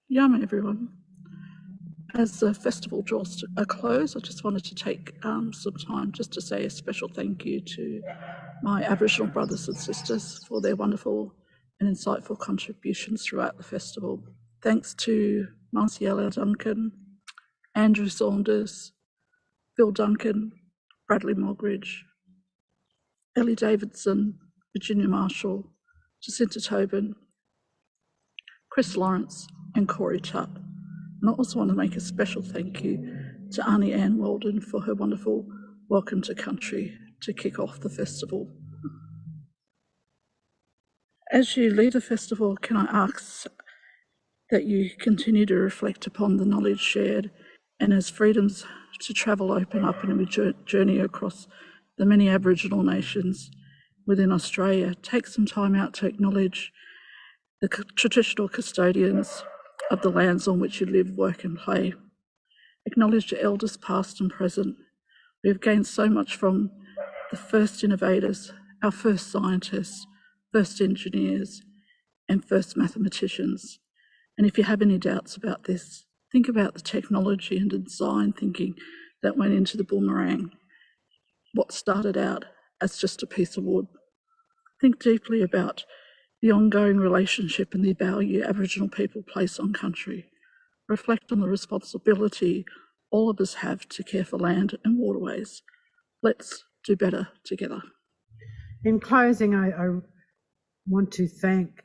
Yum, everyone. As the festival draws to a close, I just wanted to take some time just to say a special thank you to my Aboriginal brothers and sisters for their wonderful and insightful contributions throughout the festival. Thanks to Marciella Duncan, Andrew Saunders, Bill Duncan, Bradley Mogridge, Ellie Davidson, Virginia Marshall, Jacinta Tobin, Chris Lawrence, and Corey Tutt. And I also want to make a special thank you to Arnie Ann Walden for her wonderful Welcome to Country to kick off the festival. As you lead the festival, can I ask that you continue to reflect upon the knowledge shared, and as freedoms to travel open up and we journey across the many Aboriginal nations within Australia, take some time out to acknowledge the traditional custodians of the lands on which you live, work and play. Acknowledge the elders past and present. We have gained so much from the first innovators, our first scientists, first engineers and first mathematicians. And if you have any doubts about this, think about the technology and design thinking that went into the boomerang, what started out as just a piece of wood. Think deeply about the ongoing relationship and the value Aboriginal people place on country. Reflect on the responsibility all of us have to care for land and waterways. Let's do better together. In closing, I want to thank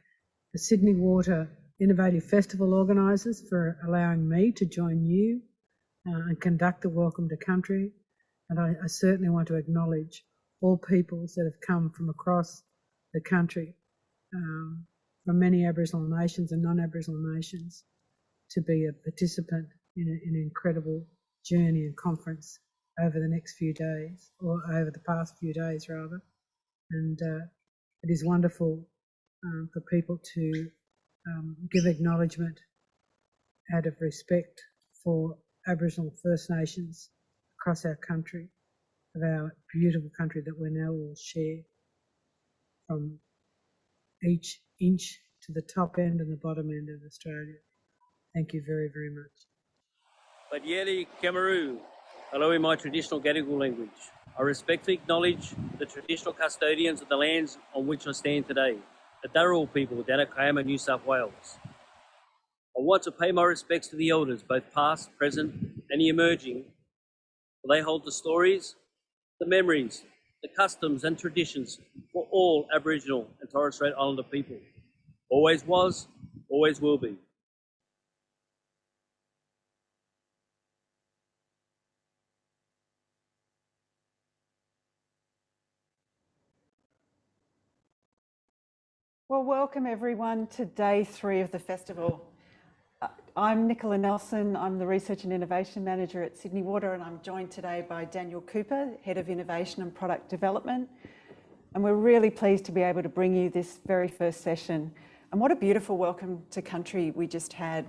the Sydney Water Innovative Festival organisers for allowing me to join you and conduct the Welcome to Country. And I certainly want to acknowledge all peoples that have come from across the country, from many Aboriginal nations and non-Aboriginal nations, to be a participant in an incredible journey and conference over the next few days, or over the past few days rather. And it is wonderful for people to give acknowledgement out of respect for Aboriginal First Nations across our country, of our beautiful country that we now all share, from each inch to the top end and the bottom end of Australia. Thank you very, very much. Badyeri Kemeru, hello in my traditional Gadigal language. I respectfully acknowledge the traditional custodians of the lands on which I stand today, the Darrell people down at Kiama, New South Wales. I want to pay my respects to the elders, both past, present and the emerging, for they hold the stories, the memories, the customs and traditions for all Aboriginal and Torres Strait Islander people. Always was, always will be. Well, welcome everyone to day 3 of the festival. I'm Nicola Nelson. I'm the Research and Innovation Manager at Sydney Water, and I'm joined today by Daniel Cooper, Head of Innovation and Product Development. And we're really pleased to be able to bring you this very first session. And what a beautiful welcome to country we just had.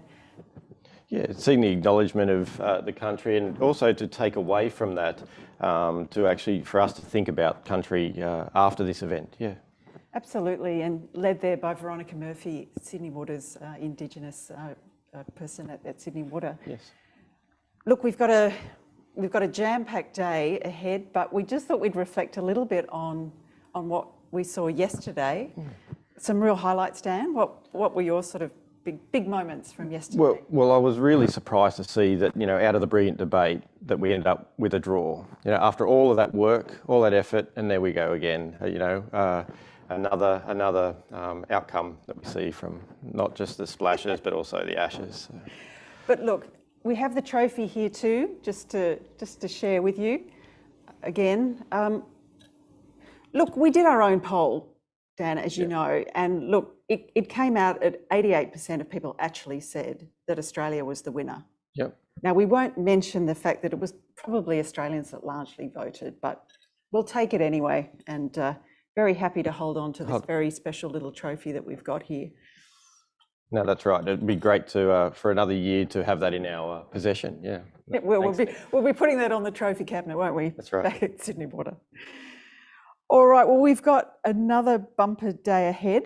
Yeah, seeing the acknowledgement of the country, and also to take away from that, to actually, for us to think about country after this event, yeah. Absolutely, and led there by Veronica Murphy, Sydney Water's Indigenous person at Sydney Water. Yes. Look, we've got a jam-packed day ahead, but we just thought we'd reflect a little bit on what we saw yesterday. Some real highlights, Dan. What were your sort of big moments from yesterday? Well, I was really surprised to see that, out of the brilliant debate, that we ended up with a draw. After all of that work, all that effort, and there we go again. Another outcome that we see from not just the splashes but also the ashes. So. But look, we have the trophy here too, just to share with you again. Look, we did our own poll, Dan, as you know, and look, it came out at 88% of people actually said that Australia was the winner. Yep. Now, we won't mention the fact that it was probably Australians that largely voted, but we'll take it anyway, and very happy to hold on to this very special little trophy that we've got here. No, that's right. It'd be great to for another year to have that in our possession. Yeah. We'll be putting that on the trophy cabinet, won't we? That's right. Back at Sydney Water. All right. Well, we've got another bumper day ahead.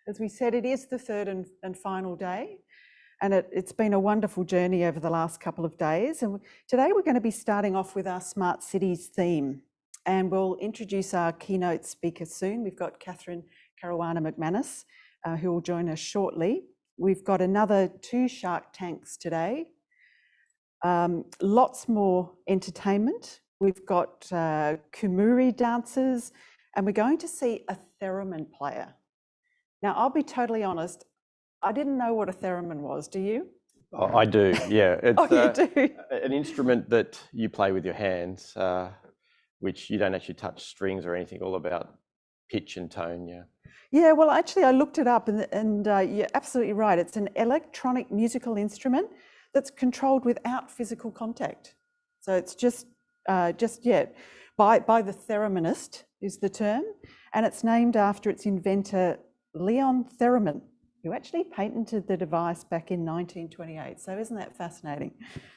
As we said, it is the third and final day. And it's been a wonderful journey over the last couple of days. And today we're going to be starting off with our Smart Cities theme. And we'll introduce our keynote speaker soon. We've got Caruana-McManus, who will join us shortly. We've got another 2 Shark Tanks today. Lots more entertainment. We've got kumuri dancers, and we're going to see a theremin player. Now, I'll be totally honest, I didn't know what a theremin was. Do you? Oh, I do, yeah. It's you do? an instrument that you play with your hands, which you don't actually touch strings or anything, all about pitch and tone, yeah. Yeah, well, actually, I looked it up, and you're absolutely right. It's an electronic musical instrument that's controlled without physical contact. So it's just by the thereminist is the term, and it's named after its inventor, Leon Theremin, who actually patented the device back in 1928. So isn't that fascinating?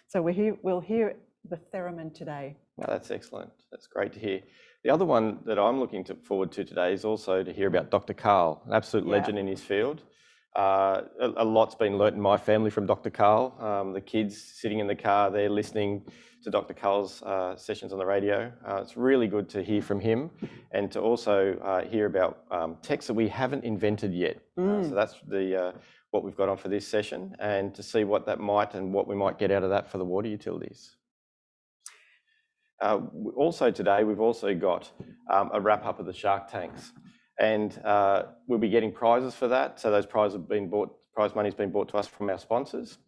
So we'll hear the theremin today. No, that's excellent. That's great to hear. The other one that I'm looking forward to today is also to hear about Dr. Karl, an absolute legend in his field. A lot's been learnt in my family from Dr. Karl. The kids sitting in the car, they're listening to Dr. Karl's sessions on the radio. It's really good to hear from him and to also hear about techs that we haven't invented yet. So that's what we've got on for this session, and to see what that might and what we might get out of that for the water utilities. Also today, we've also got a wrap up of the Shark Tanks, and we'll be getting prizes for that. So those prizes have been prize money's been brought to us from our sponsors.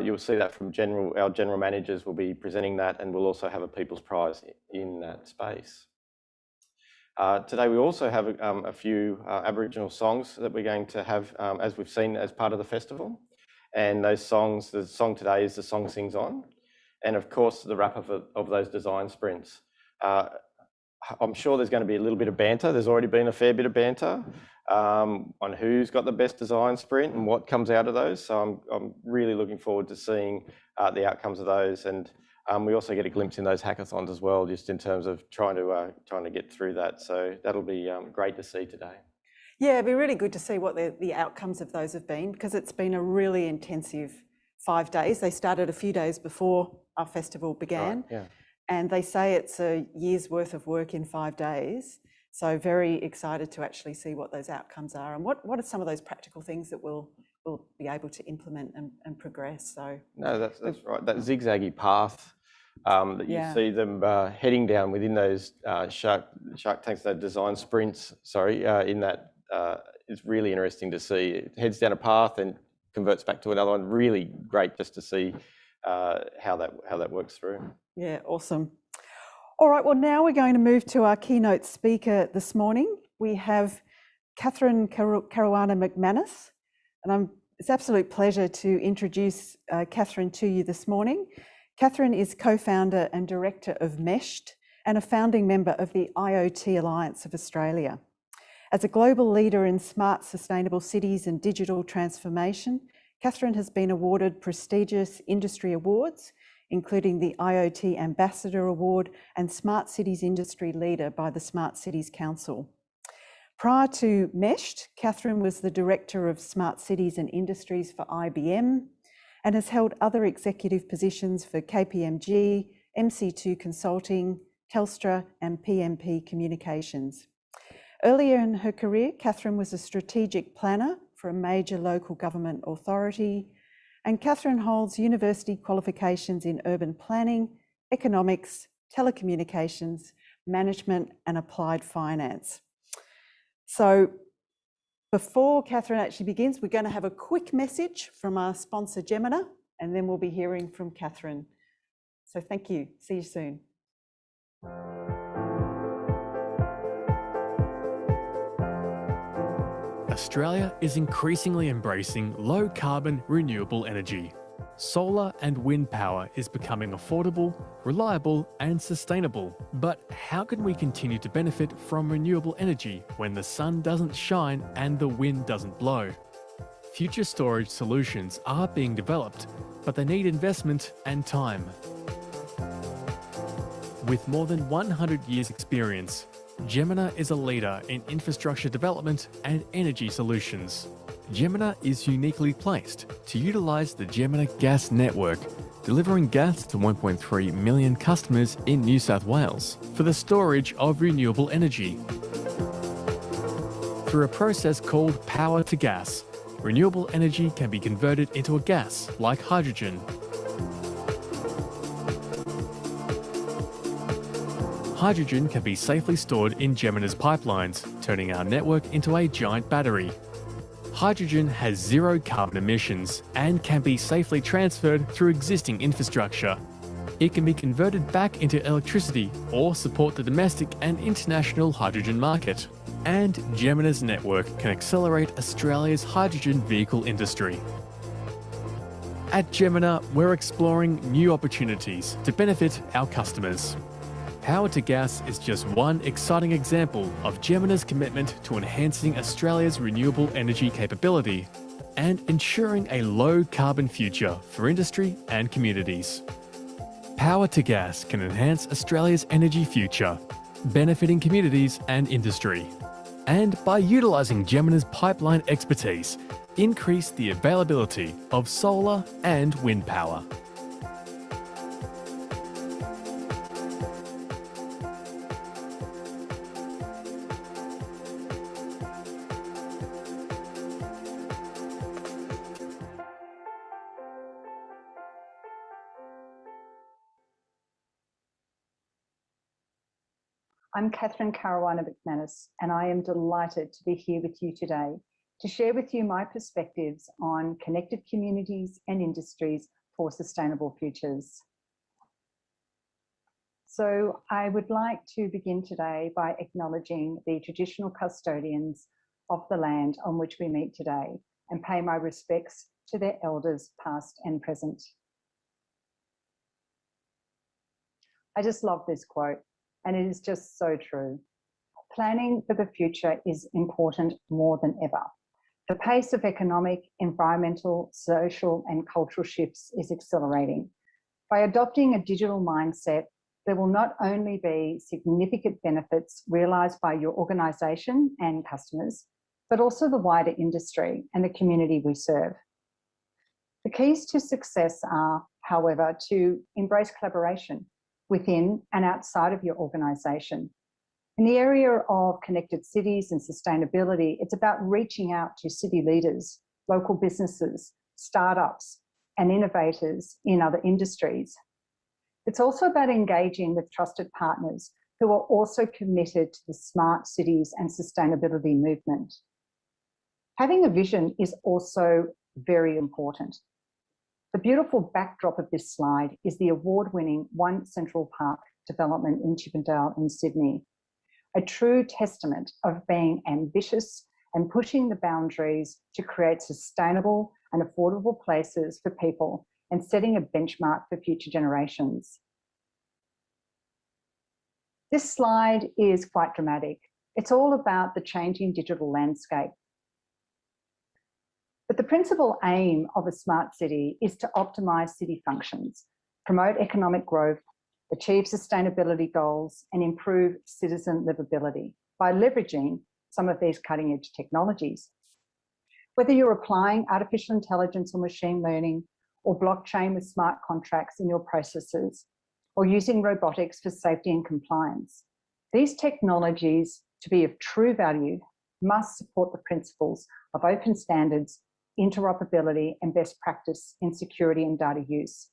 You'll see that from our general managers will be presenting that, and we'll also have a People's Prize in that space. Today we also have a few Aboriginal songs that we're going to have, as we've seen, as part of the festival. And those songs, the song today is The Song Sings On. And of course, the wrap-up of those design sprints. I'm sure there's going to be a little bit of banter. There's already been a fair bit of banter on who's got the best design sprint and what comes out of those. So I'm really looking forward to seeing the outcomes of those. And we also get a glimpse in those hackathons as well, just in terms of trying to get through that. So that'll be great to see today. Yeah, it'd be really good to see what the outcomes of those have been, because it's been a really intensive 5 days. They started a few days before our festival began. Right, yeah. And they say it's a year's worth of work in 5 days. So very excited to actually see what those outcomes are, and what are some of those practical things that we'll be able to implement and progress. So no, that's right. That zigzaggy path that you see them heading down within those shark tanks, those design sprints. In that it's really interesting to see. It heads down a path and converts back to another one. Really great just to see how that works through. Yeah, awesome. All right, well, now we're going to move to our keynote speaker this morning. We have Caruana-McManus, and it's an absolute pleasure to introduce Catherine to you this morning. Catherine is co-founder and director of MESHD and a founding member of the IoT Alliance of Australia. As a global leader in smart, sustainable cities and digital transformation, Catherine has been awarded prestigious industry awards, including the IoT Ambassador Award and Smart Cities Industry Leader by the Smart Cities Council. Prior to MESHD, Catherine was the Director of Smart Cities and Industries for IBM and has held other executive positions for KPMG, MC2 Consulting, Telstra and PMP Communications. Earlier in her career, Catherine was a strategic planner for a major local government authority, and Catherine holds university qualifications in urban planning, economics, telecommunications, management, and applied finance. So before Catherine actually begins, we're going to have a quick message from our sponsor, Gemina, and then we'll be hearing from Catherine. So thank you. See you soon. Australia is increasingly embracing low-carbon renewable energy. Solar and wind power is becoming affordable, reliable and sustainable. But how can we continue to benefit from renewable energy when the sun doesn't shine and the wind doesn't blow? Future storage solutions are being developed, but they need investment and time. With more than 100 years' experience, Gemina is a leader in infrastructure development and energy solutions. Gemina is uniquely placed to utilise the Gemina gas network, delivering gas to 1.3 million customers in New South Wales for the storage of renewable energy. Through a process called power to gas, renewable energy can be converted into a gas like hydrogen. Hydrogen can be safely stored in Gemina's pipelines, turning our network into a giant battery. Hydrogen has zero carbon emissions and can be safely transferred through existing infrastructure. It can be converted back into electricity or support the domestic and international hydrogen market. And Gemina's network can accelerate Australia's hydrogen vehicle industry. At Gemina, we're exploring new opportunities to benefit our customers. Power to gas is just one exciting example of Gemina's commitment to enhancing Australia's renewable energy capability and ensuring a low-carbon future for industry and communities. Power to gas can enhance Australia's energy future, benefiting communities and industry. And by utilising Gemina's pipeline expertise, increase the availability of solar and wind power. I'm Caruana-McManus, and I am delighted to be here with you today to share with you my perspectives on connected communities and industries for sustainable futures. So I would like to begin today by acknowledging the traditional custodians of the land on which we meet today and pay my respects to their elders past and present. I just love this quote. And it is just so true. Planning for the future is important more than ever. The pace of economic, environmental, social, and cultural shifts is accelerating. By adopting a digital mindset, there will not only be significant benefits realised by your organisation and customers, but also the wider industry and the community we serve. The keys to success are, however, to embrace collaboration within and outside of your organisation. In the area of connected cities and sustainability, it's about reaching out to city leaders, local businesses, startups, and innovators in other industries. It's also about engaging with trusted partners who are also committed to the smart cities and sustainability movement. Having a vision is also very important. The beautiful backdrop of this slide is the award-winning One Central Park development in Chippendale in Sydney, a true testament of being ambitious and pushing the boundaries to create sustainable and affordable places for people and setting a benchmark for future generations. This slide is quite dramatic. It's all about the changing digital landscape. But the principal aim of a smart city is to optimise city functions, promote economic growth, achieve sustainability goals, and improve citizen livability by leveraging some of these cutting-edge technologies. Whether you're applying artificial intelligence or machine learning, or blockchain with smart contracts in your processes, or using robotics for safety and compliance, these technologies, to be of true value, must support the principles of open standards, interoperability, and best practice in security and data use.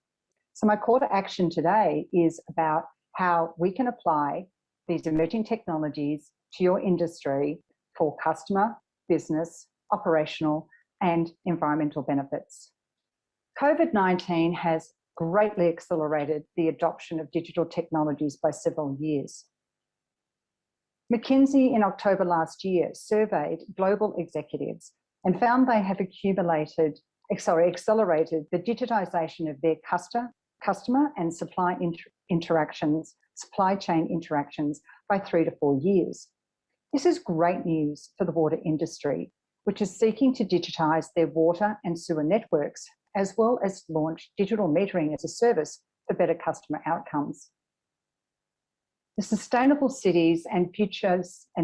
So my call to action today is about how we can apply these emerging technologies to your industry for customer, business, operational, and environmental benefits. COVID-19 has greatly accelerated the adoption of digital technologies by several years. McKinsey in October last year surveyed global executives and found they have accelerated the digitisation of their customer and supply chain interactions by 3 to 4 years. This is great news for the water industry, which is seeking to digitise their water and sewer networks, as well as launch digital metering as a service for better customer outcomes. The Sustainable Cities and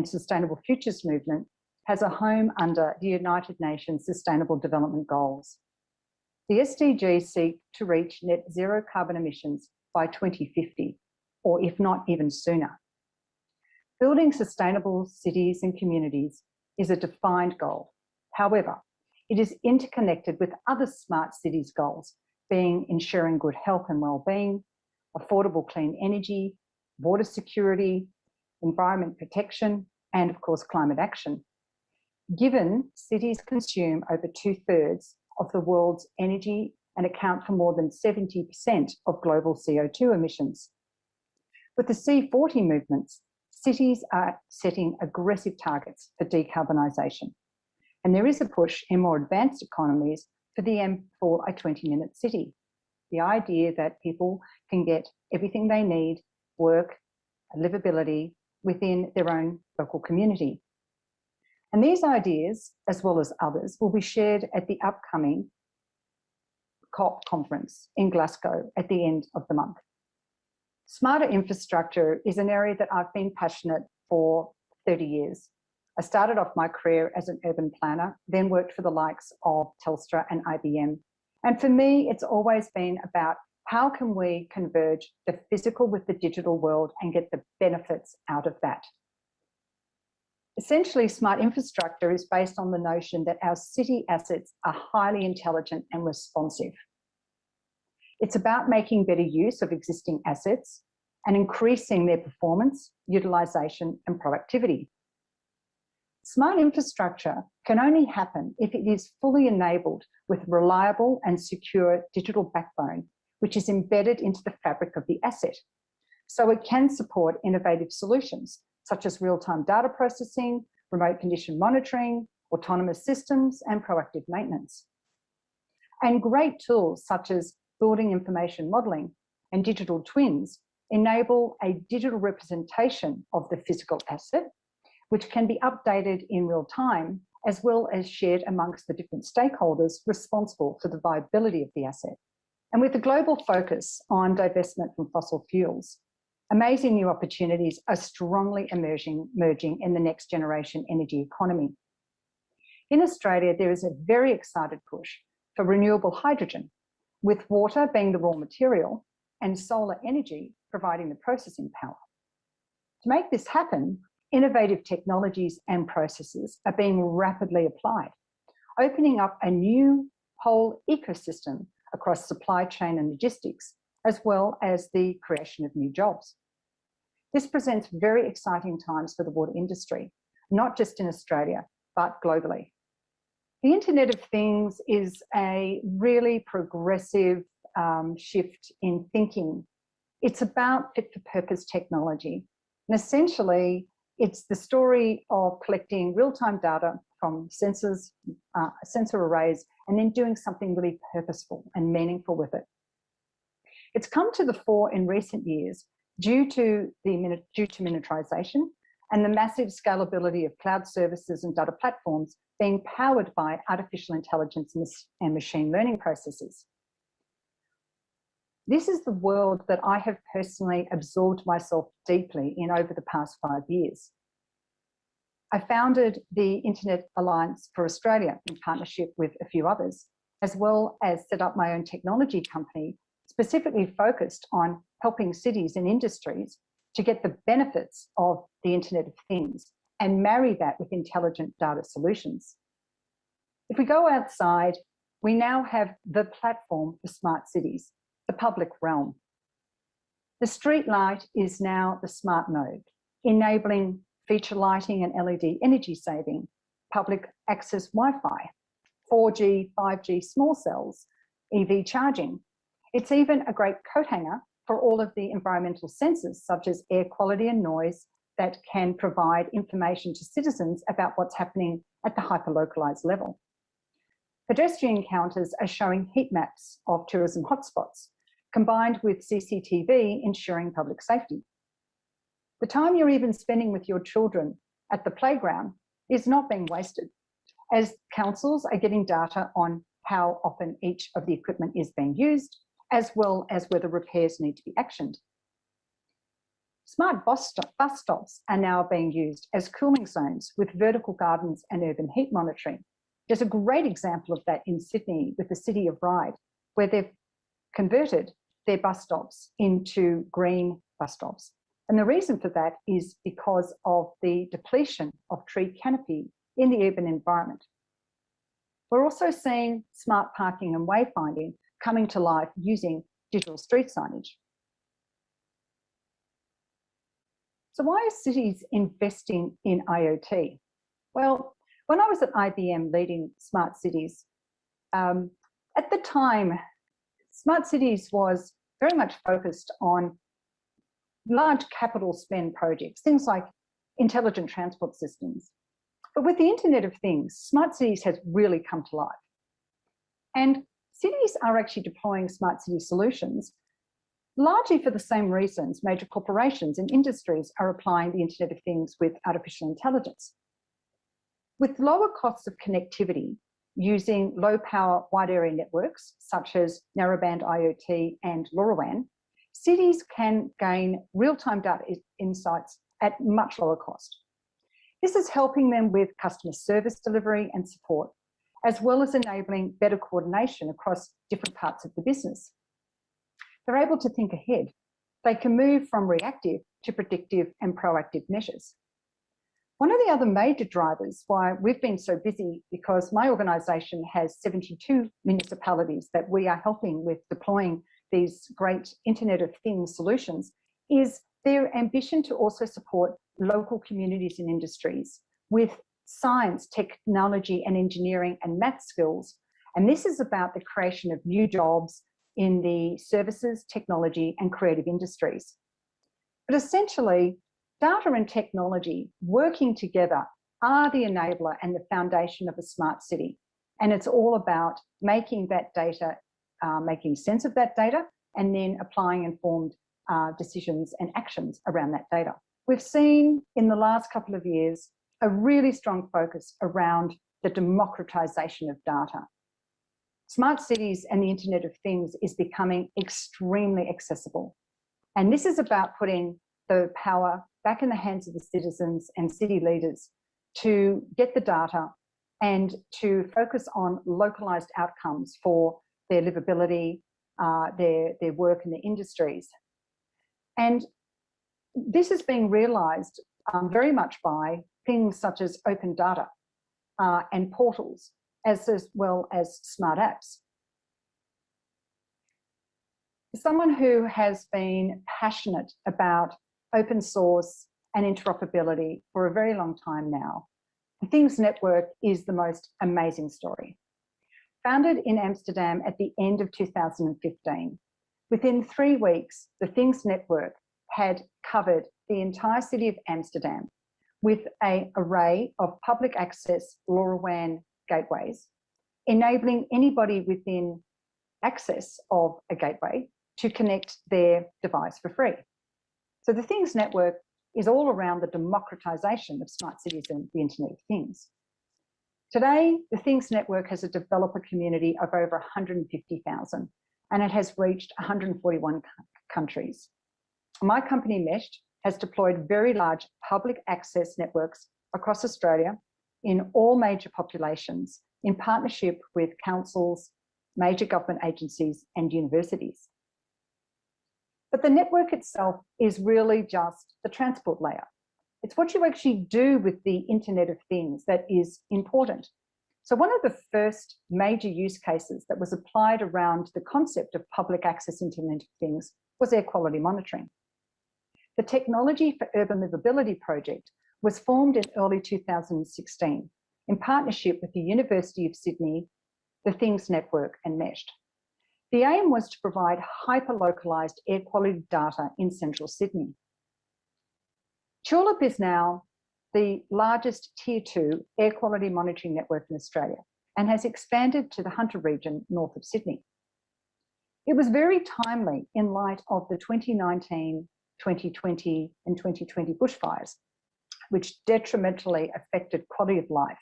Sustainable Futures movement has a home under the United Nations Sustainable Development Goals. The SDGs seek to reach net zero carbon emissions by 2050, or if not even sooner. Building sustainable cities and communities is a defined goal. However, it is interconnected with other smart cities goals, being ensuring good health and well-being, affordable clean energy, water security, environment protection, and of course, climate action. Given cities consume over 2/3 of the world's energy and account for more than 70% of global CO2 emissions. With the C40 movements, cities are setting aggressive targets for decarbonisation. And there is a push in more advanced economies for a 20-minute city. The idea that people can get everything they need, work, livability within their own local community. And these ideas, as well as others, will be shared at the upcoming COP conference in Glasgow at the end of the month. Smarter infrastructure is an area that I've been passionate for 30 years. I started off my career as an urban planner, then worked for the likes of Telstra and IBM. And for me, it's always been about how can we converge the physical with the digital world and get the benefits out of that. Essentially, smart infrastructure is based on the notion that our city assets are highly intelligent and responsive. It's about making better use of existing assets and increasing their performance, utilisation and productivity. Smart infrastructure can only happen if it is fully enabled with reliable and secure digital backbone, which is embedded into the fabric of the asset. So it can support innovative solutions, such as real-time data processing, remote condition monitoring, autonomous systems, and proactive maintenance. And great tools such as building information modelling and digital twins enable a digital representation of the physical asset, which can be updated in real time, as well as shared amongst the different stakeholders responsible for the viability of the asset. And with a global focus on divestment from fossil fuels, amazing new opportunities are strongly emerging in the next generation energy economy. In Australia, there is a very excited push for renewable hydrogen, with water being the raw material and solar energy providing the processing power. To make this happen, innovative technologies and processes are being rapidly applied, opening up a new whole ecosystem across supply chain and logistics, as well as the creation of new jobs. This presents very exciting times for the water industry, not just in Australia, but globally. The Internet of Things is a really progressive shift in thinking. It's about fit-for-purpose technology. And essentially, it's the story of collecting real-time data from sensor arrays and then doing something really purposeful and meaningful with it. It's come to the fore in recent years due to miniaturization and the massive scalability of cloud services and data platforms being powered by artificial intelligence and machine learning processes. This is the world that I have personally absorbed myself deeply in over the past 5 years. I founded the Internet Alliance for Australia in partnership with a few others, as well as set up my own technology company specifically focused on helping cities and industries to get the benefits of the Internet of Things and marry that with intelligent data solutions. If we go outside, we now have the platform for smart cities, the public realm. The street light is now the smart node, enabling feature lighting and LED energy saving, public access Wi-Fi, 4G, 5G small cells, EV charging. It's even a great coat hanger for all of the environmental sensors, such as air quality and noise, that can provide information to citizens about what's happening at the hyper-localized level. Pedestrian counters are showing heat maps of tourism hotspots, combined with CCTV ensuring public safety. The time you're even spending with your children at the playground is not being wasted, as councils are getting data on how often each of the equipment is being used, as well as whether repairs need to be actioned. Smart bus stops are now being used as cooling zones with vertical gardens and urban heat monitoring. There's a great example of that in Sydney with the City of Ryde, where they've converted their bus stops into green bus stops. And the reason for that is because of the depletion of tree canopy in the urban environment. We're also seeing smart parking and wayfinding coming to life using digital street signage. So why are cities investing in IoT? Well, when I was at IBM leading smart cities, at the time, smart cities was very much focused on large capital spend projects, things like intelligent transport systems. But with the Internet of Things, smart cities has really come to life. And cities are actually deploying smart city solutions largely for the same reasons major corporations and industries are applying the Internet of Things with artificial intelligence. With lower costs of connectivity using low power wide area networks, such as narrowband IoT and LoRaWAN, cities can gain real-time data insights at much lower cost. This is helping them with customer service delivery and support, as well as enabling better coordination across different parts of the business. They're able to think ahead. They can move from reactive to predictive and proactive measures. One of the other major drivers why we've been so busy, because my organisation has 72 municipalities that we are helping with deploying these great Internet of Things solutions, is their ambition to also support local communities and industries with science, technology and engineering and math skills. And this is about the creation of new jobs in the services, technology and creative industries. But essentially, data and technology working together are the enabler and the foundation of a smart city. And it's all about making that data, making sense of that data, and then applying informed decisions and actions around that data. We've seen in the last couple of years a really strong focus around the democratization of data. Smart cities and the Internet of Things is becoming extremely accessible. And this is about putting the power back in the hands of the citizens and city leaders to get the data and to focus on localized outcomes for their livability, their work in the industries. And this is being realized very much by things such as open data and portals, as well as smart apps. As someone who has been passionate about open source and interoperability for a very long time now, the Things Network is the most amazing story. Founded in Amsterdam at the end of 2015, within 3 weeks, the Things Network had covered the entire city of Amsterdam with an array of public access LoRaWAN gateways, enabling anybody within access of a gateway to connect their device for free. So the Things Network is all around the democratization of smart cities and the Internet of Things. Today, the Things Network has a developer community of over 150,000, and it has reached 141 countries. My company, Meshed, has deployed very large public access networks across Australia in all major populations in partnership with councils, major government agencies and universities. But the network itself is really just the transport layer. It's what you actually do with the Internet of Things that is important. So one of the first major use cases that was applied around the concept of public access Internet of Things was air quality monitoring. The Technology for Urban Livability project was formed in early 2016 in partnership with the University of Sydney, the Things Network and Meshed. The aim was to provide hyper-localised air quality data in central Sydney. Tulip is now the largest Tier 2 air quality monitoring network in Australia and has expanded to the Hunter region north of Sydney. It was very timely in light of the 2019, 2020 and 2020 bushfires, which detrimentally affected quality of life,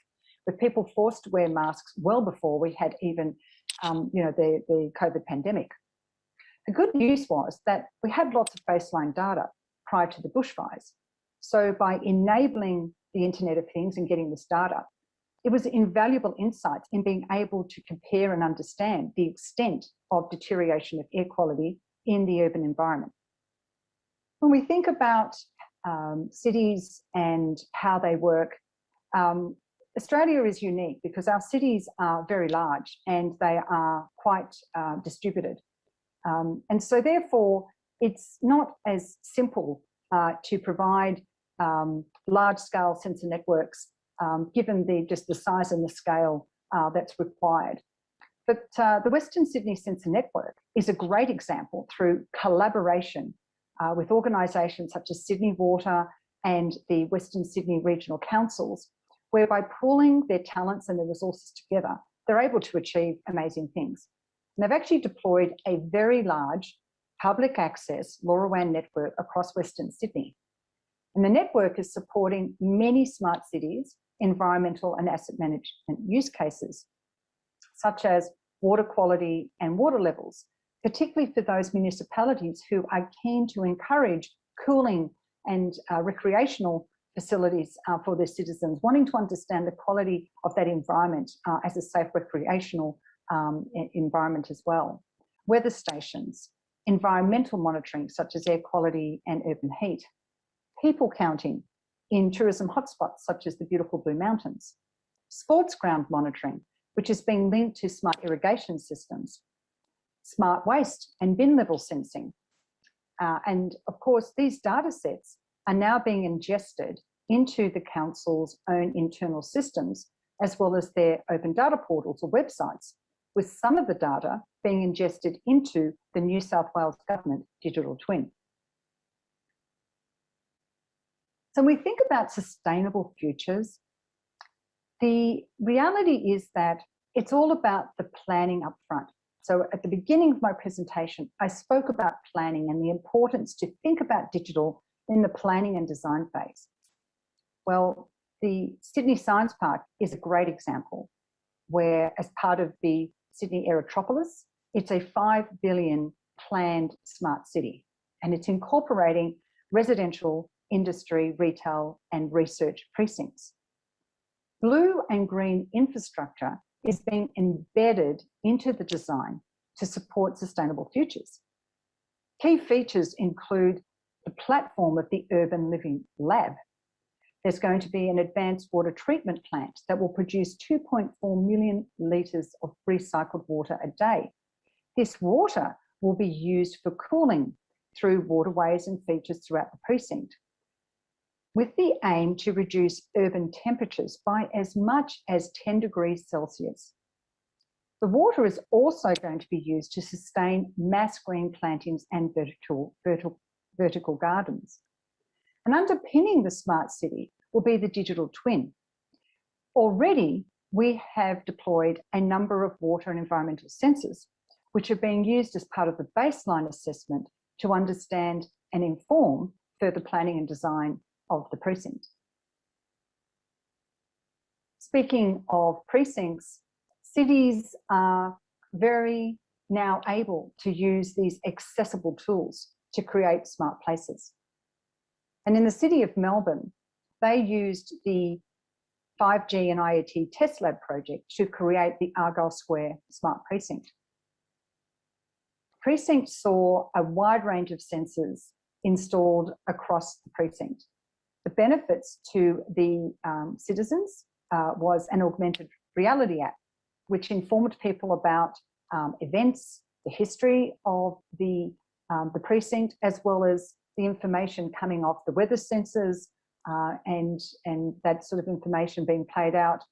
with people forced to wear masks well before we had even the COVID pandemic. The good news was that we had lots of baseline data, prior to the bushfires. So by enabling the Internet of Things and getting this data, it was invaluable insights in being able to compare and understand the extent of deterioration of air quality in the urban environment. When we think about cities and how they work, Australia is unique because our cities are very large and they are quite distributed. And so therefore, it's not as simple to provide large-scale sensor networks given just the size and the scale that's required. But the Western Sydney Sensor Network is a great example through collaboration with organisations such as Sydney Water and the Western Sydney Regional Councils, whereby pooling their talents and their resources together, they're able to achieve amazing things. And they've actually deployed a very large public access LoRaWAN network across Western Sydney. And the network is supporting many smart cities, environmental and asset management use cases, such as water quality and water levels, particularly for those municipalities who are keen to encourage cooling and recreational facilities for their citizens, wanting to understand the quality of that environment as a safe recreational environment as well. Weather stations, environmental monitoring such as air quality and urban heat, people counting in tourism hotspots such as the beautiful Blue Mountains, sports ground monitoring, which is being linked to smart irrigation systems, smart waste and bin level sensing. And of course, these data sets are now being ingested into the council's own internal systems, as well as their open data portals or websites, with some of the data being ingested into the New South Wales Government digital twin. So when we think about sustainable futures, the reality is that it's all about the planning up front. So at the beginning of my presentation, I spoke about planning and the importance to think about digital in the planning and design phase. Well, the Sydney Science Park is a great example where, as part of the Sydney Aerotropolis, it's a $5 billion planned smart city, and it's incorporating residential, industry, retail, and research precincts. Blue and green infrastructure is being embedded into the design to support sustainable futures. Key features include the platform of the Urban Living Lab. There's going to be an advanced water treatment plant that will produce 2.4 million litres of recycled water a day. This water will be used for cooling through waterways and features throughout the precinct, with the aim to reduce urban temperatures by as much as 10 degrees Celsius. The water is also going to be used to sustain mass green plantings and vertical gardens. And underpinning the smart city will be the digital twin. Already, we have deployed a number of water and environmental sensors, which are being used as part of the baseline assessment to understand and inform further planning and design of the precinct. Speaking of precincts, cities are very now able to use these accessible tools to create smart places. And in the city of Melbourne, they used the 5G and IoT Test Lab project to create the Argyle Square Smart Precinct. Precinct saw a wide range of sensors installed across the precinct. The benefits to the citizens was an augmented reality app, which informed people about events, the history of the precinct, as well as the information coming off the weather sensors and that sort of information being played out.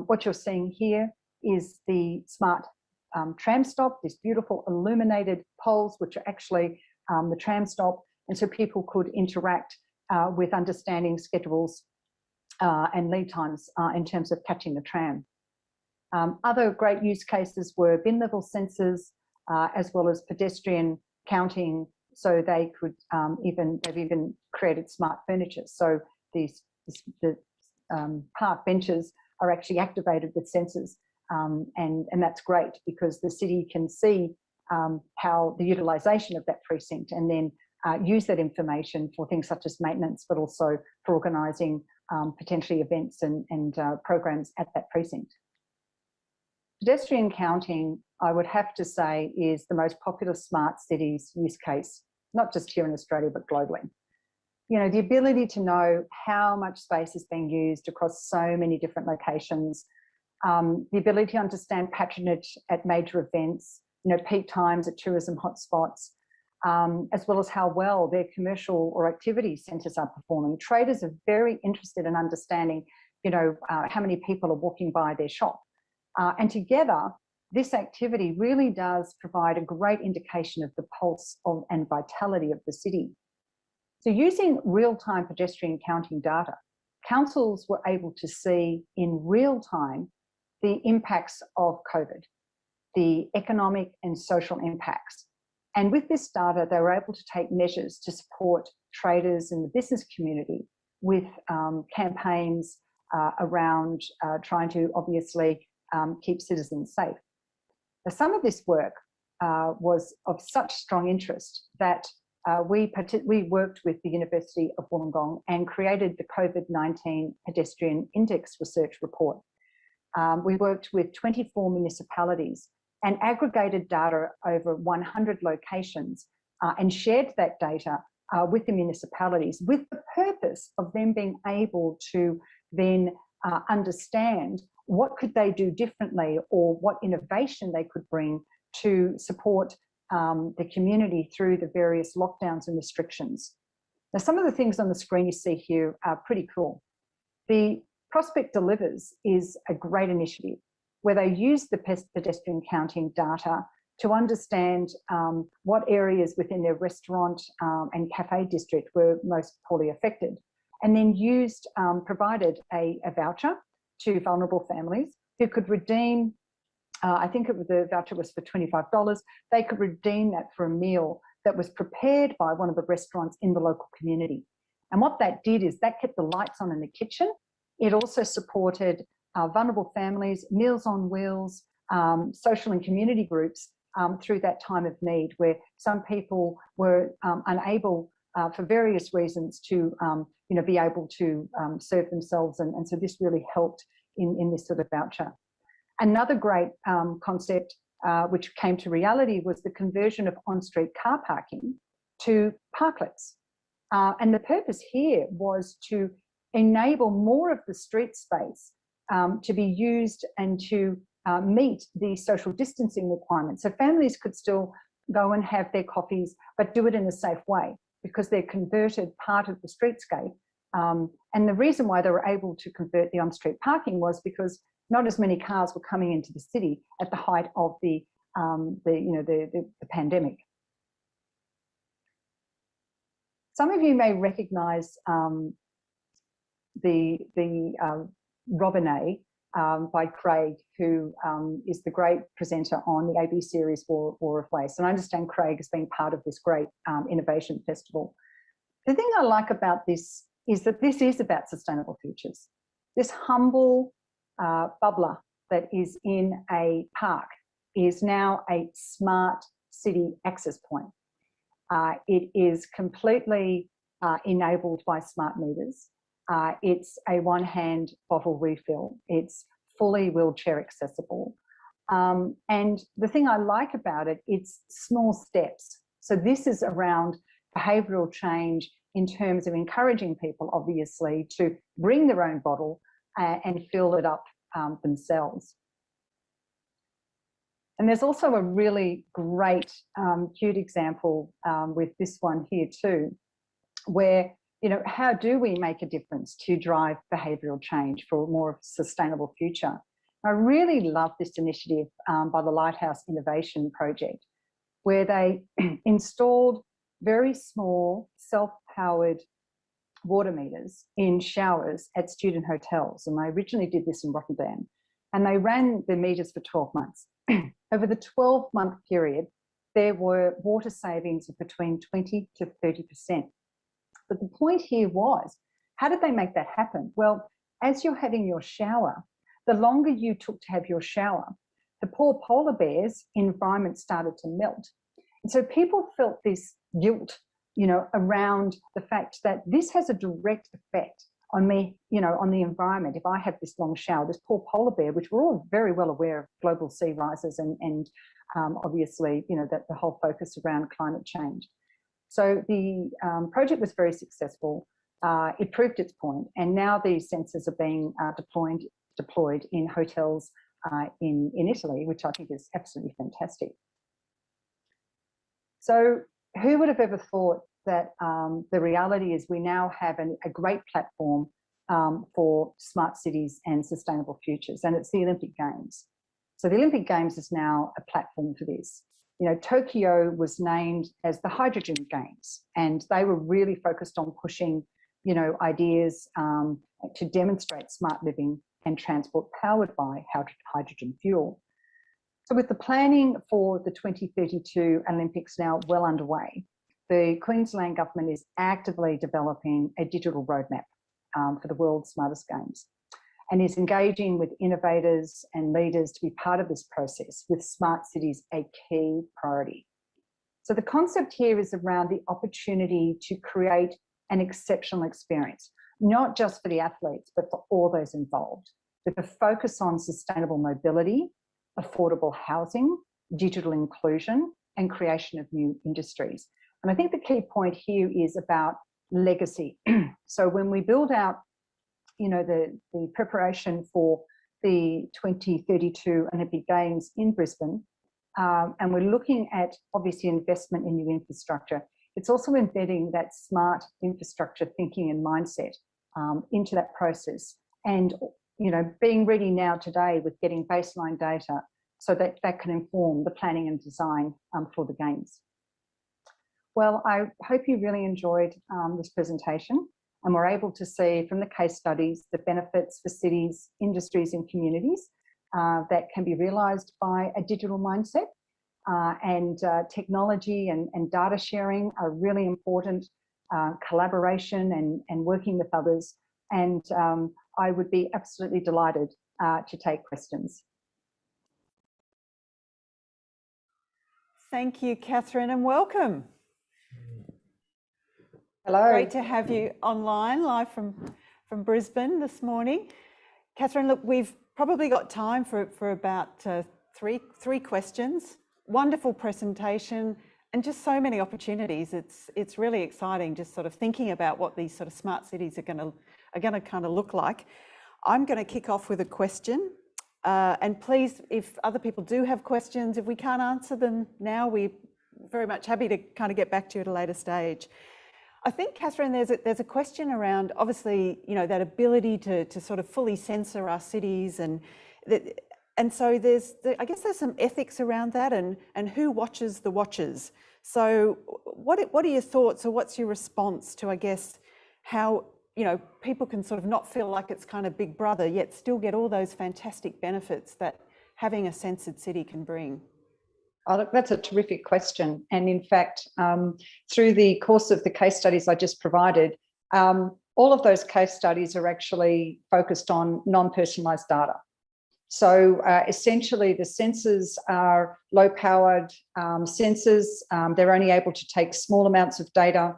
What you're seeing here is the smart tram stop, this beautiful illuminated poles, which are actually the tram stop. And so people could interact with understanding schedules and lead times in terms of catching the tram. Other great use cases were bin level sensors, as well as pedestrian counting. So they could they've even created smart furniture. So the park benches are actually activated with sensors. And that's great because the city can see how the utilisation of that precinct and then use that information for things such as maintenance, but also for organising potentially events and programs at that precinct. Pedestrian counting, I would have to say, is the most popular smart cities use case, not just here in Australia, but globally. You know, the ability to know how much space is being used across so many different locations, the ability to understand patronage at major events, you know, peak times at tourism hotspots, as well as how well their commercial or activity centres are performing. Traders are very interested in understanding, you know, how many people are walking by their shop. And together, this activity really does provide a great indication of the pulse of and vitality of the city. So using real-time pedestrian counting data, councils were able to see in real time the impacts of COVID, the economic and social impacts. And with this data, they were able to take measures to support traders in the business community with campaigns around trying to obviously keep citizens safe. Now, some of this work was of such strong interest that we worked with the University of Wollongong and created the COVID-19 Pedestrian Index Research Report. We worked with 24 municipalities and aggregated data over 100 locations and shared that data with the municipalities with the purpose of them being able to then understand what could they do differently or what innovation they could bring to support the community through the various lockdowns and restrictions. Now, some of the things on the screen you see here are pretty cool. The Prospect Delivers is a great initiative where they use the pedestrian counting data to understand what areas within their restaurant and cafe district were most poorly affected, and then provided a voucher to vulnerable families who could redeem, I think the voucher was for $25, they could redeem that for a meal that was prepared by one of the restaurants in the local community. And what that did is that kept the lights on in the kitchen. It also supported vulnerable families, Meals on Wheels, social and community groups through that time of need where some people were unable for various reasons to be able to serve themselves. And so this really helped in this sort of voucher. Another great concept which came to reality was the conversion of on-street car parking to parklets. And the purpose here was to enable more of the street space to be used and to meet the social distancing requirements. So families could still go and have their coffees, but do it in a safe way because they're converted part of the streetscape. And the reason why they were able to convert the on-street parking was because not as many cars were coming into the city at the height of the pandemic. Some of you may recognise the Robinette by Craig, who is the great presenter on the AB series War of Waste. And I understand Craig has been part of this great innovation festival. The thing I like about this is that this is about sustainable futures. This humble bubbler that is in a park is now a smart city access point. It is completely enabled by smart meters. It's a one-hand bottle refill. It's fully wheelchair accessible. And the thing I like about it, it's small steps. So this is around behavioural change in terms of encouraging people, obviously, to bring their own bottle and fill it up themselves. And there's also a really great, cute example with this one here too, where, how do we make a difference to drive behavioural change for a more sustainable future? I really love this initiative by the Lighthouse Innovation Project, where they installed very small self-powered water meters in showers at student hotels. And they originally did this in Rotterdam. And they ran the meters for 12 months. Over the 12-month period, there were water savings of between 20 to 30%. But the point here was, how did they make that happen? Well, as you're having your shower, the longer you took to have your shower, the poor polar bears' environment started to melt. And so people felt this guilt, around the fact that this has a direct effect on me, on the environment. If I have this long shower, this poor polar bear, which we're all very well aware of global sea rises and obviously, that the whole focus around climate change. So the project was very successful. It proved its point, and now these sensors are being deployed in hotels in Italy, which I think is absolutely fantastic. So who would have ever thought that the reality is we now have a great platform for smart cities and sustainable futures, and it's the Olympic Games. So the Olympic Games is now a platform for this. Tokyo was named as the Hydrogen Games, and they were really focused on pushing, ideas to demonstrate smart living and transport powered by hydrogen fuel. So with the planning for the 2032 Olympics now well underway, the Queensland Government is actively developing a digital roadmap for the world's smartest games, and is engaging with innovators and leaders to be part of this process, with smart cities a key priority. So the concept here is around the opportunity to create an exceptional experience, not just for the athletes, but for all those involved, with a focus on sustainable mobility, affordable housing, digital inclusion, and creation of new industries. And I think the key point here is about legacy. So when we build out, the preparation for the 2032 Olympic Games in Brisbane, and we're looking at obviously investment in new infrastructure, it's also embedding that smart infrastructure thinking and mindset into that process, and being ready now today with getting baseline data so that that can inform the planning and design for the Games. Well, I hope you really enjoyed this presentation, and we're able to see from the case studies the benefits for cities, industries and communities that can be realised by a digital mindset, and technology and data sharing are really important, collaboration and working with others, and I would be absolutely delighted to take questions. Thank you, Catherine, and welcome. Hello. Great to have you online, live from Brisbane this morning. Catherine, look, we've probably got time for about three questions. Wonderful presentation and just so many opportunities. It's really exciting just sort of thinking about what these sort of smart cities are going to kind of look like. I'm going to kick off with a question. And please, if other people do have questions, if we can't answer them now, we're very much happy to kind of get back to you at a later stage. I think, Catherine, there's a question around, obviously, that ability to sort of fully censor our cities, and so I guess there's some ethics around that, and who watches the watchers. So what are your thoughts, or what's your response to, I guess, how people can sort of not feel like it's kind of Big Brother, yet still get all those fantastic benefits that having a censored city can bring? Oh, look, that's a terrific question. And in fact, through the course of the case studies I just provided, all of those case studies are actually focused on non-personalised data. So essentially the sensors are low-powered sensors. They're only able to take small amounts of data,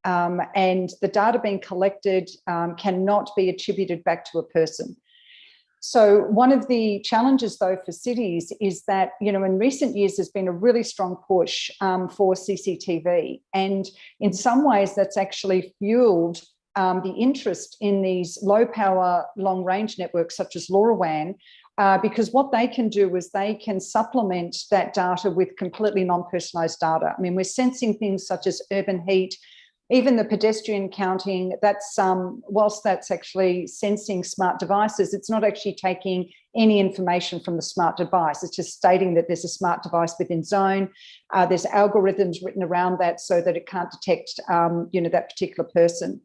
and the data being collected cannot be attributed back to a person. So one of the challenges, though, for cities is that, in recent years, there's been a really strong push for CCTV. And in some ways, that's actually fueled the interest in these low-power, long-range networks such as LoRaWAN, because what they can do is they can supplement that data with completely non-personalised data. I mean, we're sensing things such as urban heat, even the pedestrian counting. That's whilst that's actually sensing smart devices, it's not actually taking any information from the smart device. It's just stating that there's a smart device within zone. There's algorithms written around that so that it can't detect, that particular person.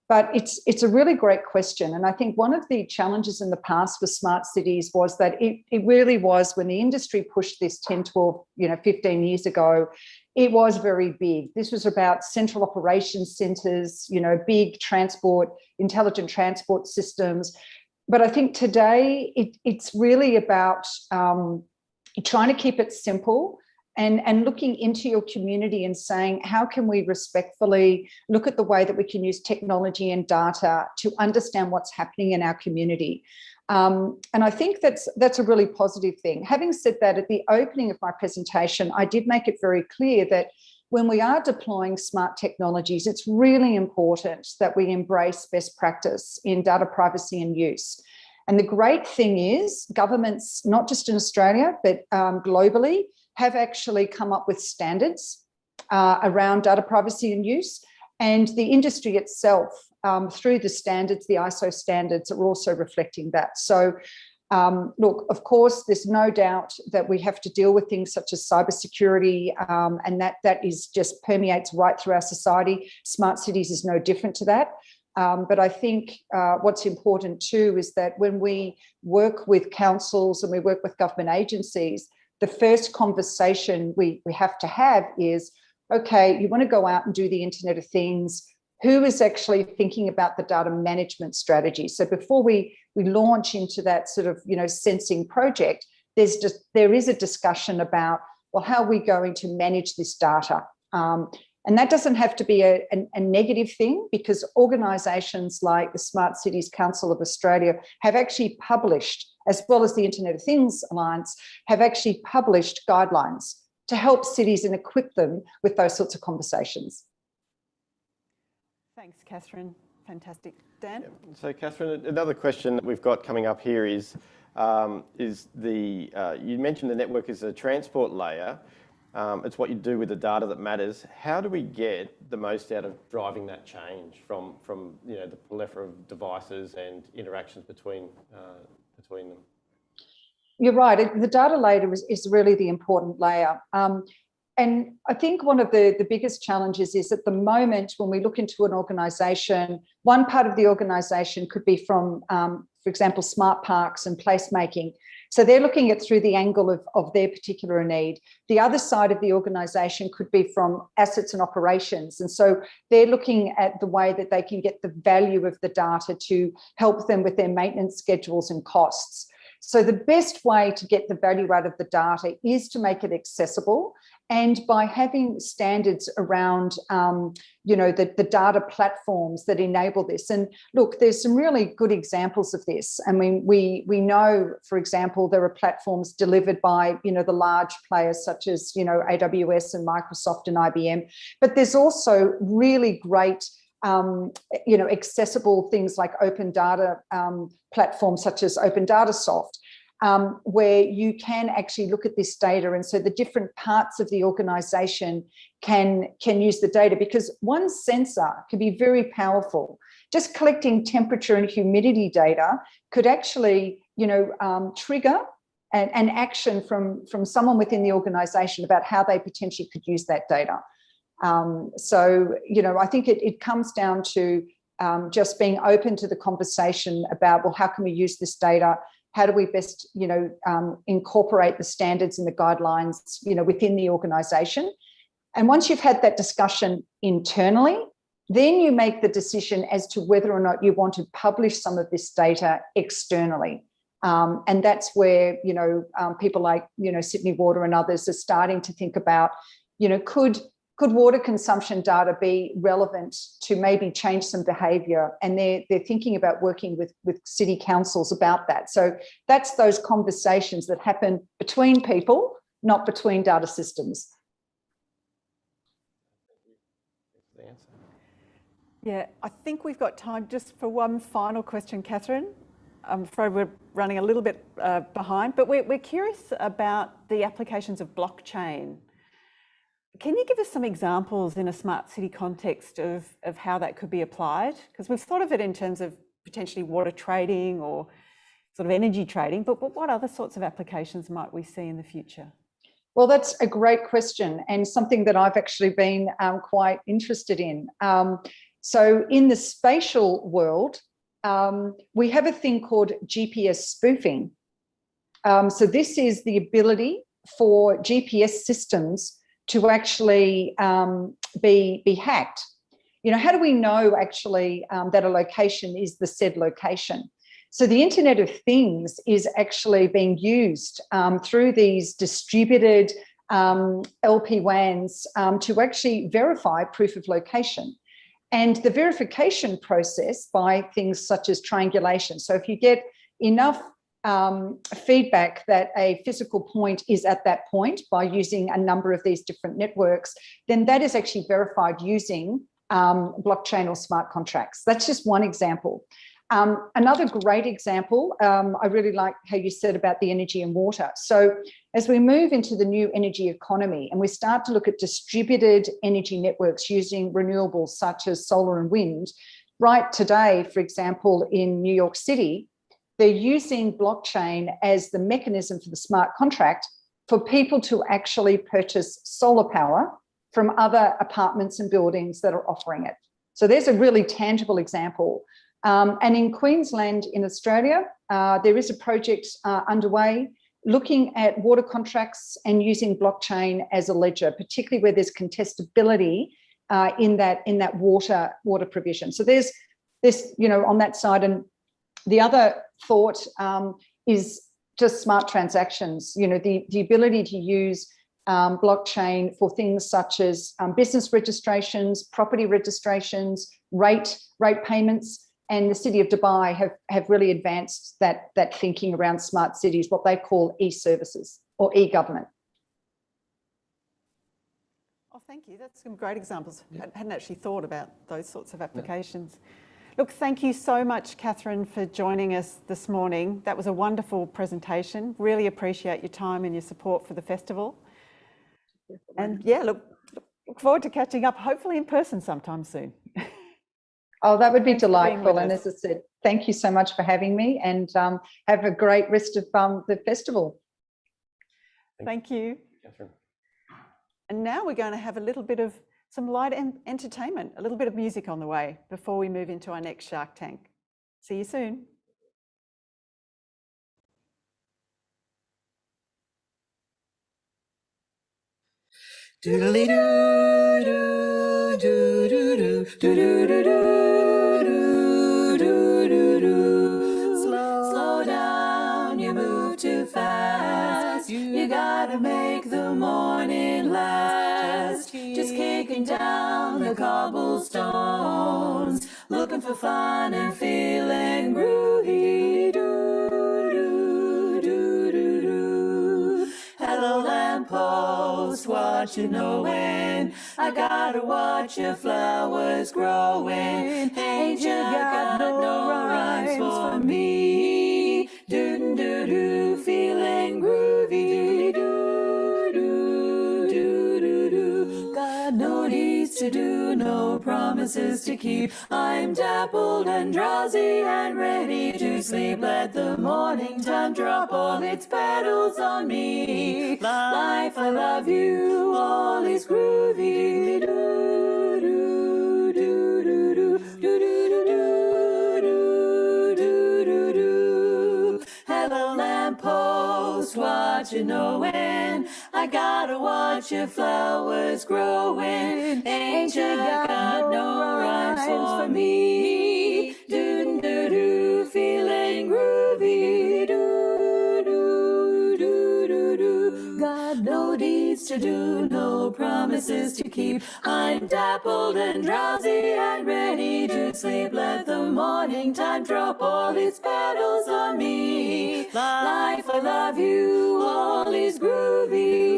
But it's a really great question. And I think one of the challenges in the past for smart cities was that it really was, when the industry pushed this 10, 12, 15 years ago, it was very big. This was about central operations centres, big transport, intelligent transport systems. But I think today it's really about trying to keep it simple and looking into your community and saying, how can we respectfully look at the way that we can use technology and data to understand what's happening in our community? And I think that's a really positive thing. Having said that, at the opening of my presentation, I did make it very clear that when we are deploying smart technologies, it's really important that we embrace best practice in data privacy and use. And the great thing is governments, not just in Australia, but globally, have actually come up with standards around data privacy and use. And the industry itself, through the standards, the ISO standards, are also reflecting that. So look, of course, there's no doubt that we have to deal with things such as cybersecurity, and that is just permeates right through our society. Smart cities is no different to that. But I think what's important too is that when we work with councils and we work with government agencies, the first conversation we have to have is, okay, you want to go out and do the Internet of Things. Who is actually thinking about the data management strategy? So before we launch into that sort of, sensing project, there is a discussion about, well, how are we going to manage this data? And that doesn't have to be a negative thing, because organisations like the Smart Cities Council of Australia have actually published, as well as the Internet of Things Alliance, have actually published guidelines to help cities and equip them with those sorts of conversations. Thanks, Catherine. Fantastic. Dan? So, Catherine, another question that we've got coming up here is you mentioned the network is a transport layer. It's what you do with the data that matters. How do we get the most out of driving that change from the plethora of devices and interactions between them? You're right. The data layer is really the important layer. And I think one of the biggest challenges is at the moment when we look into an organisation, one part of the organisation could be from, for example, smart parks and placemaking. So they're looking at through the angle of their particular need. The other side of the organisation could be from assets and operations. And so they're looking at the way that they can get the value of the data to help them with their maintenance schedules and costs. So the best way to get the value out of the data is to make it accessible. And by having standards around, the data platforms that enable this. And look, there's some really good examples of this. I mean, we know, for example, there are platforms delivered by, the large players such as, AWS and Microsoft and IBM. But there's also really great accessible things like open data platforms such as Open Data Soft, where you can actually look at this data. And so the different parts of the organisation can use the data, because one sensor can be very powerful. Just collecting temperature and humidity data could actually, trigger an action from someone within the organisation about how they potentially could use that data. So, I think it comes down to just being open to the conversation about, well, how can we use this data? How do we best, incorporate the standards and the guidelines, within the organisation? And once you've had that discussion internally, then you make the decision as to whether or not you want to publish some of this data externally. And that's where, people like, Sydney Water and others are starting to think about, could water consumption data be relevant to maybe change some behaviour? And they're thinking about working with city councils about that. So that's those conversations that happen between people, not between data systems. Yeah, I think we've got time just for one final question, Catherine. I'm afraid we're running a little bit behind, but we're curious about the applications of blockchain. Can you give us some examples in a smart city context of how that could be applied? Because we've thought of it in terms of potentially water trading or sort of energy trading, but what other sorts of applications might we see in the future? Well, that's a great question, and something that I've actually been quite interested in. So in the spatial world, we have a thing called GPS spoofing. So this is the ability for GPS systems to actually be hacked. How do we know actually that a location is the said location? So the Internet of Things is actually being used through these distributed LP WANs to actually verify proof of location. And the verification process by things such as triangulation. So if you get enough feedback that a physical point is at that point by using a number of these different networks, then that is actually verified using blockchain or smart contracts. That's just one example. Another great example, I really like how you said about the energy and water. So as we move into the new energy economy and we start to look at distributed energy networks using renewables such as solar and wind, right today, for example, in New York City, they're using blockchain as the mechanism for the smart contract for people to actually purchase solar power from other apartments and buildings that are offering it. So there's a really tangible example. And in Queensland, in Australia, there is a project underway looking at water contracts and using blockchain as a ledger, particularly where there's contestability in that water provision. So there's this, on that side. And the other thought is just smart transactions. The ability to use blockchain for things such as business registrations, property registrations, rate payments. And the City of Dubai have really advanced that thinking around smart cities, what they call e-services or e-government. Oh, thank you. That's some great examples. I hadn't actually thought about those sorts of applications. Look, thank you so much, Catherine, for joining us this morning. That was a wonderful presentation. Really appreciate your time and your support for the festival. And yeah, look forward to catching up, hopefully in person sometime soon. Oh, that would be delightful. And as I said, thank you so much for having me, and have a great rest of the festival. Thank you. Catherine. And now we're going to have a little bit of some light entertainment, a little bit of music on the way before we move into our next Shark Tank. See you soon. Slow down, you move too fast. You gotta make the morning last. Just kicking down the cobblestones, looking for fun and feeling groovy. Hello, lamppost, what you knowin'? I gotta watch your flowers growing. Ain't you got no rhymes for me? Do-do-do, feeling groovy. Do-do-do-do-do. Got no deeds to do, no promises to keep. I'm dappled and drowsy and ready to sleep. Let the morning time drop all its petals on me. Life, I love you, all is groovy. Hello, lamppost, what you knowin'? I gotta watch your flowers growing. Ain't you got no rhymes for me? Do-do-do, feeling groovy. Do-do-do-do-do. Got no deeds to do, no promises to keep. I'm dappled and drowsy and ready to sleep. Let the morning time drop all its petals on me. Life, I love you, all is groovy.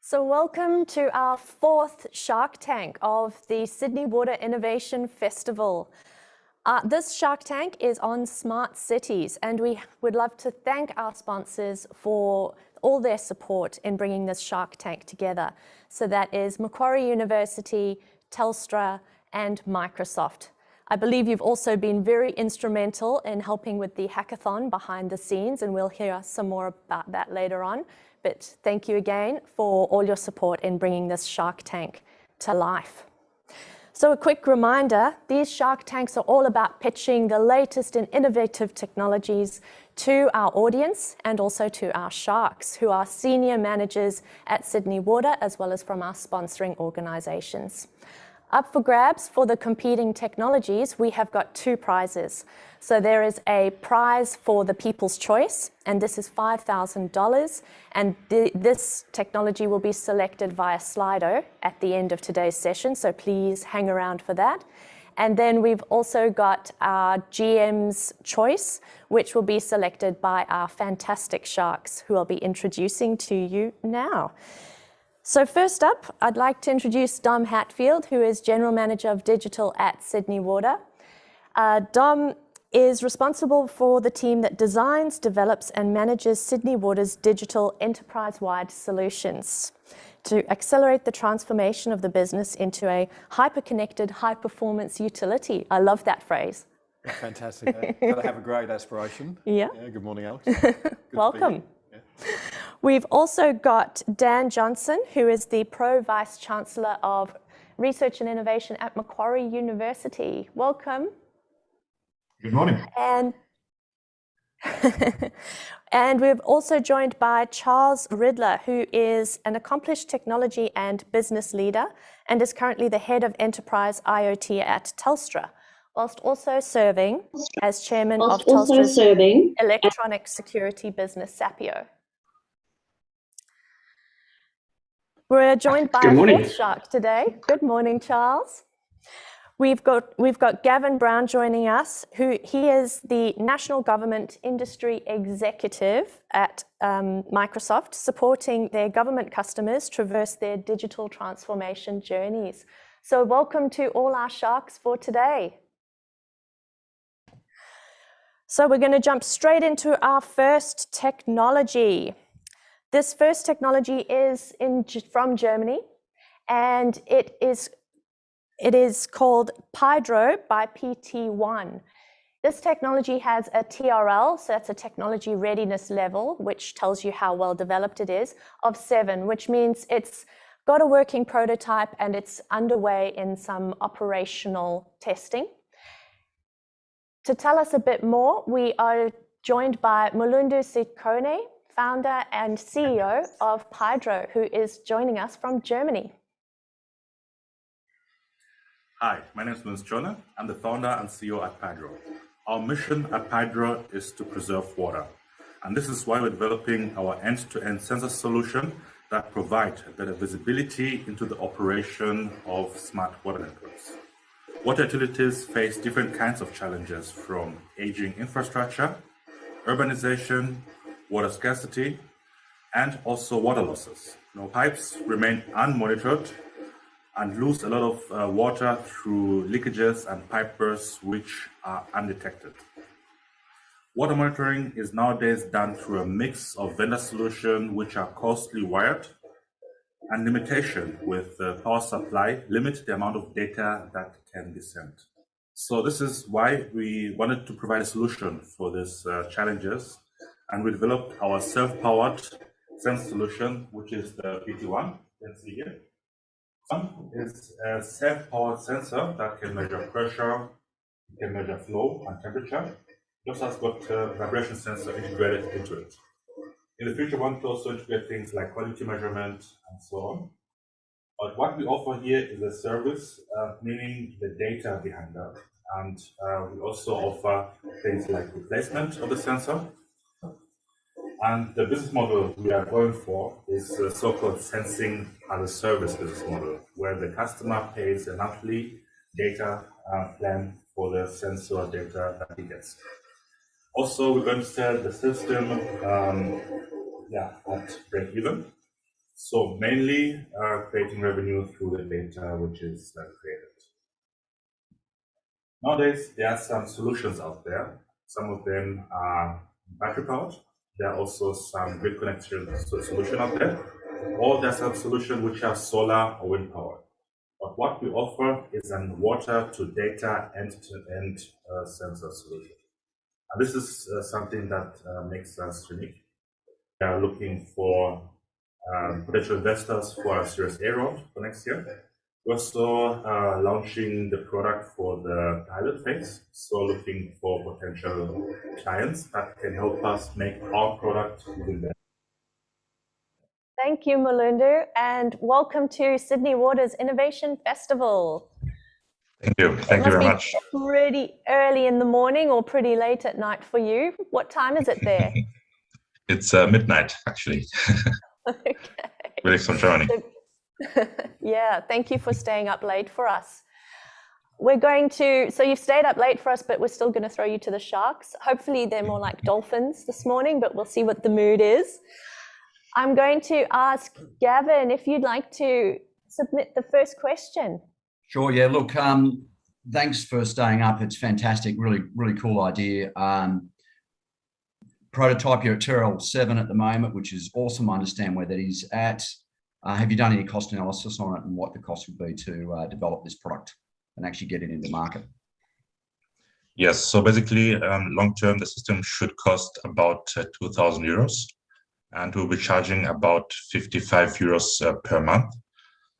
So welcome to our fourth Shark Tank of the Sydney Water Innovation Festival. This Shark Tank is on smart cities, and we would love to thank our sponsors for all their support in bringing this Shark Tank together. So that is Macquarie University, Telstra, and Microsoft. I believe you've also been very instrumental in helping with the hackathon behind the scenes, and we'll hear some more about that later on. But thank you again for all your support in bringing this Shark Tank to life. So a quick reminder, these Shark Tanks are all about pitching the latest in innovative technologies to our audience and also to our sharks, who are senior managers at Sydney Water, as well as from our sponsoring organisations. Up for grabs for the competing technologies, we have got 2 prizes. So there is a prize for the People's Choice, and this is $5,000. And this technology will be selected via Slido at the end of today's session, so please hang around for that. And then we've also got our GM's Choice, which will be selected by our fantastic sharks, who I'll be introducing to you now. So first up, I'd like to introduce Dom Hatfield, who is General Manager of Digital at Sydney Water. Dom is responsible for the team that designs, develops, and manages Sydney Water's digital enterprise-wide solutions to accelerate the transformation of the business into a hyper-connected, high-performance utility. I love that phrase. Fantastic. Gotta have a great aspiration. Yeah. Good morning, Alex. Welcome. We've also got Dan Johnson, who is the Pro Vice Chancellor of Research and Innovation at Macquarie University. Welcome. Good morning. And we've also joined by Charles Ridler, who is an accomplished technology and business leader and is currently the head of enterprise IoT at Telstra, whilst also serving as chairman of Telstra's electronic security business, Sapio. We're joined by a 4th shark today. Good morning, Charles. We've got Gavin Brown joining us, he is the National Government Industry Executive at Microsoft, supporting their government customers traverse their digital transformation journeys. So welcome to all our sharks for today. So we're going to jump straight into our first technology. This first technology is from Germany, and it is called Pydro by PT1. This technology has a TRL, so that's a technology readiness level, which tells you how well developed it is, of 7, which means it's got a working prototype and it's underway in some operational testing. To tell us a bit more, we are joined by Mulundu Sikone, founder and CEO of Pydro, who is joining us from Germany. Hi, my name is Mulundu Sikone. I'm the founder and CEO at Pydro. Our mission at Pydro is to preserve water. And this is why we're developing our end-to-end sensor solution that provide better visibility into the operation of smart water networks. Water utilities face different kinds of challenges, from aging infrastructure, urbanization, water scarcity, and also water losses. Pipes remain unmonitored and lose a lot of water through leakages and pipe bursts which are undetected. Water monitoring is nowadays done through a mix of vendor solutions which are costly wired, and limitation with the power supply limit the amount of data that can be sent. So this is why we wanted to provide a solution for these challenges, and we developed our self-powered sense solution, which is the PT1, you can see here. One is a self-powered sensor that can measure pressure, it can measure flow and temperature. It also has got a vibration sensor integrated into it. In the future, we want to also integrate things like quality measurement and so on. But what we offer here is a service, meaning the data behind that. And we also offer things like replacement of the sensor. And the business model we are going for is the so-called sensing as a service business model, where the customer pays a monthly data plan for the sensor data that he gets. Also, we're going to sell the system at break even. So mainly creating revenue through the data which is created. Nowadays, there are some solutions out there. Some of them are battery powered. There are also some grid connection solution out there. Or there are some solutions which are solar or wind powered. But what we offer is an water to data end-to-end sensor solution. And this is something that makes us unique. We are looking for potential investors for our Series A round for next year. We're also launching the product for the pilot phase. So looking for potential clients that can help us make our product even better. Thank you, Mulundu, and welcome to Sydney Water's Innovation Festival. Thank you. It Thank you must very be much. pretty early in the morning or pretty late at night for you. What time is it there? It's midnight, actually. Okay. Felix from Germany. Yeah, thank you for staying up late for us. We're going to, so you've stayed up late for us, but we're still going to throw you to the sharks. Hopefully they're more like dolphins this morning, but we'll see what the mood is. I'm going to ask Gavin if you'd like to submit the first question. Sure, yeah, look, thanks for staying up. It's fantastic, really cool idea. Prototype, you're at TRL 7 at the moment, which is awesome. I understand where that is at. Have you done any cost analysis on it and what the cost would be to develop this product and actually get it into market? Yes, so basically, long term, the system should cost about 2,000 euros, and we'll be charging about 55 euros per month.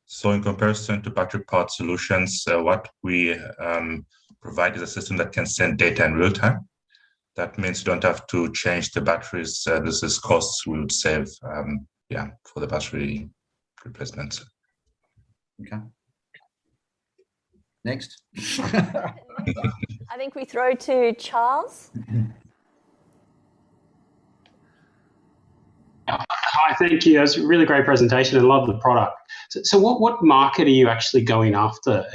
So in comparison to battery-powered solutions, what we provide is a system that can send data in real time. That means you don't have to change the batteries. This is costs we would save, for the battery replacements. Okay. Next. I think we throw to Charles. Hi, thank you. It was a really great presentation. I love the product. So what market are you actually going after?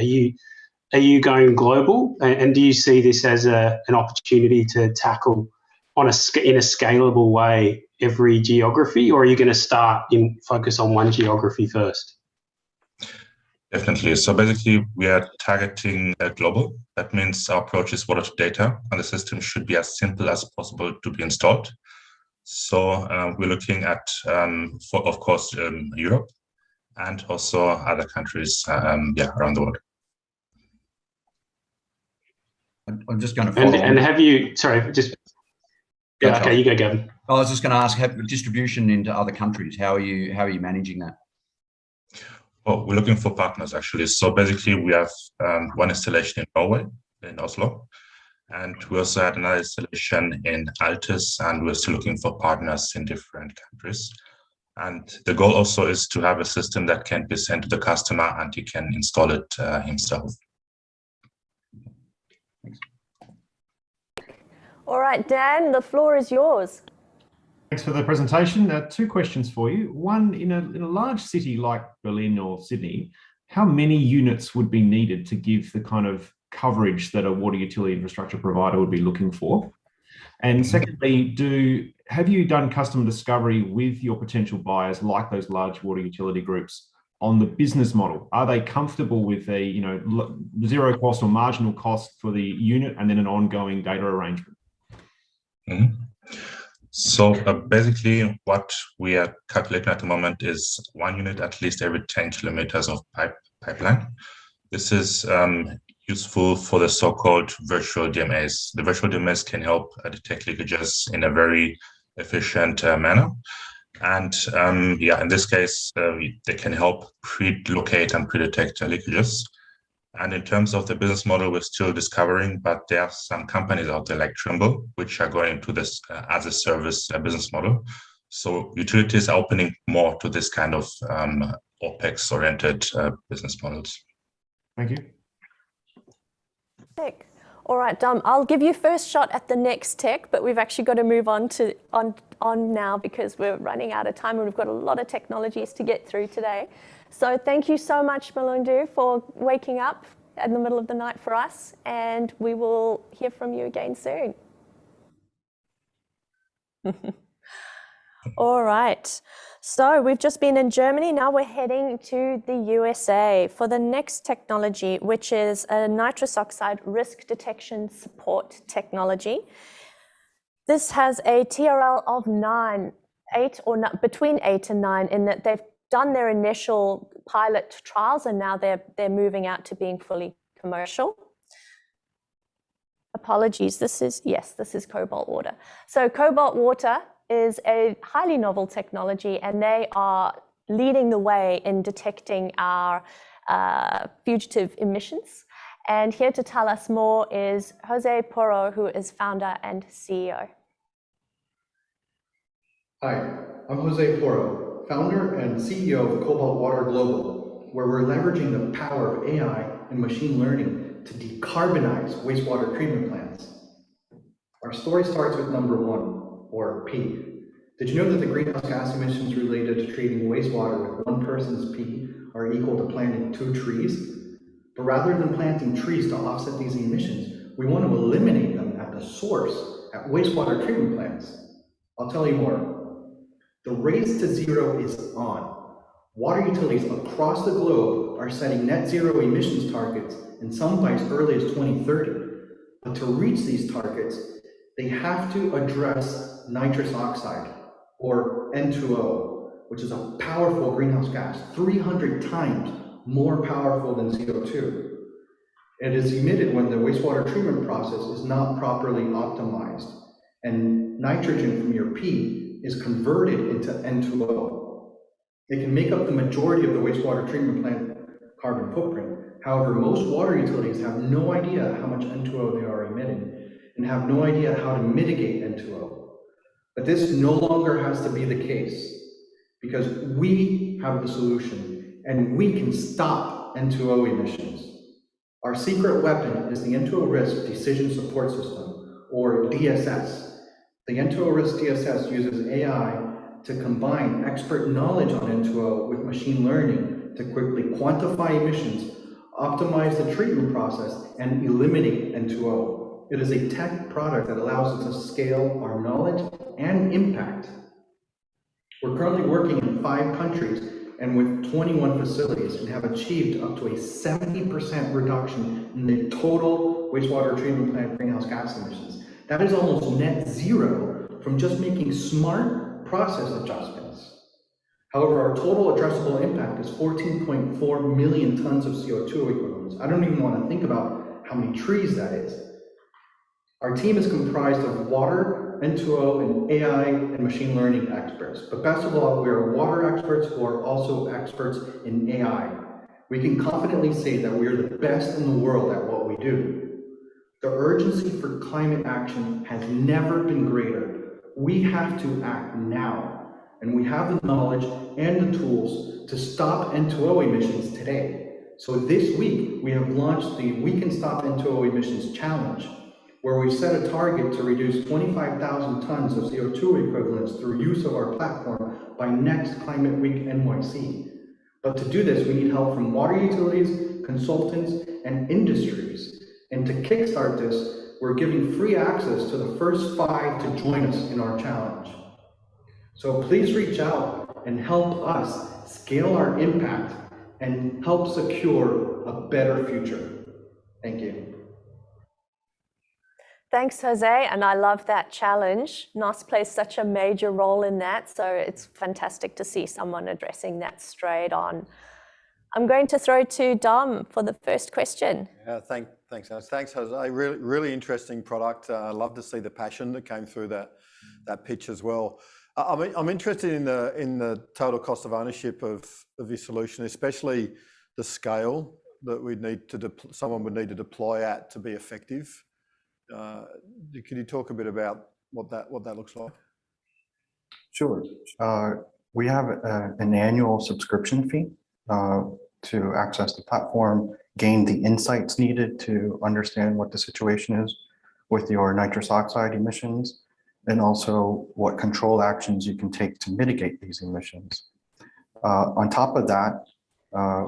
Are you going global, and do you see this as an opportunity to tackle in a scalable way every geography, or are you going to focus on one geography first? Definitely. So basically, we are targeting global. That means our approach is water to data, and the system should be as simple as possible to be installed. So we're looking at, of course, Europe and also other countries, around the world. I'm just going to follow and have you? Sorry, just yeah. Okay, you go, Gavin. I was just going to ask, have distribution into other countries. How are you managing that? Well, we're looking for partners actually. So basically, we have one installation in Norway, in Oslo, and we also had another installation in Altus, and we're still looking for partners in different countries. And the goal also is to have a system that can be sent to the customer and he can install it himself. All right, Dan, the floor is yours. Thanks for the presentation. Two questions for you. One, in a large city like Berlin or Sydney, how many units would be needed to give the kind of coverage that a water utility infrastructure provider would be looking for? And secondly, have you done customer discovery with your potential buyers, like those large water utility groups, on the business model? Are they comfortable with a zero cost or marginal cost for the unit and then an ongoing data arrangement? Mm-hmm. So basically, what we are calculating at the moment is 1 unit at least every 10 kilometers of pipeline. This is useful for the so-called virtual DMAs. The virtual DMAs can help detect leakages in a very efficient manner. And in this case, they can help pre-locate and pre-detect leakages. And in terms of the business model, we're still discovering, but there are some companies out there like Trimble, which are going into this as a service business model. So utilities are opening more to this kind of OPEX-oriented business models. Thank you. All right, Dom, I'll give you first shot at the next tech, but we've actually got to move on now because we're running out of time and we've got a lot of technologies to get through today. So thank you so much, Malundu, for waking up in the middle of the night for us, and we will hear from you again soon. All right. So we've just been in Germany. Now we're heading to the USA for the next technology, which is a nitrous oxide risk detection support technology. This has a TRL of between 8 and 9, in that they've done their initial pilot trials and now they're moving out to being fully commercial. Apologies, this is cobalt water. So cobalt water is a highly novel technology, and they are leading the way in detecting our fugitive emissions. And here to tell us more is Jose Porro, who is founder and CEO. Hi, I'm Jose Porro, founder and CEO of Cobalt Water Global, where we're leveraging the power of AI and machine learning to decarbonize wastewater treatment plants. Our story starts with number 1, or P. Did you know that the greenhouse gas emissions related to treating wastewater with one person's P are equal to planting 2 trees? But rather than planting trees to offset these emissions, we want to eliminate them at the source, at wastewater treatment plants. I'll tell you more. The race to zero is on. Water utilities across the globe are setting net zero emissions targets, and some by as early as 2030. But to reach these targets, they have to address nitrous oxide, or N2O, which is a powerful greenhouse gas, 300 times more powerful than CO2. It is emitted when the wastewater treatment process is not properly optimized, and nitrogen from your P is converted into N2O. It can make up the majority of the wastewater treatment plant carbon footprint. However, most water utilities have no idea how much N2O they are emitting and have no idea how to mitigate N2O. But this no longer has to be the case because we have the solution and we can stop N2O emissions. Our secret weapon is the N2O Risk Decision Support System, or DSS. The N2O Risk DSS uses AI to combine expert knowledge on N2O with machine learning to quickly quantify emissions, optimize the treatment process, and eliminate N2O. It is a tech product that allows us to scale our knowledge and impact. We're currently working in 5 countries and with 21 facilities and have achieved up to a 70% reduction in the total wastewater treatment plant greenhouse gas emissions. That is almost net zero from just making smart process adjustments. However, our total addressable impact is 14.4 million tons of CO2 equivalents. I don't even want to think about how many trees that is. Our team is comprised of water, N2O, and AI and machine learning experts. But best of all, we are water experts who are also experts in AI. We can confidently say that we are the best in the world at what we do. The urgency for climate action has never been greater. We have to act now, and we have the knowledge and the tools to stop N2O emissions today. So this week, we have launched the We Can Stop N2O Emissions Challenge, where we set a target to reduce 25,000 tons of CO2 equivalents through use of our platform by next Climate Week NYC. But to do this, we need help from water utilities, consultants, and industries. And to kickstart this, we're giving free access to the first 5 to join us in our challenge. So please reach out and help us scale our impact and help secure a better future. Thank you. Thanks, Jose, and I love that challenge. NOS plays such a major role in that, so it's fantastic to see someone addressing that straight on. I'm going to throw to Dom for the first question. Yeah, thanks, Alex. Thanks, Jose. Really interesting product. I love to see the passion that came through that pitch as well. I'm interested in the total cost of ownership of this solution, especially the scale that someone would need to deploy at to be effective. Can you talk a bit about what that looks like? Sure. We have an annual subscription fee to access the platform, gain the insights needed to understand what the situation is with your nitrous oxide emissions, and also what control actions you can take to mitigate these emissions. On top of that,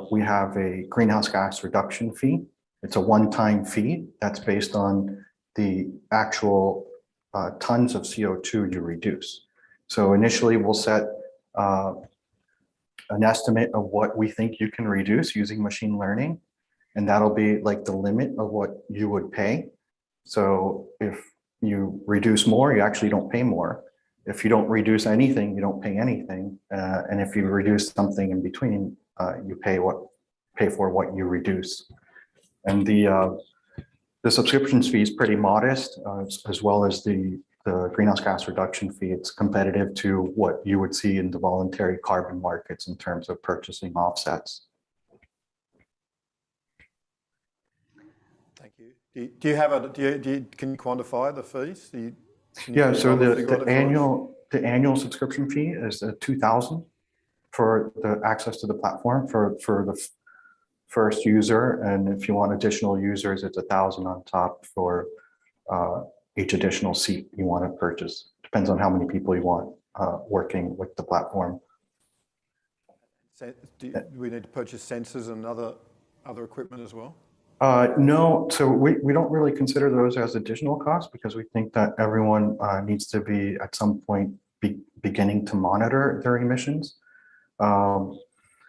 we have a greenhouse gas reduction fee. It's a one-time fee that's based on the actual tons of CO2 you reduce. So initially we'll set an estimate of what we think you can reduce using machine learning, and that'll be like the limit of what you would pay. So if you reduce more, you actually don't pay more. If you don't reduce anything, you don't pay anything. And if you reduce something in between, you pay for what you reduce. And the subscription fee is pretty modest, as well as the greenhouse gas reduction fee. It's competitive to what you would see in the voluntary carbon markets in terms of purchasing offsets. Thank you. Do you have can you quantify the fees? Yeah, so the annual subscription fee is $2,000 for the access to the platform for first user, and if you want additional users, it's 1,000 on top for each additional seat you want to purchase. Depends on how many people you want working with the platform. Do we need to purchase sensors and other equipment as well? No, so we don't really consider those as additional costs because we think that everyone needs to be at some point beginning to monitor their emissions.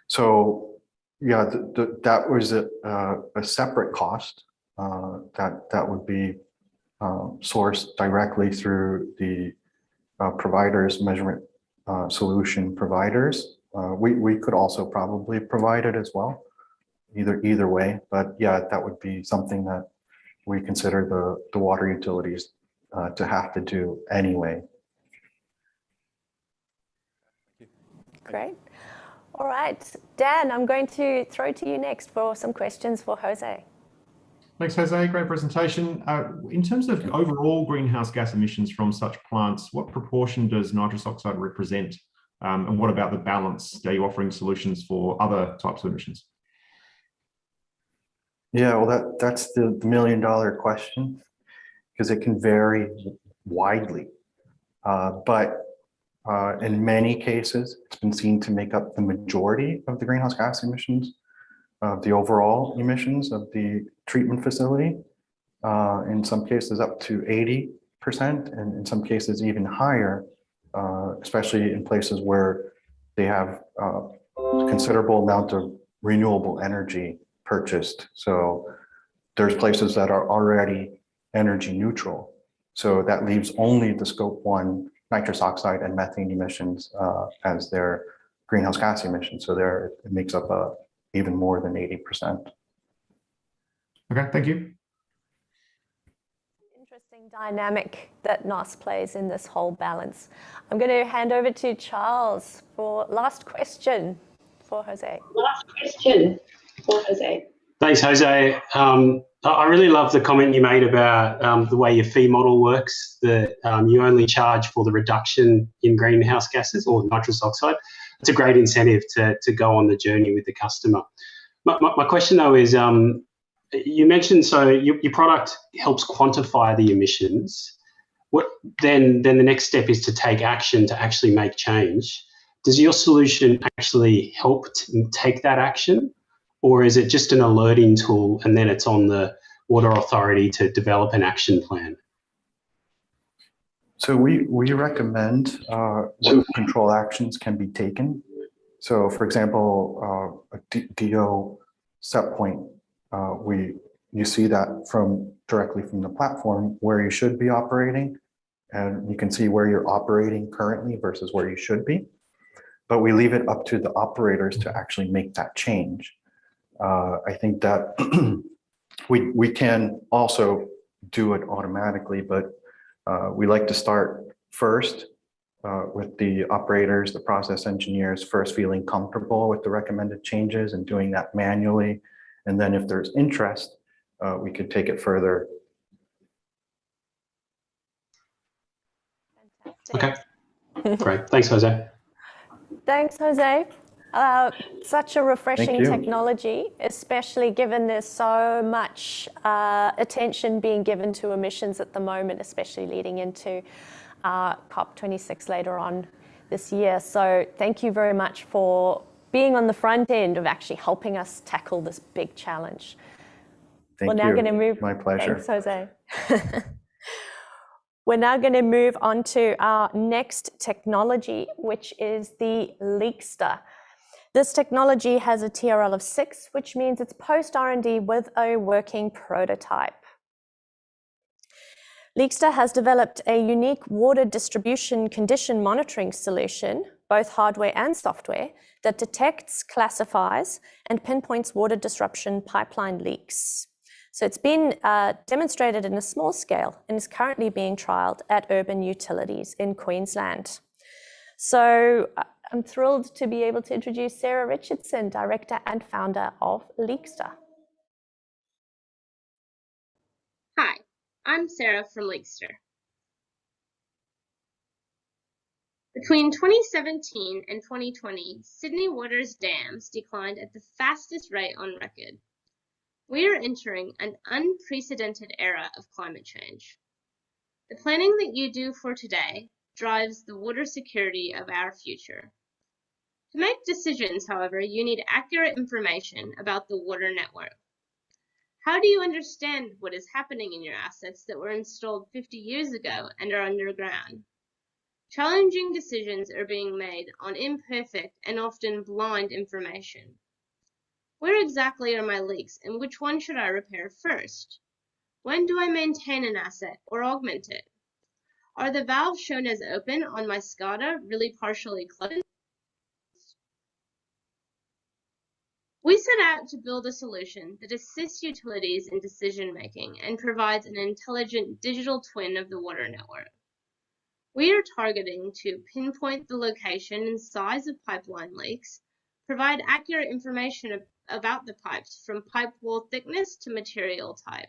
So yeah, that was a separate cost that would be sourced directly through the providers, measurement solution providers. We could also probably provide it as well, either way. But yeah, that would be something that we consider the water utilities to have to do anyway. Great. All right, Dan, I'm going to throw to you next for some questions for Jose. Thanks, Jose. Great presentation. In terms of overall greenhouse gas emissions from such plants, what proportion does nitrous oxide represent? And what about the balance? Are you offering solutions for other types of emissions? Yeah, well, that's the million-dollar question because it can vary widely. But in many cases, it's been seen to make up the majority of the greenhouse gas emissions, of the overall emissions of the treatment facility. In some cases up to 80%, and in some cases even higher, especially in places where they have a considerable amount of renewable energy purchased. So there's places that are already energy neutral. So that leaves only the scope 1 nitrous oxide and methane emissions as their greenhouse gas emissions. So there it makes up even more than 80%. Okay, thank you. Interesting dynamic that NOS plays in this whole balance. I'm going to hand over to Charles for last question for Jose. Thanks, Jose. I really love the comment you made about the way your fee model works, that you only charge for the reduction in greenhouse gases or nitrous oxide. It's a great incentive to go on the journey with the customer. My question, though, is you mentioned, so your product helps quantify the emissions. Then the next step is to take action to actually make change. Does your solution actually help take that action? Or is it just an alerting tool and then it's on the water authority to develop an action plan? So we recommend what control actions can be taken. So for example, a DO set point, you see that directly from the platform where you should be operating, and you can see where you're operating currently versus where you should be. But we leave it up to the operators to actually make that change. I think that we can also do it automatically, but we like to start first with the operators, the process engineers, first feeling comfortable with the recommended changes and doing that manually. And then if there's interest, we could take it further. Okay, great. Thanks, Jose. Thanks, Jose. Such a refreshing technology, especially given there's so much attention being given to emissions at the moment, especially leading into COP26 later on this year. So thank you very much for being on the front end of actually helping us tackle this big challenge. Thank you. Now going to move. My pleasure. Thanks, Jose. We're now going to move on to our next technology, which is the Leakster. This technology has a TRL of 6, which means it's post-R&D with a working prototype. Leakster has developed a unique water distribution condition monitoring solution, both hardware and software, that detects, classifies, and pinpoints water disruption pipeline leaks. So it's been demonstrated in a small scale and is currently being trialled at urban utilities in Queensland. So I'm thrilled to be able to introduce Sarah Richardson, Director and Founder of Leakster. Hi, I'm Sarah from Leakster. Between 2017 and 2020, Sydney Water's dams declined at the fastest rate on record. We are entering an unprecedented era of climate change. The planning that you do for today drives the water security of our future. To make decisions, however, you need accurate information about the water network. How do you understand what is happening in your assets that were installed 50 years ago and are underground? Challenging decisions are being made on imperfect and often blind information. Where exactly are my leaks and which one should I repair first? When do I maintain an asset or augment it? Are the valves shown as open on my SCADA really partially closed? We set out to build a solution that assists utilities in decision making and provides an intelligent digital twin of the water network. We are targeting to pinpoint the location and size of pipeline leaks, provide accurate information about the pipes from pipe wall thickness to material type,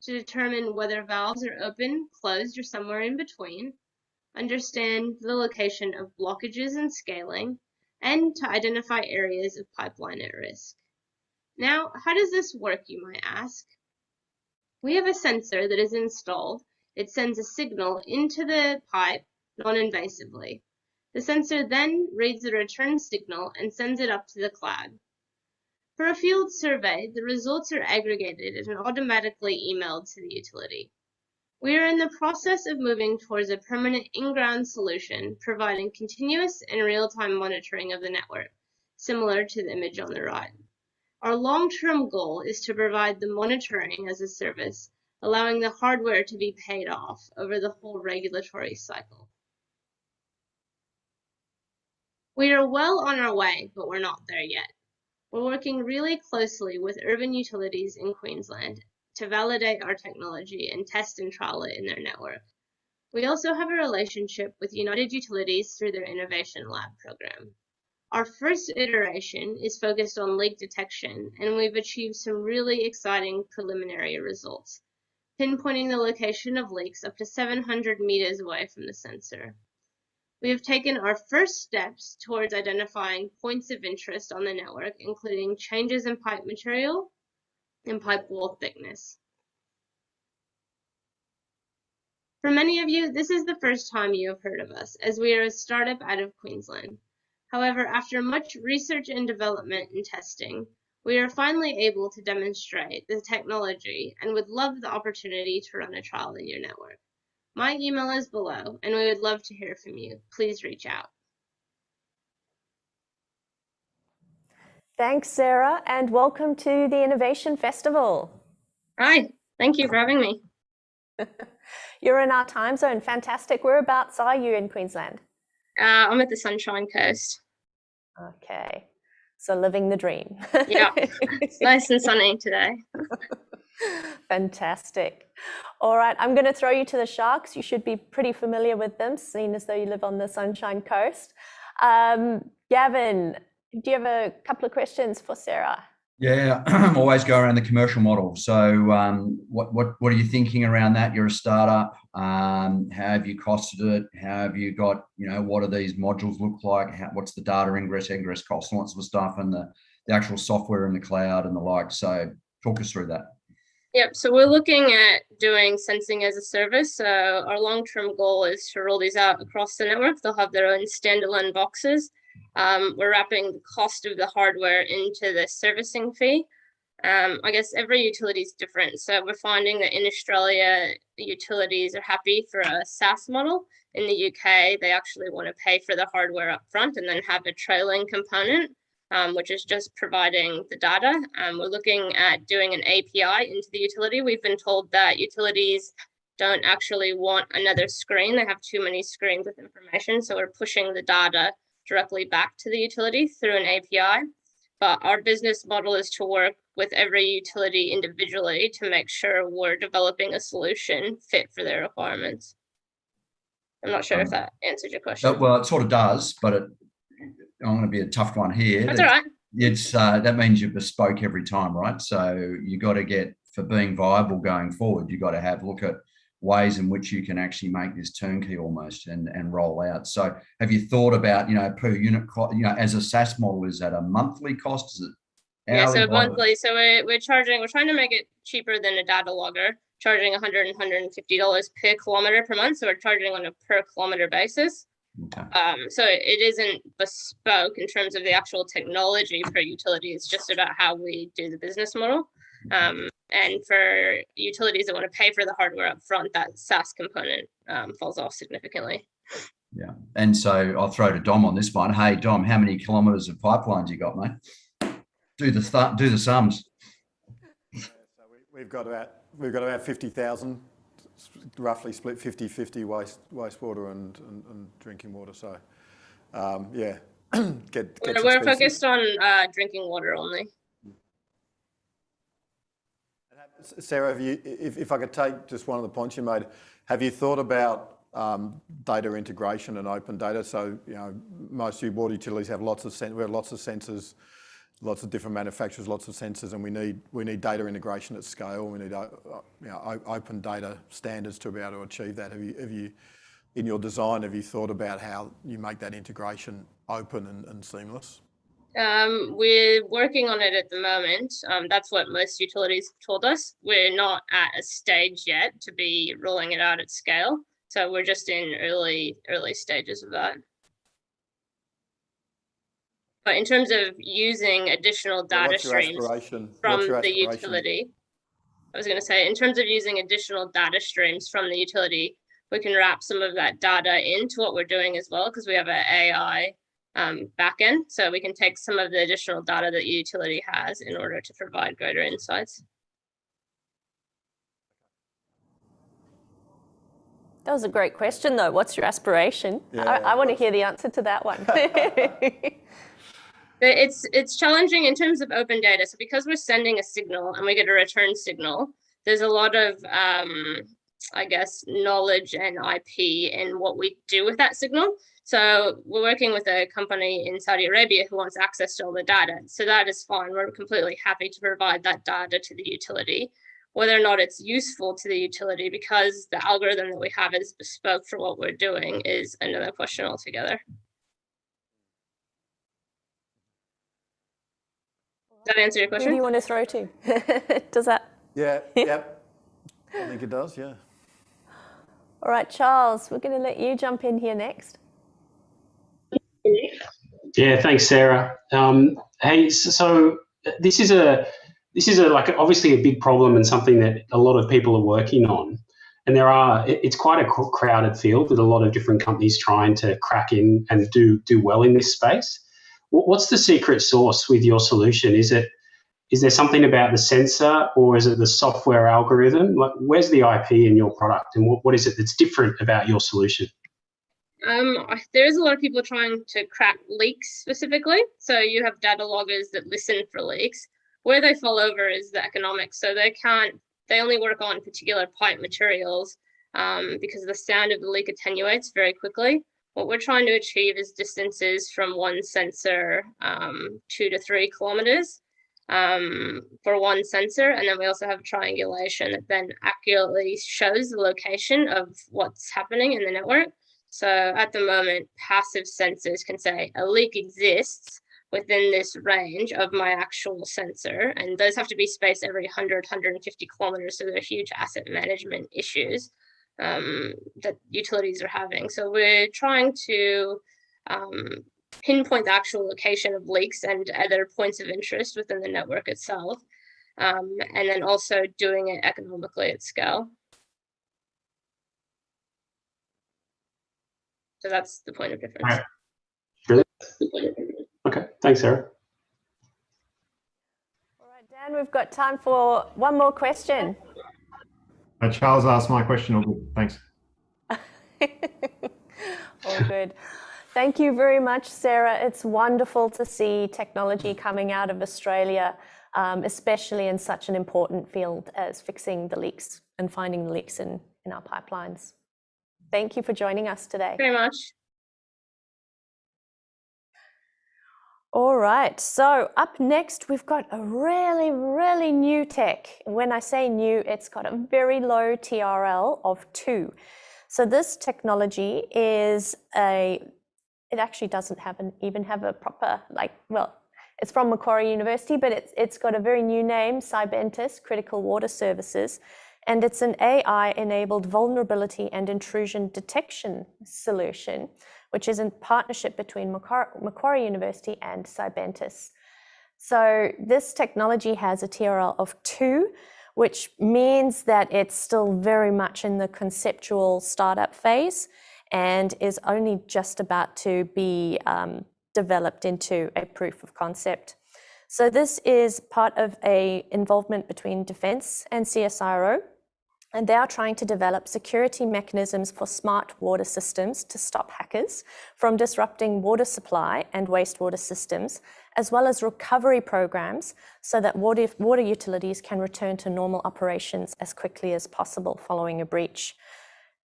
to determine whether valves are open, closed, or somewhere in between, understand the location of blockages and scaling, and to identify areas of pipeline at risk. Now, how does this work, you might ask? We have a sensor that is installed. It sends a signal into the pipe non-invasively. The sensor then reads the return signal and sends it up to the cloud. For a field survey, the results are aggregated and automatically emailed to the utility. We are in the process of moving towards a permanent in-ground solution, providing continuous and real-time monitoring of the network, similar to the image on the right. Our long-term goal is to provide the monitoring as a service, allowing the hardware to be paid off over the whole regulatory cycle. We are well on our way, but we're not there yet. We're working really closely with urban utilities in Queensland to validate our technology and test and trial it in their network. We also have a relationship with United Utilities through their Innovation Lab program. Our first iteration is focused on leak detection, and we've achieved some really exciting preliminary results, pinpointing the location of leaks up to 700 meters away from the sensor. We have taken our first steps towards identifying points of interest on the network, including changes in pipe material and pipe wall thickness. For many of you, this is the first time you have heard of us, as we are a startup out of Queensland. However, after much research and development and testing, we are finally able to demonstrate the technology and would love the opportunity to run a trial in your network. My email is below, and we would love to hear from you. Please reach out. Thanks, Sarah, and welcome to the Innovation Festival. Hi, thank you for having me. You're in our time zone. Fantastic. Whereabouts are you in Queensland? I'm at the Sunshine Coast. Okay, so living the dream. Yeah, it's nice and sunny today. Fantastic. All right, I'm going to throw you to the sharks. You should be pretty familiar with them, seeing as though you live on the Sunshine Coast. Gavin, do you have a couple of questions for Sarah? Yeah, always go around the commercial model. So what are you thinking around that? You're a startup. How have you costed it? How have you got, what do these modules look like? What's the data ingress, egress cost, and lots of stuff, and the actual software in the cloud and the like. So talk us through that. Yep, so we're looking at doing sensing as a service. So our long-term goal is to roll these out across the network. They'll have their own standalone boxes. We're wrapping the cost of the hardware into the servicing fee. I guess every utility is different. So we're finding that in Australia, the utilities are happy for a SaaS model. In the UK, they actually want to pay for the hardware up front and then have a trailing component, which is just providing the data. We're looking at doing an API into the utility. We've been told that utilities don't actually want another screen. They have too many screens with information. So we're pushing the data directly back to the utility through an API. But our business model is to work with every utility individually to make sure we're developing a solution fit for their requirements. I'm not sure if that answered your question. Well, it sort of does, but I'm going to be a tough one here. That's all right. It's that means you're bespoke every time, right? So you got to get, for being viable going forward, you got to look at ways in which you can actually make this turnkey almost and roll out. So have you thought about, per unit cost, as a SaaS model, is that a monthly cost? Is it hourly? Yeah, so monthly. So we're trying to make it cheaper than a data logger, charging $100 and $150 per kilometer per month. So we're charging on a per kilometer basis. Okay. So it isn't bespoke in terms of the actual technology per utility. It's just about how we do the business model. And for utilities that want to pay for the hardware up front, that SaaS component falls off significantly. Yeah. And so I'll throw to Dom on this one. Hey, Dom, how many kilometres of pipelines you got, mate? Do the sums. So we've got about 50,000, roughly split 50-50 wastewater and drinking water. So yeah, we're focused on drinking water only. Sarah, if I could take just one of the points you made, have you thought about data integration and open data? So most water utilities have lots of sensors, lots of different manufacturers, lots of sensors, and we need data integration at scale. We need open data standards to be able to achieve that. Have you in your design, have you thought about how you make that integration open and seamless? We're working on it at the moment. That's what most utilities told us. We're not at a stage yet to be rolling it out at scale. So we're just in early stages of that. But in terms of using additional data streams from the utility, I was going to say, in terms of using additional data streams from the utility, we can wrap some of that data into what we're doing as well, because we have an AI backend. So we can take some of the additional data that utility has in order to provide greater insights. That was a great question, though. What's your aspiration? Yeah, I want to hear the answer to that one. It's challenging in terms of open data. So because we're sending a signal and we get a return signal, there's a lot of, I guess, knowledge and IP in what we do with that signal. So we're working with a company in Saudi Arabia who wants access to all the data. So that is fine. We're completely happy to provide that data to the utility. Whether or not it's useful to the utility because the algorithm that we have is bespoke for what we're doing is another question altogether. Does that answer your question? Who do you want to throw to? Does that? Yeah, yep. I think it does, yeah. All right, Charles, we're going to let you jump in here next. Yeah, thanks, Sarah. Hey, so this is like obviously a big problem and something that a lot of people are working on. And it's quite a crowded field with a lot of different companies trying to crack in and do well in this space. What's the secret sauce with your solution? Is there something about the sensor, or is it the software algorithm? Like, where's the IP in your product, and what is it that's different about your solution? There's a lot of people trying to crack leaks specifically. So you have data loggers that listen for leaks. Where they fall over is the economics. So they only work on particular pipe materials because the sound of the leak attenuates very quickly. What we're trying to achieve is distances from one sensor 2 to 3 kilometers for one sensor. And then we also have triangulation that then accurately shows the location of what's happening in the network. So at the moment, passive sensors can say a leak exists within this range of my actual sensor. And those have to be spaced every 100, 150 kilometers. So they're huge asset management issues that utilities are having. So we're trying to pinpoint the actual location of leaks and other points of interest within the network itself. And then also doing it economically at scale. So that's the point of difference. Right. Really? Okay, thanks, Sarah. All right, Dan, we've got time for one more question. Charles asked my question. All good. Thanks. All good. Thank you very much, Sarah. It's wonderful to see technology coming out of Australia, especially in such an important field as fixing the leaks and finding the leaks in our pipelines. Thank you for joining us today. Very much. All right, so up next, we've got a really, really new tech. When I say new, it's got a very low TRL of 2. So this technology is it actually doesn't even have a proper, it's from Macquarie University, but it's got a very new name, Cybentis Critical Water Services, and it's an AI-enabled vulnerability and intrusion detection solution, which is in partnership between Macquarie University and Cybentis. So this technology has a TRL of 2, which means that it's still very much in the conceptual startup phase and is only just about to be developed into a proof of concept. So this is part of an involvement between Defence and CSIRO, and they are trying to develop security mechanisms for smart water systems to stop hackers from disrupting water supply and wastewater systems, as well as recovery programs so that water utilities can return to normal operations as quickly as possible following a breach.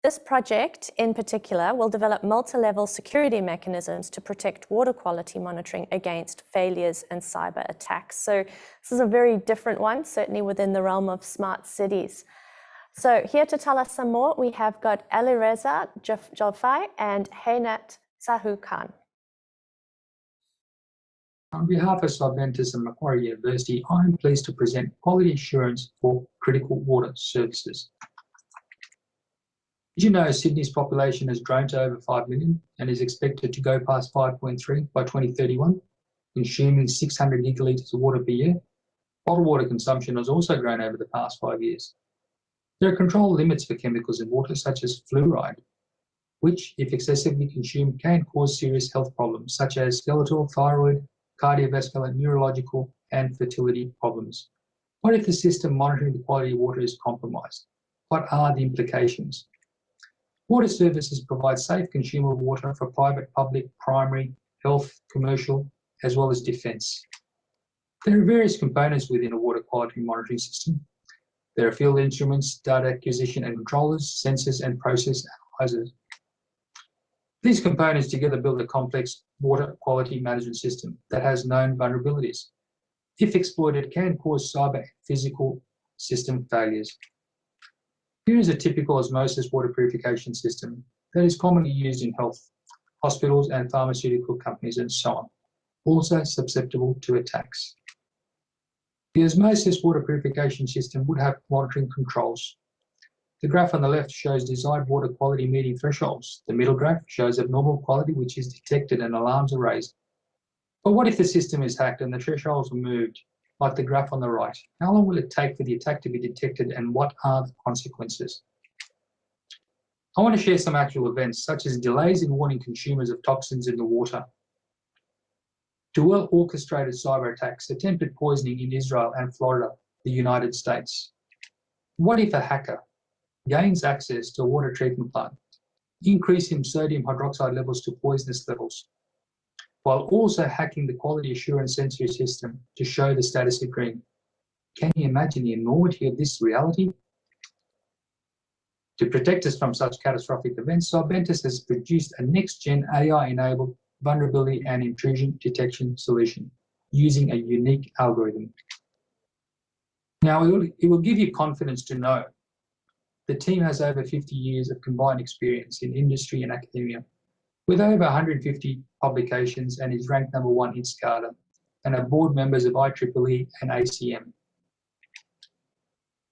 This project in particular will develop multi-level security mechanisms to protect water quality monitoring against failures and cyber attacks. So this is a very different one, certainly within the realm of smart cities. So here to tell us some more, we have got Alireza Jolfai and Hainat Sahu Khan. On behalf of Cybentis and Macquarie University, I am pleased to present quality assurance for critical water services. Did you know Sydney's population has grown to over 5 million and is expected to go past 5.3 by 2031, consuming 600 gigalitres of water per year? Bottled water consumption has also grown over the past 5 years. There are control limits for chemicals in water, such as fluoride, which, if excessively consumed, can cause serious health problems, such as skeletal, thyroid, cardiovascular, neurological, and fertility problems. What if the system monitoring the quality of water is compromised? What are the implications? Water services provide safe, consumable water for private, public, primary, health, commercial, as well as defence. There are various components within a water quality monitoring system. There are field instruments, data acquisition and controllers, sensors, and process analyzers. These components together build a complex water quality management system that has known vulnerabilities. If exploited, can cause cyber and physical system failures. Here is a typical osmosis water purification system that is commonly used in health, hospitals and pharmaceutical companies and so on, also susceptible to attacks. The osmosis water purification system would have monitoring controls. The graph on the left shows desired water quality meeting thresholds. The middle graph shows abnormal quality which is detected and alarms are raised. But what if the system is hacked and the thresholds are moved, like the graph on the right? How long will it take for the attack to be detected and what are the consequences? I want to share some actual events, such as delays in warning consumers of toxins in the water, to well-orchestrated cyber attacks, attempted poisoning in Israel and Florida, the United States. What if a hacker gains access to a water treatment plant, increasing sodium hydroxide levels to poisonous levels, while also hacking the quality assurance sensory system to show the status of green? Can you imagine the enormity of this reality? To protect us from such catastrophic events, Cybentis has produced a next-gen AI-enabled vulnerability and intrusion detection solution using a unique algorithm. Now, it will give you confidence to know the team has over 50 years of combined experience in industry and academia, with over 150 publications, and is ranked #1 in SCADA, and are board members of IEEE and ACM.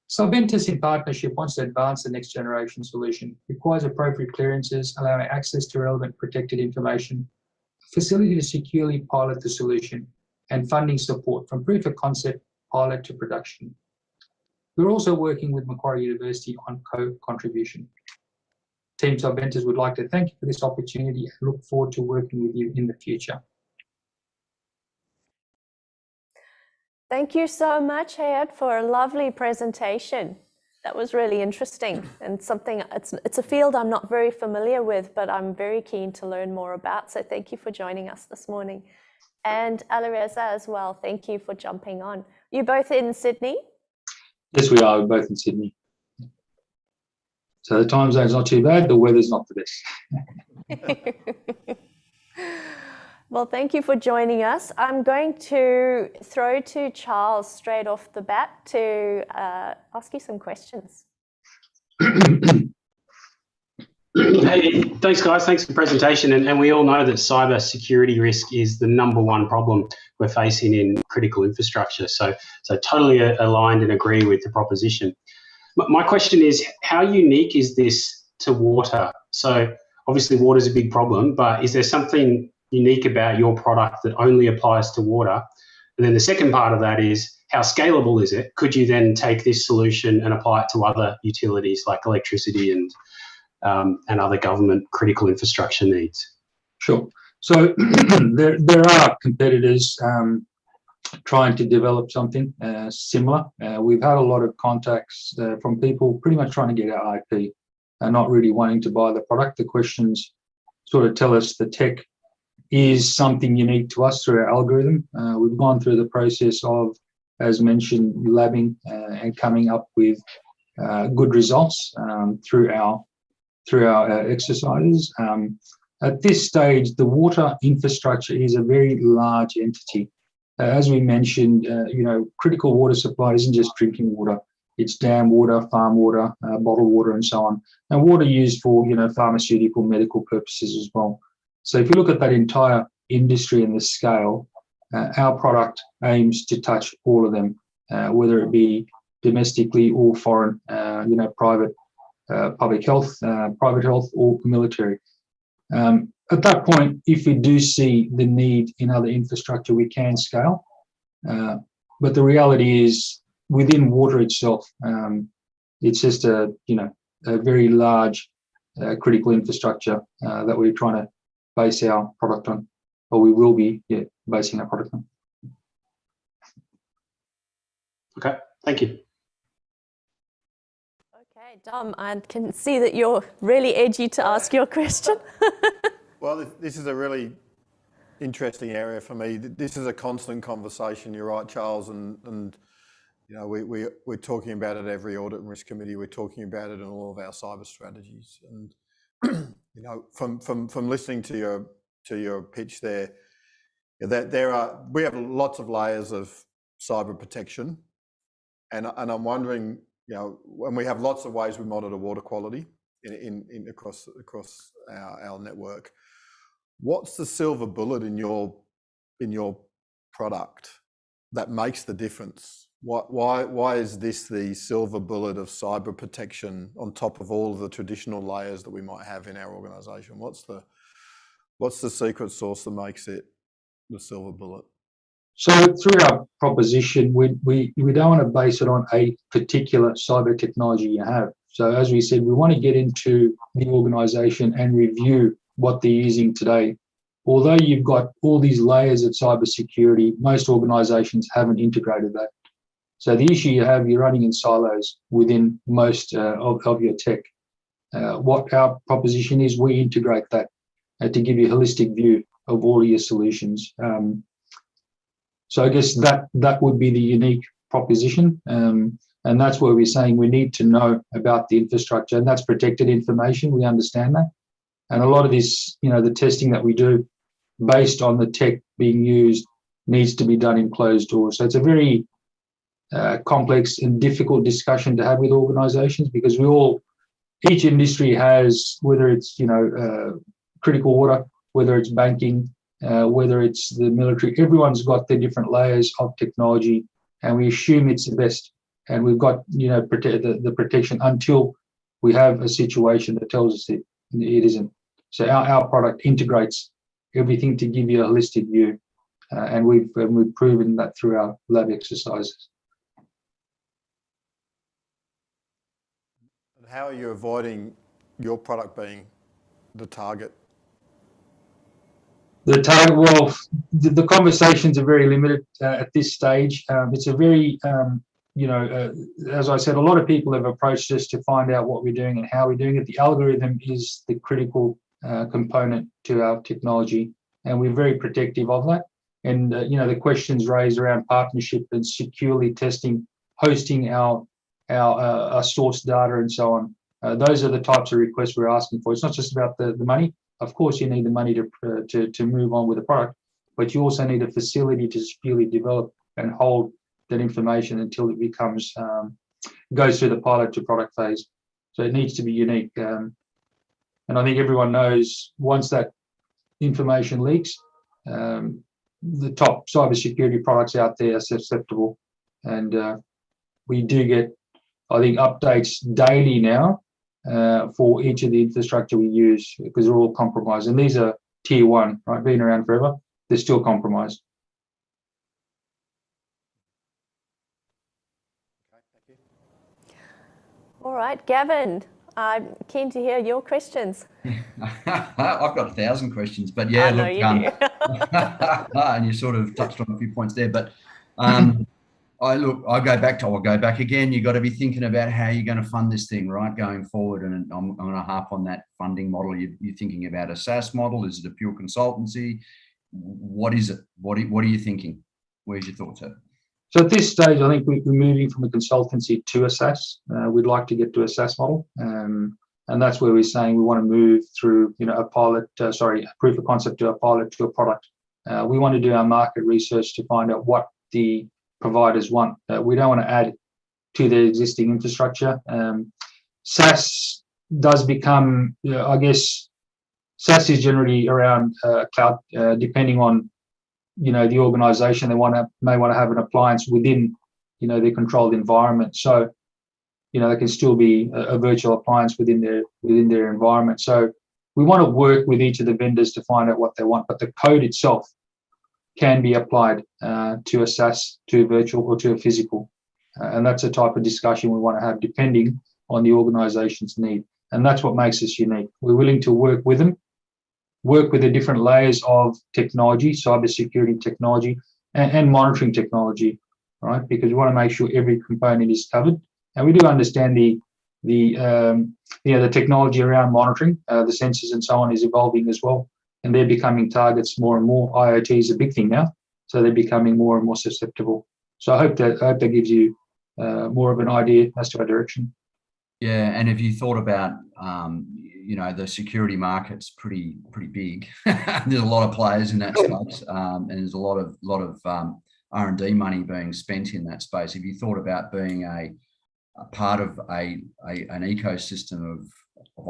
Cybentis, in partnership, wants to advance the next generation solution, requires appropriate clearances, allowing access to relevant protected information, facility to securely pilot the solution, and funding support from proof of concept pilot to production. We're also working with Macquarie University on co-contribution. Team Cybentis would like to thank you for this opportunity and look forward to working with you in the future. Thank you so much, Hayat, for a lovely presentation. That was really interesting and something, it's a field I'm not very familiar with, but I'm very keen to learn more about. So thank you for joining us this morning. And Alireza as well, thank you for jumping on. You both in Sydney? Yes, we are. We're both in Sydney. So the time zone's not too bad. The weather's not the best. Well, thank you for joining us. I'm going to throw to Charles straight off the bat to ask you some questions. Hey, thanks guys, thanks for the presentation. And we all know that cyber security risk is the #1 problem we're facing in critical infrastructure. So totally aligned and agree with the proposition. My question is, how unique is this to water? So obviously water is a big problem, but is there something unique about your product that only applies to water? And then the second part of that is, how scalable is it? Could you then take this solution and apply it to other utilities like electricity and other government critical infrastructure needs? Sure. So there are competitors trying to develop something similar. We've had a lot of contacts from people pretty much trying to get our IP and not really wanting to buy the product. The questions sort of tell us the tech is something unique to us through our algorithm. We've gone through the process of, as mentioned, labbing and coming up with good results through our exercises. At this stage, the water infrastructure is a very large entity. As we mentioned, critical water supply isn't just drinking water. It's dam water, farm water, bottled water, and so on. And water used for, pharmaceutical, medical purposes as well. So if you look at that entire industry and the scale, our product aims to touch all of them, whether it be domestically or foreign, private, public health, private health, or military. At that point, if we do see the need in other infrastructure, we can scale. But the reality is, within water itself, it's just a very large critical infrastructure that we're trying to base our product on, or we will be basing our product on. Okay, thank you. Okay, Dom, I can see that you're really edgy to ask your question. Well, this is a really interesting area for me. This is a constant conversation. You're right, Charles, and we're talking about it every audit and risk committee. We're talking about it in all of our cyber strategies. And from listening to your pitch there, we have lots of layers of cyber protection, and I'm wondering, when we have lots of ways we monitor water quality across our network, what's the silver bullet in your product that makes the difference? Why is this the silver bullet of cyber protection on top of all of the traditional layers that we might have in our organisation? What's the secret sauce that makes it the silver bullet? So through our proposition, we don't want to base it on a particular cyber technology you have. So as we said, we want to get into the organisation and review what they're using today. Although you've got all these layers of cybersecurity, most organisations haven't integrated that. So the issue you're running in silos within most of your tech. What our proposition is, we integrate that to give you a holistic view of all of your solutions. So I guess that would be the unique proposition. And that's where we're saying we need to know about the infrastructure, and that's protected information. We understand that. And a lot of this, the testing that we do based on the tech being used needs to be done in closed doors. So it's a very complex and difficult discussion to have with organizations, because each industry has, whether it's, critical water, whether it's banking, whether it's the military, everyone's got their different layers of technology, and we assume it's the best. And we've got, the protection until we have a situation that tells us it isn't. So our product integrates everything to give you a holistic view, and we've proven that through our lab exercises. And how are you avoiding your product being the target? The target, well, the conversations are very limited at this stage. It's a very, as I said, a lot of people have approached us to find out what we're doing and how we're doing it. The algorithm is the critical component to our technology, and we're very protective of that. And, the questions raised around partnership and securely testing, hosting our source data and so on. Those are the types of requests we're asking for. It's not just about the money. Of course, you need the money to move on with the product, but you also need a facility to securely develop and hold that information until it becomes goes through the pilot to product phase. So it needs to be unique. And I think everyone knows once that information leaks, the top cybersecurity products out there are susceptible. And we do get, I think, updates daily now for each of the infrastructure we use, because they're all compromised. And these are tier one, right? Been around forever, they're still compromised. All right, Gavin, I'm keen to hear your questions. I've got 1,000 questions, but yeah, look, you do. and you sort of touched on a few points there, but I'll go back again. You've got to be thinking about how you're going to fund this thing, right, going forward. And I'm going to harp on that funding model. You're thinking about a SaaS model. Is it a pure consultancy? What is it? What are you thinking? Where's your thoughts at? So at this stage, I think we're moving from a consultancy to a SaaS. We'd like to get to a SaaS model. And that's where we're saying we want to move through, a proof of concept to a pilot to a product. We want to do our market research to find out what the providers want. We don't want to add to their existing infrastructure. SaaS does become, I guess, SaaS is generally around cloud, depending on, the organization. They may want to have an appliance within, their controlled environment. So, there can still be a virtual appliance within their environment. So we want to work with each of the vendors to find out what they want, but the code itself can be applied to a SaaS, to a virtual, or to a physical. And that's a type of discussion we want to have depending on the organization's need. And that's what makes us unique. We're willing to work with them, work with the different layers of technology, cybersecurity technology, and monitoring technology, right? Because we want to make sure every component is covered. And we do understand the technology around monitoring, the sensors and so on is evolving as well. And they're becoming targets more and more. IoT is a big thing now, so they're becoming more and more susceptible. So I hope that gives you more of an idea as to our direction. Yeah, and have you thought about, the security market's pretty big. There's a lot of players in that space, and there's a lot of R&D money being spent in that space. Have you thought about being a part of an ecosystem of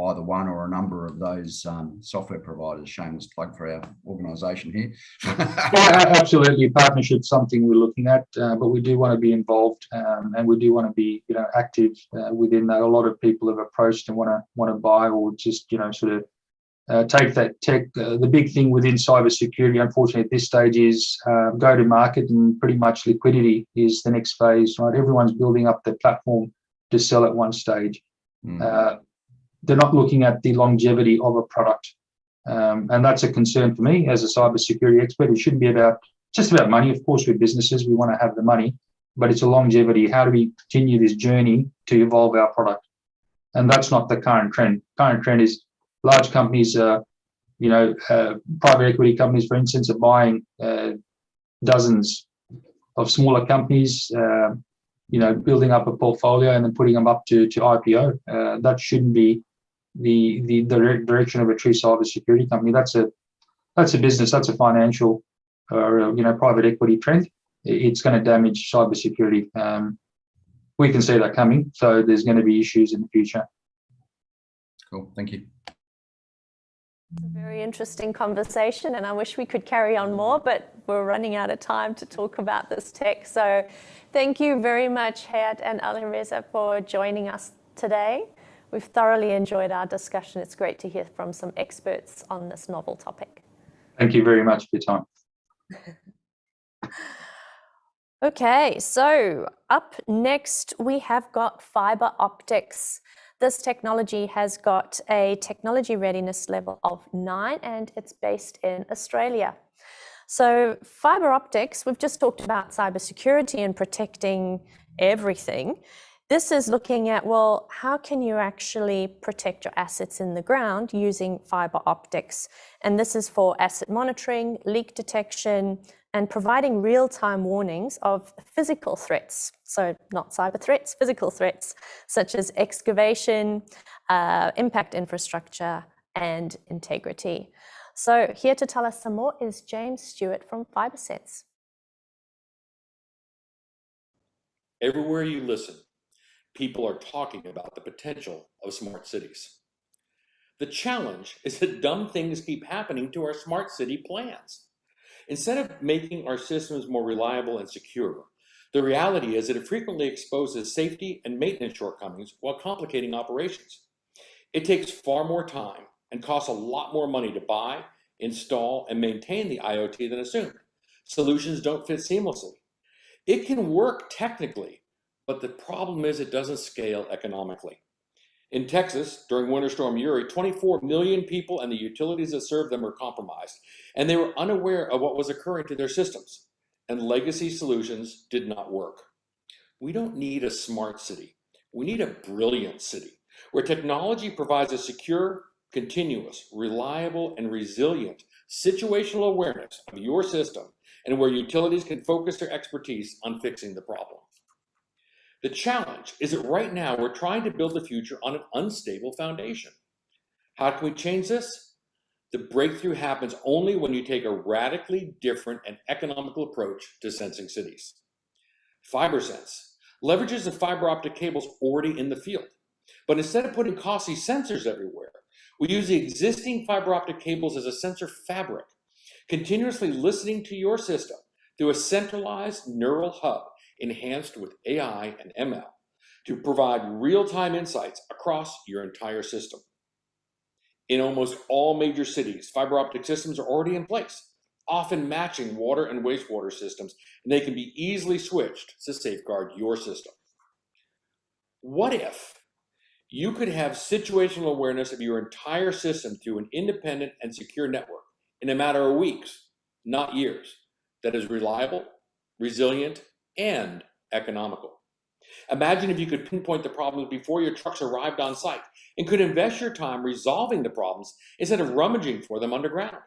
either one or a number of those software providers? Shameless plug for our organisation here. Absolutely, partnership's something we're looking at, but we do want to be involved, and we do want to be, active within that. A lot of people have approached and want to buy, or just sort of take that tech. The big thing within cybersecurity, unfortunately, at this stage is go to market, and pretty much liquidity is the next phase. Right, everyone's building up their platform to sell at one stage. They're not looking at the longevity of a product. And that's a concern for me as a cybersecurity expert. It shouldn't be just about money. Of course, we're businesses, we want to have the money, but it's a longevity. How do we continue this journey to evolve our product? And that's not the current trend. Current trend is large companies, private equity companies, for instance, are buying dozens of smaller companies, building up a portfolio and then putting them up to IPO. That shouldn't be the direction of a true cybersecurity company. That's a business, that's a financial or private equity trend. It's going to damage cybersecurity. We can see that coming, so there's going to be issues in the future. Cool, thank you. It's a very interesting conversation, and I wish we could carry on more, but we're running out of time to talk about this tech. So thank you very much, Hayat and Alireza, for joining us today. We've thoroughly enjoyed our discussion. It's great to hear from some experts on this novel topic. Thank you very much for your time. Okay, so up next we have got fiber optics. This technology has got a technology readiness level of 9, and it's based in Australia. So fiber optics, we've just talked about cybersecurity and protecting everything. This is looking at, well, how can you actually protect your assets in the ground using fiber optics? And this is for asset monitoring, leak detection, and providing real-time warnings of physical threats. So not cyber threats, physical threats, such as excavation, impact infrastructure, and integrity. So here to tell us some more is James Stewart from FiberSense. Everywhere you listen, people are talking about the potential of smart cities. The challenge is that dumb things keep happening to our smart city plans. Instead of making our systems more reliable and secure, the reality is that it frequently exposes safety and maintenance shortcomings while complicating operations. It takes far more time and costs a lot more money to buy, install, and maintain the IoT than assumed. Solutions don't fit seamlessly. It can work technically, but the problem is it doesn't scale economically. In Texas, during Winter Storm Uri, 24 million people and the utilities that serve them were compromised, and they were unaware of what was occurring to their systems, and legacy solutions did not work. We don't need a smart city. We need a brilliant city, where technology provides a secure, continuous, reliable, and resilient situational awareness of your system, and where utilities can focus their expertise on fixing the problem. The challenge is that right now we're trying to build the future on an unstable foundation. How can we change this? The breakthrough happens only when you take a radically different and economical approach to sensing cities. FiberSense leverages the fiber optic cables already in the field, but instead of putting costly sensors everywhere, we use the existing fiber optic cables as a sensor fabric, continuously listening to your system through a centralized neural hub enhanced with AI and ML to provide real-time insights across your entire system. In almost all major cities, fiber optic systems are already in place, often matching water and wastewater systems, and they can be easily switched to safeguard your system. What if you could have situational awareness of your entire system through an independent and secure network in a matter of weeks, not years, that is reliable, resilient, and economical? Imagine if you could pinpoint the problems before your trucks arrived on site and could invest your time resolving the problems instead of rummaging for them underground.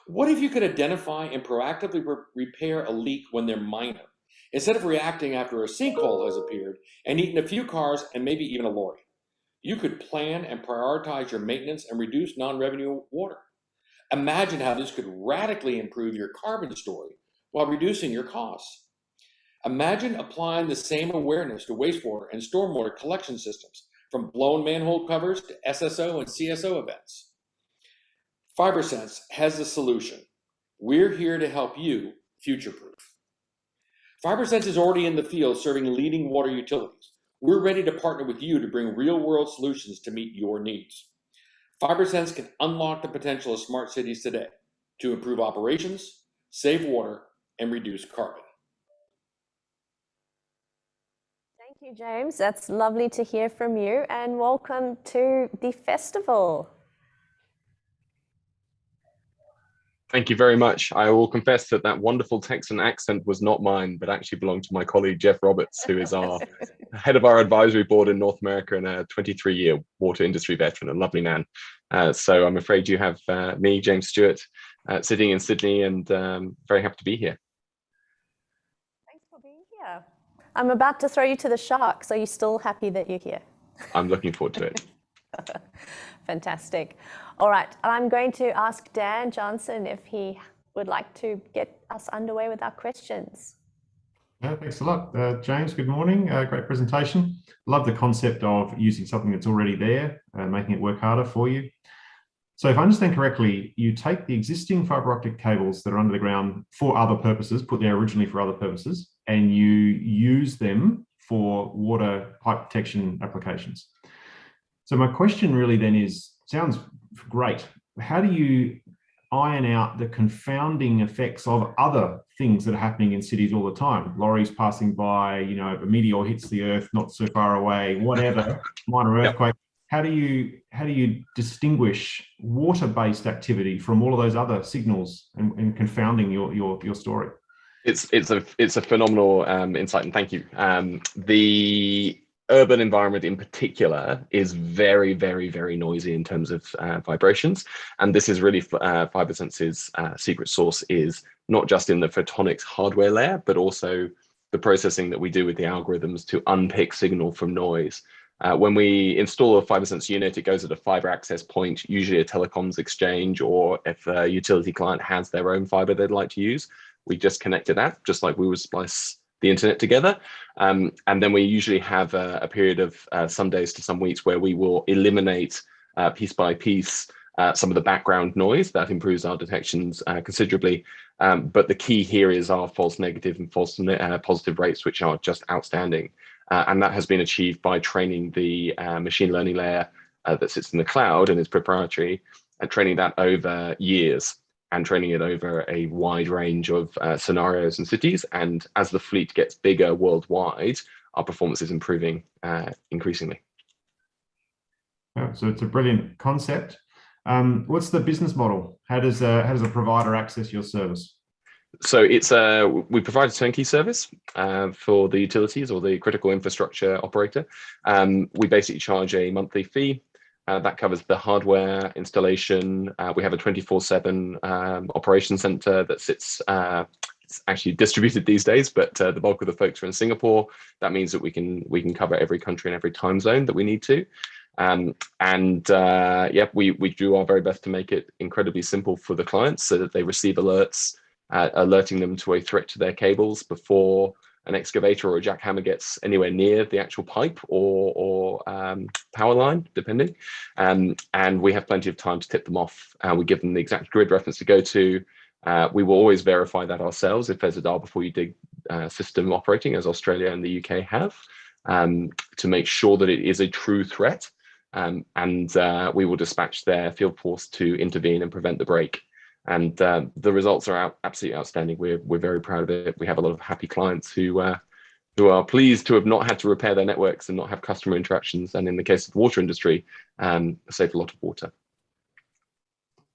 What if you could identify and proactively repair a leak when they're minor, instead of reacting after a sinkhole has appeared and eaten a few cars and maybe even a lorry? You could plan and prioritize your maintenance and reduce non-revenue water. Imagine how this could radically improve your carbon story while reducing your costs. Imagine applying the same awareness to wastewater and stormwater collection systems, from blown manhole covers to SSO and CSO events. FiberSense has the solution. We're here to help you future-proof. FiberSense is already in the field serving leading water utilities. We're ready to partner with you to bring real-world solutions to meet your needs. FiberSense can unlock the potential of smart cities today to improve operations, save water, and reduce carbon. Thank you, James. That's lovely to hear from you, and welcome to the festival. Thank you very much. I will confess that that wonderful Texan accent was not mine, but actually belonged to my colleague, Jeff Roberts, who is our head of our advisory board in North America and a 23-year water industry veteran, a lovely man. So I'm afraid you have me, James Stewart, sitting in Sydney, and very happy to be here. Thanks for being here. I'm about to throw you to the sharks. Are you still happy that you're here? I'm looking forward to it. Fantastic. All right, I'm going to ask Dan Johnson if he would like to get us underway with our questions. Yeah, thanks a lot. James, good morning. Great presentation. Love the concept of using something that's already there, making it work harder for you. So if I understand correctly, you take the existing fiber optic cables that are under the ground for other purposes, put there originally for other purposes, and you use them for water pipe protection applications. So my question really then is, sounds great. How do you iron out the confounding effects of other things that are happening in cities all the time? Lorries passing by, you know, a meteor hits the earth not so far away, whatever, minor earthquake. How do you distinguish water-based activity from all of those other signals and confounding your story? It's a phenomenal insight, and thank you. The urban environment in particular is very, very, very noisy in terms of vibrations. And this is really FiberSense's secret sauce, is not just in the photonics hardware layer, but also the processing that we do with the algorithms to unpick signal from noise. When we install a fiber sense unit, it goes at a fiber access point, usually a telecoms exchange, or if a utility client has their own fiber they'd like to use, we just connect to that, just like we would splice the internet together. And then we usually have a period of some days to some weeks where we will eliminate piece by piece some of the background noise. That improves our detections considerably. But the key here is our false negative and false positive rates, which are just outstanding. And that has been achieved by training the machine learning layer that sits in the cloud and is proprietary, and training that over years and training it over a wide range of scenarios and cities. And as the fleet gets bigger worldwide, our performance is improving increasingly. Yeah, so it's a brilliant concept. What's the business model? How does a provider access your service? So it's we provide a turnkey service for the utilities or the critical infrastructure operator. We basically charge a monthly fee. That covers the hardware installation. We have a 24/7 operation center that sits, it's actually distributed these days, but the bulk of the folks are in Singapore. That means that we can cover every country and every time zone that we need to. Yeah, we do our very best to make it incredibly simple for the clients so that they receive alerts, alerting them to a threat to their cables before an excavator or a jackhammer gets anywhere near the actual pipe or power line, depending. And we have plenty of time to tip them off. We give them the exact grid reference to go to. We will always verify that ourselves if there's a dial before you dig system operating, as Australia and the UK have, to make sure that it is a true threat. We will dispatch their field force to intervene and prevent the break. And the results are absolutely outstanding. We're very proud of it. We have a lot of happy clients who are pleased to have not had to repair their networks and not have customer interactions. And in the case of the water industry, saved a lot of water.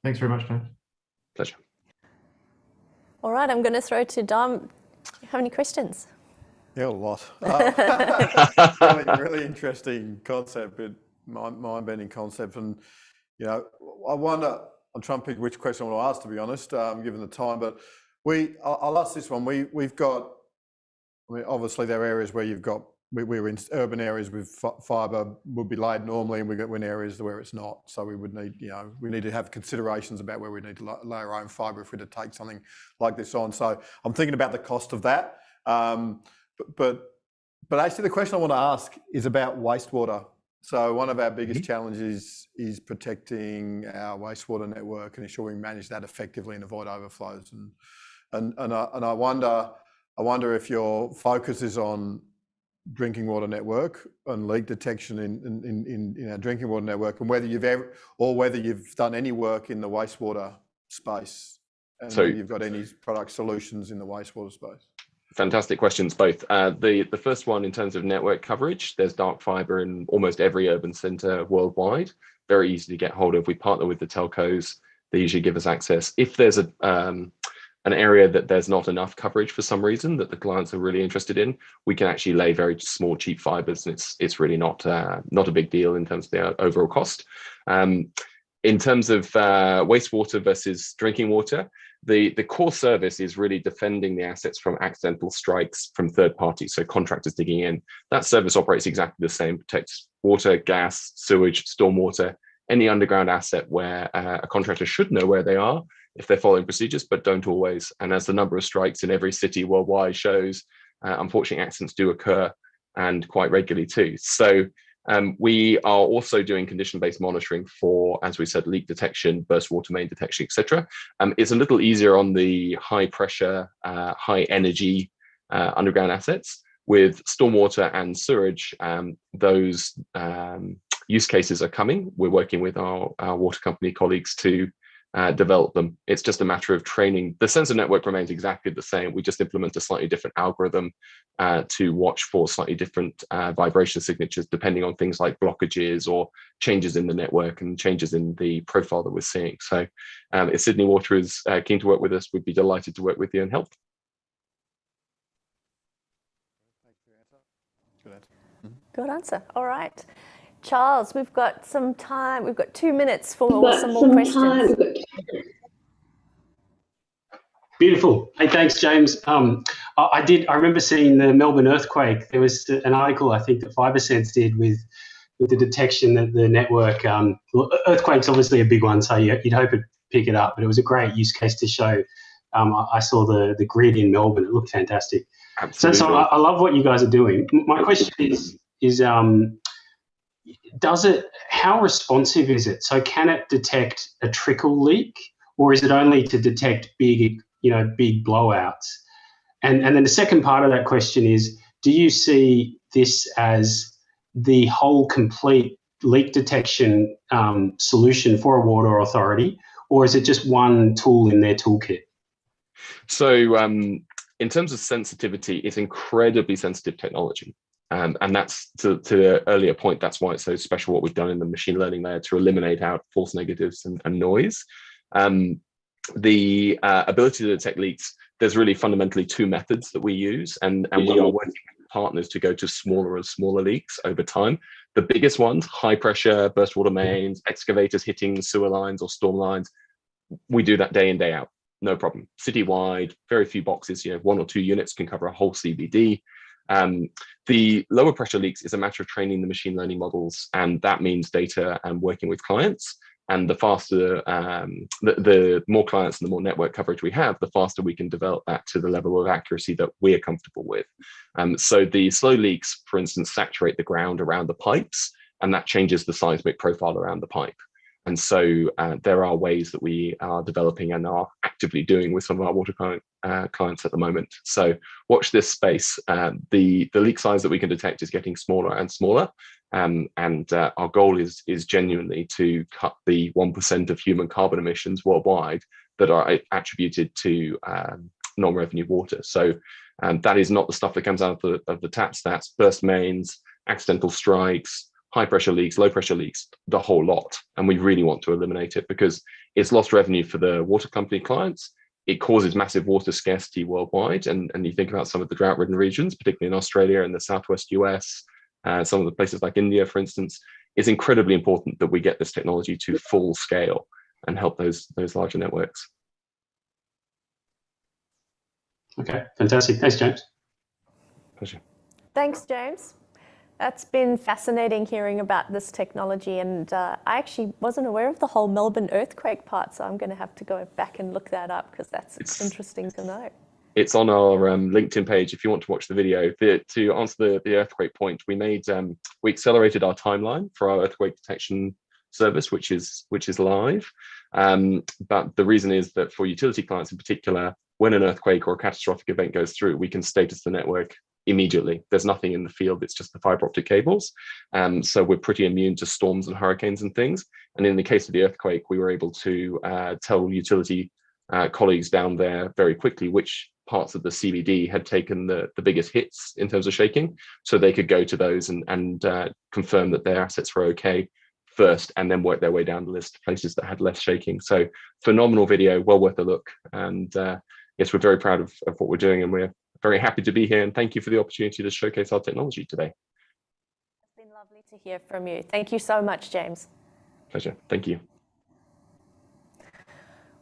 Thanks very much, Dan. Pleasure. All right, I'm going to throw to Dom. Do you have any questions? Yeah, a lot. Really interesting concept, but mind-bending concept. And, you know, I wonder, I'm trying to pick which question I want to ask, to be honest, given the time, but I'll ask this one. We've got, I mean, obviously there are areas where we're in urban areas with fibre would be laid normally, and we're in areas where it's not. So we would need, we need to have considerations about where we need to lay our own fibre if we're to take something like this on. So I'm thinking about the cost of that. But actually the question I want to ask is about wastewater. So one of our biggest challenges is protecting our wastewater network and ensuring we manage that effectively and avoid overflows. And I wonder if your focus is on drinking water network and leak detection in our drinking water network, and whether you've done any work in the wastewater space, and whether you've got any product solutions in the wastewater space. Fantastic questions, both. The first one, in terms of network coverage, there's dark fiber in almost every urban centre worldwide. Very easy to get hold of. We partner with the telcos. They usually give us access. If there's an area that there's not enough coverage for some reason that the clients are really interested in, we can actually lay very small, cheap fibers, and it's really not a big deal in terms of the overall cost. In terms of wastewater versus drinking water, the core service is really defending the assets from accidental strikes from third parties, so contractors digging in. That service operates exactly the same, protects water, gas, sewage, stormwater, any underground asset where a contractor should know where they are if they're following procedures, but don't always. And as the number of strikes in every city worldwide shows, unfortunately accidents do occur, and quite regularly too. So we are also doing condition-based monitoring for, as we said, leak detection, burst water main detection, etc. It's a little easier on the high pressure, high energy underground assets. With stormwater and sewage, those use cases are coming. We're working with our water company colleagues to develop them. It's just a matter of training. The sensor network remains exactly the same. We just implement a slightly different algorithm to watch for slightly different vibration signatures, depending on things like blockages or changes in the network and changes in the profile that we're seeing. So if Sydney Water is keen to work with us, we'd be delighted to work with you and help. Good answer. All right. Charles, we've got some time. We've got 2 minutes for some more questions. Beautiful. Hey, thanks, James. I remember seeing the Melbourne earthquake. There was an article, I think, that FiberSense did with with the detection that the network, earthquake's obviously a big one, so you'd hope it'd pick it up, but it was a great use case to show. I saw the grid in Melbourne, it looked fantastic. Absolutely. So I love what you guys are doing. My question is how responsive is it? So can it detect a trickle leak, or is it only to detect big blowouts? And then the second part of that question is, do you see this as the whole complete leak detection solution for a water authority, or is it just one tool in their toolkit? So in terms of sensitivity, it's incredibly sensitive technology. And that's to the earlier point, that's why it's so special what we've done in the machine learning layer to eliminate out false negatives and noise. The ability to detect leaks, there's really fundamentally two methods that we use, and we are working with partners to go to smaller and smaller leaks over time. The biggest ones, high pressure, burst water mains, excavators hitting sewer lines or storm lines, we do that day in, day out, no problem. Citywide, very few boxes, 1 or 2 units can cover a whole CBD. The lower pressure leaks is a matter of training the machine learning models, and that means data and working with clients. And the faster, the more clients and the more network coverage we have, the faster we can develop that to the level of accuracy that we're comfortable with. So the slow leaks, for instance, saturate the ground around the pipes, and that changes the seismic profile around the pipe. And so there are ways that we are developing and are actively doing with some of our water clients at the moment. So watch this space. The leak size that we can detect is getting smaller and smaller. And our goal is genuinely to cut the 1% of human carbon emissions worldwide that are attributed to non-revenue water. So that is not the stuff that comes out of the taps. That's burst mains, accidental strikes, high pressure leaks, low pressure leaks, the whole lot. And we really want to eliminate it because it's lost revenue for the water company clients. It causes massive water scarcity worldwide. And you think about some of the drought-ridden regions, particularly in Australia and the Southwest US, some of the places like India, for instance. It's incredibly important that we get this technology to full scale and help those larger networks. Okay, fantastic. Thanks, James. Pleasure. Thanks, James. That's been fascinating hearing about this technology, and I actually wasn't aware of the whole Melbourne earthquake part, so I'm going to have to go back and look that up because that's interesting to know. It's on our LinkedIn page if you want to watch the video. To answer the earthquake point, we accelerated our timeline for our earthquake detection service, which is live. But the reason is that for utility clients in particular, when an earthquake or a catastrophic event goes through, we can status the network immediately. There's nothing in the field, it's just the fiber optic cables. So we're pretty immune to storms and hurricanes and things. And in the case of the earthquake, we were able to tell utility colleagues down there very quickly which parts of the CBD had taken the biggest hits in terms of shaking. So they could go to those and confirm that their assets were okay first, and then work their way down the list of places that had less shaking. So phenomenal video, well worth a look. And yes, we're very proud of what we're doing, and we're very happy to be here, and thank you for the opportunity to showcase our technology today. It's been lovely to hear from you. Thank you so much, James. Pleasure. Thank you.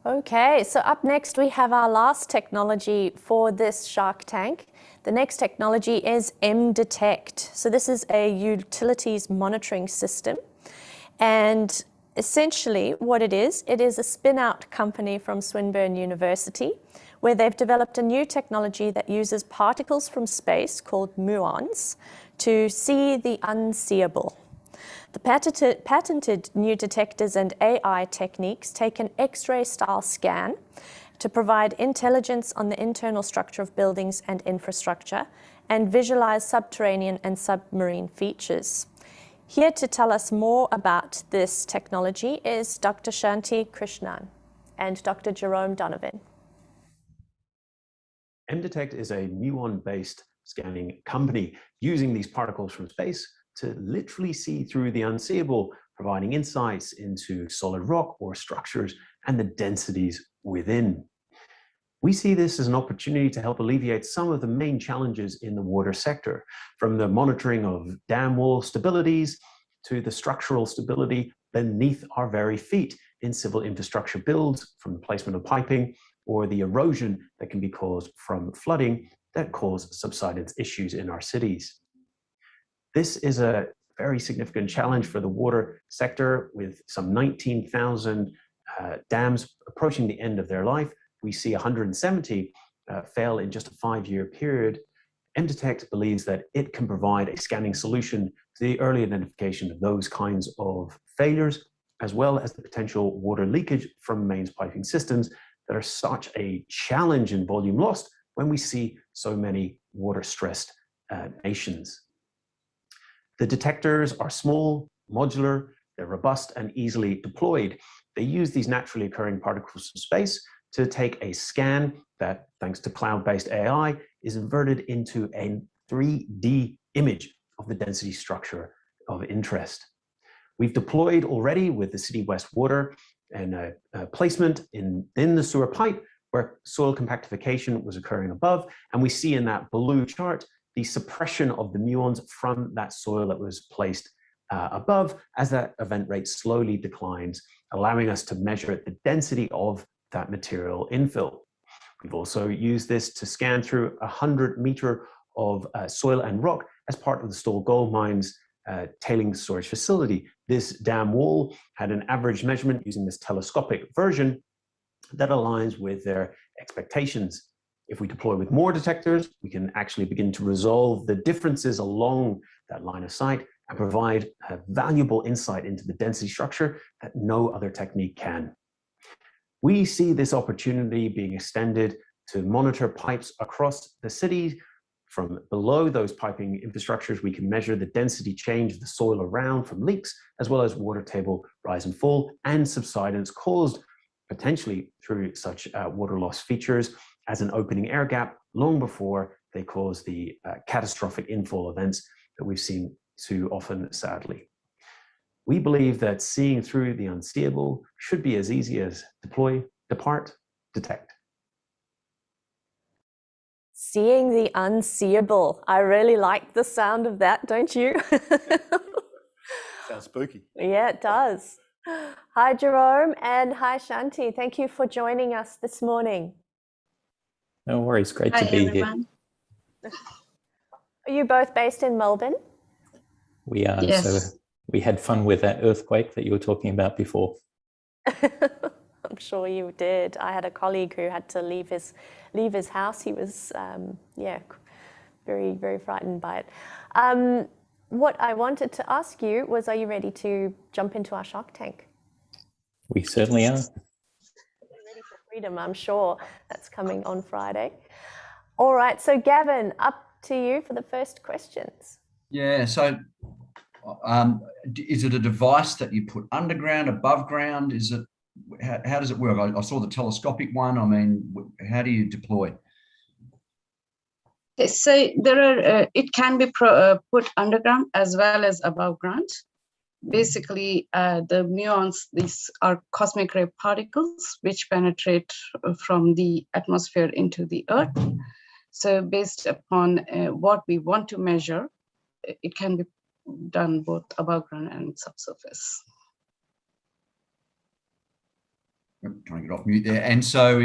Okay, so up next we have our last technology for this Shark Tank. The next technology is MDetect. So this is a utilities monitoring system, and essentially what it is a spin-out company from Swinburne University, where they've developed a new technology that uses particles from space called muons to see the unseeable. The patented new detectors and AI techniques take an X-ray style scan to provide intelligence on the internal structure of buildings and infrastructure and visualize subterranean and submarine features. Here to tell us more about this technology is Dr. Shanti Krishnan and Dr. Jerome Donovan. MDetect is a muon-based scanning company using these particles from space to literally see through the unseeable, providing insights into solid rock or structures and the densities within. We see this as an opportunity to help alleviate some of the main challenges in the water sector, from the monitoring of dam wall stabilities to the structural stability beneath our very feet in civil infrastructure builds, from the placement of piping, or the erosion that can be caused from flooding that cause subsidence issues in our cities. This is a very significant challenge for the water sector, with some 19,000 dams approaching the end of their life. We see 170 fail in just a 5-year period. MDetect believes that it can provide a scanning solution to the early identification of those kinds of failures, as well as the potential water leakage from mains piping systems that are such a challenge in volume lost when we see so many water-stressed nations. The detectors are small, modular, they're robust and easily deployed. They use these naturally occurring particles from space to take a scan that, thanks to cloud-based AI, is inverted into a 3D image of the density structure of interest. We've deployed already with the City West Water and a placement in the sewer pipe where soil compactification was occurring above, and we see in that blue chart the suppression of the muons from that soil that was placed above as that event rate slowly declines, allowing us to measure the density of that material infill. We've also used this to scan through 100 meter of soil and rock as part of the Stawell Gold Mine's tailings storage facility. This dam wall had an average measurement using this telescopic version that aligns with their expectations. If we deploy with more detectors, we can actually begin to resolve the differences along that line of sight and provide a valuable insight into the density structure that no other technique can. We see this opportunity being extended to monitor pipes across the city. From below those piping infrastructures, we can measure the density change of the soil around from leaks, as well as water table rise and fall and subsidence caused potentially through such water loss features as an opening air gap long before they cause the catastrophic infall events that we've seen too often, sadly. We believe that seeing through the unseeable should be as easy as deploy, depart, detect. Seeing the unseeable. I really like the sound of that, don't you? Sounds spooky. Yeah, it does. Hi, Jerome, and hi, Shanti. Thank you for joining us this morning. No worries. Great to be here. Are you both based in Melbourne? We are. Yes. So we had fun with that earthquake that you were talking about before. I'm sure you did. I had a colleague who had to leave his house. He was, very, very frightened by it. What I wanted to ask you was, are you ready to jump into our Shark Tank? We certainly are. Ready for freedom, I'm sure. That's coming on Friday. All right, so Gavin, up to you for the first questions. Yeah, so is it a device that you put underground, above ground? Is it, how does it work? I saw the telescopic one. I mean, how do you deploy? So there are, it can be put underground as well as above ground. Basically, the muons, these are cosmic ray particles which penetrate from the atmosphere into the Earth. So based upon what we want to measure, it can be done both above ground and subsurface. I'm trying to get off mute there. And so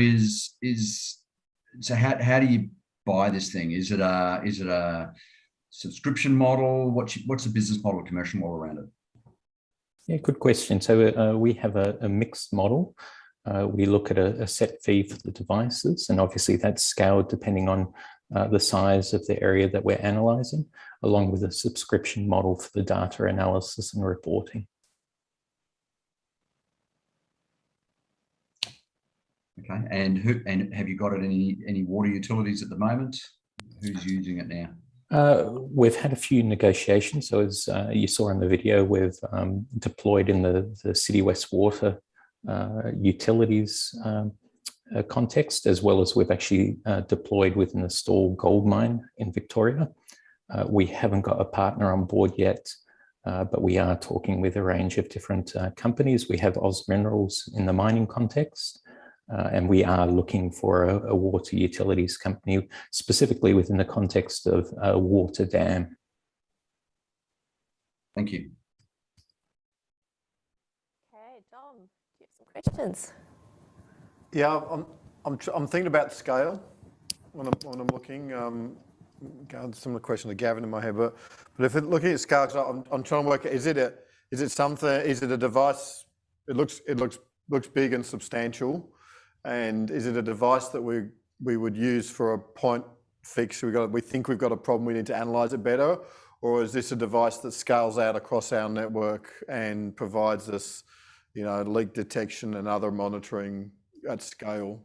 so how do you buy this thing? Is it a subscription model? What's the business model, commercial model around it? Yeah, good question. So we have a mixed model. We look at a set fee for the devices, and obviously that's scaled depending on the size of the area that we're analyzing, along with a subscription model for the data analysis and reporting. Okay, and have you got it any water utilities at the moment? Who's using it now? We've had a few negotiations. So as you saw in the video, we've deployed in the City West Water utilities context, as well as we've actually deployed within the Stawell Gold Mine in Victoria. We haven't got a partner on board yet, but we are talking with a range of different companies. We have Oz Minerals in the mining context, and we are looking for a water utilities company, specifically within the context of a water dam. Thank you. Okay, Dom, do you have some questions? Yeah, I'm thinking about scale when I'm looking. similar question to Gavin in my head, but if looking at scale, I'm trying to work. Is it a device? It looks big and substantial, and is it a device that we would use for a point fix? We think we've got a problem. We need to analyze it better, or is this a device that scales out across our network and provides us, leak detection and other monitoring at scale?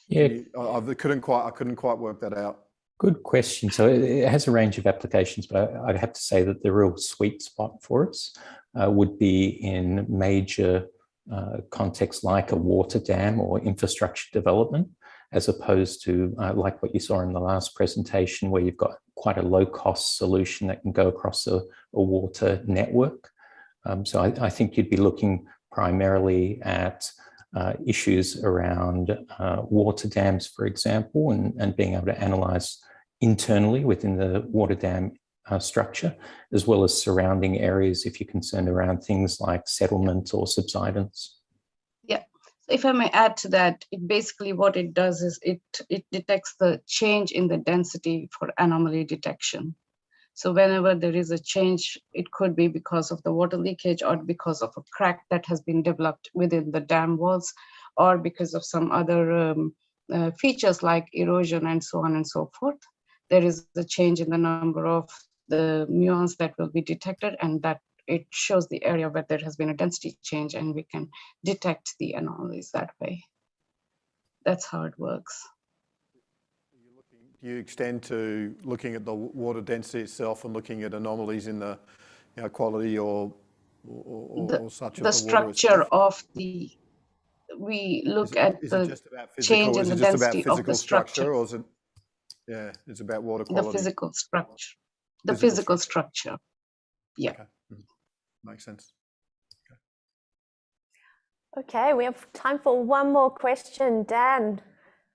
Yeah, I couldn't quite work that out. Good question. So it has a range of applications, but I'd have to say that the real sweet spot for us would be in major contexts like a water dam or infrastructure development, as opposed to like what you saw in the last presentation, where you've got quite a low-cost solution that can go across a water network. So I think you'd be looking primarily at issues around water dams, for example, and being able to analyze internally within the water dam structure, as well as surrounding areas if you're concerned around things like settlement or subsidence. Yeah, if I may add to that, basically what it does is it detects the change in the density for anomaly detection. So whenever there is a change, it could be because of the water leakage or because of a crack that has been developed within the dam walls, or because of some other features like erosion and so on and so forth. There is a change in the number of the muons that will be detected, and that it shows the area where there has been a density change, and we can detect the anomalies that way. That's how it works. Do you extend to looking at the water density itself and looking at anomalies in the quality or such of the structure of the? We look at the change in the density of the structure, or is it? Yeah, it's about water quality. The physical structure. The physical structure. Yeah. Okay. Makes sense. Okay, we have time for one more question. Dan,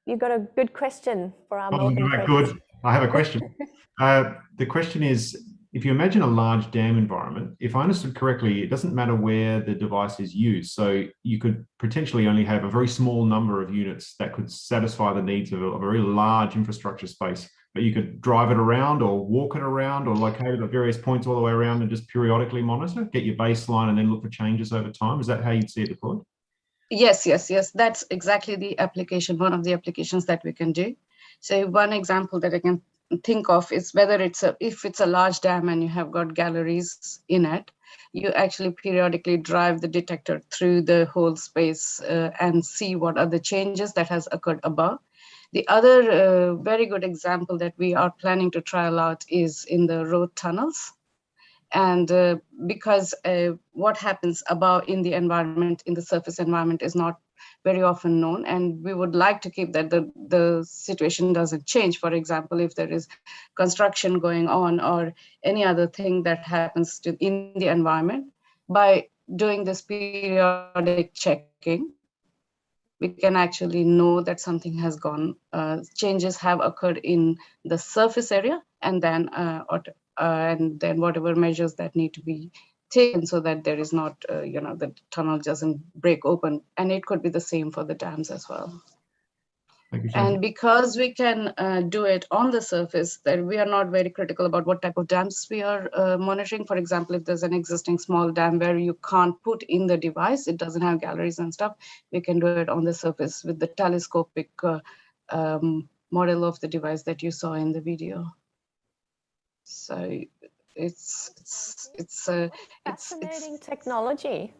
you got a good question for our Melbourne friends. Good. I have a question. The question is, if you imagine a large dam environment, if I understood correctly, it doesn't matter where the device is used. So you could potentially only have a very small number of units that could satisfy the needs of a very large infrastructure space, but you could drive it around or walk it around or locate it at various points all the way around and just periodically monitor, get your baseline and then look for changes over time. Is that how you'd see it deployed? Yes. That's exactly the application, one of the applications that we can do. So one example that I can think of is whether if it's a large dam and you have got galleries in it, you actually periodically drive the detector through the whole space and see what are the changes that has occurred above. The other very good example that we are planning to trial out is in the road tunnels. And because what happens above in the environment, in the surface environment, is not very often known, and we would like to keep that the situation doesn't change. For example, if there is construction going on or any other thing that happens in the environment, by doing this periodic checking, we can actually know that something has gone, changes have occurred in the surface area, and then whatever measures that need to be taken so that there is not, the tunnel doesn't break open. And it could be the same for the dams as well. And because we can do it on the surface, that we are not very critical about what type of dams we are monitoring. For example, if there's an existing small dam where you can't put in the device, it doesn't have galleries and stuff, we can do it on the surface with the telescopic model of the device that you saw in the video. So it's fascinating technology.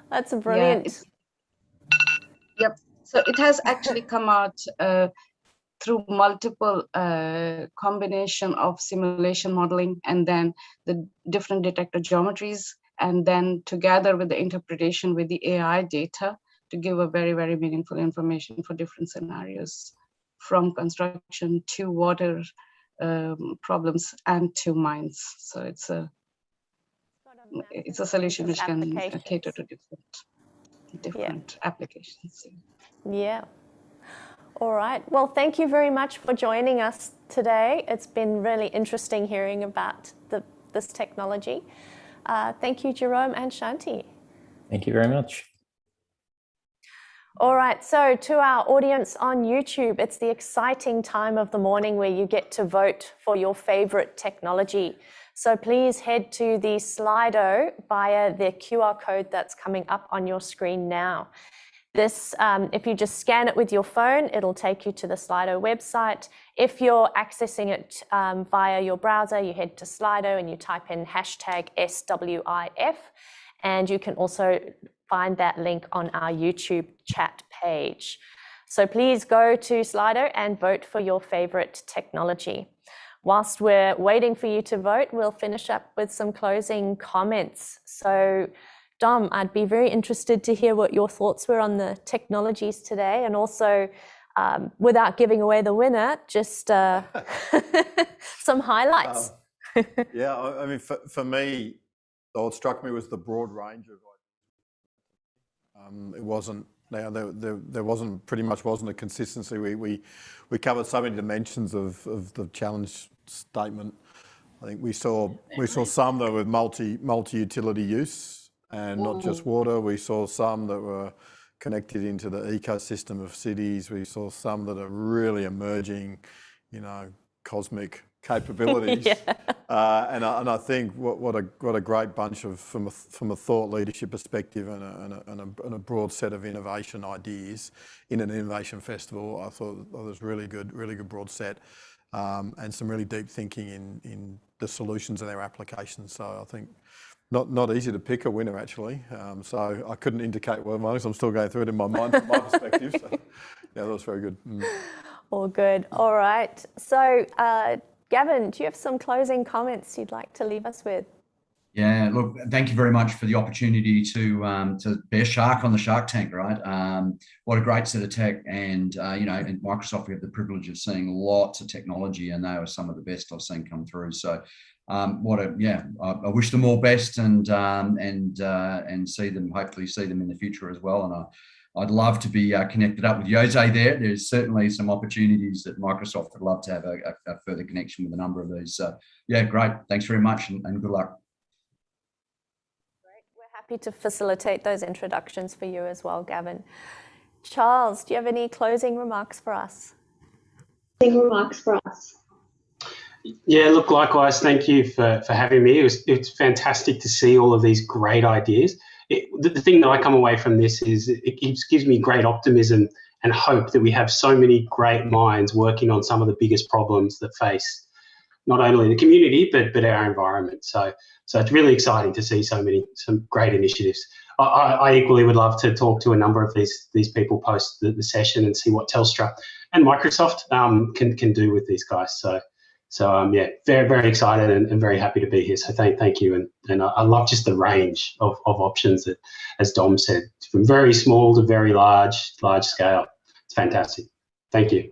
That's brilliant. Yeah, yep. So it has actually come out through multiple combination of simulation modeling and then the different detector geometries, and then together with the interpretation with the AI data to give a very, very meaningful information for different scenarios, from construction to water problems and to mines. So it's a solution which can cater to different applications. Yeah. All right. Well, thank you very much for joining us today. It's been really interesting hearing about this technology. Thank you, Jerome and Shanti. Thank you very much. All right, so to our audience on YouTube, it's the exciting time of the morning where you get to vote for your favorite technology. So please head to the Slido via the QR code that's coming up on your screen now. This, if you just scan it with your phone, it'll take you to the Slido website. If you're accessing it via your browser, you head to Slido and you type in hashtag SWIF, and you can also find that link on our YouTube chat page. So please go to Slido and vote for your favorite technology. Whilst we're waiting for you to vote, we'll finish up with some closing comments. So Dom, I'd be very interested to hear what your thoughts were on the technologies today, and also, without giving away the winner, just some highlights. Yeah, I mean, for me, what struck me was the broad range of ideas. It wasn't, there wasn't, pretty much wasn't a consistency. We covered so many dimensions of the challenge statement. I think we saw some that were multi-utility use, and not just water. We saw some that were connected into the ecosystem of cities. We saw some that are really emerging, cosmic capabilities. And I think what a great bunch of, from a thought leadership perspective and a broad set of innovation ideas in an innovation festival. I thought it was really good broad set, and some really deep thinking in the solutions and their applications. So I think not easy to pick a winner, actually. So I couldn't indicate one, because I'm still going through it in my mind from my perspective. So yeah, that was very good. All good. All right. So Gavin, do you have some closing comments you'd like to leave us with? Yeah, look, thank you very much for the opportunity to be a shark on the Shark Tank, right? What a great set of tech, and in Microsoft we have the privilege of seeing lots of technology, and they were some of the best I've seen come through. So, I wish them all best, and see them, hopefully see them in the future as well. And I'd love to be connected up with Jose there. There's certainly some opportunities that Microsoft would love to have a further connection with a number of these. So yeah, great. Thanks very much, and good luck. Happy to facilitate those introductions for you as well, Gavin. Charles, do you have any closing remarks for us? Yeah, look, likewise, thank you for having me. It's fantastic to see all of these great ideas. The thing that I come away from this is it gives me great optimism and hope that we have so many great minds working on some of the biggest problems that face not only the community, but our environment. So it's really exciting to see some great initiatives. I equally would love to talk to a number of these people post the session and see what Telstra and Microsoft can do with these guys. So yeah, very, very excited and very happy to be here. So thank you. And I love just the range of options that, as Dom said, from very small to very large scale. It's fantastic. Thank you.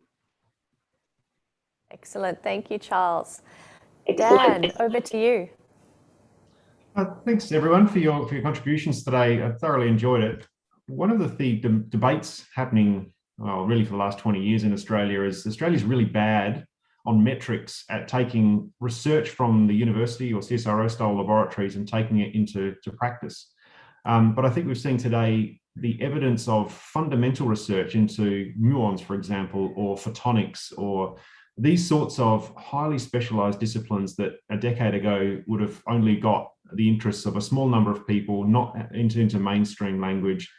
Excellent. Thank you, Charles. Dan, over to you. Thanks, everyone, for your contributions today. I thoroughly enjoyed it. One of the debates happening, really for the last 20 years in Australia, is Australia's really bad on metrics at taking research from the university or CSIRO-style laboratories and taking it into practice. But I think we've seen today the evidence of fundamental research into muons, for example, or photonics, or these sorts of highly specialized disciplines that a decade ago would have only got the interests of a small number of people, not into mainstream language,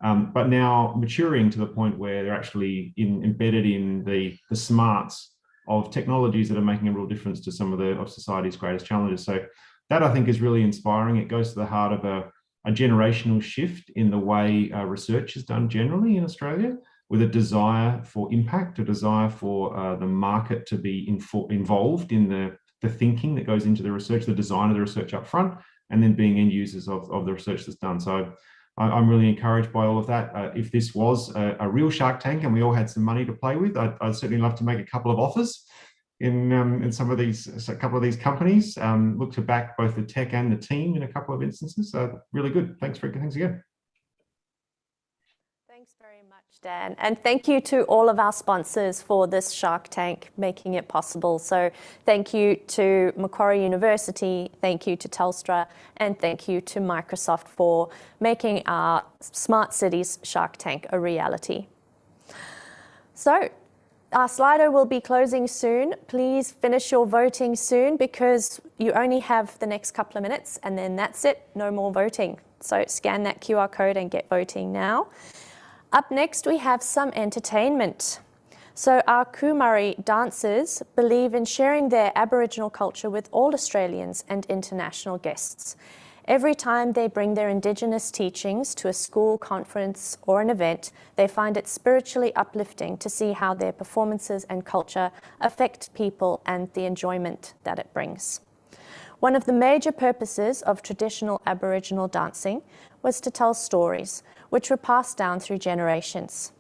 but now maturing to the point where they're actually embedded in the smarts of technologies that are making a real difference to some of society's greatest challenges. So that, I think, is really inspiring. It goes to the heart of a generational shift in the way research is done generally in Australia, with a desire for impact, a desire for the market to be involved in the thinking that goes into the research, the design of the research up front, and then being end users of the research that's done. So I'm really encouraged by all of that. If this was a real Shark Tank and we all had some money to play with, I'd certainly love to make a couple of offers in a couple of these companies. Look to back both the tech and the team in a couple of instances. So really good. Thanks again. Thanks very much, Dan. And thank you to all of our sponsors for this Shark Tank, making it possible. So thank you to Macquarie University, thank you to Telstra, and thank you to Microsoft for making our Smart Cities Shark Tank a reality. So our Slido will be closing soon. Please finish your voting soon because you only have the next couple of minutes and then that's it, no more voting. So scan that QR code and get voting now. Up next, we have some entertainment. So our Kumari dancers believe in sharing their Aboriginal culture with all Australians and international guests. Every time they bring their Indigenous teachings to a school, conference, or an event, they find it spiritually uplifting to see how their performances and culture affect people and the enjoyment that it brings. One of the major purposes of traditional Aboriginal dancing was to tell stories, which were passed down through generations.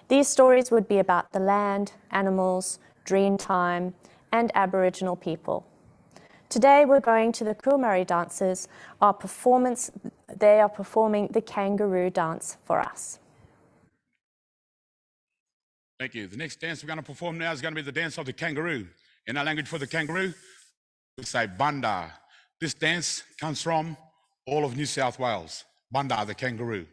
These stories would be about the land, animals, dream time, and Aboriginal people. Today we're going to the Kumari dancers. They are performing the kangaroo dance for us. Thank you. The next dance we're going to perform now is going to be the dance of the kangaroo. In our language for the kangaroo, we say banda. This dance comes from all of New South Wales. Banda, the kangaroo.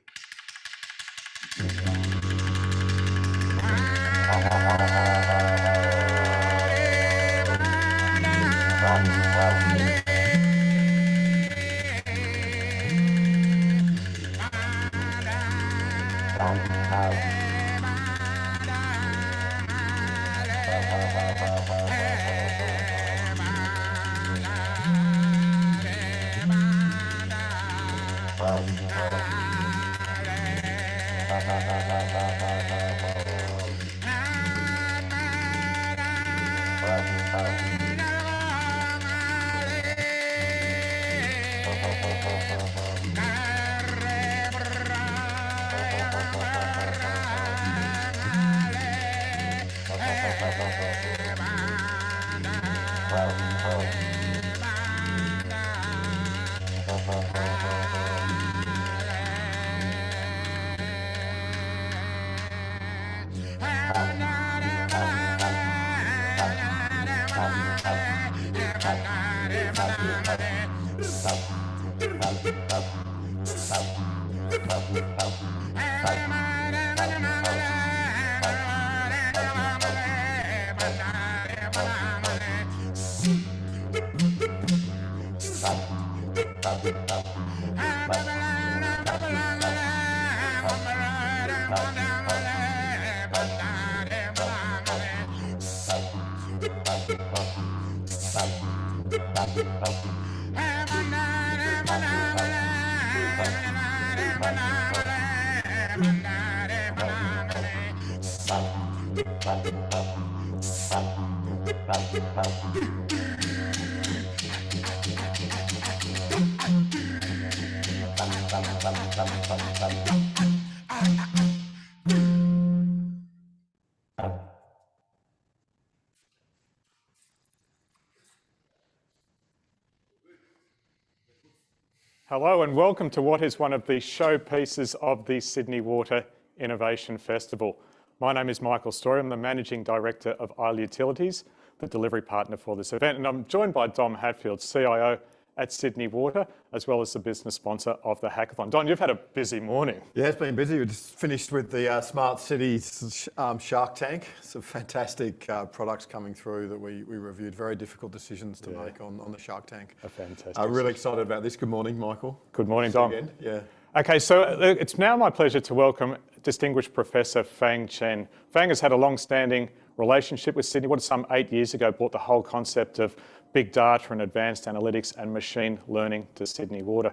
Hello and welcome to what is one of the showpieces of the Sydney Water Innovation Festival. My name is Michael Story. I'm the Managing Director of Isle Utilities, the delivery partner for this event, and I'm joined by Dom Hatfield, CIO at Sydney Water, as well as the business sponsor of the hackathon. Don, you've had a busy morning. Yeah, it's been busy. We just finished with the Smart Cities Shark Tank. Some fantastic products coming through that we reviewed. Very difficult decisions to make on the Shark Tank. Fantastic. Really excited about this. Good morning, Michael. Good morning, Dom. Again. Yeah. Okay, so it's now my pleasure to welcome distinguished Professor Fang Chen. Fang has had a long-standing relationship with Sydney Water. Some 8 years ago, brought the whole concept of big data and advanced analytics and machine learning to Sydney Water.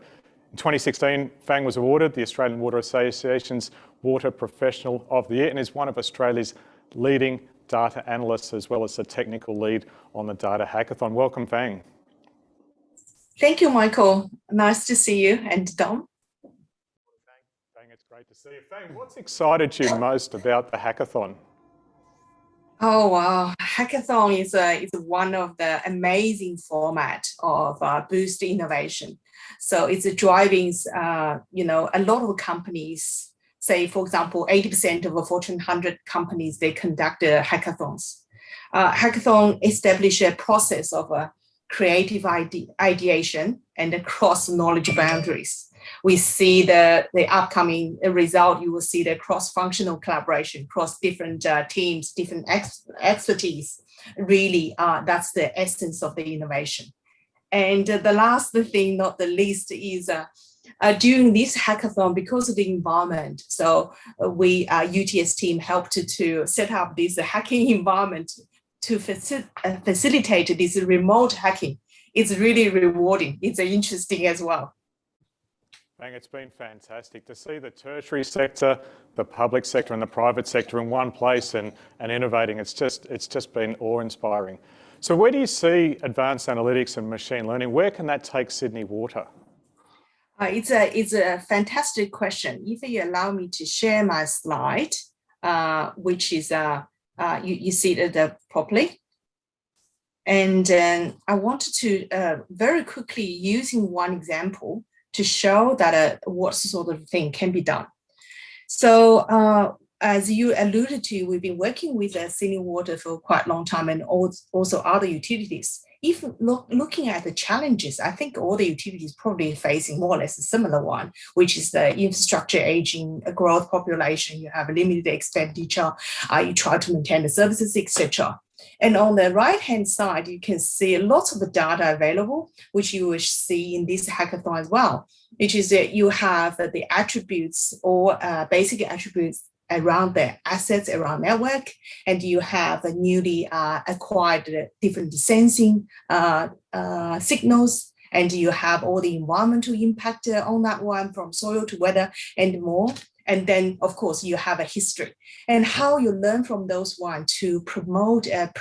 In 2016, Fang was awarded the Australian Water Association's Water Professional of the Year and is one of Australia's leading data analysts, as well as the technical lead on the Data Hackathon. Welcome, Fang. Thank you, Michael. Nice to see you, and Dom. Fang, it's great to see you. Fang, what's excited you most about the hackathon? Oh, wow. Hackathon is one of the amazing format of boost innovation. So it's driving, a lot of companies say, for example, 80% of the Fortune 100 companies, they conduct hackathons. Hackathon establish a process of creative ideation and cross knowledge boundaries. We see the upcoming result, you will see the cross-functional collaboration, cross different teams, different expertise. Really, that's the essence of the innovation. And the last thing, not the least, is during this hackathon, because of the environment, so we, UTS team helped to set up this hacking environment to facilitate this remote hacking. It's really rewarding. It's interesting as well. Fang, it's been fantastic to see the tertiary sector, the public sector and the private sector in one place and innovating. It's just been awe-inspiring. So where do you see advanced analytics and machine learning? Where can that take Sydney Water? It's a fantastic question. If you allow me to share my slide, which is, you see it properly. And then I wanted to very quickly, using one example, to show that what sort of thing can be done. So as you alluded to, we've been working with Sydney Water for quite a long time and also other utilities. If looking at the challenges, I think all the utilities probably facing more or less a similar one, which is the infrastructure aging, a growth population, you have a limited expenditure, you try to maintain the services, etc. And on the right-hand side, you can see lots of the data available, which you will see in this hackathon as well, which is that you have the attributes or basic attributes around the assets, around network, and you have a newly acquired different sensing signals, and you have all the environmental impact on that one, from soil to weather and more. And then, of course, you have a history and how you learn from those one to promote a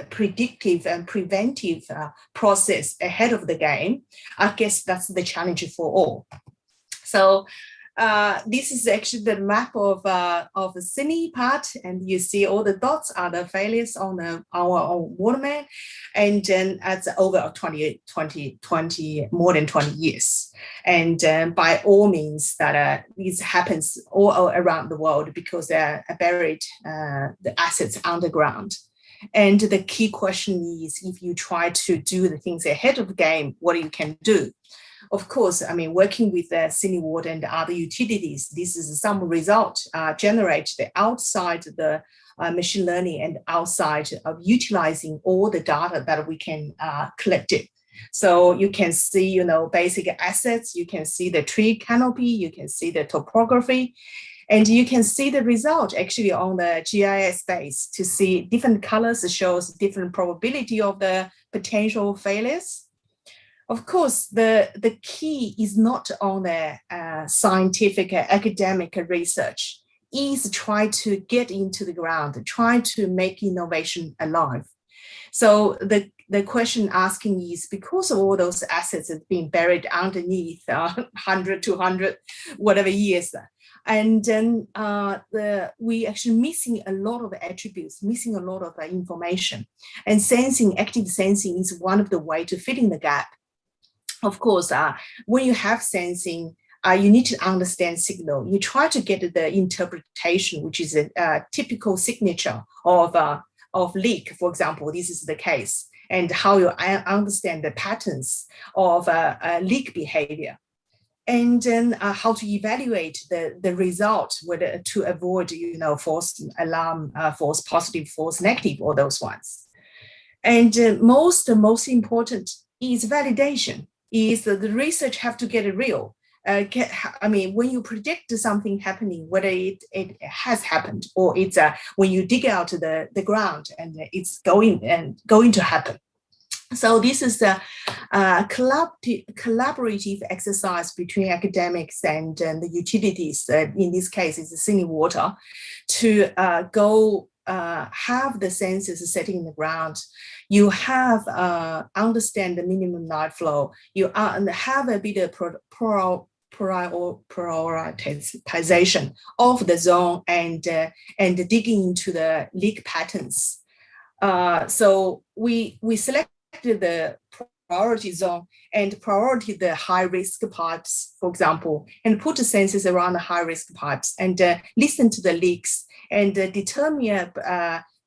predictive and preventive process ahead of the game. I guess that's the challenge for all. So this is actually the map of the Sydney part, and you see all the dots are the failures on our waterman, and then it's over 20, more than 20 years. And by all means that this happens all around the world because they're buried, the assets underground. And the key question is, if you try to do the things ahead of the game, what you can do. Of course, I mean, working with Sydney Water and other utilities, this is some result generated outside the machine learning and outside of utilizing all the data that we can collect it. So you can see, basic assets, you can see the tree canopy, you can see the topography, and you can see the result actually on the GIS base to see different colors shows different probability of the potential failures. Of course, the key is not on the scientific academic research, is try to get into the ground, try to make innovation alive. So the question asking is, because of all those assets that have been buried underneath 100, 200, whatever years, and then we actually missing a lot of attributes, missing a lot of information. And sensing, active sensing is one of the way to fill in the gap. Of course, when you have sensing, you need to understand signal. You try to get the interpretation, which is a typical signature of leak, for example. This is the case, and how you understand the patterns of leak behavior, and then how to evaluate the result, whether to avoid, false alarm, false positive, false negative, all those ones. And most important is validation. Is that the research have to get real. I mean, when you predict something happening, whether it has happened or it's when you dig out the ground and it's going to happen. So this is a collaborative exercise between academics and the utilities. In this case, it's the Sydney Water, to go have the sensors setting in the ground. You have understand the minimum light flow. You have a bit of prioritization of the zone and digging into the leak patterns. So we selected the priority zone and priority the high risk parts, for example, and put sensors around the high risk parts and listen to the leaks and determine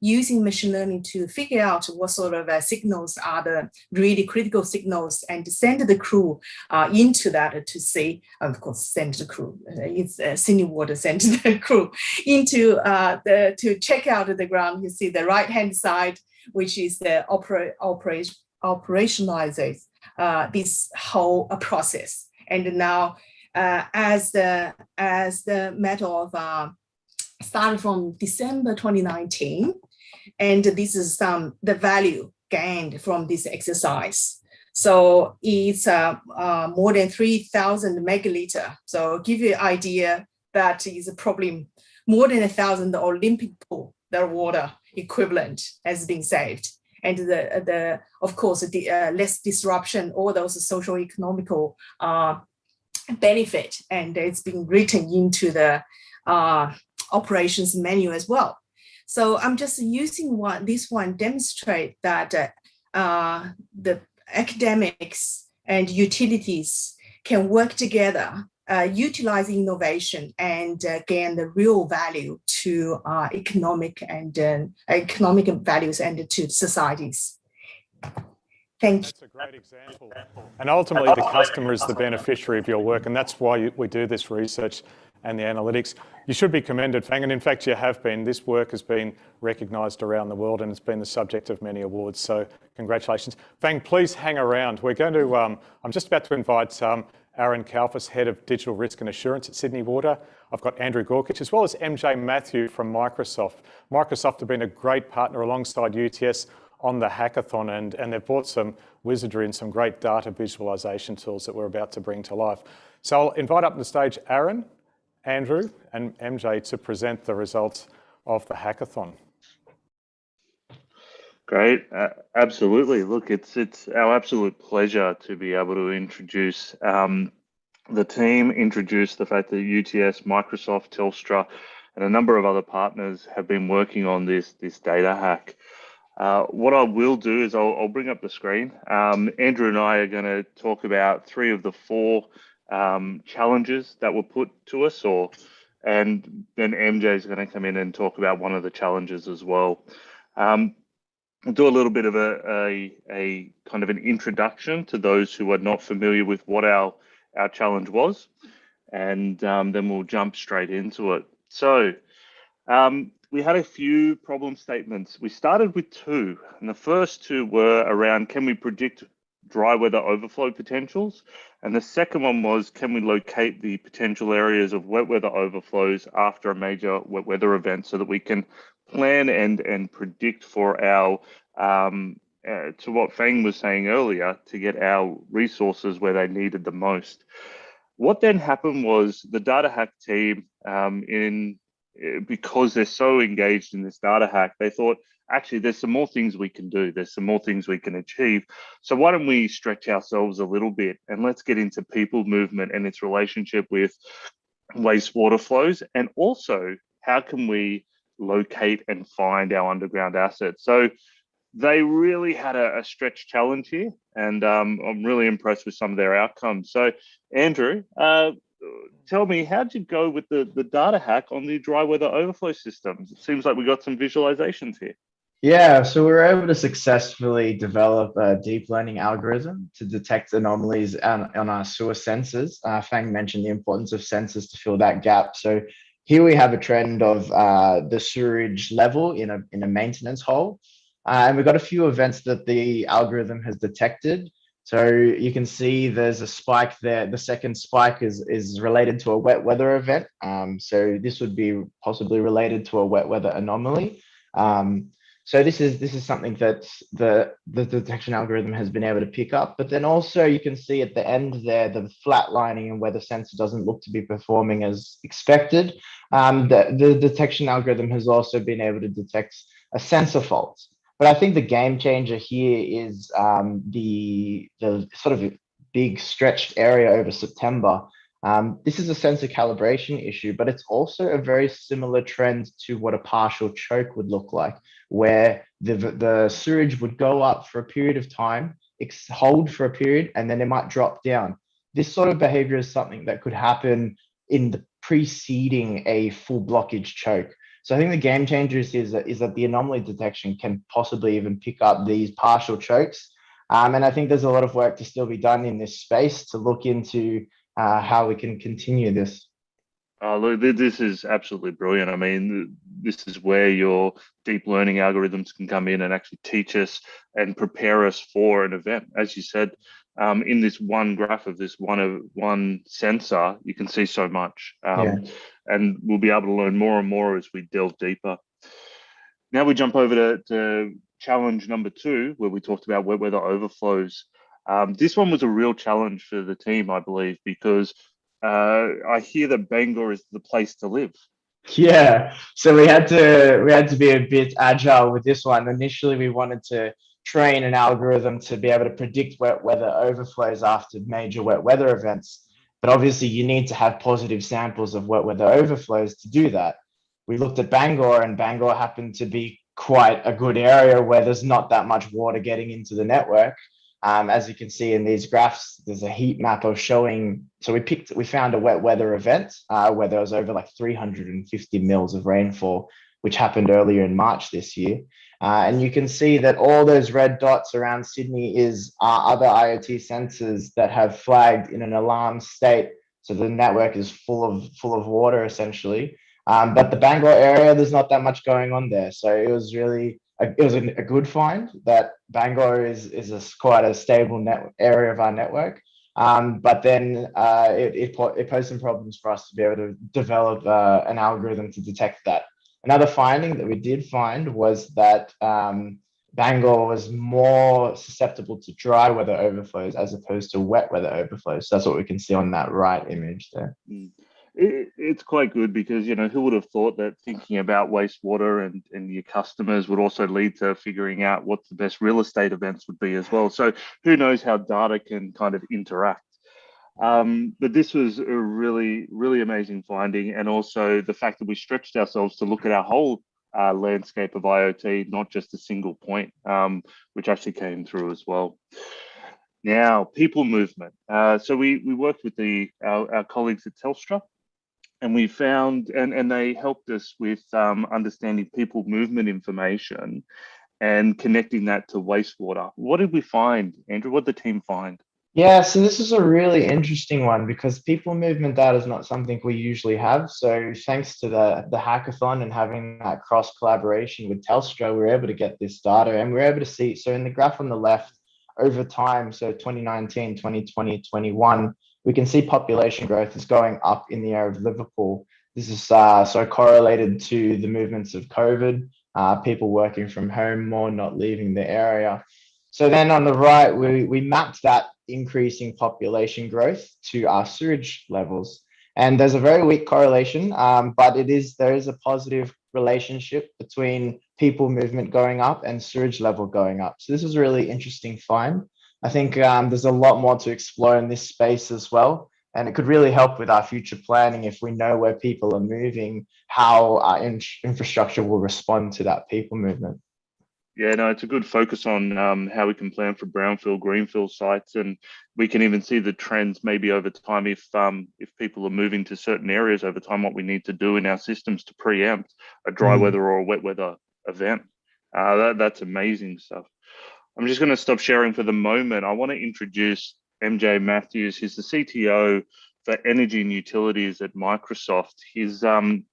using machine learning to figure out what sort of signals are the really critical signals and send the crew into that to see, of course, send the crew, it's Sydney Water send the crew into to check out the ground. You see the right-hand side, which is the operationalizes this whole process. And now as the matter of started from December 2019, and this is the value gained from this exercise. So it's more than 3,000 megaliter. So give you an idea that is probably more than 1,000 Olympic pool, the water equivalent has been saved. And of course, the less disruption, all those social economical benefit, and it's been written into the operations menu as well. So I'm just using this one demonstrate that the academics and utilities can work together, utilize innovation and gain the real value to economic values and to societies. Thank you. That's a great example. And ultimately, the customer is the beneficiary of your work, and that's why we do this research and the analytics. You should be commended, Fang, and in fact you have been. This work has been recognised around the world and it's been the subject of many awards, so congratulations. Fang, please hang around. We're going to, I'm just about to invite Aaron Kalfas, Head of Digital Risk and Assurance at Sydney Water. I've got Andrew Gorkich, as well as MJ Matthew from Microsoft. Microsoft have been a great partner alongside UTS on the hackathon, and they've brought some wizardry and some great data visualization tools that we're about to bring to life. So I'll invite up on the stage Aaron, Andrew and MJ to present the results of the hackathon. Great, absolutely. Look, it's our absolute pleasure to be able to introduce the team, introduce the fact that UTS, Microsoft, Telstra, and a number of other partners have been working on this data hack. What I will do is I'll bring up the screen. Andrew and I are going to talk about 3 of the 4 challenges that were put to us, and then MJ is going to come in and talk about one of the challenges as well. We'll do a little bit of a kind of an introduction to those who are not familiar with what our challenge was, and then we'll jump straight into it. So we had a few problem statements. We started with 2, and the first 2 were around, can we predict dry weather overflow potentials? And the second one was, can we locate the potential areas of wet weather overflows after a major wet weather event so that we can plan and predict for our, to what Fang was saying earlier, to get our resources where they needed the most. What then happened was the data hack team, because they're so engaged in this data hack, they thought, actually, there's some more things we can do. There's some more things we can achieve. So why don't we stretch ourselves a little bit and let's get into people movement and its relationship with wastewater flows, and also how can we locate and find our underground assets. So they really had a stretch challenge here, and I'm really impressed with some of their outcomes. So Andrew, tell me, how'd you go with the data hack on the dry weather overflow systems? It seems like we got some visualizations here. Yeah, so we were able to successfully develop a deep learning algorithm to detect anomalies on our sewer sensors. Fang mentioned the importance of sensors to fill that gap. So here we have a trend of the sewerage level in a maintenance hole. And we've got a few events that the algorithm has detected. So you can see there's a spike there. The second spike is related to a wet weather event. So this would be possibly related to a wet weather anomaly. So this is something that the detection algorithm has been able to pick up. But then also you can see at the end there, the flat lining and where the sensor doesn't look to be performing as expected. The detection algorithm has also been able to detect a sensor fault. But I think the game changer here is the sort of big stretched area over September. This is a sensor calibration issue, but it's also a very similar trend to what a partial choke would look like, where the sewage would go up for a period of time, hold for a period and then it might drop down. This sort of behavior is something that could happen in the preceding a full blockage choke. So I think the game changer is that the anomaly detection can possibly even pick up these partial chokes. And I think there's a lot of work to still be done in this space to look into how we can continue this. Look, this is absolutely brilliant. I mean, this is where your deep learning algorithms can come in and actually teach us and prepare us for an event. As you said, in this one graph of this one sensor, you can see so much. And we'll be able to learn more and more as we delve deeper. Now we jump over to challenge number 2, where we talked about wet weather overflows. This one was a real challenge for the team, I believe, because I hear that Bangor is the place to live. Yeah, so we had to be a bit agile with this one. Initially, we wanted to train an algorithm to be able to predict wet weather overflows after major wet weather events. But obviously, you need to have positive samples of wet weather overflows to do that. We looked at Bangor, and Bangor happened to be quite a good area where there's not that much water getting into the network. As you can see in these graphs, there's a heat map of showing. So we found a wet weather event where there was over like 350 mils of rainfall, which happened earlier in March this year. And you can see that all those red dots around Sydney is other IoT sensors that have flagged in an alarm state. So the network is full of water essentially. But the Bangor area, there's not that much going on there. So it was really a good find that Bangor is quite a stable area of our network. But then it posed some problems for us to be able to develop an algorithm to detect that. Another finding that we did find was that Bangor was more susceptible to dry weather overflows as opposed to wet weather overflows. So that's what we can see on that right image there. It's quite good because, you know, who would have thought that thinking about wastewater and your customers would also lead to figuring out what the best real estate events would be as well. So who knows how data can kind of interact. But this was a really, really amazing finding. And also the fact that we stretched ourselves to look at our whole landscape of IoT, not just a single point, which actually came through as well. Now, people movement. So we worked with our colleagues at Telstra, and we found, and they helped us with understanding people movement information and connecting that to wastewater. What did we find, Andrew? What did the team find? Yeah, so this is a really interesting one because people movement data is not something we usually have. So thanks to the hackathon and having that cross collaboration with Telstra, we were able to get this data and we were able to see, so in the graph on the left, over time, so 2019, 2020, 21, we can see population growth is going up in the area of Liverpool. This is so correlated to the movements of COVID, people working from home more, not leaving the area. So then on the right, we mapped that increasing population growth to our sewage levels. And there's a very weak correlation, but there is a positive relationship between people movement going up and sewage level going up. So this is a really interesting find. I think there's a lot more to explore in this space as well. And it could really help with our future planning if we know where people are moving, how our infrastructure will respond to that people movement. Yeah, no, it's a good focus on how we can plan for brownfield, greenfield sites, and we can even see the trends maybe over time if people are moving to certain areas over time, what we need to do in our systems to preempt a dry weather or a wet weather event. That's amazing stuff. I'm just going to stop sharing for the moment. I want to introduce MJ Matthews. He's the CTO for Energy and Utilities at Microsoft. Him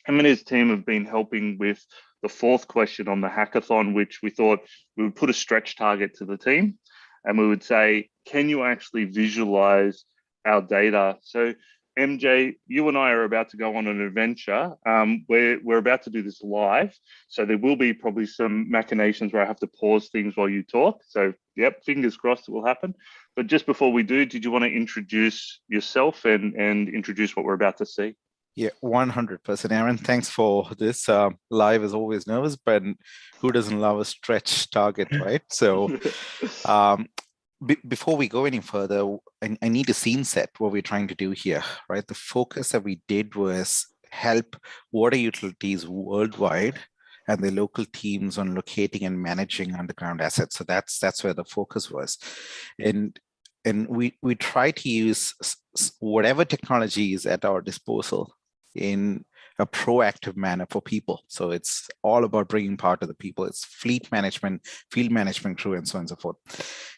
and his team have been helping with the fourth question on the hackathon, which we thought we would put a stretch target to the team and we would say, can you actually visualize our data? So MJ, you and I are about to go on an adventure. We're about to do this live. So there will be probably some machinations where I have to pause things while you talk. So yep, fingers crossed it will happen. But just before we do, did you want to introduce yourself and introduce what we're about to see? Yeah, 100%. Aaron, thanks for this. Live is always nervous, but who doesn't love a stretch target, right? So before we go any further, I need a scene set what we're trying to do here, right? The focus that we did was help water utilities worldwide and the local teams on locating and managing underground assets. So that's where the focus was. And we try to use whatever technology is at our disposal in a proactive manner for people. So it's all about bringing power to the people. It's fleet management, field management crew, and so on and so forth.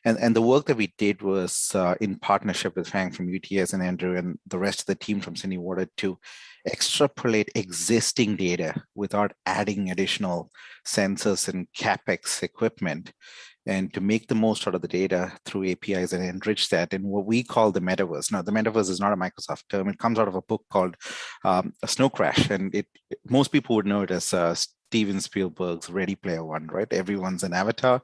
And the work that we did was in partnership with Fang from UTS and Andrew and the rest of the team from Sydney Water to extrapolate existing data without adding additional sensors and CapEx equipment, and to make the most out of the data through APIs and enrich that in what we call the metaverse. Now, the metaverse is not a Microsoft term. It comes out of a book called Snow Crash, and most people would know it as Steven Spielberg's Ready Player One, right? Everyone's an avatar,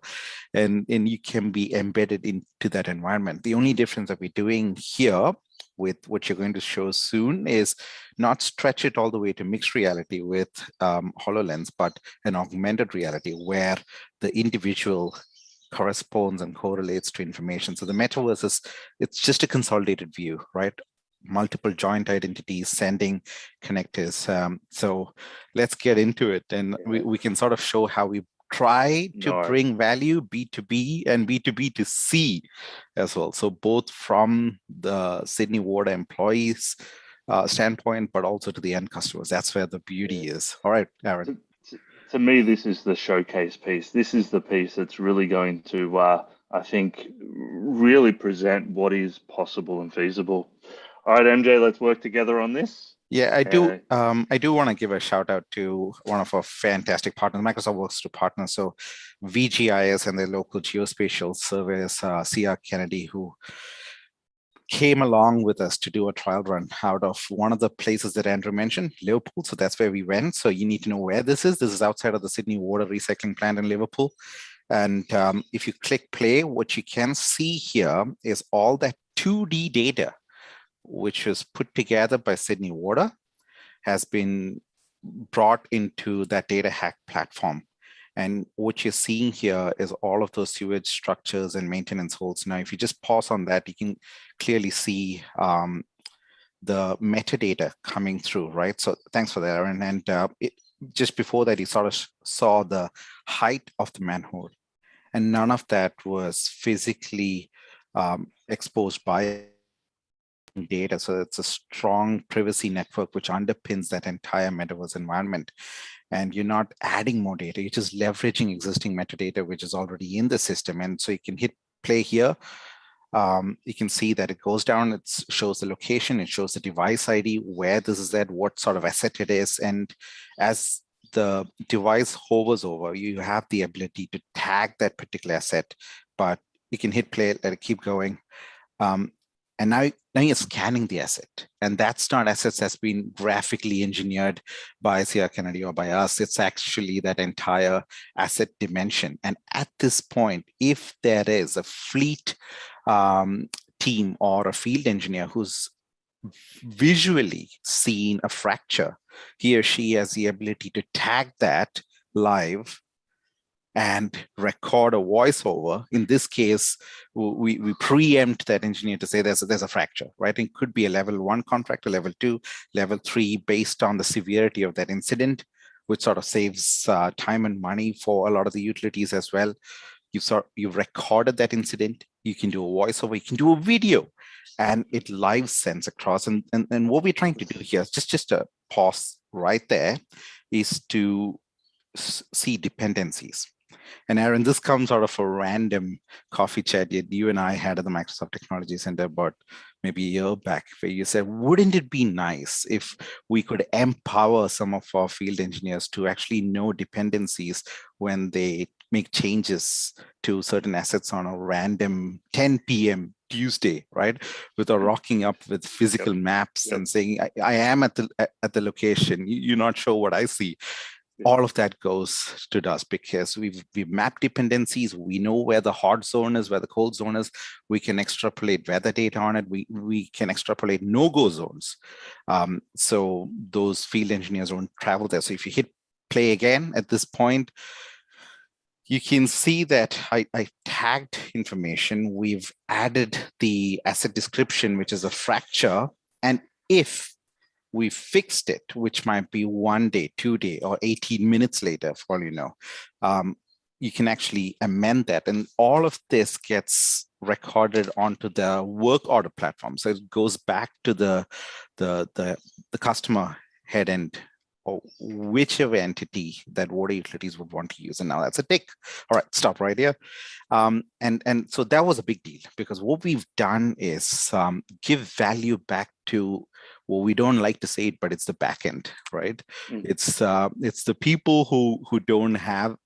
and you can be embedded into that environment. The only difference that we're doing here with what you're going to show soon is not stretch it all the way to mixed reality with HoloLens, but an augmented reality where the individual corresponds and correlates to information. So the metaverse it's just a consolidated view, right? Multiple joint identities, sending connectors. So let's get into it, and we can sort of show how we try to bring value B2B and B2B to C as well. So both from the Sydney Water employees standpoint, but also to the end customers. That's where the beauty is. All right, Aaron. To me, this is the showcase piece. This is the piece that's really going to, I think, really present what is possible and feasible. All right, MJ, let's work together on this. Yeah, I do. I do want to give a shout out to one of our fantastic partners. Microsoft works to partners. So VGIS and their local geospatial surveys, CR Kennedy, who came along with us to do a trial run out of one of the places that Andrew mentioned, Liverpool. So that's where we went. So you need to know where this is. This is outside of the Sydney Water Recycling Plant in Liverpool. And if you click play, what you can see here is all that 2D data, which was put together by Sydney Water, has been brought into that data hack platform. And what you're seeing here is all of those sewage structures and maintenance holes. Now, if you just pause on that, you can clearly see the metadata coming through, right? So thanks for that, Aaron. And just before that, you sort of saw the height of the manhole. And none of that was physically exposed by data. So it's a strong privacy network which underpins that entire metaverse environment. And you're not adding more data, you're just leveraging existing metadata which is already in the system. And so you can hit play here. You can see that it goes down, it shows the location, it shows the device ID, where this is at, what sort of asset it is. And as the device hovers over, you have the ability to tag that particular asset, but you can hit play, let it keep going. And now you're scanning the asset. And that's not assets that's been graphically engineered by CR Kennedy or by us. It's actually that entire asset dimension. And at this point, if there is a fleet team or a field engineer who's visually seen a fracture, he or she has the ability to tag that live and record a voiceover. In this case, we preempt that engineer to say there's a fracture, right? It could be a level 1 contract, a level 2, level 3, based on the severity of that incident, which sort of saves time and money for a lot of the utilities as well. You've recorded that incident. You can do a voiceover, you can do a video, and it live sends across. And what we're trying to do here, just a pause right there, is to see dependencies. And Aaron, this comes out of a random coffee chat you and I had at the Microsoft Technology Center about maybe a year back, where you said, wouldn't it be nice if we could empower some of our field engineers to actually know dependencies when they make changes to certain assets on a random 10 p.m. Tuesday, right? Without rocking up with physical maps and saying, I am at the location, you're not sure what I see. All of that goes to dust because we've mapped dependencies. We know where the hot zone is, where the cold zone is. We can extrapolate weather data on it. We can extrapolate no-go zones. So those field engineers won't travel there. So if you hit play again at this point, you can see that I tagged information. We've added the asset description, which is a fracture. And if we fixed it, which might be 1 day, 2 day, or 18 minutes later, for all you know, you can actually amend that. And all of this gets recorded onto the work order platform. So it goes back to the customer head end, or whichever entity that water utilities would want to use. And now that's a tick. All right, stop right here. And so that was a big deal, because what we've done is give value back to, well, we don't like to say it, but it's the back end, right? It's the people who don't have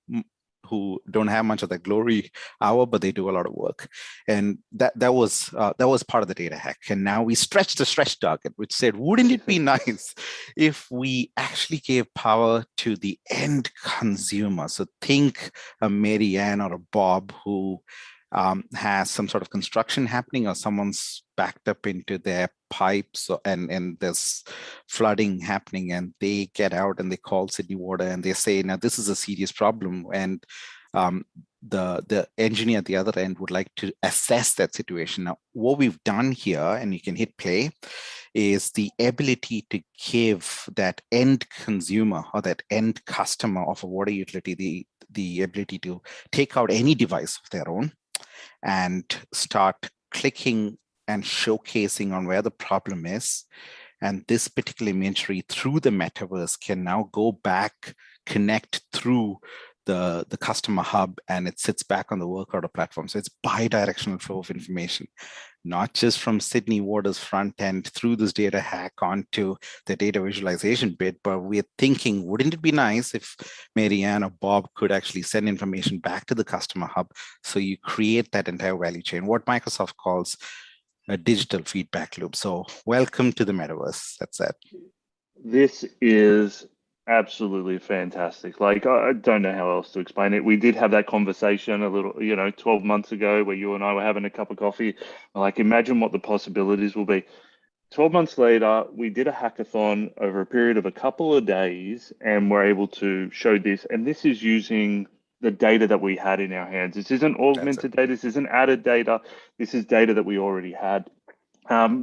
much of the glory hour, but they do a lot of work. And that was part of the data hack. And now we stretched the stretch target, which said, wouldn't it be nice if we actually gave power to the end consumer? So think a Mary Ann or a Bob who has some sort of construction happening, or someone's backed up into their pipes, and there's flooding happening, and they get out and they call Sydney Water and they say, now this is a serious problem, and the engineer at the other end would like to assess that situation. Now, what we've done here, and you can hit play, is the ability to give that end consumer or that end customer of a water utility the ability to take out any device of their own and start clicking and showcasing on where the problem is. And this particular imagery through the metaverse can now go back, connect through the customer hub, and it sits back on the work order platform. So it's bi-directional flow of information, not just from Sydney Water's front end through this data hack onto the data visualization bit, but we're thinking, wouldn't it be nice if Mary Ann or Bob could actually send information back to the customer hub? So you create that entire value chain, what Microsoft calls a digital feedback loop. So welcome to the metaverse. That's it. This is absolutely fantastic. Like, I don't know how else to explain it. We did have that conversation a little, 12 months ago, where you and I were having a cup of coffee. Like, imagine what the possibilities will be. 12 months later, we did a hackathon over a period of a couple of days, and we're able to show this. And this is using the data that we had in our hands. This isn't augmented data. This isn't added data. This is data that we already had.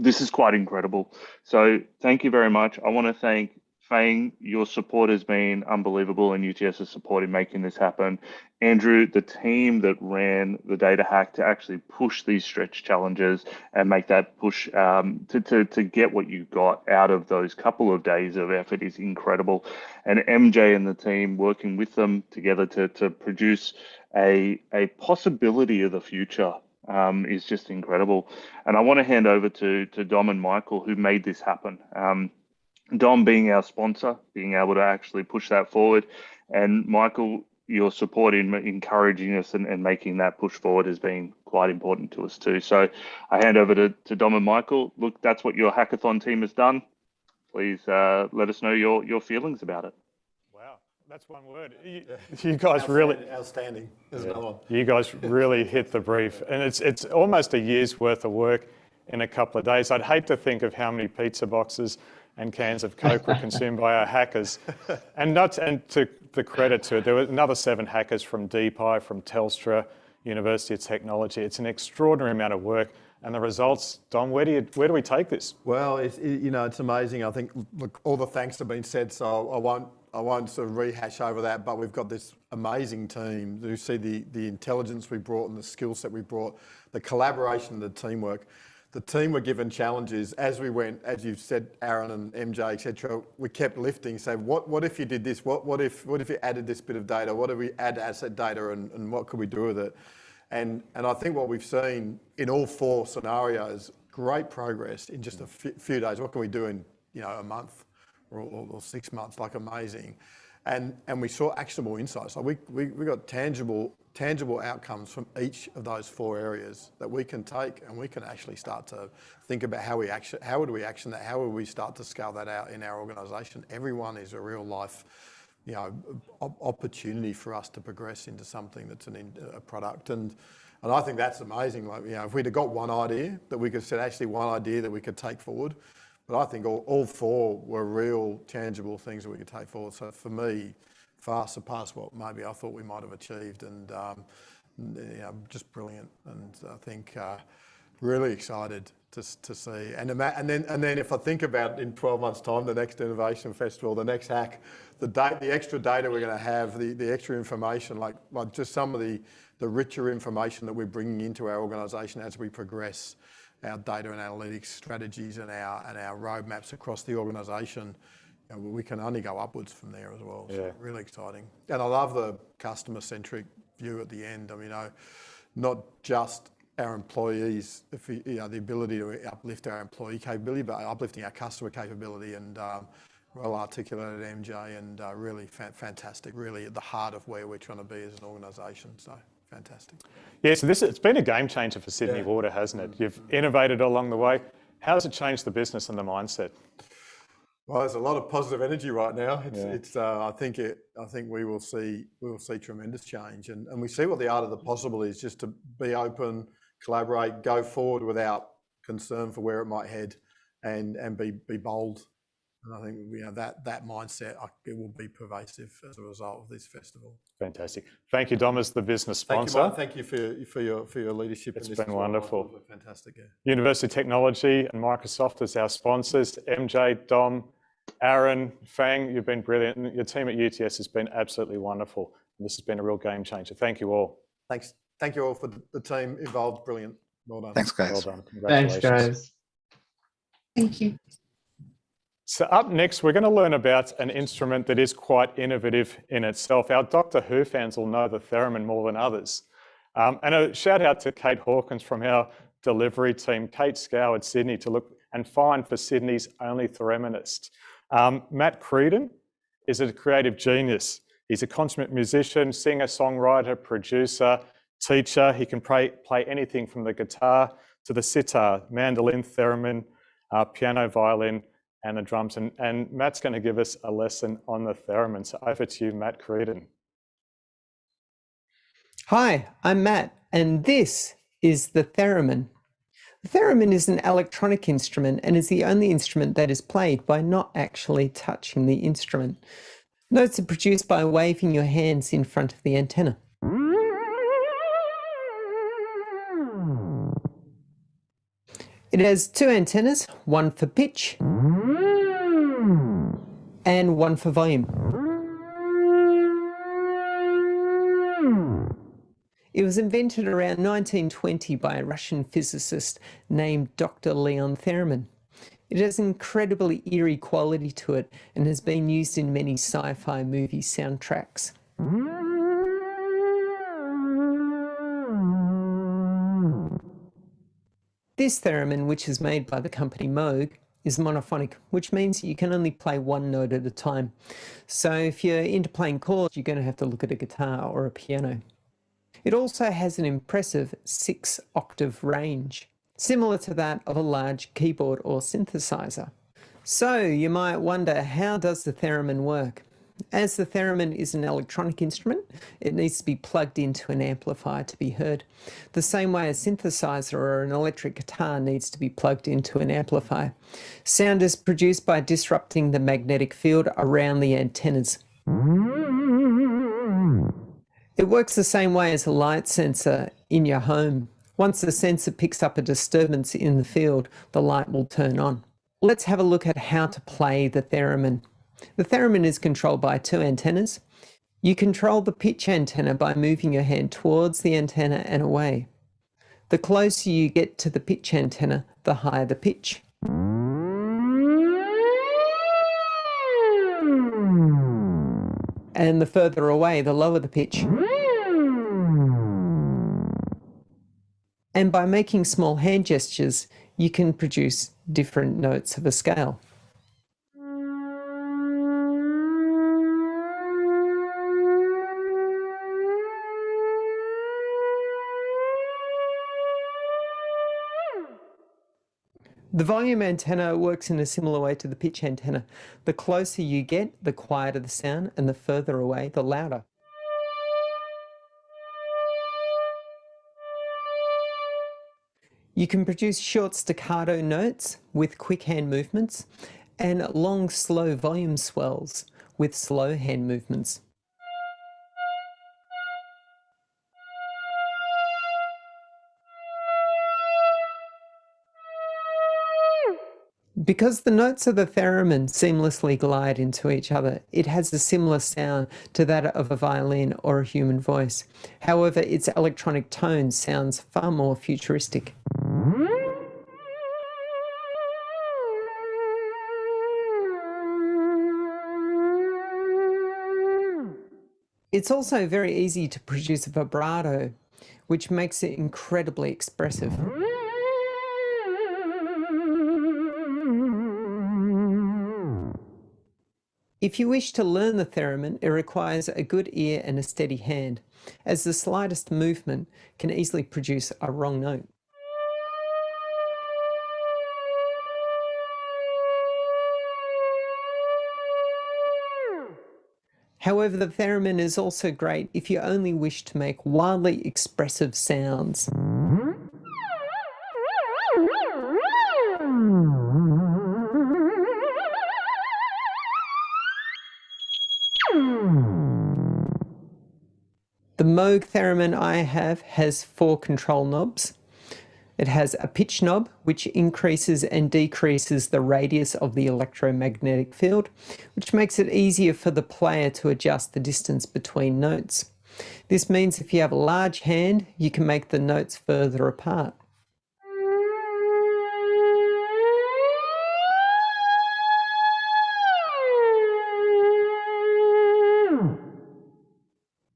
This is quite incredible. So thank you very much. I want to thank Fang. Your support has been unbelievable, and UTS's support in making this happen. Andrew, the team that ran the data hack to actually push these stretch challenges and make that push to get what you got out of those couple of days of effort is incredible. And MJ and the team working with them together to produce a possibility of the future is just incredible. And I want to hand over to Dom and Michael, who made this happen. Dom being our sponsor, being able to actually push that forward, and Michael, your support in encouraging us and making that push forward has been quite important to us too. So I hand over to Dom and Michael. Look, that's what your hackathon team has done. Please let us know your feelings about it. Wow, that's one word. You guys really outstanding. There's another one. You guys really hit the brief, and it's almost a year's worth of work in a couple of days. I'd hate to think of how many pizza boxes and cans of Coke were consumed by our hackers. And to the credit to it, there were another 7 hackers from DeepI, from Telstra, University of Technology. It's an extraordinary amount of work. And the results, Dom, where do we take this? Well, it's amazing. I think, look, all the thanks have been said, so I won't sort of rehash over that, but we've got this amazing team who see the intelligence we brought and the skill set we brought, the collaboration, the teamwork. The team were given challenges as we went, as you've said, Aaron and MJ, etc. We kept lifting, saying, what if you did this? What if you added this bit of data? What if we add asset data, and what could we do with it? And I think what we've seen in all 4 scenarios, great progress in just a few days. What can we do in a month or 6 months? Like, amazing. And we saw actionable insights. Like, we got tangible outcomes from each of those 4 areas that we can take, and we can actually start to think about how would we action that? How would we start to scale that out in our organisation? Everyone is a real life, opportunity for us to progress into something that's a product. And I think that's amazing. Like, if we'd have got one idea that we could set, actually one idea that we could take forward, but I think all 4 were real tangible things that we could take forward. So for me, far surpassed what maybe I thought we might have achieved, and just brilliant. And I think really excited to see. And then if I think about in 12 months' time, the next innovation festival, the next hack, the extra data we're going to have, the extra information, like just some of the richer information that we're bringing into our organisation as we progress our data and analytics strategies and our roadmaps across the organisation. You know, we can only go upwards from there as well. So really exciting. And I love the customer-centric view at the end. I mean, not just our employees, the ability to uplift our employee capability, but uplifting our customer capability, and well articulated, MJ, and really fantastic, really at the heart of where we're trying to be as an organisation. So fantastic. Yeah, so it's been a game changer for Sydney Water, hasn't it? You've innovated along the way. How has it changed the business and the mindset? Well, there's a lot of positive energy right now. I think we will see tremendous change, and we see what the art of the possible is, just to be open, collaborate, go forward without concern for where it might head, and be bold. And I think that mindset, it will be pervasive as a result of this festival. Fantastic. Thank you, Dom, as the business sponsor. Thank you for your leadership. It's been wonderful. Fantastic. Yeah. University of Technology and Microsoft as our sponsors. MJ, Dom, Aaron, Fang, you've been brilliant. And your team at UTS has been absolutely wonderful. And this has been a real game changer. Thank you all. Thanks. Thank you all for the team involved. Brilliant. Well done. Thanks, guys. Well done. Congratulations. Thanks, guys. Thank you. So up next, we're going to learn about an instrument that is quite innovative in itself. Our Doctor Who fans will know the theremin more than others. And a shout out to Kate Hawkins from our delivery team. Kate scoured Sydney to look and find for Sydney's only thereminist. Matt Creedon is a creative genius. He's a consummate musician, singer, songwriter, producer, teacher. He can play anything from the guitar to the sitar, mandolin, theremin, piano, violin, and the drums. And Matt's going to give us a lesson on the theremin. So over to you, Matt Creedon. Hi, I'm Matt, and this is the theremin. The theremin is an electronic instrument and is the only instrument that is played by not actually touching the instrument. Notes are produced by waving your hands in front of the antenna. It has two antennas, one for pitch and one for volume. It was invented around 1920 by a Russian physicist named Dr. Leon Theremin. It has an incredibly eerie quality to it and has been used in many sci-fi movie soundtracks. This theremin, which is made by the company Moog, is monophonic, which means you can only play one note at a time. So if you're into playing chords, you're going to have to look at a guitar or a piano. It also has an impressive 6-octave range, similar to that of a large keyboard or synthesizer. So you might wonder, how does the theremin work? As the theremin is an electronic instrument, it needs to be plugged into an amplifier to be heard, the same way a synthesizer or an electric guitar needs to be plugged into an amplifier. Sound is produced by disrupting the magnetic field around the antennas. It works the same way as a light sensor in your home. Once the sensor picks up a disturbance in the field, the light will turn on. Let's have a look at how to play the theremin. The theremin is controlled by two antennas. You control the pitch antenna by moving your hand towards the antenna and away. The closer you get to the pitch antenna, the higher the pitch. And the further away, the lower the pitch. And by making small hand gestures, you can produce different notes of a scale. The volume antenna works in a similar way to the pitch antenna. The closer you get, the quieter the sound, and the further away, the louder. You can produce short staccato notes with quick hand movements and long, slow volume swells with slow hand movements. Because the notes of the theremin seamlessly glide into each other, it has a similar sound to that of a violin or a human voice. However, its electronic tone sounds far more futuristic. It's also very easy to produce a vibrato, which makes it incredibly expressive. If you wish to learn the theremin, it requires a good ear and a steady hand, as the slightest movement can easily produce a wrong note. However, the theremin is also great if you only wish to make wildly expressive sounds. The Moog theremin I have has 4 control knobs. It has a pitch knob, which increases and decreases the radius of the electromagnetic field, which makes it easier for the player to adjust the distance between notes. This means if you have a large hand, you can make the notes further apart.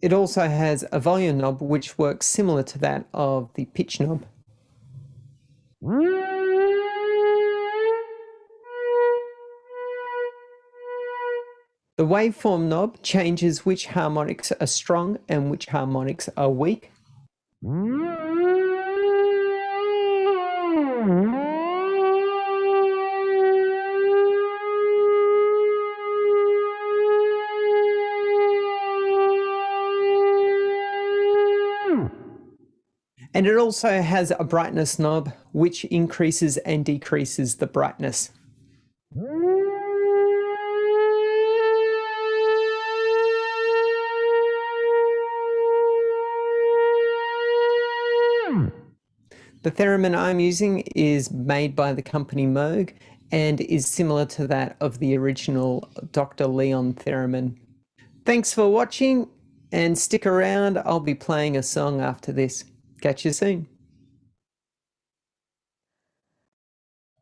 It also has a volume knob which works similar to that of the pitch knob. The waveform knob changes which harmonics are strong and which harmonics are weak. And it also has a brightness knob, which increases and decreases the brightness. The theremin I'm using is made by the company Moog and is similar to that of the original Dr. Leon theremin. Thanks for watching and stick around, I'll be playing a song after this. Catch you soon.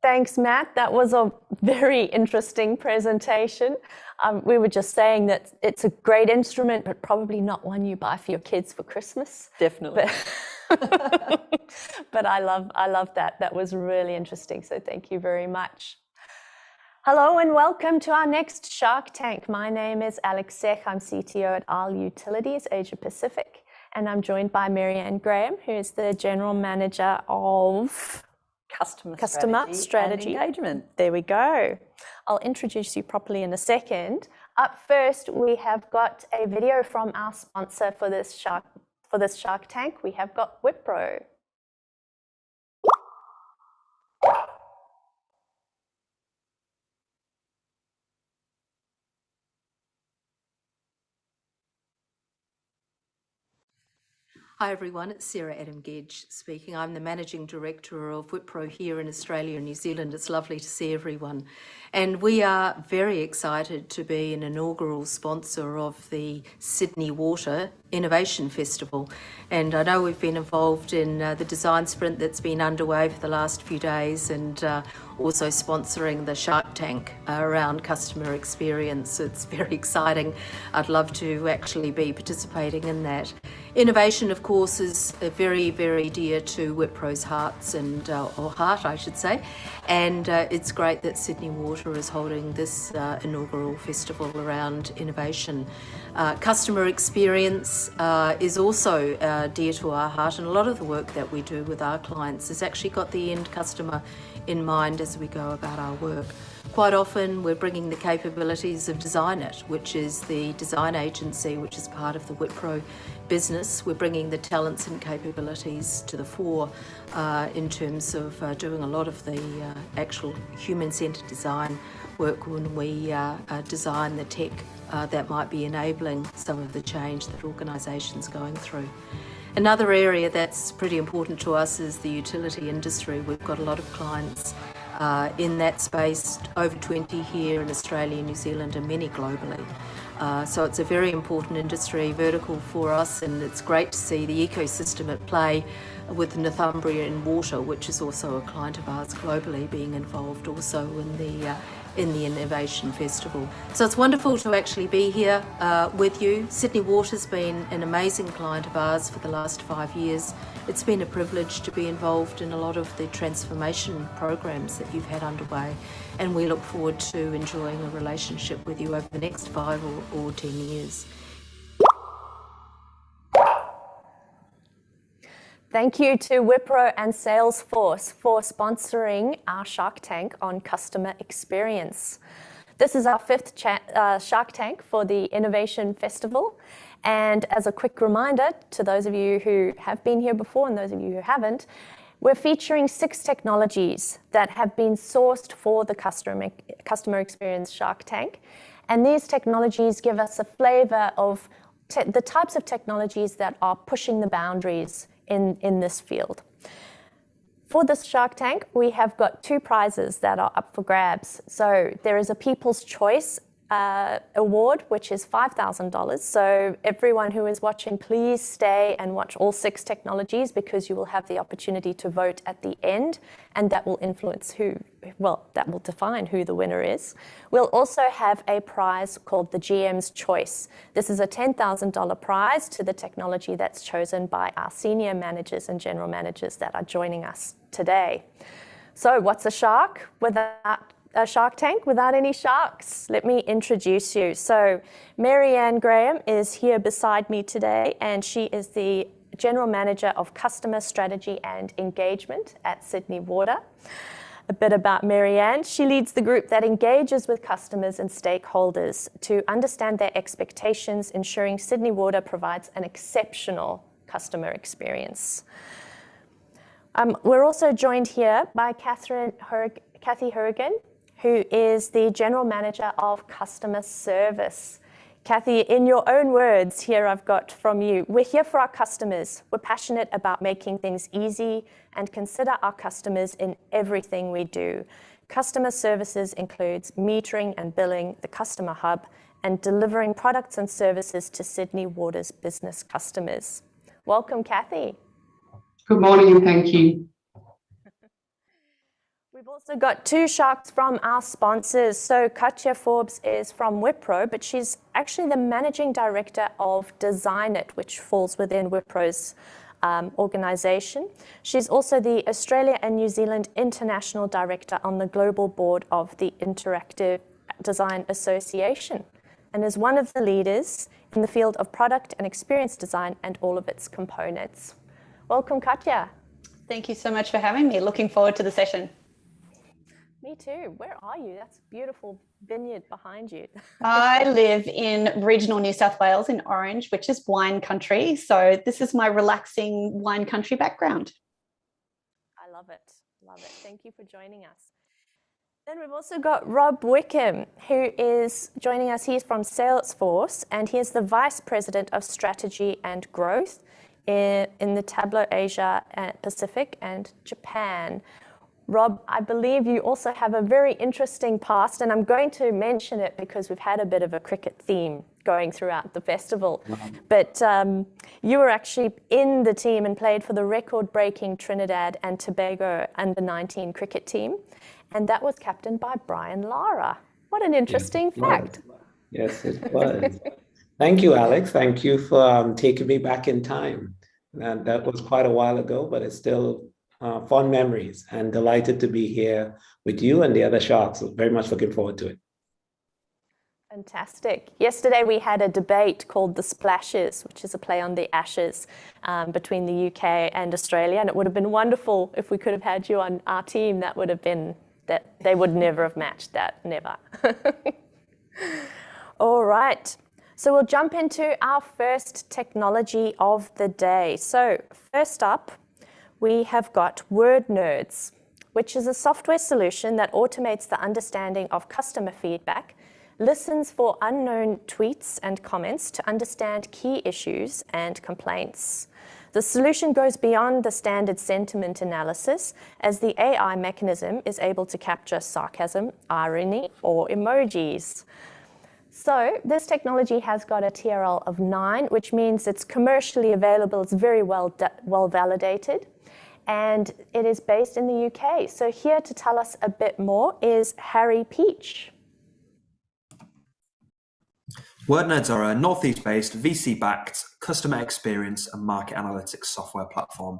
Thanks, Matt. That was a very interesting presentation. We were just saying that it's a great instrument, but probably not one you buy for your kids for Christmas. Definitely. But I love that. That was really interesting. So thank you very much. Hello and welcome to our next Shark Tank. My name is Alex Sech. I'm CTO at ARL Utilities Asia Pacific. And I'm joined by Marianne Graham, who is the General Manager of Customer Strategy and Engagement. There we go. I'll introduce you properly in a second. Up first, we have got a video from our sponsor for this Shark Tank. We have got Wipro. Hi everyone, it's Sarah Adam-Gedge speaking. I'm the Managing Director of Wipro here in Australia and New Zealand. It's lovely to see everyone. And we are very excited to be an inaugural sponsor of the Sydney Water Innovation Festival. And I know we've been involved in the design sprint that's been underway for the last few days and also sponsoring the Shark Tank around customer experience. It's very exciting. I'd love to actually be participating in that. Innovation, of course, is very, very dear to Wipro's hearts and, or heart, I should say. And it's great that Sydney Water is holding this inaugural festival around innovation. Customer experience is also dear to our heart, and a lot of the work that we do with our clients has actually got the end customer in mind as we go about our work. Quite often we're bringing the capabilities of Design-It, which is the design agency which is part of the Wipro business. We're bringing the talents and capabilities to the fore in terms of doing a lot of the actual human-centered design work when we design the tech that might be enabling some of the change that organisations are going through. Another area that's pretty important to us is the utility industry. We've got a lot of clients in that space, over 20 here in Australia, New Zealand, and many globally. So it's a very important industry vertical for us, and it's great to see the ecosystem at play with Northumbrian Water, which is also a client of ours globally, being involved also in the Innovation Festival. So it's wonderful to actually be here with you. Sydney Water's been an amazing client of ours for the last 5 years. It's been a privilege to be involved in a lot of the transformation programs that you've had underway, and we look forward to enjoying a relationship with you over the next 5 or 10 years. Thank you to Wipro and Salesforce for sponsoring our Shark Tank on customer experience. This is our 5th Shark Tank for the Innovation Festival. And as a quick reminder to those of you who have been here before and those of you who haven't, we're featuring 6 technologies that have been sourced for the customer experience Shark Tank. And these technologies give us a flavor of the types of technologies that are pushing the boundaries in this field. For this Shark Tank, we have got 2 prizes that are up for grabs. So there is a People's Choice award, which is $5,000. So everyone who is watching, please stay and watch all 6 technologies, because you will have the opportunity to vote at the end, and that will influence that will define who the winner is. We'll also have a prize called the GM's Choice. This is a $10,000 prize to the technology that's chosen by our senior managers and general managers that are joining us today. So what's a shark without a Shark Tank without any sharks? Let me introduce you. So Marianne Graham is here beside me today, and she is the General Manager of Customer Strategy and Engagement at Sydney Water. A bit about Marianne. She leads the group that engages with customers and stakeholders to understand their expectations, ensuring Sydney Water provides an exceptional customer experience. We're also joined here by Kathy Hurrigan, who is the General Manager of Customer Service. Kathy, in your own words here I've got from you, we're here for our customers. We're passionate about making things easy and consider our customers in everything we do. Customer services includes metering and billing, the customer hub, and delivering products and services to Sydney Water's business customers. Welcome, Kathy. Good morning and thank you. We've also got 2 sharks from our sponsors. So Katja Forbes is from Wipro, but she's actually the Managing Director of Design It, which falls within Wipro's organisation. She's also the Australia and New Zealand International Director on the Global Board of the Interactive Design Association, and is one of the leaders in the field of product and experience design and all of its components. Welcome, Katja. Thank you so much for having me. Looking forward to the session. Me too. Where are you? That's a beautiful vineyard behind you. I live in regional New South Wales in Orange, which is wine country. So this is my relaxing wine country background. I love it. Love it. Thank you for joining us. Then we've also got Rob Wickham, who is joining us. He's from Salesforce, and he is the Vice President of Strategy and Growth in the Tableau Asia, Pacific and Japan. Rob, I believe you also have a very interesting past, and I'm going to mention it because we've had a bit of a cricket theme going throughout the festival. But you were actually in the team and played for the record-breaking Trinidad and Tobago under-19 cricket team, and that was captained by Brian Lara. What an interesting fact. Yes, it was. Thank you, Alex. Thank you for taking me back in time. And that was quite a while ago, but it's still fond memories, and delighted to be here with you and the other sharks. So very much looking forward to it. Fantastic. Yesterday we had a debate called The Splashes, which is a play on the Ashes between the UK and Australia, and it would have been wonderful if we could have had you on our team. That would have been, that they would never have matched that, never. All right. So we'll jump into our first technology of the day. So first up, we have got WordNerds, which is a software solution that automates the understanding of customer feedback, listens for unknown tweets and comments to understand key issues and complaints. The The solution goes beyond the standard sentiment analysis, as the AI mechanism is able to capture sarcasm, irony, or emojis. So this technology has got a TRL of 9, which means it's commercially available. It's very well validated, and it is based in the UK. So here to tell us a bit more is Harry Peach. WordNerds are a Northeast-based, VC-backed customer experience and market analytics software platform.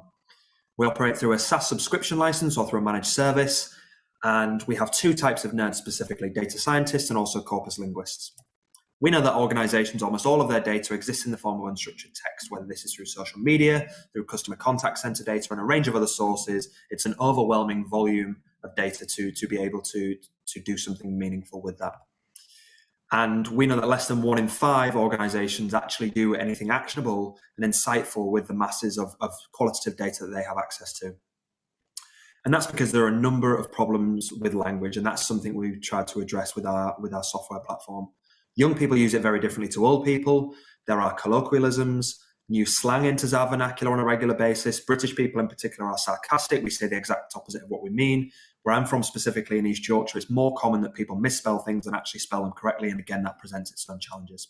We operate through a SaaS subscription license or through a managed service, and we have 2 types of nerds specifically, data scientists and also corpus linguists. We know that organizations, almost all of their data exists in the form of unstructured text, whether this is through social media, through customer contact center data, and a range of other sources. It's an overwhelming volume of data to be able to do something meaningful with that. And we know that less than 1 in 5 organizations actually do anything actionable and insightful with the masses of qualitative data that they have access to. And that's because there are a number of problems with language, and that's something we've tried to address with our software platform. Young people use it very differently to old people. There are colloquialisms, new slang enters our vernacular on a regular basis. British people in particular are sarcastic. We say the exact opposite of what we mean. Where I'm from, specifically in East Yorkshire, it's more common that people misspell things than actually spell them correctly. And again, that presents its own challenges.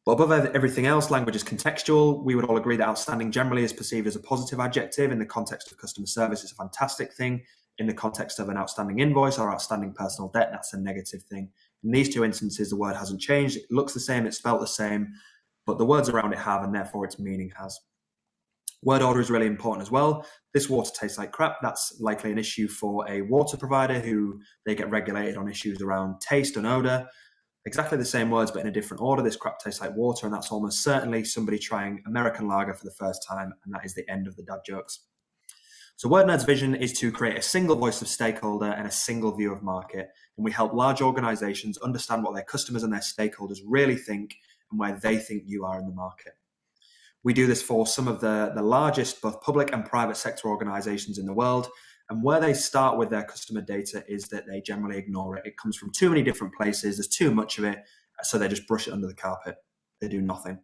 But above everything else, language is contextual. We would all agree that outstanding generally is perceived as a positive adjective. In the context of customer service, it's a fantastic thing. In the context of an outstanding invoice or outstanding personal debt, that's a negative thing. In these 2 instances, the word hasn't changed. It looks the same, it's spelt the same, but the words around it have, and therefore its meaning has. Word order is really important as well. This water tastes like crap. That's likely an issue for a water provider who they get regulated on issues around taste and odor. Exactly the same words, but in a different order. This crap tastes like water, and that's almost certainly somebody trying American lager for the first time, and that is the end of the dad jokes. So WordNerd's vision is to create a single voice of stakeholder and a single view of market, and we help large organizations understand what their customers and their stakeholders really think and where they think you are in the market. We do this for some of the largest both public and private sector organizations in the world, and where they start with their customer data is that they generally ignore it. It comes from too many different places, there's too much of it, so they just brush it under the carpet. They do nothing.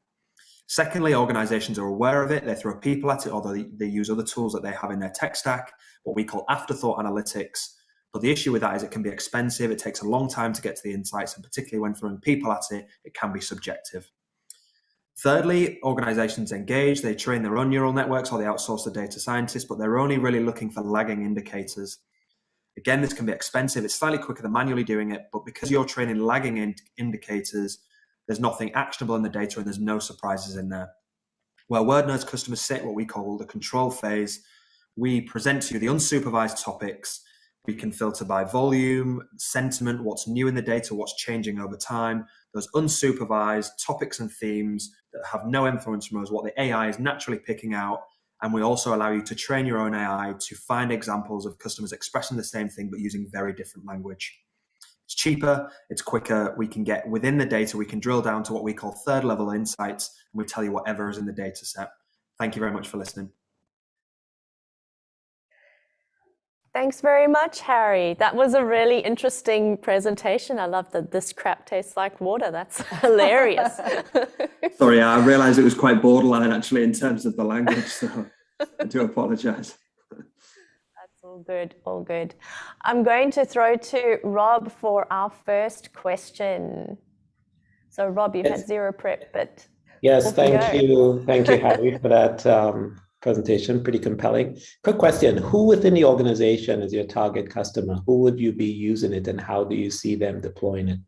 Secondly, organizations are aware of it, they throw people at it, or they use other tools that they have in their tech stack, what we call afterthought analytics. But the issue with that is it can be expensive, it takes a long time to get to the insights, and particularly when throwing people at it, it can be subjective. Thirdly, organizations engage, they train their own neural networks or they outsource the data scientists, but they're only really looking for lagging indicators. Again, this can be expensive, it's slightly quicker than manually doing it, but because you're training lagging indicators, there's nothing actionable in the data and there's no surprises in there. Where WordNerd's customers sit what we call the control phase, we present to you the unsupervised topics. We can filter by volume, sentiment, what's new in the data, what's changing over time, those unsupervised topics and themes that have no influence from us, what the AI is naturally picking out. And we also allow you to train your own AI to find examples of customers expressing the same thing, but using very different language. It's cheaper, it's quicker, we can get within the data, we can drill down to what we call third level insights, and we tell you whatever is in the data set. Thank you very much for listening. Thanks very much, Harry. That was a really interesting presentation. I love that this crap tastes like water. That's hilarious. Sorry, I realised it was quite borderline actually in terms of the language, so I do apologise. That's all good, all good. I'm going to throw to Rob for our first question. So Rob, you've had zero prep, but yes, thank you, Harry, for that presentation, pretty compelling. Quick question, who within the organization is your target customer? Who would you be using it and how do you see them deploying it?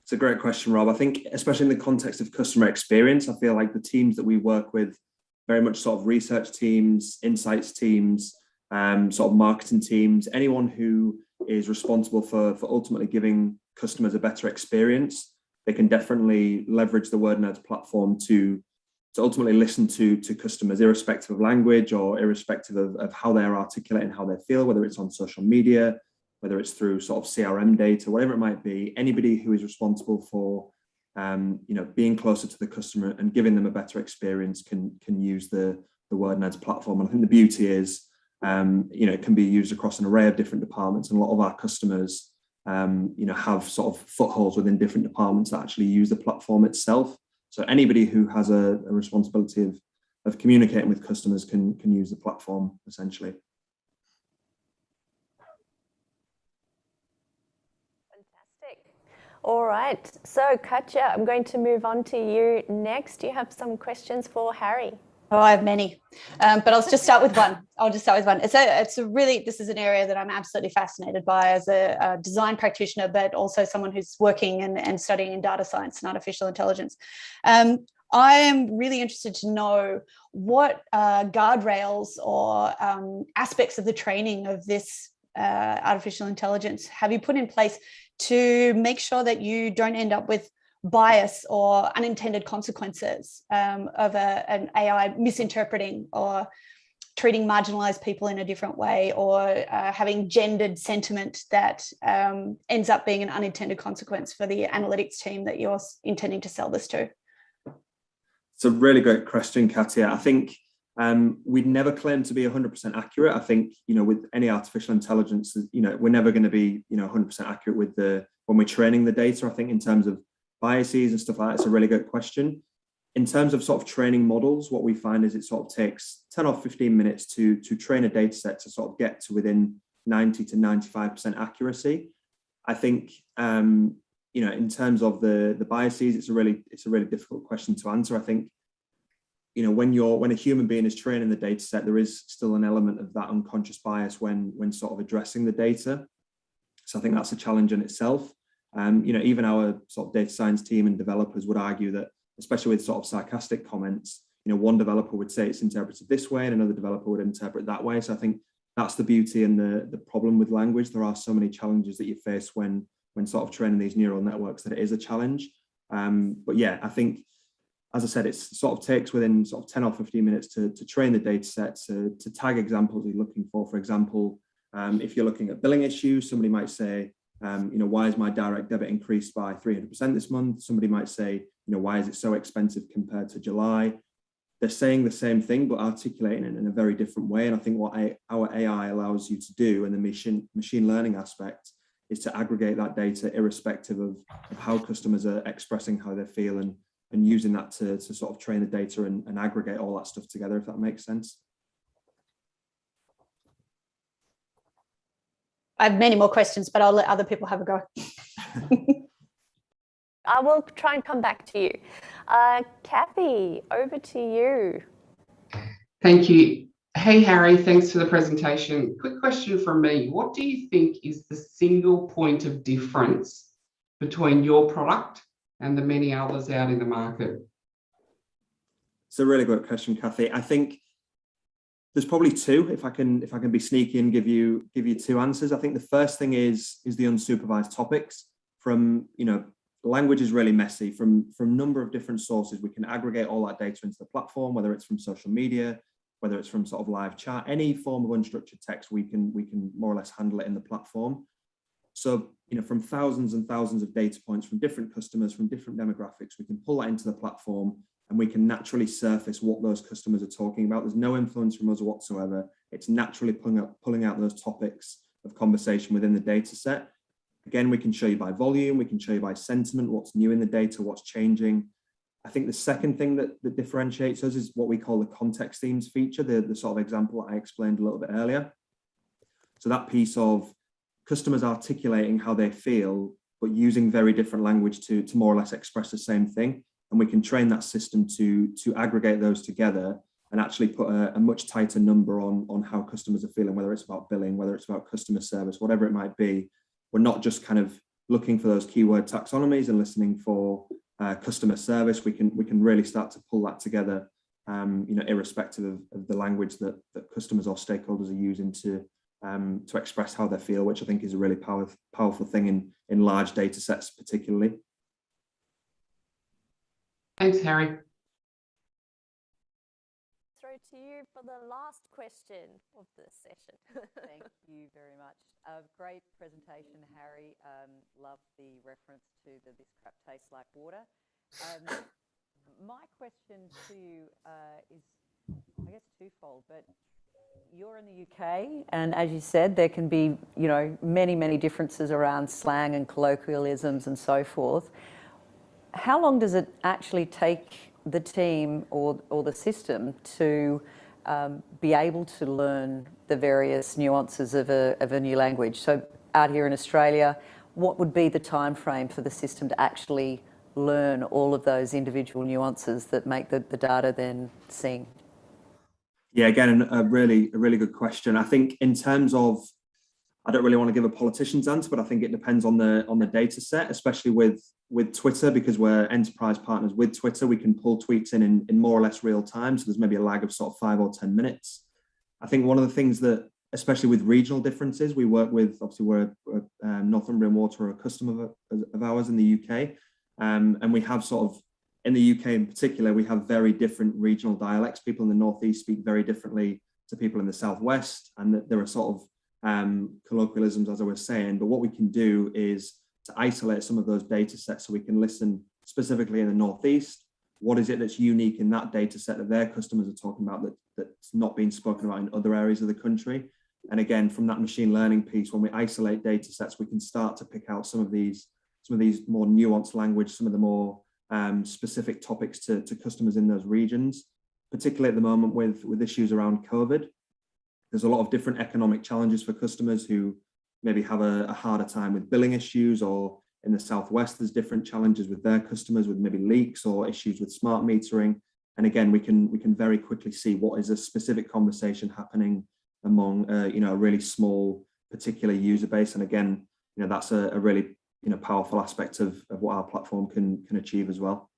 It's a great question, Rob. I think especially in the context of customer experience, I feel like the teams that we work with, very much sort of research teams, insights teams, sort of marketing teams, anyone who is responsible for ultimately giving customers a better experience, they can definitely leverage the WordNerds platform to ultimately listen to customers, irrespective of language or irrespective of how they're articulating how they feel, whether it's on social media, whether it's through sort of CRM data, whatever it might be. Anybody who is responsible for being closer to the customer and giving them a better experience can use the WordNerds platform. And I think the beauty is, it can be used across an array of different departments, and a lot of our customers, have sort of footholds within different departments that actually use the platform itself. So anybody who has a responsibility of communicating with customers can use the platform essentially. All right, so Katja, I'm going to move on to you next. Do you have some questions for Harry? Oh, I have many, but I'll just start with one. This is an area that I'm absolutely fascinated by as a design practitioner, but also someone who's working and studying in data science and artificial intelligence. I am really interested to know what guardrails or aspects of the training of this artificial intelligence have you put in place to make sure that you don't end up with bias or unintended consequences of an AI misinterpreting or treating marginalized people in a different way, or having gendered sentiment that ends up being an unintended consequence for the analytics team that you're intending to sell this to? It's a really great question, Katya. I think we'd never claim to be 100% accurate. I think, with any artificial intelligence, we're never going to be, 100% accurate with when we're training the data. I think in terms of biases and stuff like that, it's a really good question. In terms of sort of training models, what we find is it sort of takes 10 or 15 minutes to train a data set to sort of get to within 90 to 95% accuracy. I think, in terms of the biases, it's a really difficult question to answer. I think, when a human being is training the data set, there is still an element of that unconscious bias when sort of addressing the data. So I think that's a challenge in itself. Even our sort of data science team and developers would argue that, especially with sort of sarcastic comments, one developer would say it's interpreted this way and another developer would interpret that way. So I think that's the beauty and the problem with language. There are so many challenges that you face when sort of training these neural networks that it is a challenge. But yeah, I think, as I said, it sort of takes within sort of 10 or 15 minutes to train the data set, to tag examples you're looking for. For example, if you're looking at billing issues, somebody might say, why is my direct debit increased by 300% this month? Somebody might say, why is it so expensive compared to July? They're saying the same thing, but articulating it in a very different way. And I think what our AI allows you to do, and the machine learning aspect, is to aggregate that data irrespective of how customers are expressing how they feel, and using that to sort of train the data and aggregate all that stuff together, if that makes sense. I have many more questions, but I'll let other people have a go. I will try and come back to you. Kathy, over to you. Thank you. Hey, Harry, thanks for the presentation. Quick question from me. What do you think is the single point of difference between your product and the many others out in the market? It's a really good question, Kathy. I think there's probably two, if I can be sneaky and give you two answers. I think the first thing is the unsupervised topics. Language is really messy. From a number of different sources, we can aggregate all that data into the platform, whether it's from social media, whether it's from sort of live chat, any form of unstructured text, we can more or less handle it in the platform. So, from thousands and thousands of data points from different customers, from different demographics, we can pull that into the platform and we can naturally surface what those customers are talking about. There's no influence from us whatsoever. It's naturally pulling out those topics of conversation within the data set. Again, we can show you by volume, we can show you by sentiment, what's new in the data, what's changing. I think the second thing that differentiates us is what we call the context themes feature, the sort of example I explained a little bit earlier. So that piece of customers articulating how they feel, but using very different language to more or less express the same thing. And we can train that system to aggregate those together and actually put a much tighter number on how customers are feeling, whether it's about billing, whether it's about customer service, whatever it might be. We're not just kind of looking for those keyword taxonomies and listening for customer service. We can really start to pull that together, irrespective of the language that customers or stakeholders are using to express how they feel, which I think is a really powerful thing in large data sets particularly. Thanks, Harry. Throw to you for the last question of this session. Thank you very much. Great presentation, Harry. Love the reference to this crap tastes like water. My question to you is, I guess, twofold, but you're in the UK, and as you said, there can be, many, many differences around slang and colloquialisms and so forth. How long does it actually take the team or the system to be able to learn the various nuances of a new language? So out here in Australia, what would be the time frame for the system to actually learn all of those individual nuances that make the data then sing? Yeah, again, a really good question. I think in terms of, I don't really want to give a politician's answer, but I think it depends on the data set, especially with Twitter, because we're enterprise partners with Twitter. We can pull tweets in more or less real time. So there's maybe a lag of sort of 5 or 10 minutes. I think one of the things that, especially with regional differences, we work with, obviously we're Northumbrian Water, a customer of ours in the UK. And we have sort of, in the UK in particular, we have very different regional dialects. People in the Northeast speak very differently to people in the Southwest. And there are sort of colloquialisms, as I was saying. But what we can do is to isolate some of those data sets so we can listen specifically in the Northeast. What is it that's unique in that data set that their customers are talking about that's not being spoken about in other areas of the country? And again, from that machine learning piece, when we isolate data sets, we can start to pick out some of these more nuanced language, some of the more specific topics to customers in those regions, particularly at the moment with issues around COVID. There's a lot of different economic challenges for customers who maybe have a harder time with billing issues, or in the Southwest, there's different challenges with their customers with maybe leaks or issues with smart metering. And again, we can very quickly see what is a specific conversation happening among a really small particular user base. And again, that's a really powerful aspect of what our platform can achieve as well.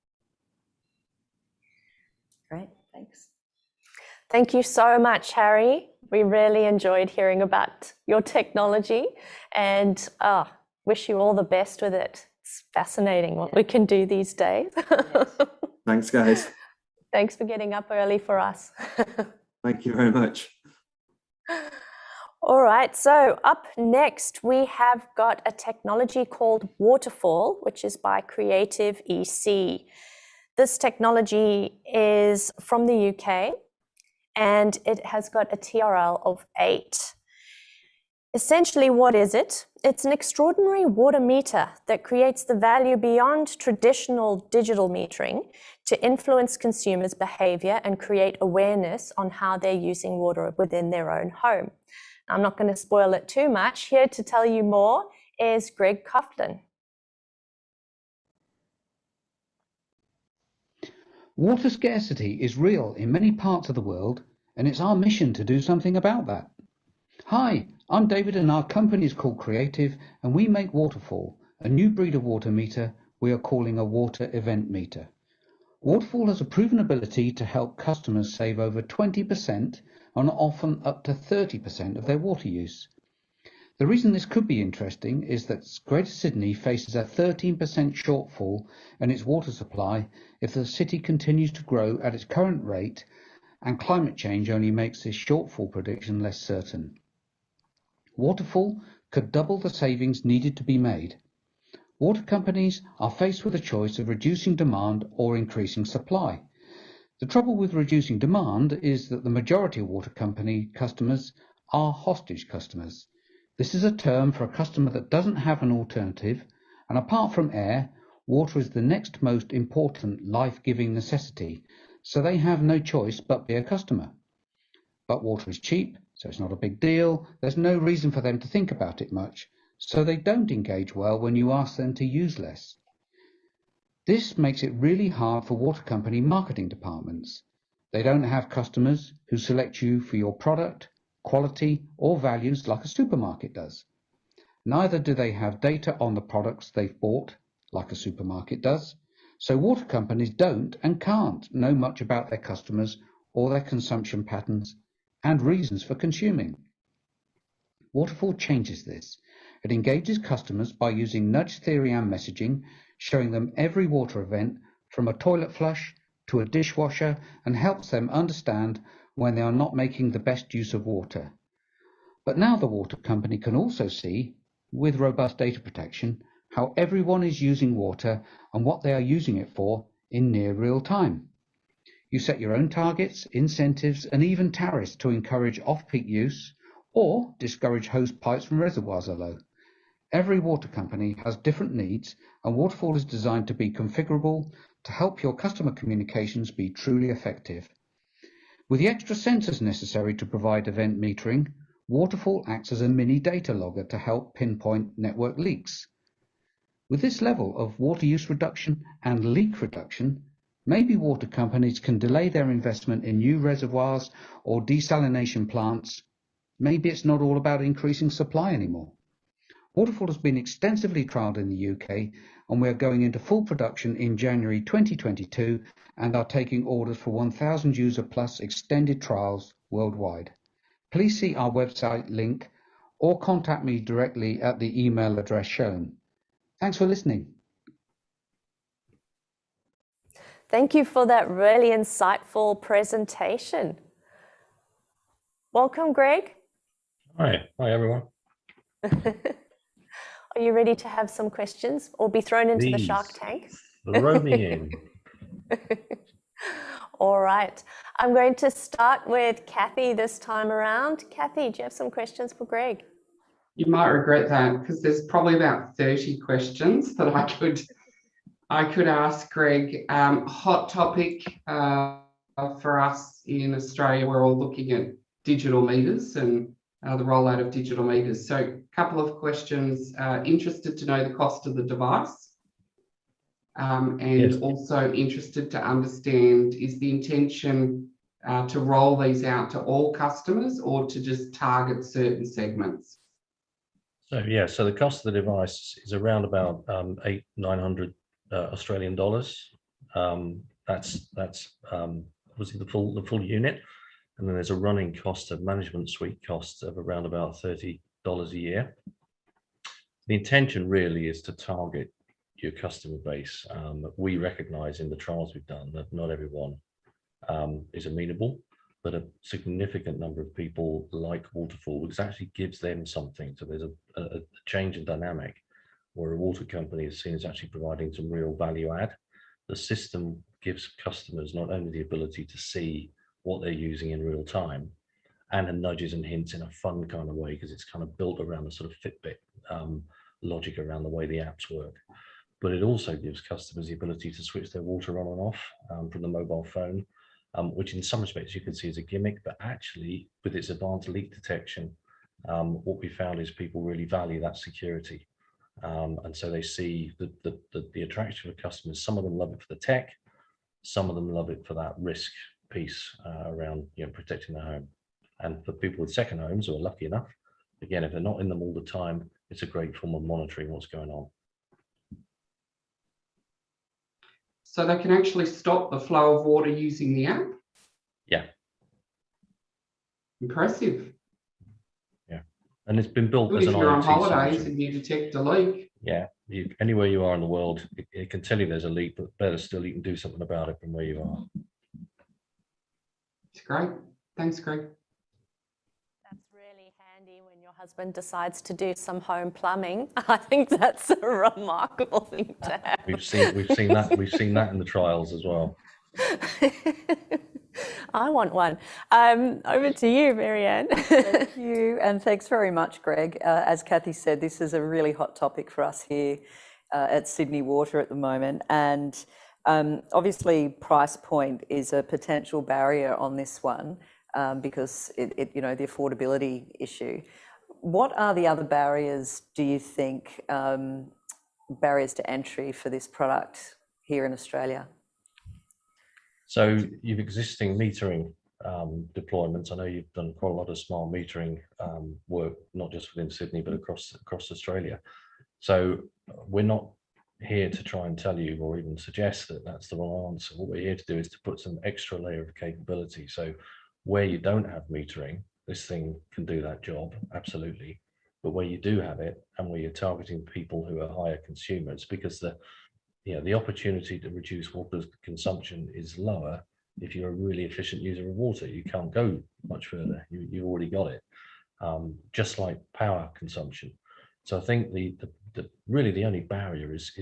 Great, thanks. Thank you so much, Harry. We really enjoyed hearing about your technology, and wish you all the best with it. It's fascinating what we can do these days. Thanks, guys. Thanks for getting up early for us. Thank you very much. All right, so up next, we have got a technology called Waterfall, which is by Creative EC. This technology is from the UK, and it has got a TRL of 8. Essentially, what is it? It's an extraordinary water meter that creates the value beyond traditional digital metering to influence consumers' behavior and create awareness on how they're using water within their own home. I'm not going to spoil it too much. Here to tell you more is Greg Coughlin. Water scarcity is real in many parts of the world, and it's our mission to do something about that. Hi, I'm David, and our company is called Creative, and we make Waterfall, a new breed of water meter we are calling a water event meter. Waterfall has a proven ability to help customers save over 20% and often up to 30% of their water use. The reason this could be interesting is that Greater Sydney faces a 13% shortfall in its water supply if the city continues to grow at its current rate, and climate change only makes this shortfall prediction less certain. Waterfall could double the savings needed to be made. Water companies are faced with a choice of reducing demand or increasing supply. The trouble with reducing demand is that the majority of water company customers are hostage customers. This is a term for a customer that doesn't have an alternative, and apart from air, water is the next most important life-giving necessity, so they have no choice but be a customer. But water is cheap, so it's not a big deal. There's no reason for them to think about it much, so they don't engage well when you ask them to use less. This makes it really hard for water company marketing departments. They don't have customers who select you for your product, quality, or values like a supermarket does. Neither do they have data on the products they've bought, like a supermarket does. So water companies don't and can't know much about their customers or their consumption patterns and reasons for consuming. Waterfall changes this. It engages customers by using nudge theory and messaging, showing them every water event from a toilet flush to a dishwasher, and helps them understand when they are not making the best use of water. But now the water company can also see, with robust data protection, how everyone is using water and what they are using it for in near real time. You set your own targets, incentives, and even tariffs to encourage off-peak use or discourage hose pipes from reservoirs are low. Every water company has different needs, and Waterfall is designed to be configurable to help your customer communications be truly effective. With the extra sensors necessary to provide event metering, Waterfall acts as a mini data logger to help pinpoint network leaks. With this level of water use reduction and leak reduction, maybe water companies can delay their investment in new reservoirs or desalination plants. Maybe it's not all about increasing supply anymore. Waterfall has been extensively trialled in the UK, and we are going into full production in January 2022 and are taking orders for 1,000 user plus extended trials worldwide. Please see our website link or contact me directly at the email address shown. Thanks for listening. Thank you for that really insightful presentation. Welcome, Greg. Hi everyone. Are you ready to have some questions or be thrown into the Shark Tank? Throw me in. All right. I'm going to start with Kathy this time around. Kathy, do you have some questions for Greg? You might regret that because there's probably about 30 questions that I could ask Greg. Hot topic for us in Australia. We're all looking at digital meters and the rollout of digital meters. So a couple of questions. Interested to know the cost of the device. And Yes. Also interested to understand, is the intention to roll these out to all customers or to just target certain segments? So yeah, so the cost of the device is around about 800-900 Australian dollars. That's obviously the full unit, and then there's a running cost of management suite cost of around about $30 a year. The intention really is to target your customer base. We recognise in the trials we've done that not everyone is amenable, but a significant number of people like Waterfall, which actually gives them something. So there's a change in dynamic where a water company is seen as actually providing some real value add. The system gives customers not only the ability to see what they're using in real time and nudges and hints in a fun kind of way, because it's kind of built around the sort of Fitbit logic around the way the apps work. But it also gives customers the ability to switch their water on and off from the mobile phone, which in some respects you could see as a gimmick, but actually with its advanced leak detection, what we found is people really value that security. And so they see the attraction of customers. Some of them love it for the tech, some of them love it for that risk piece around protecting their home. And for people with second homes who are lucky enough, again, if they're not in them all the time, it's a great form of monitoring what's going on. So they can actually stop the flow of water using the app? Yeah. Impressive. Yeah. And it's been built Good as if an you're on IoT holidays solution. and you detect a leak. Yeah, anywhere you are in the world, it can tell you there's a leak, but better still, you can do something about it from where you are. It's great. Thanks, Greg. That's really handy when your husband decides to do some home plumbing. I think that's a remarkable thing to have. We've seen that in the trials as well. I want one. Over to you, Marianne. Thank you, and thanks very much, Greg. As Kathy said, this is a really hot topic for us here at Sydney Water at the moment, and obviously price point is a potential barrier on this one because the affordability issue. What are the other barriers, do you think, barriers to entry for this product here in Australia? So you've existing metering deployments. I know you've done quite a lot of smart metering work, not just within Sydney, but across Australia. So we're not here to try and tell you or even suggest that that's the wrong answer. What we're here to do is to put some extra layer of capability. So where you don't have metering, this thing can do that job, absolutely. But where you do have it, and where you're targeting people who are higher consumers, because the opportunity to reduce water consumption is lower if you're a really efficient user of water. You can't go much further. You've already got it, just like power consumption. So I think really the only barrier is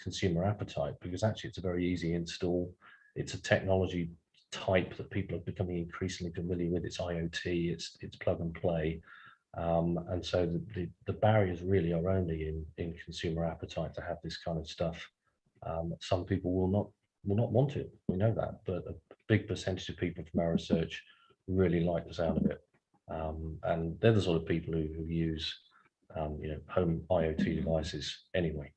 consumer appetite, because actually it's a very easy install. It's a technology type that people are becoming increasingly familiar with. It's IoT, it's plug and play. And so the barriers really are only in consumer appetite to have this kind of stuff. Some people will not want it. We know that, but a big percentage of people from our research really like the sound of it. And they're the sort of people who use home IoT devices anyway.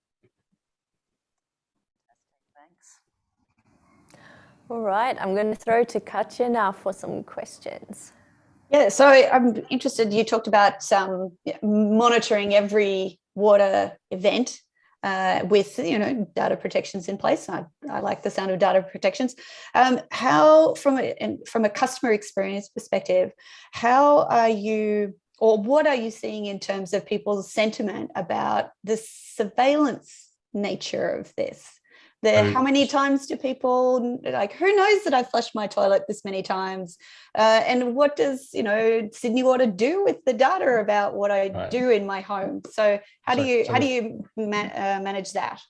Thanks. All right, I'm going to throw to Katya now for some questions. Yeah, so I'm interested, you talked about monitoring every water event with data protections in place. I like the sound of data protections. How, from a customer experience perspective, how are you, or what are you seeing in terms of people's sentiment about the surveillance nature of this? How many times do people, like, who knows that I've flushed my toilet this many times? And what does, Sydney Water do with the data about what I do in my home? So how do you manage that?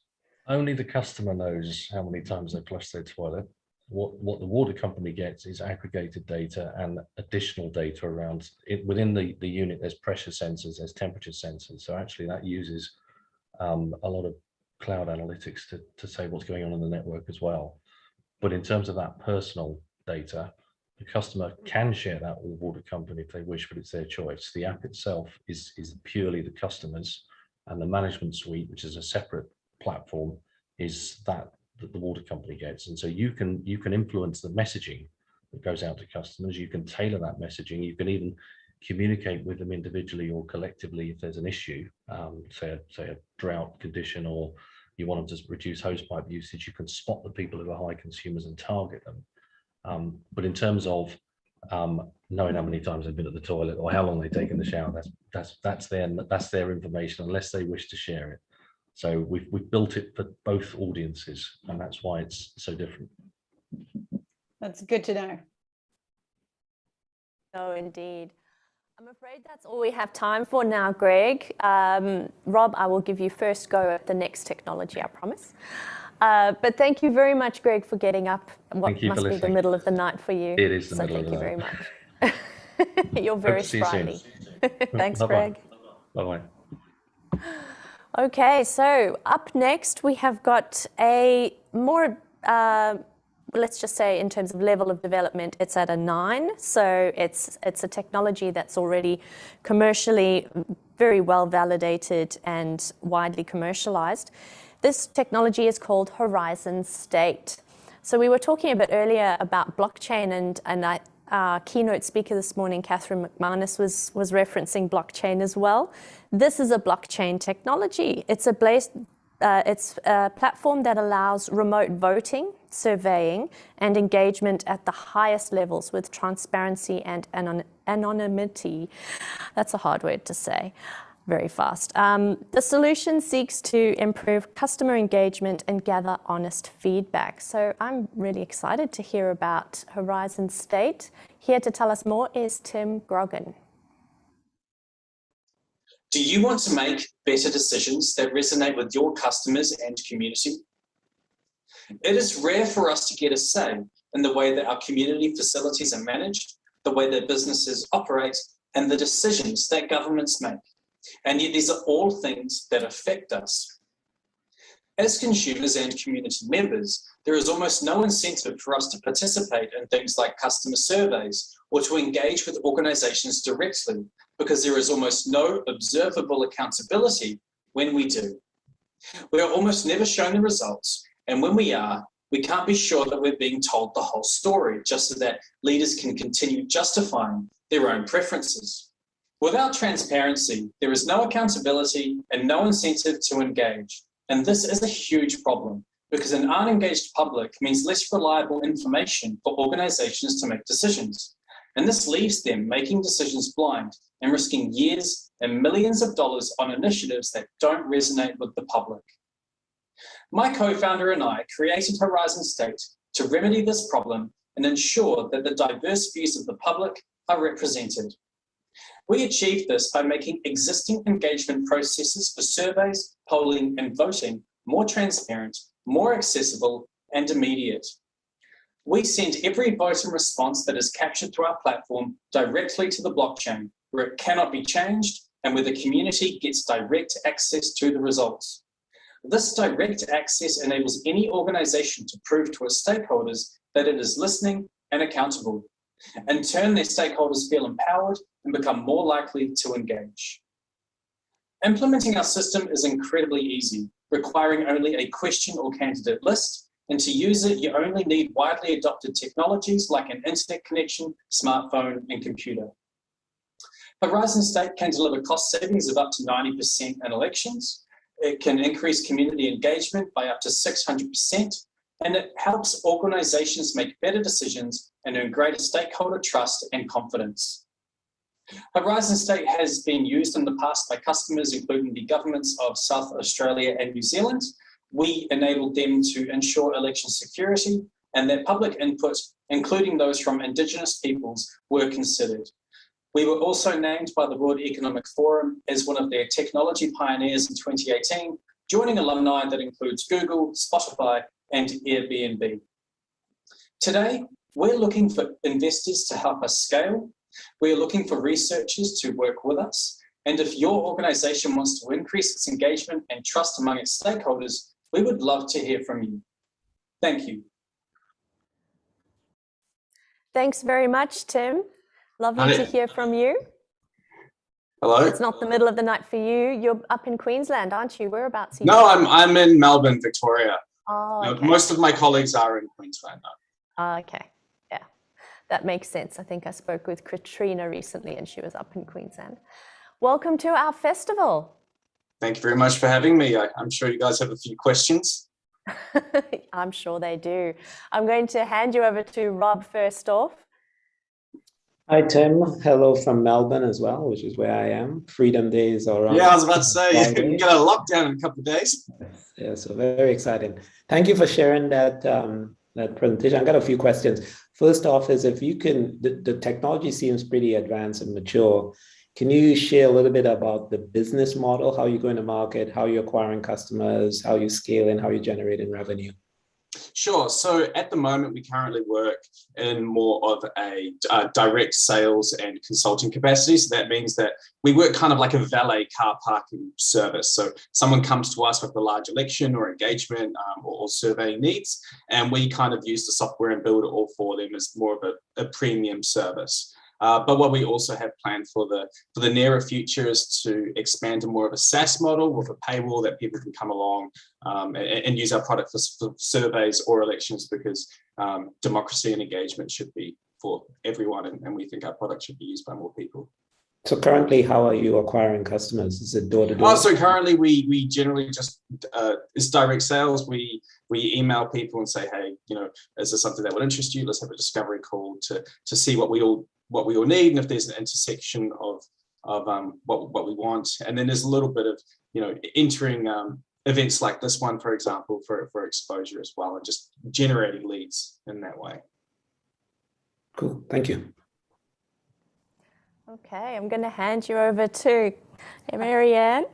Only the customer knows how many times they flush their toilet. What the water company gets is aggregated data and additional data around it. Within the unit, there's pressure sensors, there's temperature sensors. So actually that uses a lot of cloud analytics to say what's going on in the network as well. But in terms of that personal data, the customer can share that with the water company if they wish, but it's their choice. The app itself is purely the customer's, and the management suite, which is a separate platform, is that the water company gets. And so you can influence the messaging that goes out to customers. You can tailor that messaging. You can even communicate with them individually or collectively if there's an issue, say a drought condition, or you want them to reduce hosepipe usage. You can spot the people who are high consumers and target them. But in terms of knowing how many times they've been at the toilet or how long they've taken the shower, that's their information, unless they wish to share it. So we've built it for both audiences, and that's why it's so different. That's good to know. Oh, indeed. I'm afraid that's all we have time for now, Greg. Rob, I will give you first go at the next technology, I promise. But thank you very much, Greg, for getting up. What must be the middle of the night for you. It is the middle of the night. Thank you very much. You're very sprightly. Thanks, Greg. Bye-bye. Okay, so up next we have got a more, let's just say in terms of level of development, it's at a 9. So it's a technology that's already commercially very well validated and widely commercialized. This technology is called Horizon State. So we were talking a bit earlier about blockchain, and our keynote speaker this morning, Caruana-McManus, was referencing blockchain as well. This is a blockchain technology. It's a platform that allows remote voting, surveying, and engagement at the highest levels with transparency and anonymity. That's a hard word to say very fast. The solution seeks to improve customer engagement and gather honest feedback. So I'm really excited to hear about Horizon State. Here to tell us more is Tim Grogan. Do you want to make better decisions that resonate with your customers and community? It is rare for us to get a say in the way that our community facilities are managed, the way that businesses operate, and the decisions that governments make. And yet these are all things that affect us. As consumers and community members, there is almost no incentive for us to participate in things like customer surveys or to engage with organizations directly, because there is almost no observable accountability when we do. We are almost never shown the results, and when we are, we can't be sure that we're being told the whole story, just so that leaders can continue justifying their own preferences. Without transparency, there is no accountability and no incentive to engage. And this is a huge problem, because an unengaged public means less reliable information for organizations to make decisions. And this leaves them making decisions blind and risking years and millions of dollars on initiatives that don't resonate with the public. My co-founder and I created Horizon State to remedy this problem and ensure that the diverse views of the public are represented. We achieved this by making existing engagement processes for surveys, polling, and voting more transparent, more accessible, and immediate. We send every vote and response that is captured through our platform directly to the blockchain, where it cannot be changed and where the community gets direct access to the results. This direct access enables any organisation to prove to its stakeholders that it is listening and accountable. In turn, their stakeholders feel empowered and become more likely to engage. Implementing our system is incredibly easy, requiring only a question or candidate list, and to use it, you only need widely adopted technologies like an internet connection, smartphone, and computer. Horizon State can deliver cost savings of up to 90% in elections. It can increase community engagement by up to 600%, and it helps organisations make better decisions and earn greater stakeholder trust and confidence. Horizon State has been used in the past by customers, including the governments of South Australia and New Zealand. We enabled them to ensure election security, and that public input, including those from Indigenous peoples, were considered. We were also named by the World Economic Forum as one of their technology pioneers in 2018, joining alumni that includes Google, Spotify, and Airbnb. Today, we're looking for investors to help us scale. We're looking for researchers to work with us. And if your organisation wants to increase its engagement and trust among its stakeholders, we would love to hear from you. Thank you. Thanks very much, Tim. Lovely to hear from you. Hello. It's not the middle of the night for you. You're up in Queensland, aren't you? Whereabouts are you? No, I'm in Melbourne, Victoria. Oh, okay. Most of my colleagues are in Queensland though. Okay, yeah, that makes sense. I think I spoke with Katrina recently and she was up in Queensland. Welcome to our festival. Thank you very much for having me. I'm sure you guys have a few questions. I'm sure they do. I'm going to hand you over to Rob first off. Hi, Tim. Hello from Melbourne as well, which is where I am. Freedom Days are on. Yeah, I was about to say, you can get a lockdown in a couple of days. Yeah, so very exciting. Thank you for sharing that that presentation. I've got a few questions. First off is if you can, the technology seems pretty advanced and mature. Can you share a little bit about the business model, how you're going to market, how you're acquiring customers, how you scale and how you're generating revenue? Sure. So at the moment, we currently work in more of a direct sales and consulting capacity. So that means that we work kind of like a valet car parking service. So someone comes to us with a large election or engagement or surveying needs, and we kind of use the software and build it all for them as more of a premium service. But what we also have planned for the nearer future is to expand to more of a SaaS model with a paywall that people can come along and use our product for surveys or elections, because democracy and engagement should be for everyone, and we think our product should be used by more people. So currently, how are you acquiring customers? Is it door to door? Oh, so currently we generally just it's direct sales. We email people and say, hey, is this something that would interest you? Let's have a discovery call to see what we all need, and if there's an intersection of what we want. And then there's a little bit of entering events like this one, for example, for exposure as well, and just generating leads in that way. Cool, thank you. Okay, I'm going to hand you over to Marianne.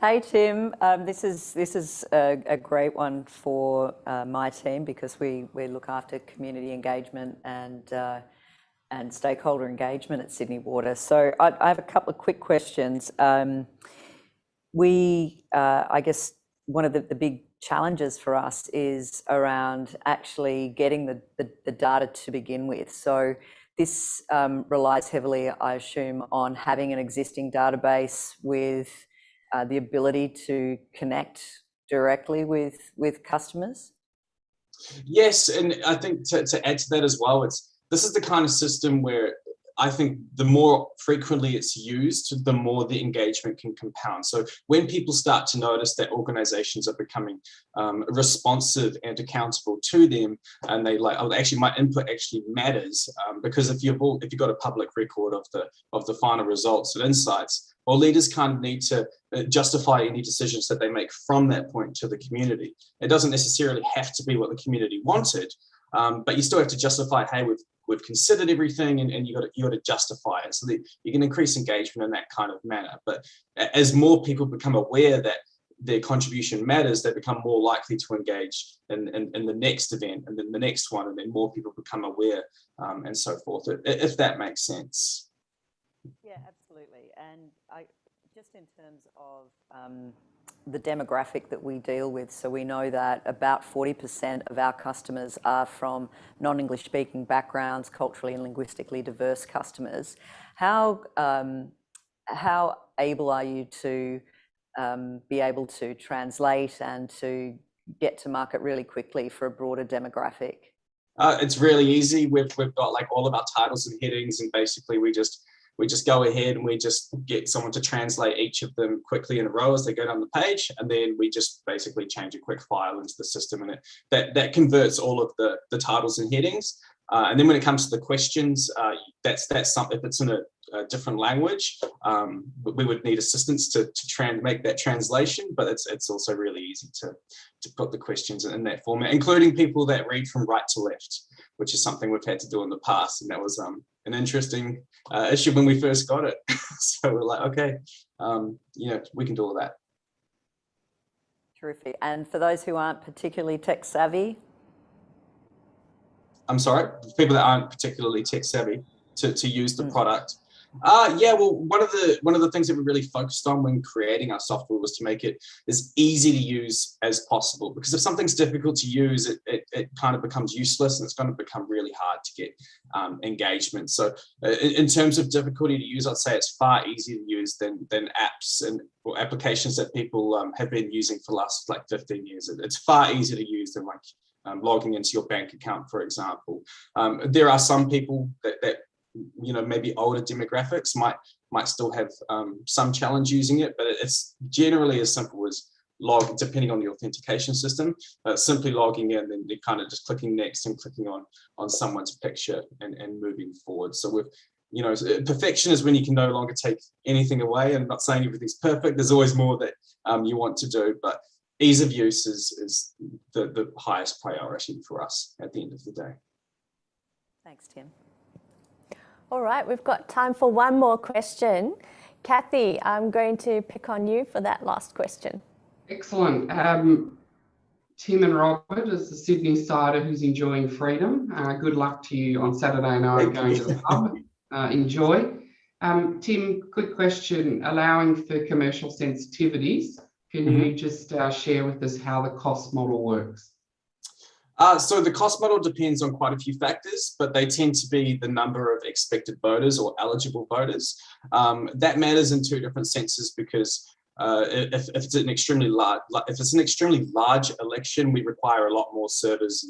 Hey Tim, this is a great one for my team, because we look after community engagement and stakeholder engagement at Sydney Water. So I have a couple of quick questions. I guess one of the big challenges for us is around actually getting the data to begin with. So this relies heavily, I assume, on having an existing database with the ability to connect directly with customers. Yes, and I think to add to that as well, this is the kind of system where I think the more frequently it's used, the more the engagement can compound. So when people start to notice that organizations are becoming responsive and accountable to them, and they actually my input actually matters, because if you've got a public record of the final results and insights, well, leaders kind of need to justify any decisions that they make from that point to the community. It doesn't necessarily have to be what the community wanted, but you still have to justify, hey, we've considered everything, and you got to justify it, so that you can increase engagement in that kind of manner. But as more people become aware that their contribution matters, they become more likely to engage in the next event, and then the next one, and then more people become aware, and so forth. If that makes sense. Yeah, absolutely. And just in terms of the demographic that we deal with, so we know that about 40% of our customers are from non-English speaking backgrounds, culturally and linguistically diverse customers. How able are you to be able to translate and to get to market really quickly for a broader demographic? It's really easy. We've got like all of our titles and headings, and basically we just go ahead and we just get someone to translate each of them quickly in a row as they go down the page, and then we just basically change a quick file into the system, and that converts all of the titles and headings. And then when it comes to the questions, that's something. If it's in a different language, we would need assistance to make that translation. But it's also really easy to put the questions in that format, including people that read from right to left, which is something we've had to do in the past, and that was an interesting issue when we first got it. So we're like, okay, we can do all that. Terrific. And for those who aren't particularly tech savvy? I'm sorry, people that aren't particularly tech savvy to use the product. Yeah, well, one of the things that we really focused on when creating our software was to make it as easy to use as possible. Because if something's difficult to use, it kind of becomes useless, and it's going to become really hard to get engagement. So in terms of difficulty to use, I'd say it's far easier to use than apps or applications that people have been using for the last like 15 years. It's far easier to use than like logging into your bank account, for example. There are some people that maybe older demographics might still have some challenge using it, but it's generally as simple as depending on the authentication system, simply logging in and then kind of just clicking next and clicking on someone's picture and moving forward. So with perfection is when you can no longer take anything away. And I'm not saying everything's perfect. There's always more that you want to do, but ease of use is the highest priority for us at the end of the day. Thanks, Tim. All right, we've got time for one more question. Kathy, I'm going to pick on you for that last question. Excellent. Tim and Robert, as the Sydney sider who's enjoying freedom, good luck to you on Saturday night going to the pub. Enjoy. Tim, quick question. Allowing for commercial sensitivities, can you just share with us how the cost model works? So the cost model depends on quite a few factors, but they tend to be the number of expected voters or eligible voters. That matters in two different senses, because if it's an extremely large election, we require a lot more servers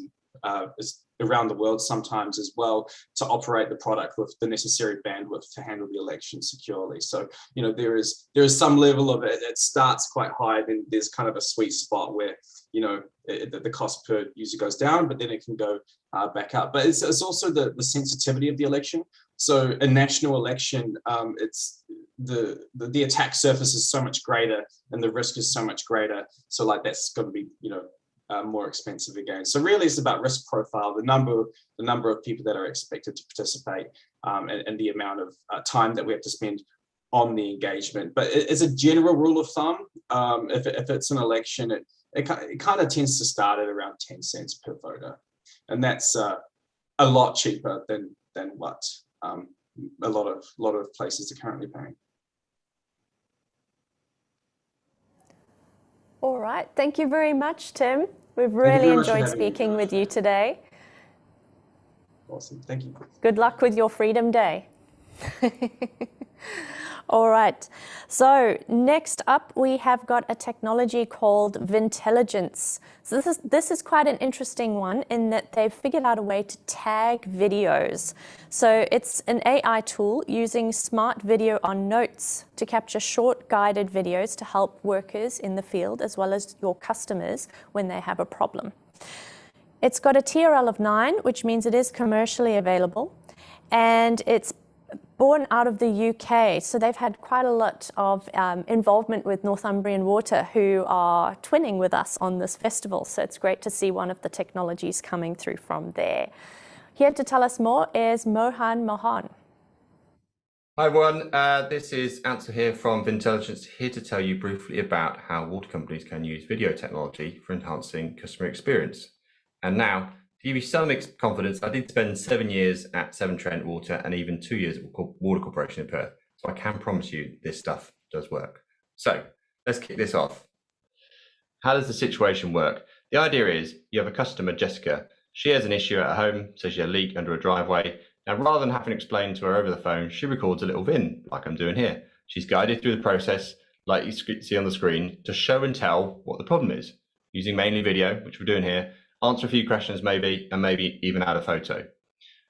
around the world sometimes as well to operate the product with the necessary bandwidth to handle the election securely. So there is some level of it. It starts quite high, then there's kind of a sweet spot where the cost per user goes down, but then it can go back up. But it's also the sensitivity of the election. So a national election, it's the attack surface is so much greater and the risk is so much greater. So like that's going to be more expensive again. So really, it's about risk profile, the number of people that are expected to participate, and the amount of time that we have to spend on the engagement. But as a general rule of thumb, if it's an election, it kind of tends to start at around 10 cents per voter, and that's a lot cheaper than what a lot of places are currently paying. All right, thank you very much, Tim. We've really enjoyed speaking with you today. Awesome, thank you. Good luck with your Freedom Day. All right, so next up we have got a technology called Vintelligence. So this is quite an interesting one in that they've figured out a way to tag videos. So it's an AI tool using smart video on notes to capture short guided videos to help workers in the field as well as your customers when they have a problem. It's got a TRL of 9, which means it is commercially available, and it's born out of the UK. So they've had quite a lot of involvement with Northumbrian Water, who are twinning with us on this festival. So it's great to see one of the technologies coming through from there. Here to tell us more is Mohan Mohan. Hi everyone, this is Ansel here from Vintelligence, here to tell you briefly about how water companies can use video technology for enhancing customer experience. And now, to give you some confidence, I did spend 7 years at Severn Trent Water and even 2 years at Water Corporation in Perth. So I can promise you this stuff does work. So let's kick this off. How does the situation work? The idea is you have a customer, Jessica. She has an issue at home, so she had a leak under a driveway. Now, rather than having to explain to her over the phone, she records a little VIN, like I'm doing here. She's guided through the process, like you see on the screen, to show and tell what the problem is, using mainly video, which we're doing here, answer a few questions maybe, and maybe even add a photo.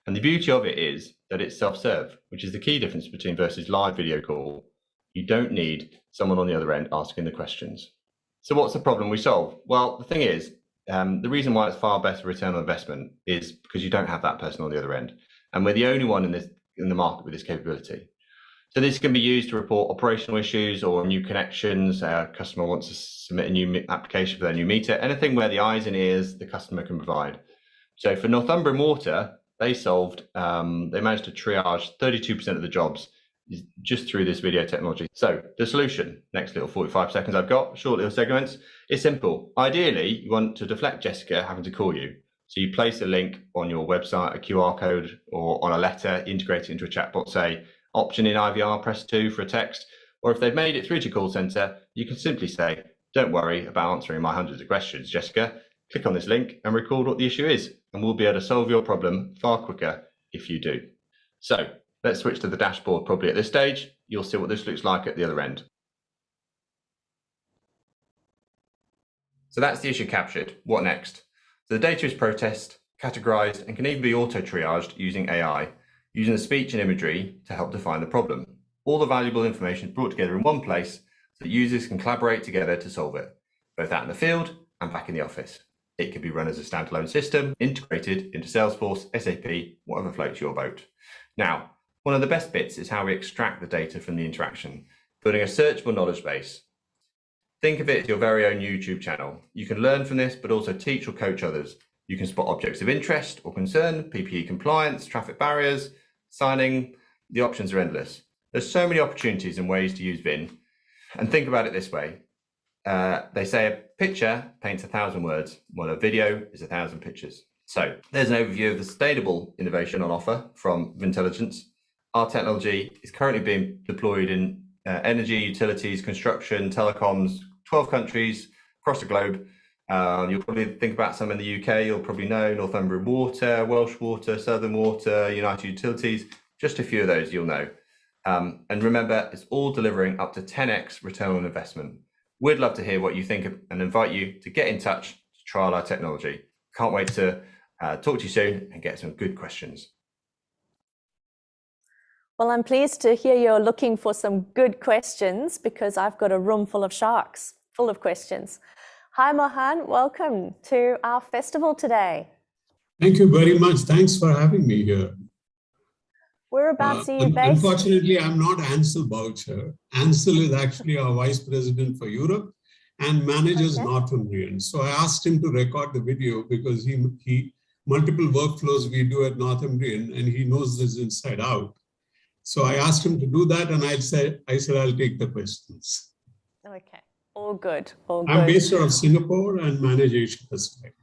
And the beauty of it is that it's self-serve, which is the key difference between versus live video call. You don't need someone on the other end asking the questions. So what's the problem we solve? Well, the thing is, the reason why it's far better return on investment is because you don't have that person on the other end. And we're the only one in the market with this capability. So this can be used to report operational issues or new connections. A customer wants to submit a new application for their new meter, anything where the eyes and ears the customer can provide. So for Northumbrian Water, they managed to triage 32% of the jobs just through this video technology. So the solution, next little 45 seconds I've got, short little segments, is simple. Ideally, you want to deflect Jessica having to call you. So you place a link on your website, a QR code, or on a letter, integrate it into a chatbot, say, option in IVR, press 2 for a text. Or if they've made it through to call center, you can simply say, don't worry about answering my hundreds of questions, Jessica. Click on this link and record what the issue is, and we'll be able to solve your problem far quicker if you do. So let's switch to the dashboard probably at this stage. You'll see what this looks like at the other end. So that's the issue captured. What next? So the data is processed, categorized, and can even be auto-triaged using AI, using the speech and imagery to help define the problem. All the valuable information is brought together in one place so that users can collaborate together to solve it, both out in the field and back in the office. It can be run as a standalone system, integrated into Salesforce, SAP, whatever floats your boat. Now, one of the best bits is how we extract the data from the interaction, building a searchable knowledge base. Think of it as your very own YouTube channel. You can learn from this, but also teach or coach others. You can spot objects of interest or concern, PPE compliance, traffic barriers, signing. The options are endless. There's so many opportunities and ways to use VIN. And think about it this way. They say a picture paints 1,000 words, while a video is 1,000 pictures. So there's an overview of the sustainable innovation on offer from Vintelligence. Our technology is currently being deployed in energy, utilities, construction, telecoms, 12 countries across the globe. You'll probably think about some in the UK. You'll probably know Northumbrian Water, Welsh Water, Southern Water, United Utilities, just a few of those you'll know. And remember, it's all delivering up to 10x return on investment. We'd love to hear what you think and invite you to get in touch to trial our technology. Can't wait to talk to you soon and get some good questions. Well, I'm pleased to hear you're looking for some good questions because I've got a room full of sharks, full of questions. Hi, Mohan. Welcome to our festival today. Thank you very much. Thanks for having me here. Whereabouts are you based? Unfortunately, I'm not Ansel Boucher. Ansel is actually our vice president for Europe and manages Northumbrian. So I asked him to record the video because he multiple workflows we do at Northumbrian and he knows this inside out. So I asked him to do that and I said I'll take the questions. Okay, all good, all good. I'm based out of Singapore and manage Asia Pacific.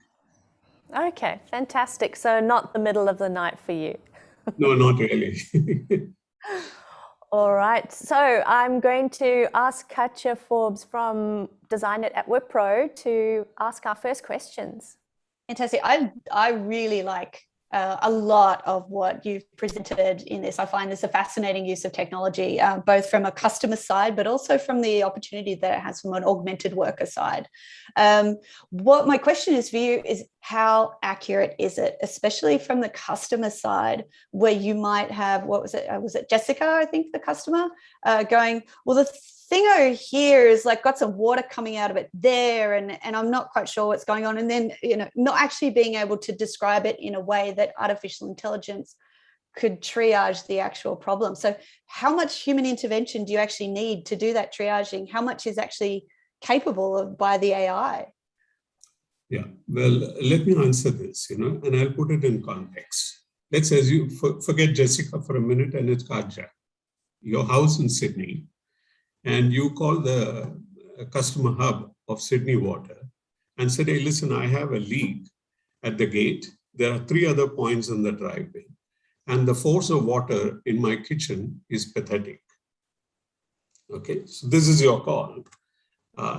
Okay, fantastic. So not the middle of the night for you. No, not really. All right, so I'm going to ask Katja Forbes from Design It at Wipro to ask our first questions. Fantastic. I really like a lot of what you've presented in this. I find this a fascinating use of technology, both from a customer side, but also from the opportunity that it has from an augmented worker side. What my question is for you is how accurate is it, especially from the customer side, where you might have, was it Jessica, I think the customer, going, well, the thing over here is like got some water coming out of it there and I'm not quite sure what's going on. And then, not actually being able to describe it in a way that artificial intelligence could triage the actual problem. So how much human intervention do you actually need to do that triaging? How much is actually capable of by the AI? Yeah, well, let me answer this, and I'll put it in context. Let's say you forget Jessica for a minute and it's Katja, your house in Sydney, and you call the customer hub of Sydney Water and say, hey, listen, I have a leak at the gate. There are 3 other points in the driveway. And the force of water in my kitchen is pathetic. Okay, so this is your call.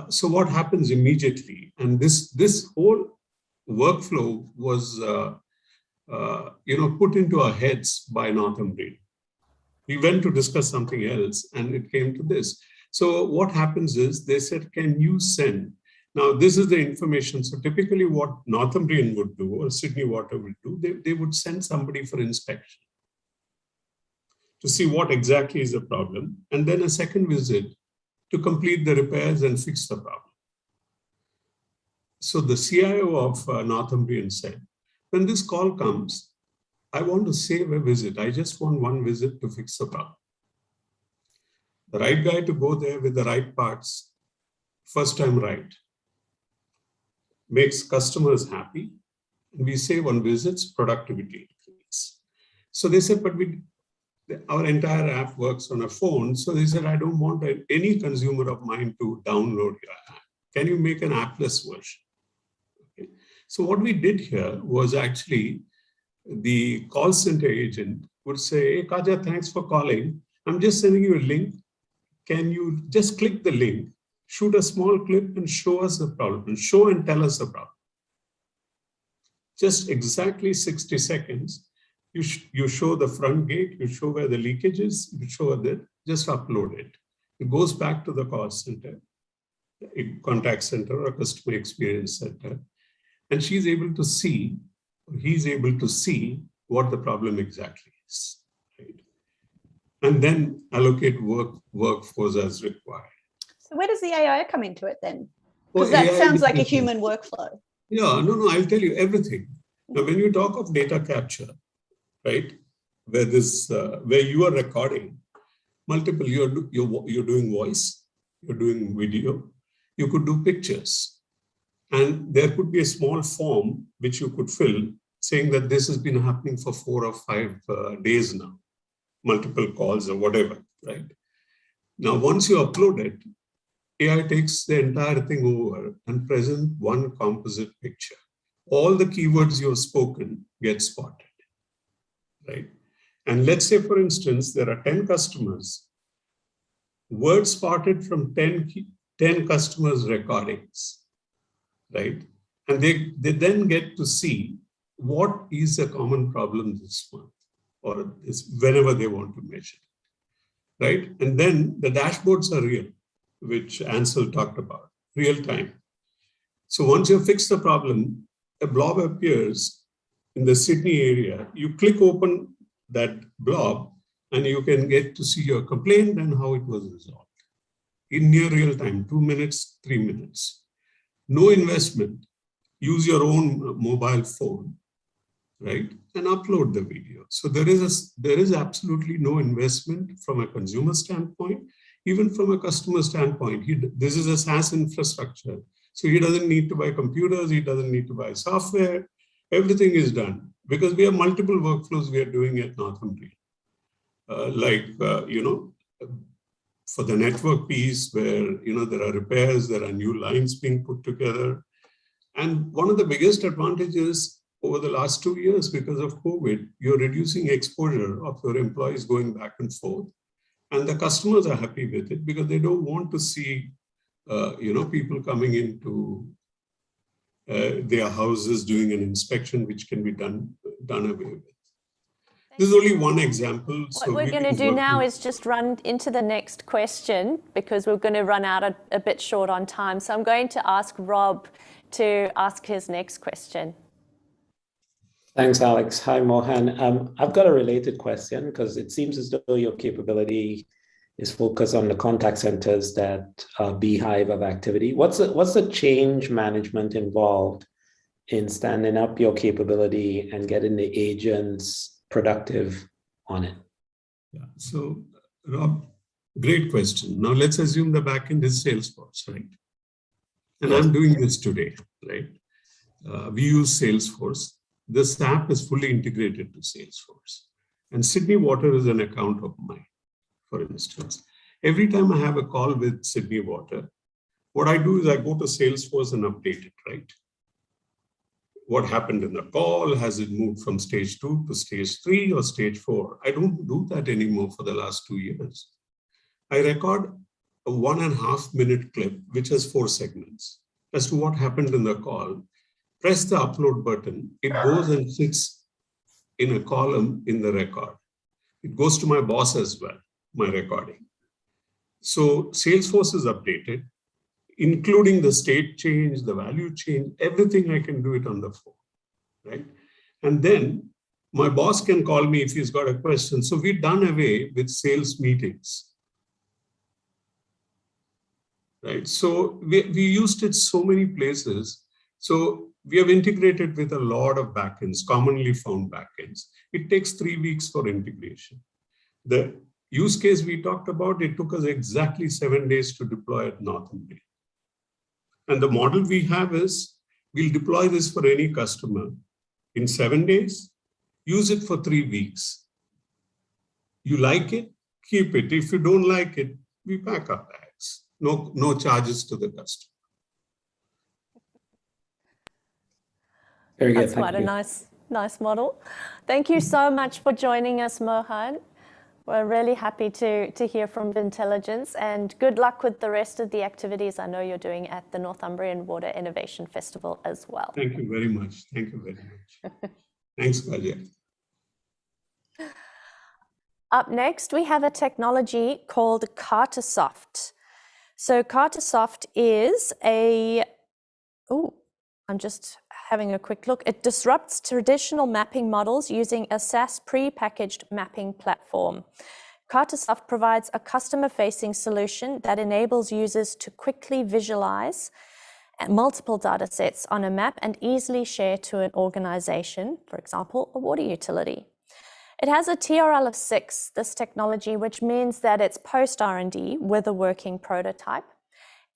So what happens immediately? And this whole workflow was put into our heads by Northumbrian. We went to discuss something else, and it came to this. So what happens is they said, "Can you send?" Now this is the information. So typically, what Northumbrian would do or Sydney Water would do, they would send somebody for inspection to see what exactly is the problem, and then a second visit to complete the repairs and fix the problem. So the CIO of Northumbrian said, when this call comes, I want to save a visit. I just want one visit to fix the problem. The right guy to go there with the right parts, first time right, makes customers happy, and we save on visits, productivity increase. So they said, but our entire app works on a phone. So they said, I don't want any consumer of mine to download your app. Can you make an appless version? Okay. So what we did here was actually the call center agent would say, hey, Kaja, thanks for calling. I'm just sending you a link. Can you just click the link, shoot a small clip and show us the problem, and show and tell us the problem. Just exactly 60 seconds. You show the front gate, you show where the leakage is, you show that, just upload it. It goes back to the call center, a contact center or customer experience center. And she's able to see, or he's able to see what the problem exactly is. Right? And then allocate workforce as required. So where does the AI come into it then? Because that sounds like a human workflow. Yeah, no, I'll tell you everything. Now, when you talk of data capture, right, where you are recording multiple, you're doing voice, you're doing video, you could do pictures, and there could be a small form which you could fill saying that this has been happening for 4 or 5 days now, multiple calls or whatever, right? Now, once you upload it, AI takes the entire thing over and present one composite picture. All the keywords you've spoken get spotted. Right? And let's say, for instance, there are 10 customers, words spotted from 10 customers' recordings, right? And they then get to see what is a common problem this month or whenever they want to measure it, right? And then the dashboards are real, which Ansel talked about, real time. So once you fix the problem, a blob appears in the Sydney area. You click open that blob and you can get to see your complaint and how it was resolved in near real time, 2 minutes, 3 minutes. No investment. Use your own mobile phone, right? And upload the video. So there is absolutely no investment from a consumer standpoint, even from a customer standpoint. This is a SaaS infrastructure. So he doesn't need to buy computers. He doesn't need to buy software. Everything is done because we have multiple workflows we are doing at Northumbrian. For the network piece where, there are repairs, there are new lines being put together. And one of the biggest advantages over the last 2 years, because of COVID, you're reducing exposure of your employees going back and forth. And the customers are happy with it because they don't want to see, people coming into their houses doing an inspection, which can be done away with. This is only one example. What we're going to do now is just run into the next question because we're going to run out a bit short on time. So I'm going to ask Rob to ask his next question. Thanks, Alex. Hi, Mohan. I've got a related question because it seems as though your capability is focused on the contact centers that are beehive of activity. What's the change management involved in standing up your capability and getting the agents productive on it? Yeah. So, Rob, great question. Now let's assume the backend is Salesforce, right? And I'm doing this today, right? We use Salesforce. This app is fully integrated to Salesforce. And Sydney Water is an account of mine, for instance. Every time I have a call with Sydney Water, what I do is I go to Salesforce and update it, right? What happened in the call? Has it moved from stage 2 to stage 3 or stage 4? I don't do that anymore for the last 2 years. I record a 1.5 minute clip, which has 4 segments as to what happened in the call. Press the upload button. It goes and sits in a column in the record. It goes to my boss as well, my recording. So Salesforce is updated, including the state change, the value change, everything. I can do it on the phone, right? And then my boss can call me if he's got a question. So we've done away with sales meetings, right? So we used it so many places. So we have integrated with a lot of backends, commonly found backends. It takes 3 weeks for integration. The use case we talked about, it took us exactly 7 days to deploy at Northern Bay. And the model we have is, we'll deploy this for any customer in 7 days, use it for 3 weeks. You like it, keep it. If you don't like it, we pack our bags. No charges to the customer. Very good. That's quite a nice model. Thank you so much for joining us, Mohan. We're really happy to hear from Vintelligence, and good luck with the rest of the activities I know you're doing at the Northumbrian Water Innovation Festival as well. Thank you very much. Thank you very much. Thanks, Kaja. Up next, we have a technology called Cartosoft. So Cartosoft is I'm just having a quick look. It disrupts traditional mapping models using a SaaS pre-packaged mapping platform. Cartosoft provides a customer-facing solution that enables users to quickly visualize multiple data sets on a map and easily share to an organization, for example, a water utility. It has a TRL of 6, this technology, which means that it's post-R&D with a working prototype.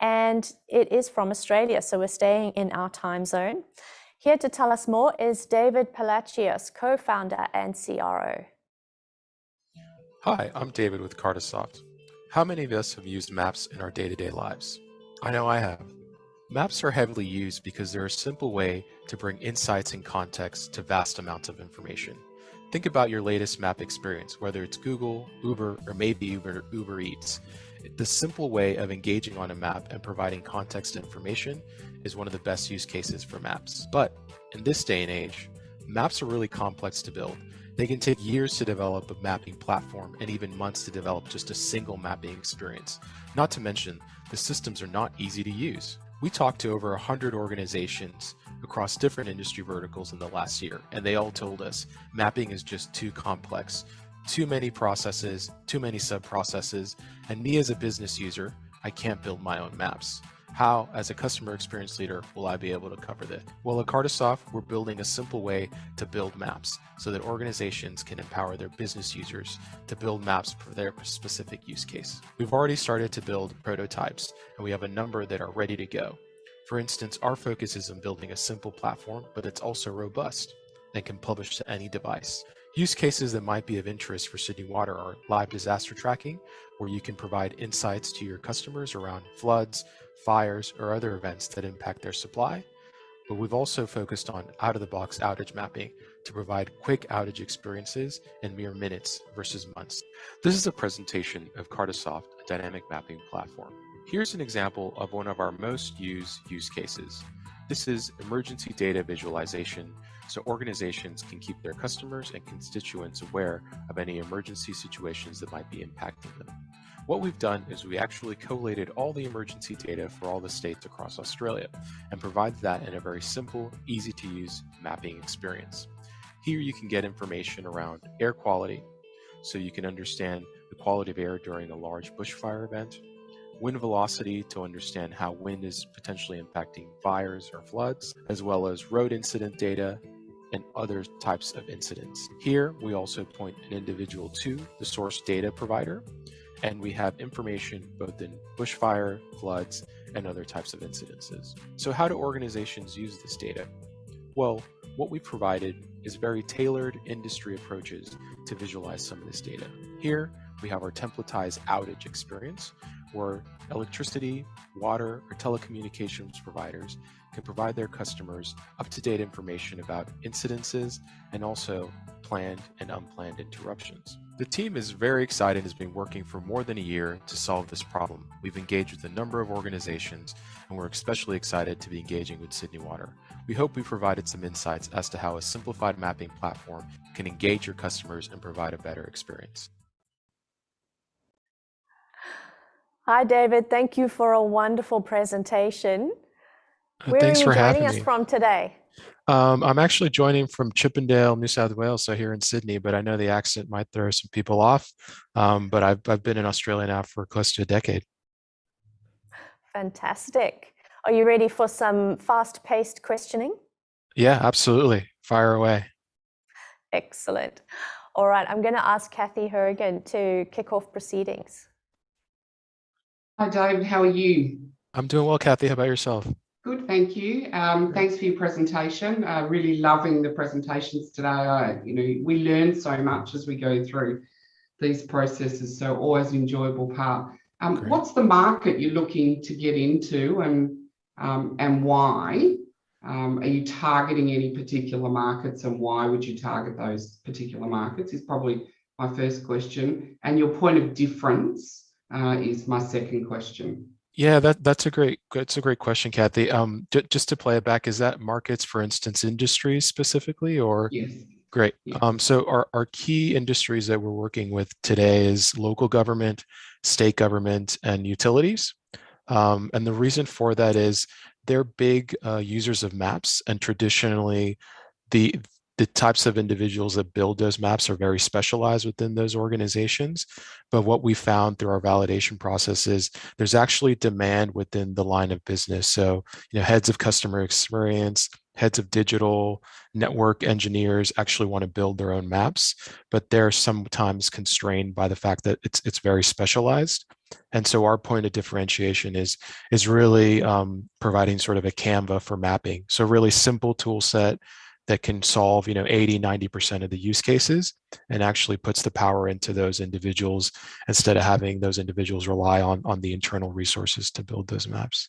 And it is from Australia, so we're staying in our time zone. Here to tell us more is David Palacios, co-founder and CRO. Hi, I'm David with Cartosoft. How many of us have used maps in our day-to-day lives? I know I have. Maps are heavily used because they're a simple way to bring insights and context to vast amounts of information. Think about your latest map experience, whether it's Google, Uber, or maybe Uber Eats. The simple way of engaging on a map and providing context information is one of the best use cases for maps. But in this day and age, maps are really complex to build. They can take years to develop a mapping platform and even months to develop just a single mapping experience. Not to mention, the systems are not easy to use. We talked to over 100 organizations across different industry verticals in the last year, and they all told us mapping is just too complex. Too many processes, too many sub-processes, and me as a business user, I can't build my own maps. How, as a customer experience leader, will I be able to cover this? Well, at Cartosoft, we're building a simple way to build maps so that organizations can empower their business users to build maps for their specific use case. We've already started to build prototypes, and we have a number that are ready to go. For instance, our focus is on building a simple platform, but it's also robust and can publish to any device. Use cases that might be of interest for Sydney Water are live disaster tracking, where you can provide insights to your customers around floods, fires, or other events that impact their supply. But we've also focused on out-of-the-box outage mapping to provide quick outage experiences in mere minutes versus months. This is a presentation of Cartosoft, a dynamic mapping platform. Here's an example of one of our most used use cases. This is emergency data visualization, so organizations can keep their customers and constituents aware of any emergency situations that might be impacting them. What we've done is we actually collated all the emergency data for all the states across Australia and provided that in a very simple, easy to use mapping experience. Here you can get information around air quality, so you can understand the quality of air during a large bushfire event, wind velocity to understand how wind is potentially impacting fires or floods, as well as road incident data and other types of incidents. Here, we also point an individual to the source data provider, and we have information both in bushfire, floods, and other types of incidences. So how do organizations use this data? Well, what we provided is very tailored industry approaches to visualize some of this data. Here, we have our templatized outage experience, where electricity, water, or telecommunications providers can provide their customers up-to-date information about incidences and also planned and unplanned interruptions. The team is very excited and has been working for more than a year to solve this problem. We've engaged with a number of organizations, and we're especially excited to be engaging with Sydney Water. We hope we provided some insights as to how a simplified mapping platform can engage your customers and provide a better experience. Hi, David. Thank you for a wonderful presentation. Where Thanks are you for joining having us me. from today? I'm actually joining from Chippendale, New South Wales, so here in Sydney, but I know the accent might throw some people off. But I've been in Australia now for close to a decade. Fantastic. Are you ready for some fast-paced questioning? Yeah, absolutely. Fire away. Excellent. All right, I'm going to ask Kathy Horgan to kick off proceedings. Hi, David. How are you? I'm doing well, Kathy. How about yourself? Good, thank you. Thanks for your presentation. Really loving the presentations today. We learn so much as we go through these processes, so always an enjoyable part. What's the market you're looking to get into, and why? Are you targeting any particular markets, and why would you target those particular markets is probably my first question. And your point of difference is my second question. Yeah, that's a great question, Kathy. Just to play it back, is that markets, for instance, industries specifically, or? Yes. Great. So our key industries that we're working with today is local government, state government, and utilities. And the reason for that is they're big users of maps, and traditionally the types of individuals that build those maps are very specialized within those organizations. But what we found through our validation process is there's actually demand within the line of business. So, heads of customer experience, heads of digital, network engineers actually want to build their own maps, but they're sometimes constrained by the fact that it's very specialized. And so our point of differentiation is really providing sort of a Canva for mapping. So really simple tool set that can solve 80-90% of the use cases, and actually puts the power into those individuals instead of having those individuals rely on the internal resources to build those maps.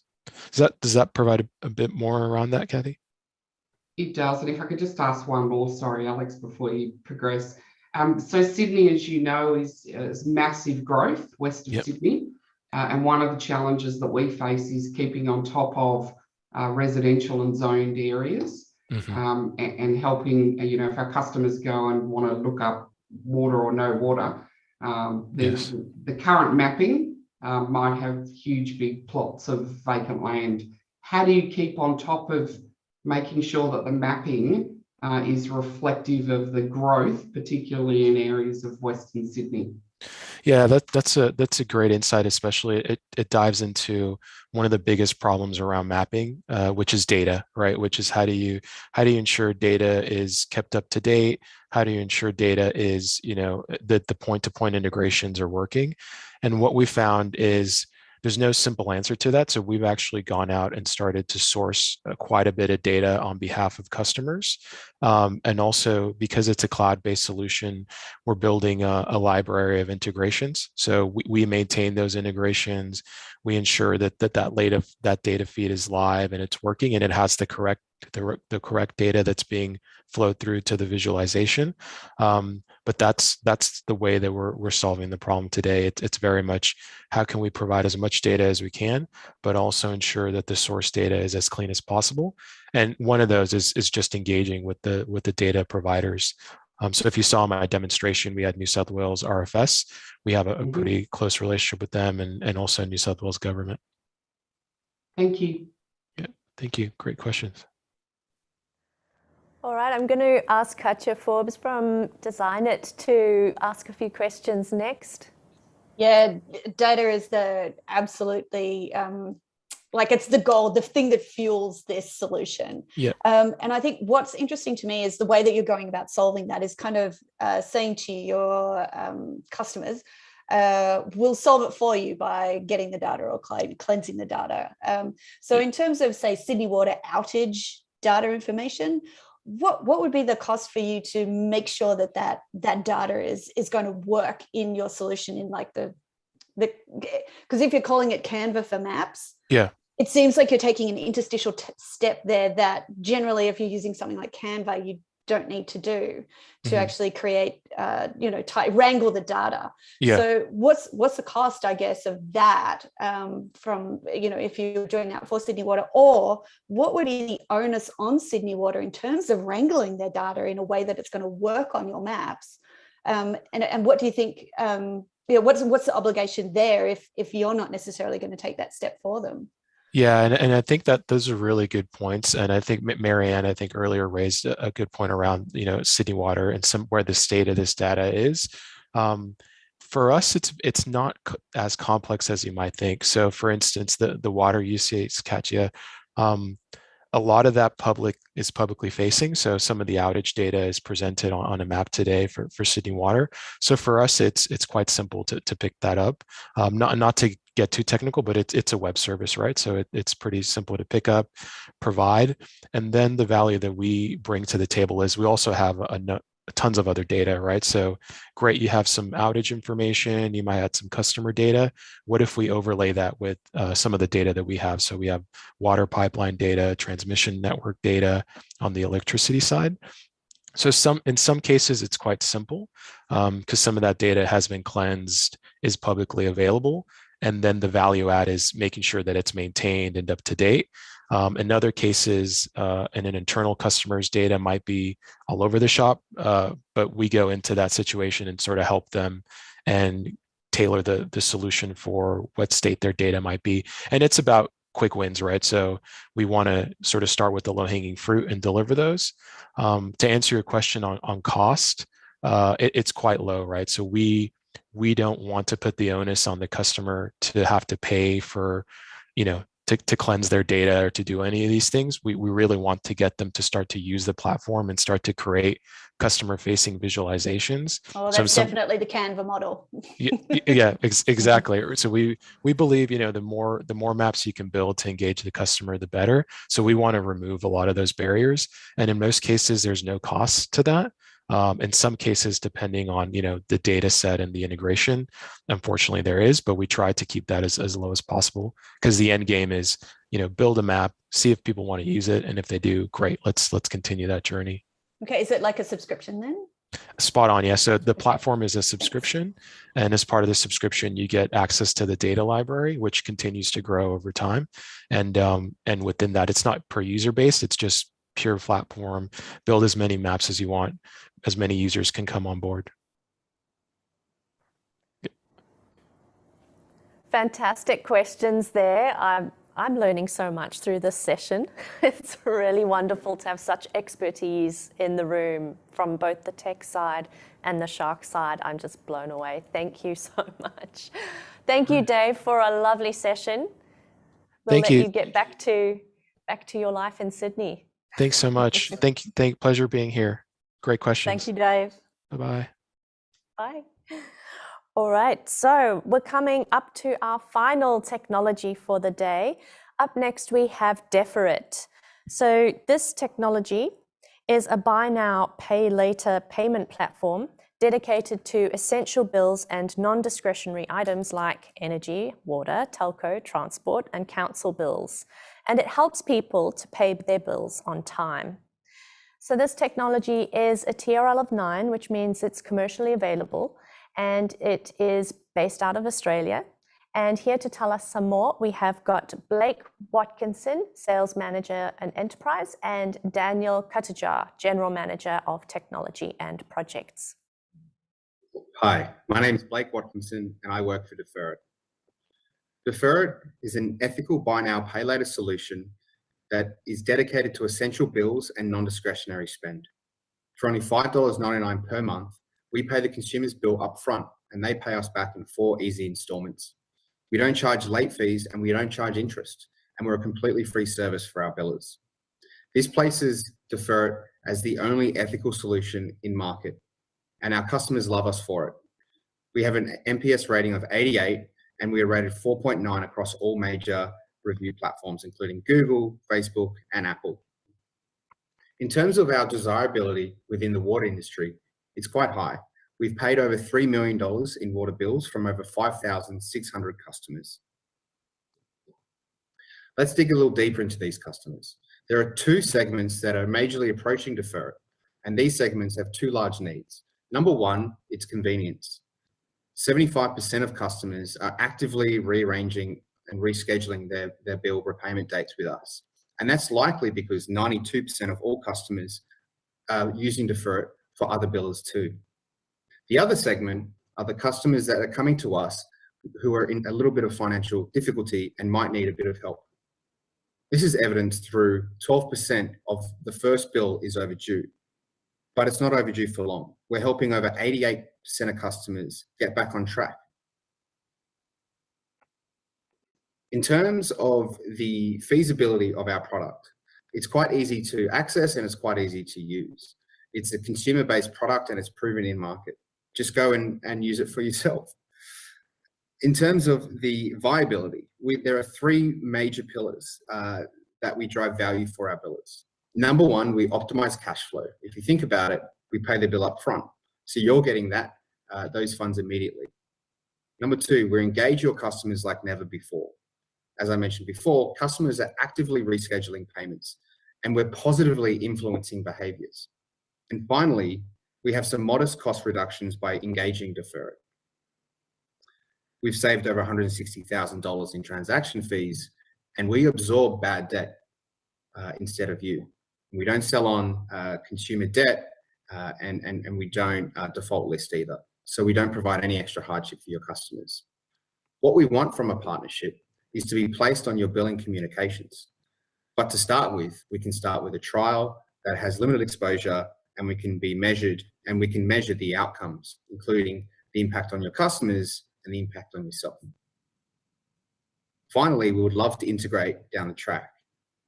Does that provide a bit more around that, Kathy? It does. And if I could just ask one more, sorry, Alex, before you progress. So Sydney, as you know, is massive growth west of Sydney. And one of the challenges that we face is keeping on top of residential and zoned areas. And helping, if our customers go and want to look up water or no water, the current mapping might have huge big plots of vacant land. How do you keep on top of making sure that the mapping is reflective of the growth, particularly in areas of Western Sydney? Yeah, that's a great insight, especially it dives into one of the biggest problems around mapping, which is data, right? Which is how do you ensure data is kept up to date? How do you ensure data is, that the point-to-point integrations are working? And what we found is there's no simple answer to that. So we've actually gone out and started to source quite a bit of data on behalf of customers. And also, because it's a cloud-based solution, we're building a library of integrations. So we maintain those integrations. We ensure that data feed is live and it's working, and it has the correct data that's being flowed through to the visualization. But that's the way that we're solving the problem today. It's very much how can we provide as much data as we can, but also ensure that the source data is as clean as possible. And one of those is just engaging with the data providers. So if you saw my demonstration, we had New South Wales RFS. We have a pretty close relationship with them, and also New South Wales government. Thank you. Yeah, thank you. Great questions. All right, I'm going to ask Katja Forbes from Design It to ask a few questions next. Yeah, data is the absolutely, it's the goal, the thing that fuels this solution. Yeah. And I think what's interesting to me is the way that you're going about solving that is kind of saying to your customers, we'll solve it for you by getting the data or cleansing the data. So in terms of, say, Sydney Water outage data information, what would be the cost for you to make sure that data is going to work in your solution in like the because if you're calling it Canva for maps, Yeah. it seems like you're taking an interstitial step there that generally, if you're using something like Canva, you don't need to do to actually create, wrangle the data. Yeah. So what's the cost, I guess, of that from, if you're doing that for Sydney Water, or what would be the onus on Sydney Water in terms of wrangling their data in a way that it's going to work on your maps? And what do you think, what's the obligation there if you're not necessarily going to take that step for them? Yeah, and I think that those are really good points. And I think Marianne, I think earlier raised a good point around, Sydney Water and where the state of this data is. For us, it's not as complex as you might think. So for instance, the water use, Katya, a lot of that is publicly facing. So some of the outage data is presented on a map today for Sydney Water. So for us, it's quite simple to pick that up. Not to get too technical, but it's a web service, right? So it's pretty simple to pick up, provide. And then the value that we bring to the table is we also have tons of other data, right? So great, you have some outage information, you might add some customer data. What if we overlay that with some of the data that we have? So we have water pipeline data, transmission network data on the electricity side. So in some cases, it's quite simple because some of that data has been cleansed, is publicly available. And then the value add is making sure that it's maintained and up to date. In other cases, and an internal customer's data might be all over the shop, but we go into that situation and sort of help them and tailor the solution for what state their data might be. And it's about quick wins, right? So we want to sort of start with the low-hanging fruit and deliver those. To answer your question on cost, it's quite low, right? So we don't want to put the onus on the customer to have to pay for, to cleanse their data or to do any of these things. We really want to get them to start to use the platform and start to create customer-facing visualizations. Oh, that's definitely the Canva model. Exactly. So we believe, the more maps you can build to engage the customer, the better. So we want to remove a lot of those barriers. And in most cases, there's no cost to that. In some cases, depending on the data set and the integration, unfortunately there is, but we try to keep that as low as possible because the end game is build a map, see if people want to use it, and if they do, great. Let's continue that journey. Okay, is it like a subscription then? Spot on, yeah. So the platform is a subscription, and as part of the subscription, you get access to the data library, which continues to grow over time. And within that, it's not per user based; it's just pure platform. Build as many maps as you want. As many users can come on board. Fantastic questions there. I'm learning so much through this session. It's really wonderful to have such expertise in the room from both the tech side and the shark side. I'm just blown away. Thank you so much. Thank you, Dave, for a lovely session. We'll let you get back to your life in Sydney. Thanks so much. Pleasure being here. Great questions. Thank you, Dave. Bye-bye. Bye. All right, so we're coming up to our final technology for the day. Up next, we have Deferit. So this technology is a buy now, pay later payment platform dedicated to essential bills and non-discretionary items like energy, water, telco, transport, and council bills. And it helps people to pay their bills on time. So this technology is a TRL of 9, which means it's commercially available, and it is based out of Australia. And here to tell us some more, we have got Blake Watkinson, Sales Manager and Enterprise, and Daniel Katajar, General Manager of Technology and Projects. Hi, my name is Blake Watkinson, and I work for Deferit. Deferit is an ethical buy now, pay later solution that is dedicated to essential bills and non-discretionary spend. For only $5.99 per month, we pay the consumer's bill up front and they pay us back in 4 easy installments. We don't charge late fees and we don't charge interest, and we're a completely free service for our billers. This places Deferit as the only ethical solution in market, and our customers love us for it. We have an NPS rating of 88 and we are rated 4.9 across all major review platforms, including Google, Facebook, and Apple. In terms of our desirability within the water industry, it's quite high. we've paid over $3 million in water bills from over 5,600 customers. Let's dig a little deeper into these customers. There are two segments that are majorly approaching defer it, and these segments have two large needs. Number one, it's convenience. 75% of customers are actively rearranging and rescheduling their bill repayment dates with us. And that's likely because 92% of all customers are using defer it for other billers too. The other segment are the customers that are coming to us who are in a little bit of financial difficulty and might need a bit of help. This is evidenced through 12% of the first bill is overdue, but it's not overdue for long. We're helping over 88% of customers get back on track. In terms of the feasibility of our product, it's quite easy to access and it's quite easy to use. It's a consumer-based product and it's proven in market. Just go and use it for yourself. In terms of the viability, there are three major pillars that we drive value for our billers. Number one, we optimize cash flow. If you think about it, we pay the bill up front. So you're getting those funds immediately. Number two, we engage your customers like never before. As I mentioned before, customers are actively rescheduling payments and we're positively influencing behaviors. And finally, we have some modest cost reductions by engaging defer it. We've saved over $160,000 in transaction fees and we absorb bad debt instead of you. We don't sell on consumer debt and we don't default list either. So we don't provide any extra hardship for your customers. What we want from a partnership is to be placed on your billing communications. But to start with, we can start with a trial that has limited exposure and we can be measured and we can measure the outcomes, including the impact on your customers and the impact on yourself. Finally, we would love to integrate down the track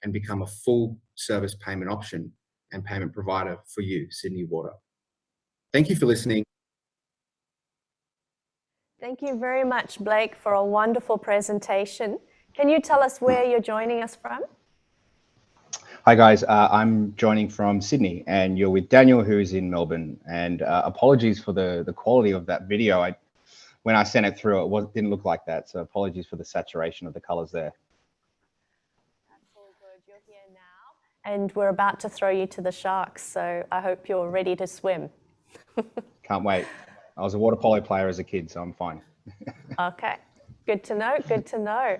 and become a full service payment option and payment provider for you, Sydney Water. Thank you for listening. Thank you very much, Blake, for a wonderful presentation. Can you tell us where you're joining us from? Hi guys, I'm joining from Sydney and you're with Daniel, who's in Melbourne. And apologies for the quality of that video. When I sent it through, it didn't look like that. So apologies for the saturation of the colors there. That's all good. You're here now. And we're about to throw you to the sharks. So I hope you're ready to swim. Can't wait. I was a water polo player as a kid, so I'm fine. Okay, good to know, good to know.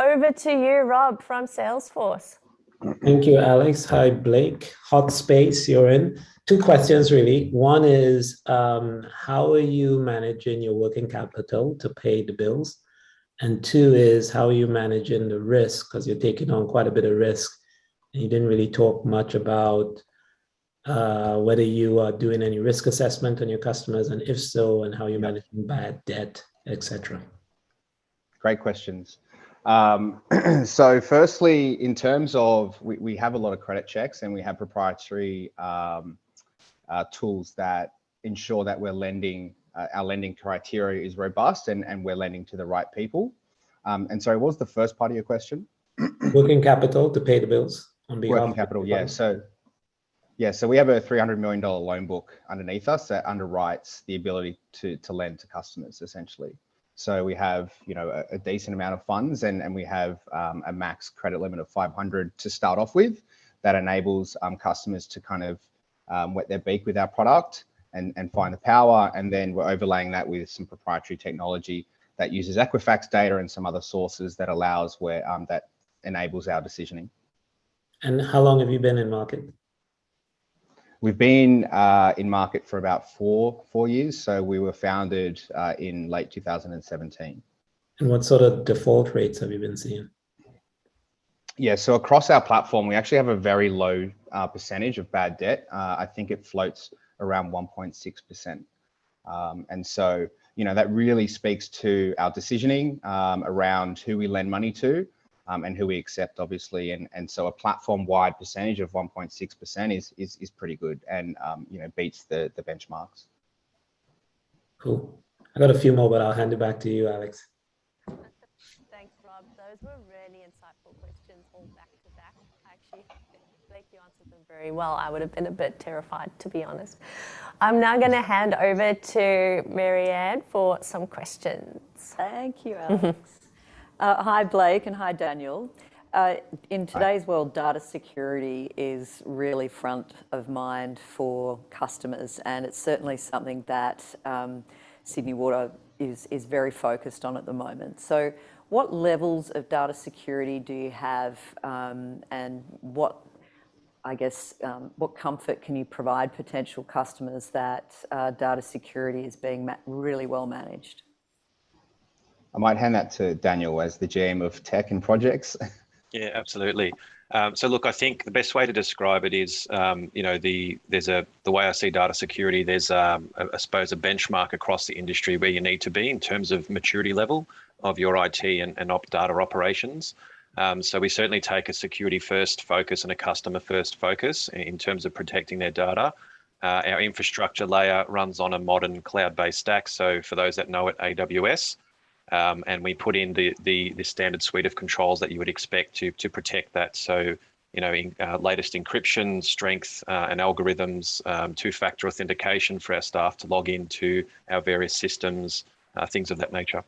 Over to you, Rob, from Salesforce. Thank you, Alex. Hi, Blake. Hot space you're in. Two questions, really. One is, how are you managing your working capital to pay the bills? And two is, how are you managing the risk? Because you're taking on quite a bit of risk. And you didn't really talk much about whether you are doing any risk assessment on your customers, and if so, and how you're managing bad debt, etc. Great questions. So firstly, in terms of, we have a lot of credit checks and we have proprietary tools that ensure that we're lending, our lending criteria is robust and we're lending to the right people. And sorry, what was the first part of your question? Working capital to pay the bills on behalf of working capital, yeah. So we have a $300 million loan book underneath us that underwrites the ability to lend to customers, essentially. So we have, a decent amount of funds and we have a max credit limit of 500 to start off with that enables customers to kind of wet their beak with our product and find the power. And then we're overlaying that with some proprietary technology that uses Equifax data and some other sources that allows that enables our decisioning. And how long have you been in market? We've been in market for about four years. So we were founded in late 2017. And what sort of default rates have you been seeing? Yeah, so across our platform, we actually have a very low percentage of bad debt. I think it floats around 1.6%. And so, that really speaks to our decisioning around who we lend money to and who we accept, obviously. And so a platform-wide percentage of 1.6% is pretty good and, beats the benchmarks. Cool. I got a few more, but I'll hand it back to you, Alex. Thanks, Rob. Those were really insightful questions all back to back. I actually Blake, you answered them very well. I would have been a bit terrified, to be honest. I'm now going to hand over to Marianne for some questions. Thank you, Alex. Hi, Blake, and hi, Daniel. In today's world, data security is really front of mind for customers, and it's certainly something that Sydney Water is very focused on at the moment. So what levels of data security do you have, and what, I guess, what comfort can you provide potential customers that data security is being really well managed? I might hand that to Daniel as the GM of Tech and Projects. Yeah, absolutely. So look, I think the best way to describe it is, you know, the way I see data security, there's I suppose a benchmark across the industry where you need to be in terms of maturity level of your IT and data operations. So we certainly take a security first focus and a customer first focus in terms of protecting their data. Our infrastructure layer runs on a modern cloud-based stack. So for those that know it, AWS. And we put in the standard suite of controls that you would expect to protect that. So, you know, latest encryption, strength and algorithms, two-factor authentication for our staff to log into our various systems, things of that nature.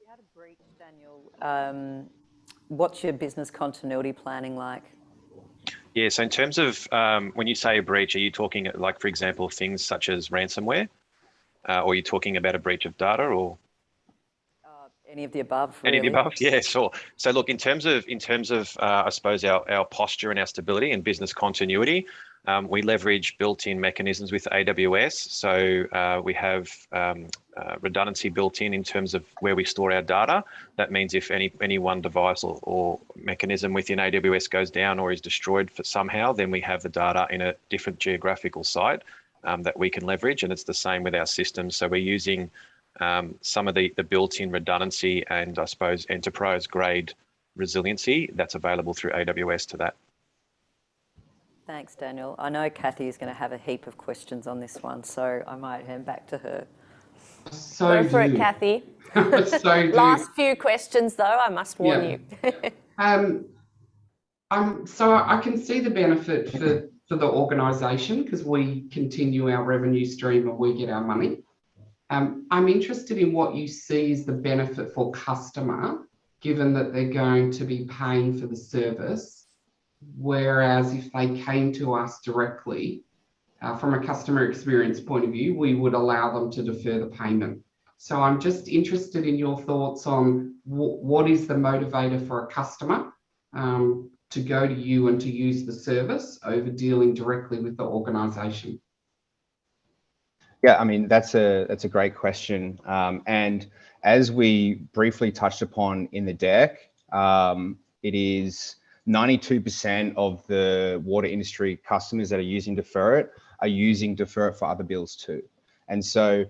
You had a breach, Daniel. What's your business continuity planning like? Yeah, so in terms of when you say a breach, are you talking like, for example, things such as ransomware? Or are you talking about a breach of data or? Any of the above, really. Any of the above? Yeah, sure. So look, in terms of I suppose our posture and our stability and business continuity, we leverage built-in mechanisms with AWS. So we have redundancy built in terms of where we store our data. That means if any one device or mechanism within AWS goes down or is destroyed somehow, then we have the data in a different geographical site that we can leverage. And it's the same with our systems. So we're using some of the built-in redundancy and I suppose enterprise grade resiliency that's available through AWS to that. Thanks, Daniel. I know Kathy is going to have a heap of questions on this one, so I might hand back to her. Go for it, Kathy. Last few questions, though, I must warn you. So I can see the benefit for the organisation because we continue our revenue stream and we get our money. I'm interested in what you see as the benefit for customer, given that they're going to be paying for the service, whereas if they came to us directly, from a customer experience point of view, we would allow them to defer the payment. So I'm just interested in your thoughts on what is the motivator for a customer to go to you and to use the service over dealing directly with the organisation. Yeah, I mean, that's a great question. And as we briefly touched upon in the deck, it is 92% of the water industry customers that are using Defer It are using Defer It for other bills too. And so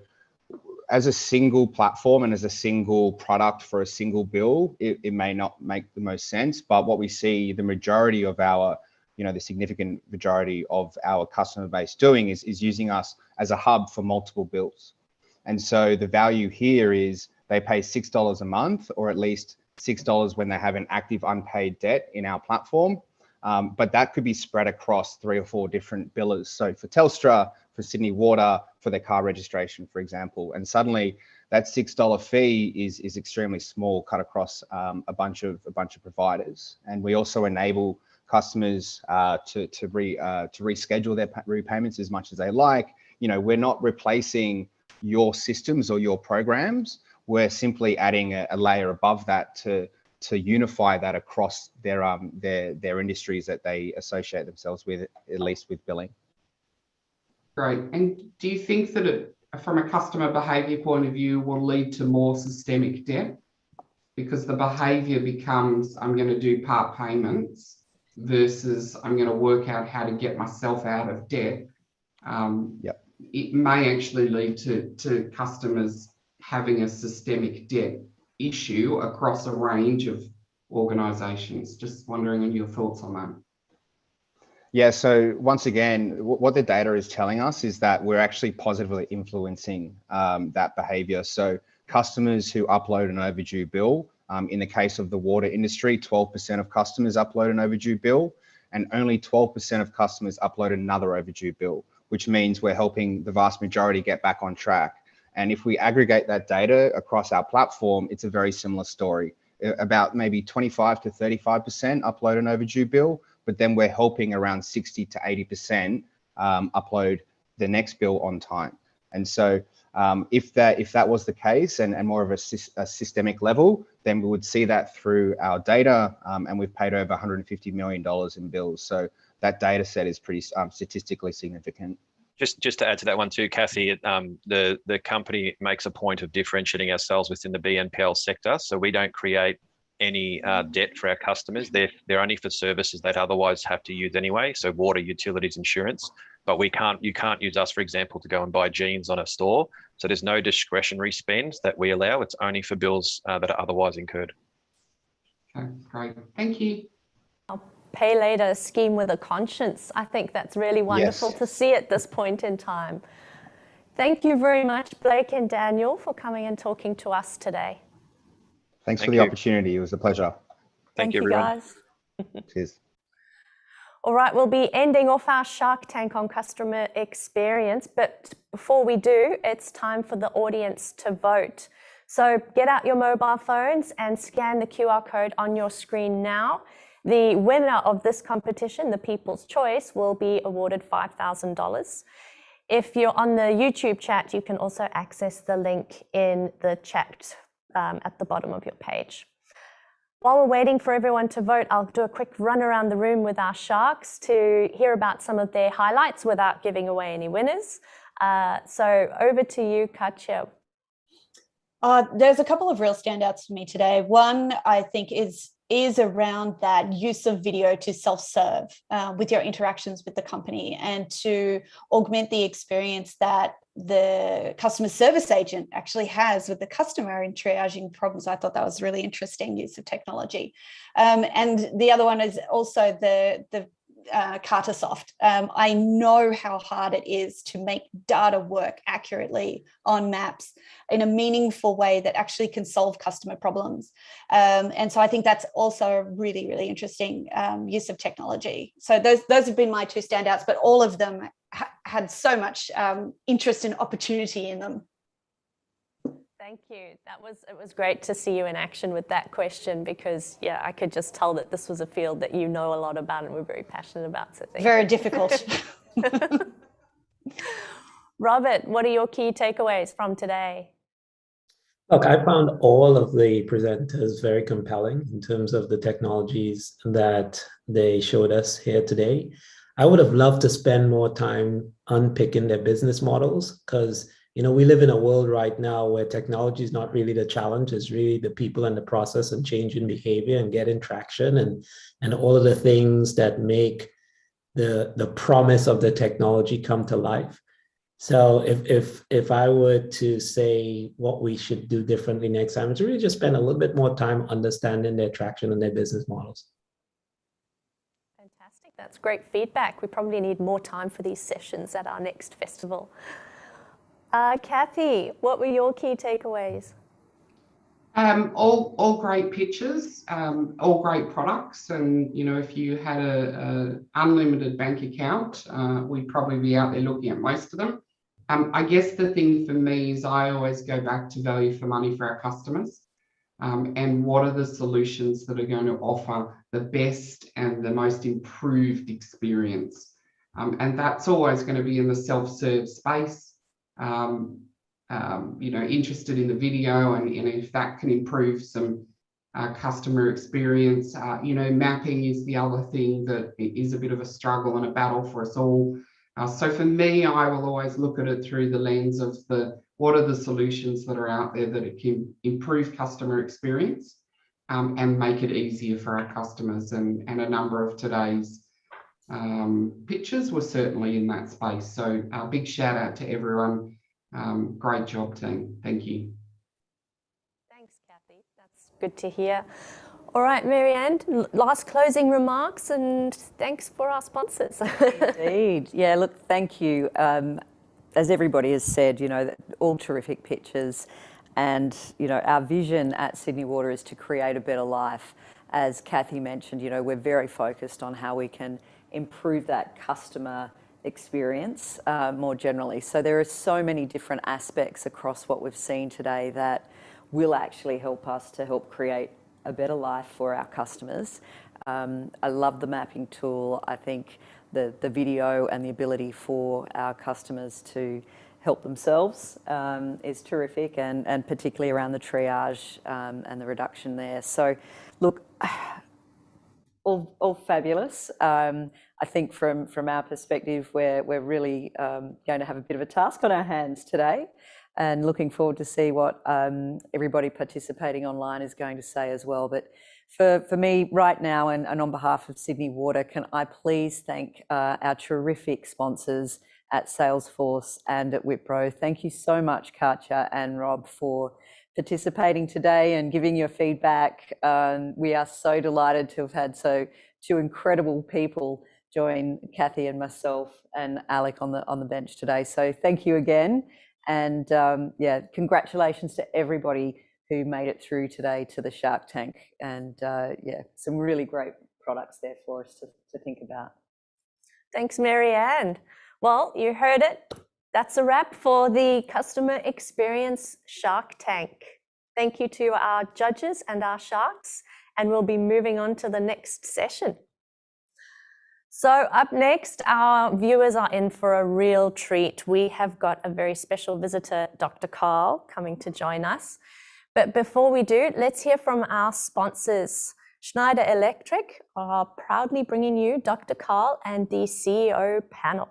as a single platform and as a single product for a single bill, it may not make the most sense. But what we see the majority of our, the significant majority of our customer base doing is using us as a hub for multiple bills. And so the value here is they pay $6 a month, or at least $6 when they have an active unpaid debt in our platform. But that could be spread across 3 or 4 different billers. So for Telstra, for Sydney Water, for their car registration, for example. And suddenly that $6 fee is extremely small, cut across a bunch of providers. And we also enable customers to reschedule their repayments as much as they like. We're not replacing your systems or your programs. We're simply adding a layer above that to unify that across their industries that they associate themselves with, at least with billing. Great. And do you think that it, from a customer behaviour point of view, will lead to more systemic debt? Because the behaviour becomes, I'm going to do part payments versus I'm going to work out how to get myself out of debt. It may actually lead to customers having a systemic debt issue across a range of organisations. Just wondering on your thoughts on that. Yeah, so once again, what the data is telling us is that we're actually positively influencing that behaviour. So customers who upload an overdue bill, in the case of the water industry, 12% of customers upload an overdue bill. and only 12% of customers uploaded another overdue bill, which means we're helping the vast majority get back on track. And if we aggregate that data across our platform, it's a very similar story. About maybe 25 to 35% upload an overdue bill, but then we're helping around 60 to 80% upload the next bill on time. And so if that was the case and more of a systemic level, then we would see that through our data, and we've paid over $150 million in bills. So that data set is pretty statistically significant. Just to add to that one too, Kathy, the company makes a point of differentiating ourselves within the BNPL sector. So we don't create any debt for our customers. They're only for services they'd otherwise have to use anyway. So water, utilities, insurance. But you can't use us, for example, to go and buy jeans on a store. So there's no discretionary spend that we allow. It's only for bills that are otherwise incurred. Okay, great. Thank you. Pay later scheme with a conscience. I think that's really wonderful to see at this point in time. Thank you very much, Blake and Daniel, for coming and talking to us today. Thanks for the opportunity. It was a pleasure. Thank you, everyone. Guys. Cheers. All right, we'll be ending off our Shark Tank on customer experience, but before we do, it's time for the audience to vote. So get out your mobile phones and scan the QR code on your screen now. The winner of this competition, the People's Choice, will be awarded $5,000. If you're on the YouTube chat, you can also access the link in the chat at the bottom of your page. While we're waiting for everyone to vote, I'll do a quick run around the room with our sharks to hear about some of their highlights without giving away any winners. So over to you, Katja. There's a couple of real standouts for me today. One, I think, is around that use of video to self-serve with your interactions with the company and to augment the experience that the customer service agent actually has with the customer in triaging problems. I thought that was really interesting use of technology. And the other one is also the Cartersoft. I know how hard it is to make data work accurately on maps in a meaningful way that actually can solve customer problems. And so I think that's also a really, really interesting use of technology. So those have been my two standouts, but all of them had so much interest and opportunity in them. Thank you. It was great to see you in action with that question because, yeah, I could just tell that this was a field that you know a lot about and we're very passionate about. So very difficult. Robert, what are your key takeaways from today? Look, I found all of the presenters very compelling in terms of the technologies that they showed us here today. I would have loved to spend more time unpicking their business models because we live in a world right now where technology is not really the challenge, it's really the people and the process and change in behavior and getting traction and all of the things that make the promise of the technology come to life. So if I were to say what we should do differently next time, it's really just spend a little bit more time understanding their traction and their business models. Fantastic. That's great feedback. We probably need more time for these sessions at our next festival. Kathy, what were your key takeaways? All great pictures, all great products, and if you had an unlimited bank account, we'd probably be out there looking at most of them. I guess the thing for me is I always go back to value for money for our customers, and what are the solutions that are going to offer the best and the most improved experience, and that's always going to be in the self-serve space. Interested in the video and if that can improve some customer experience. Mapping is the other thing that is a bit of a struggle and a battle for us all. So for me, I will always look at it through the lens of what are the solutions that are out there that it can improve customer experience and make it easier for our customers. And a number of today's pictures were certainly in that space. So a big shout out to everyone. Great job, team. Thank you. Thanks, Kathy. That's good to hear. All right, Marianne, last closing remarks and thanks for our sponsors. Indeed. Yeah, look, thank you. As everybody has said, all terrific pictures. And, our vision at Sydney Water is to create a better life. as Kathy mentioned, you know, we're very focused on how we can improve that customer experience more generally. So there are so many different aspects across what we've seen today that will actually help us to help create a better life for our customers. I love the mapping tool. I think the video and the ability for our customers to help themselves is terrific, and particularly around the triage and the reduction there. So look, all fabulous. I think from our perspective, we're really going to have a bit of a task on our hands today, and looking forward to see what everybody participating online is going to say as well. But for me right now, and on behalf of Sydney Water, can I please thank our terrific sponsors at Salesforce and at Wipro. Thank you so much, Katja and Rob, for participating today and giving your feedback. We are so delighted to have had two incredible people join Kathy and myself and Alec on the bench today. So thank you again. And yeah, congratulations to everybody who made it through today to the Shark Tank. And yeah, some really great products there for us to think about. Thanks, Marianne. Well, you heard it. That's a wrap for the Customer Experience Shark Tank. Thank you to our judges and our sharks, and we'll be moving on to the next session. So up next, our viewers are in for a real treat. We have got a very special visitor, Dr. Karl, coming to join us. But before we do, let's hear from our sponsors. Schneider Electric are proudly bringing you Dr. Karl and the CEO panel.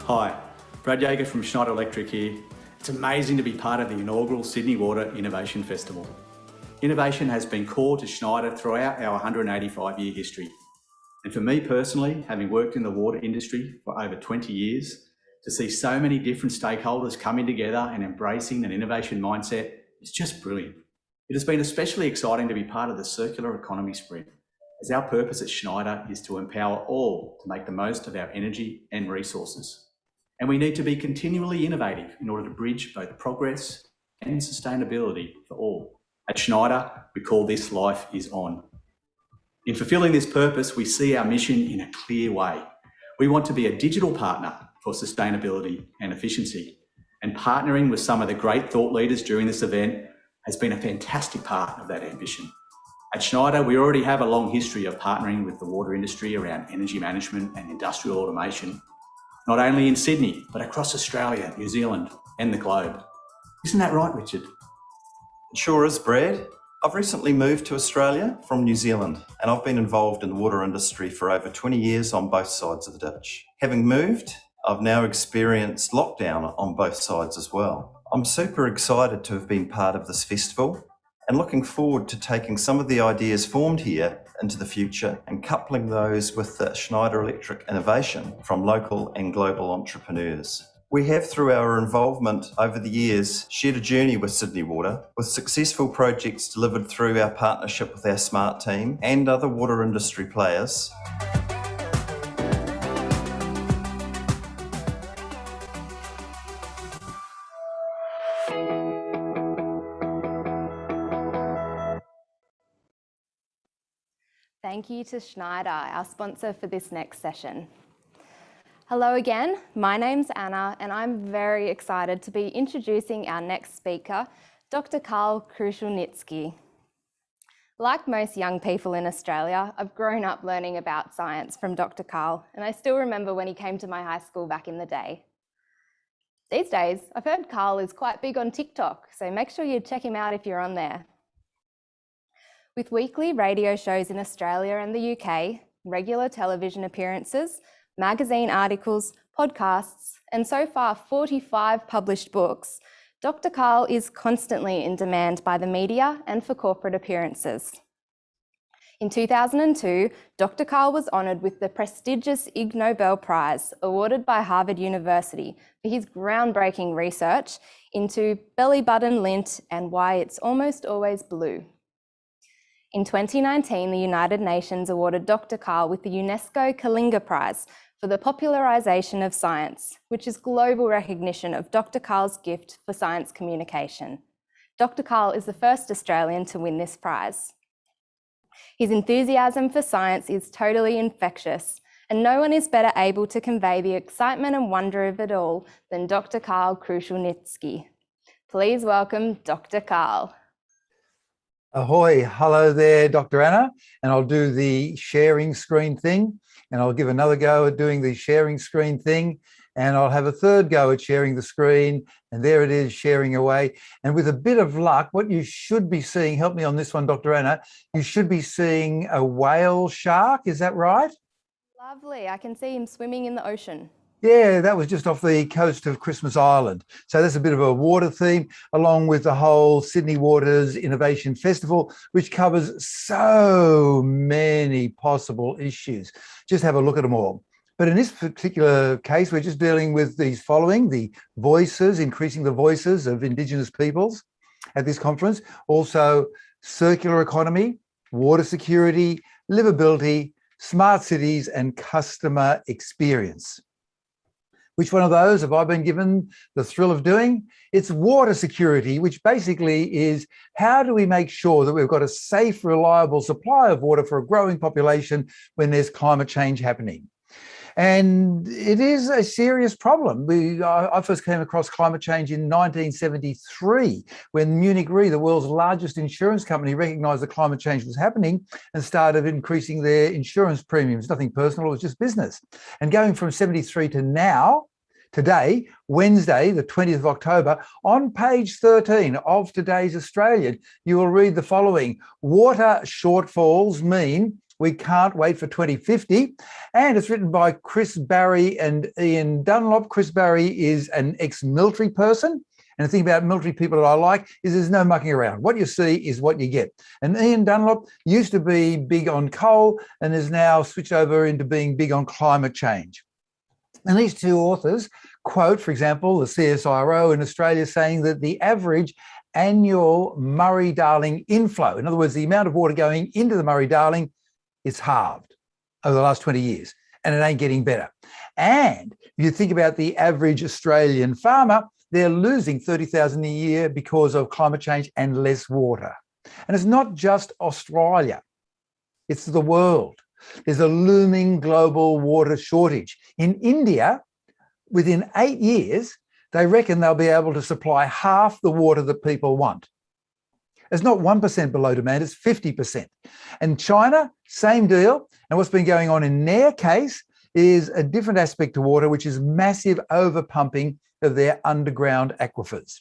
Hi, Brad Yeager from Schneider Electric here. It's amazing to be part of the inaugural Sydney Water Innovation Festival. Innovation has been core to Schneider throughout our 185-year history. And for me personally, having worked in the water industry for over 20 years, to see so many different stakeholders coming together and embracing an innovation mindset is just brilliant. It has been especially exciting to be part of the circular economy sprint, as our purpose at Schneider is to empower all to make the most of our energy and resources. And we need to be continually innovative in order to bridge both progress and sustainability for all. At Schneider, we call this Life is On. In fulfilling this purpose, we see our mission in a clear way. We want to be a digital partner for sustainability and efficiency. And partnering with some of the great thought leaders during this event has been a fantastic part of that ambition. At Schneider, we already have a long history of partnering with the water industry around energy management and industrial automation, not only in Sydney, but across Australia, New Zealand, and the globe. Isn't that right, Richard? It sure is, Brad. I've recently moved to Australia from New Zealand, and I've been involved in the water industry for over 20 years on both sides of the ditch. Having moved, I've now experienced lockdown on both sides as well. I'm super excited to have been part of this festival and looking forward to taking some of the ideas formed here into the future and coupling those with the Schneider Electric innovation from local and global entrepreneurs. We have, through our involvement over the years, shared a journey with Sydney Water, with successful projects delivered through our partnership with our Smart team and other water industry players. Thank you to Schneider, our sponsor for this next session. Hello again, my name's Anna, and I'm very excited to be introducing our next speaker, Dr. Karl Kruszelnicki. Like most young people in Australia, I've grown up learning about science from Dr. Karl, and I still remember when he came to my high school back in the day. These days, I've heard Karl is quite big on TikTok, so make sure you check him out if you're on there. With weekly radio shows in Australia and the UK, regular television appearances, magazine articles, podcasts, and so far 45 published books, Dr. Karl is constantly in demand by the media and for corporate appearances. In 2002, Dr. Karl was honoured with the prestigious Ig Nobel Prize awarded by Harvard University for his groundbreaking research into belly button lint and why it's almost always blue. In 2019, the United Nations awarded Dr. Karl with the UNESCO Kalinga Prize for the popularisation of science, which is global recognition of Dr. Karl's gift for science communication. Dr. Karl is the first Australian to win this prize. His enthusiasm for science is totally infectious, and no one is better able to convey the excitement and wonder of it all than Dr. Karl Kruszelnicki. Please welcome Dr. Karl. Ahoy, hello there, Dr. Anna, and I'll do the sharing screen thing, and I'll give another go at doing the sharing screen thing, and I'll have a third go at sharing the screen, and there it is, sharing away. And with a bit of luck, what you should be seeing, help me on this one, Dr. Anna, you should be seeing a whale shark, is that right? Lovely, I can see him swimming in the ocean. Yeah, that was just off the coast of Christmas Island. So that's a bit of a water theme, along with the whole Sydney Waters Innovation Festival, which covers so many possible issues. Just have a look at them all. But in this particular case, we're just dealing with these following, the voices, increasing the voices of Indigenous peoples at this conference. Also, circular economy, water security, livability, smart cities, and customer experience. Which one of those have I been given the thrill of doing? It's water security, which basically is how do we make sure that we've got a safe, reliable supply of water for a growing population when there's climate change happening? And it is a serious problem. I first came across climate change in 1973 when Munich Re, the world's largest insurance company, recognised that climate change was happening and started increasing their insurance premiums. Nothing personal, it was just business. And going from 73 to now, today, Wednesday, the 20th of October, on page 13 of today's Australian, you will read the following. Water shortfalls mean we can't wait for 2050. And it's written by Chris Barry and Ian Dunlop. Chris Barry is an ex-military person. And the thing about military people that I like is there's no mucking around. What you see is what you get. And Ian Dunlop used to be big on coal and is now switched over into being big on climate change. And these two authors quote, for example, the CSIRO in Australia saying that the average annual Murray-Darling inflow, in other words, the amount of water going into the Murray-Darling, is halved over the last 20 years, and it ain't getting better. And if you think about the average Australian farmer, they're losing 30,000 a year because of climate change and less water. And it's not just Australia, it's the world. There's a looming global water shortage. In India, within 8 years, they reckon they'll be able to supply half the water that people want. It's not 1% below demand, it's 50%. And China, same deal. And what's been going on in their case is a different aspect to water, which is massive overpumping of their underground aquifers.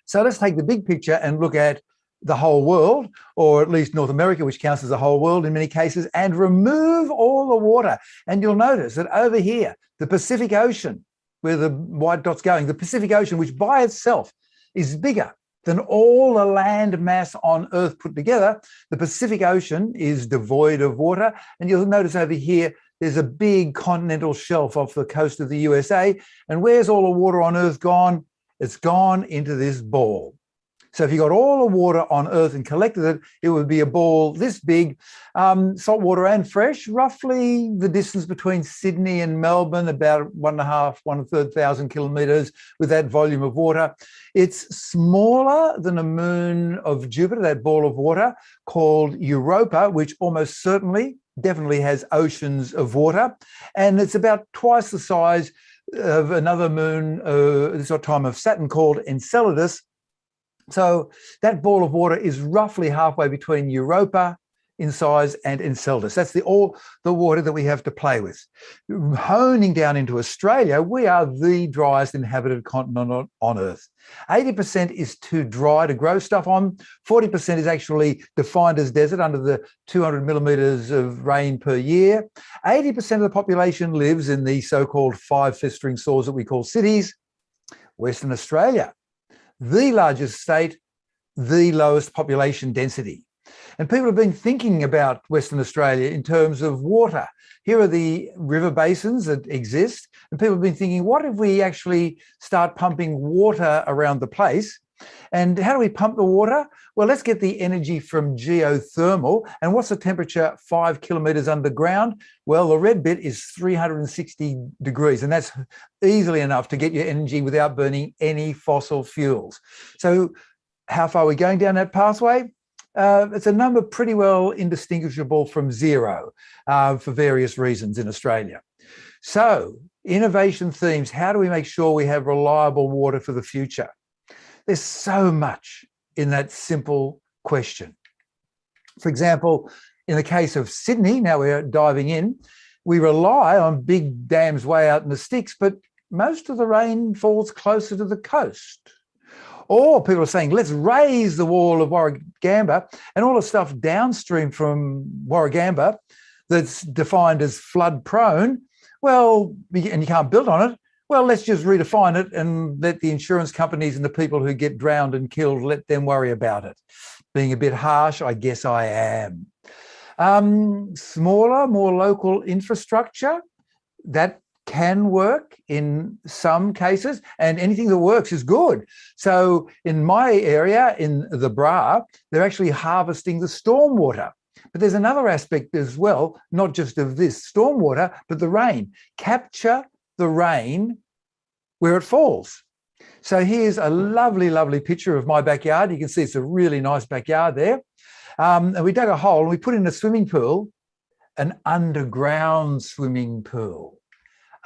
So let's take the big picture and look at the whole world, or at least North America, which counts as the whole world in many cases, and remove all the water. And you'll notice that over here, the Pacific Ocean, where the white dot's going, the Pacific Ocean, which by itself is bigger than all the land mass on Earth put together, the Pacific Ocean is devoid of water. And you'll notice over here, there's a big continental shelf off the coast of the USA. And where's all the water on Earth gone? It's gone into this ball. So if you got all the water on Earth and collected it, it would be a ball this big, salt water and fresh, roughly the distance between Sydney and Melbourne, about 1,500 kilometres with that volume of water. It's smaller than a moon of Jupiter, that ball of water, called Europa, which almost certainly, definitely has oceans of water. And it's about twice the size of another moon, this time of Saturn, called Enceladus. So that ball of water is roughly halfway between Europa in size and Enceladus. That's all the water that we have to play with. Honing down into Australia, we are the driest inhabited continent on Earth. 80% is too dry to grow stuff on. 40% is actually defined as desert under the 200 millimetres of rain per year. 80% of the population lives in the so-called 5 festering sores that we call cities. Western Australia, the largest state, the lowest population density. And people have been thinking about Western Australia in terms of water. Here are the river basins that exist. And people have been thinking, what if we actually start pumping water around the place And how do we pump the water? Well, let's get the energy from geothermal. And what's the temperature 5 kilometres underground? Well, the red bit is 360 degrees, and that's easily enough to get your energy without burning any fossil fuels. So how far are we going down that pathway? It's a number pretty well indistinguishable from zero for various reasons in Australia. So innovation themes, how do we make sure we have reliable water for the future? There's so much in that simple question. For example, in the case of Sydney, now we're diving in, we rely on big dams way out in the sticks, but most of the rain falls closer to the coast. Or people are saying, let's raise the wall of Warragamba, and all the stuff downstream from Warragamba that's defined as flood prone, well, and you can't build on it, well, let's just redefine it and let the insurance companies and the people who get drowned and killed, let them worry about it. Being a bit harsh, I guess I am. Smaller, more local infrastructure, that can work in some cases, and anything that works is good. So in my area, in the Bra, they're actually harvesting the stormwater. But there's another aspect as well, not just of this stormwater, but the rain. Capture the rain where it falls. So here's a lovely, lovely picture of my backyard. You can see it's a really nice backyard there. And we dug a hole and we put in a swimming pool, an underground swimming pool.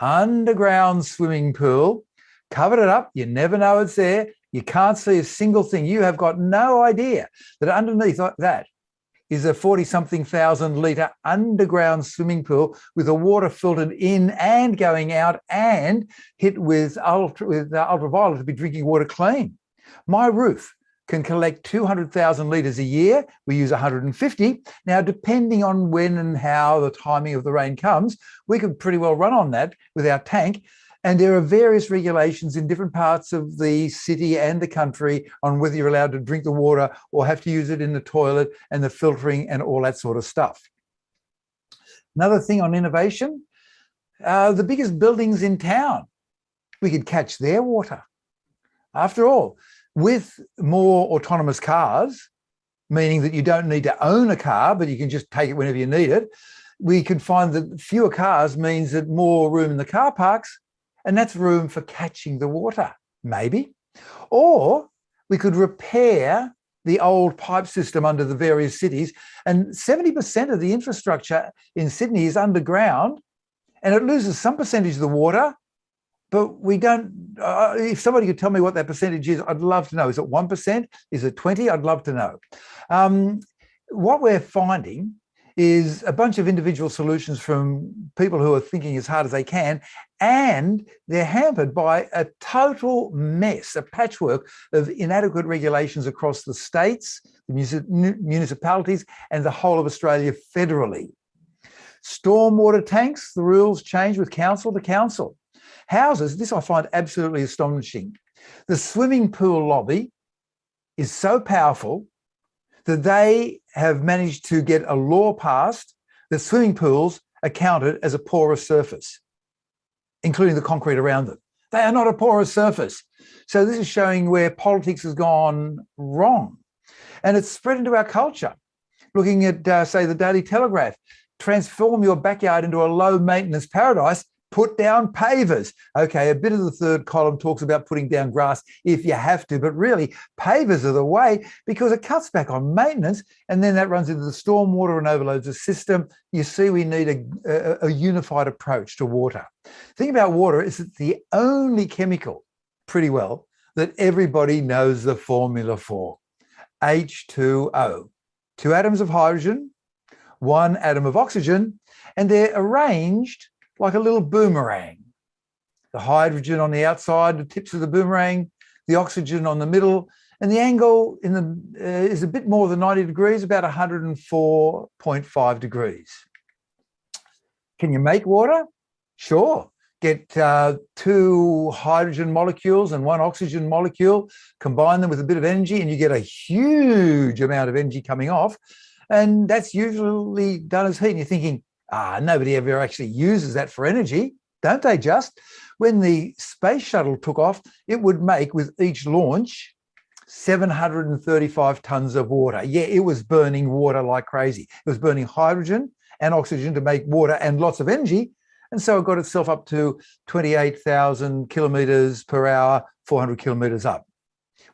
Underground swimming pool, covered it up. You never know it's there. You can't see a single thing. You have got no idea that underneath that is a 40-something thousand litre underground swimming pool with the water filtered in and going out and hit with ultraviolet to be drinking water clean. My roof can collect 200,000 litres a year. We use 150. Now, depending on when and how the timing of the rain comes, we could pretty well run on that with our tank. And there are various regulations in different parts of the city and the country on whether you're allowed to drink the water or have to use it in the toilet and the filtering and all that sort of stuff. Another thing on innovation, the biggest buildings in town, we could catch their water. After all, with more autonomous cars, meaning that you don't need to own a car, but you can just take it whenever you need it, we can find that fewer cars means that more room in the car parks, and that's room for catching the water, maybe. Or we could repair the old pipe system under the various cities, and 70% of the infrastructure in Sydney is underground, and it loses some percentage of the water, but we don't, if somebody could tell me what that percentage is, I'd love to know. Is it 1%? Is it 20? I'd love to know. What we're finding is a bunch of individual solutions from people who are thinking as hard as they can, and they're hampered by a total mess, a patchwork of inadequate regulations across the states, the municipalities, and the whole of Australia federally. Stormwater tanks, the rules change with council to council. Houses, this I find absolutely astonishing. The swimming pool lobby is so powerful that they have managed to get a law passed that swimming pools are counted as a porous surface, including the concrete around them. They are not a porous surface. So this is showing where politics has gone wrong. And it's spread into our culture. Looking at, say, the Daily Telegraph, transform your backyard into a low-maintenance paradise, put down pavers. Okay, a bit of the third column talks about putting down grass if you have to, but really pavers are the way because it cuts back on maintenance, and then that runs into the stormwater and overloads the system. You see, we need a unified approach to water. The thing about water is it's the only chemical, pretty well, that everybody knows the formula for. H2O. 2 atoms of hydrogen, 1 atom of oxygen, and they're arranged like a little boomerang. The hydrogen on the outside, the tips of the boomerang, the oxygen on the middle, and the angle in the is a bit more than 90 degrees, about 104.5 degrees. Can you make water? Sure. Get 2 hydrogen molecules and 1 oxygen molecule, combine them with a bit of energy, and you get a huge amount of energy coming off. And that's usually done as heat. And you're thinking, nobody ever actually uses that for energy, don't they just? When the space shuttle took off, it would make, with each launch, 735 tons of water. Yeah, it was burning water like crazy. It was burning hydrogen and oxygen to make water and lots of energy. And so it got itself up to 28,000 kilometers per hour, 400 kilometers up.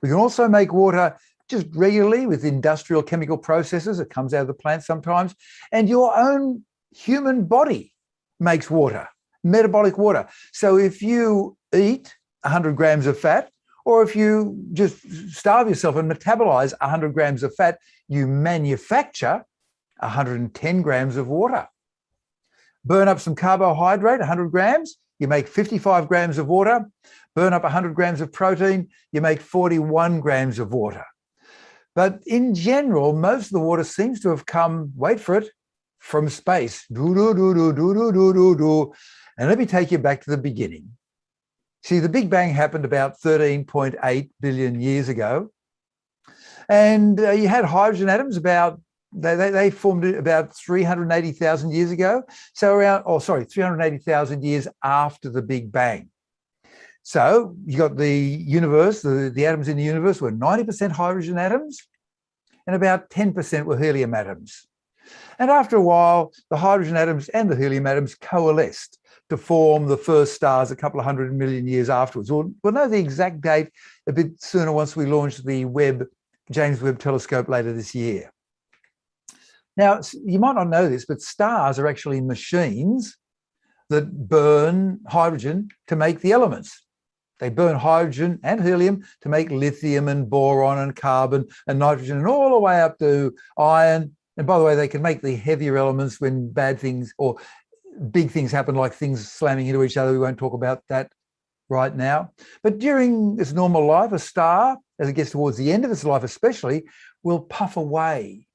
We can also make water just regularly with industrial chemical processes. It comes out of the plant sometimes. And your own human body makes water, metabolic water. So if you eat 100 grams of fat, or if you just starve yourself and metabolize 100 grams of fat, you manufacture 110 grams of water. Burn up some carbohydrate, 100 grams, you make 55 grams of water. Burn up 100 grams of protein, you make 41 grams of water. But in general, most of the water seems to have come, wait for it, from space. And let me take you back to the beginning. See, the Big Bang happened about 13.8 billion years ago. And you had hydrogen atoms they formed about 380,000 years ago. So 380,000 years after the Big Bang. So you got the universe, the atoms in the universe were 90% hydrogen atoms and about 10% were helium atoms. And after a while, the hydrogen atoms and the helium atoms coalesced to form the first stars a couple of 100 million years afterwards. We'll know the exact date a bit sooner once we launch the James Webb Telescope later this year. Now, you might not know this, but stars are actually machines that burn hydrogen to make the elements. They burn hydrogen and helium to make lithium and boron and carbon and nitrogen and all the way up to iron. And by the way, they can make the heavier elements when bad things or big things happen, like things slamming into each other. We won't talk about that right now. But during its normal life, a star, as it gets towards the end of its life especially, will puff away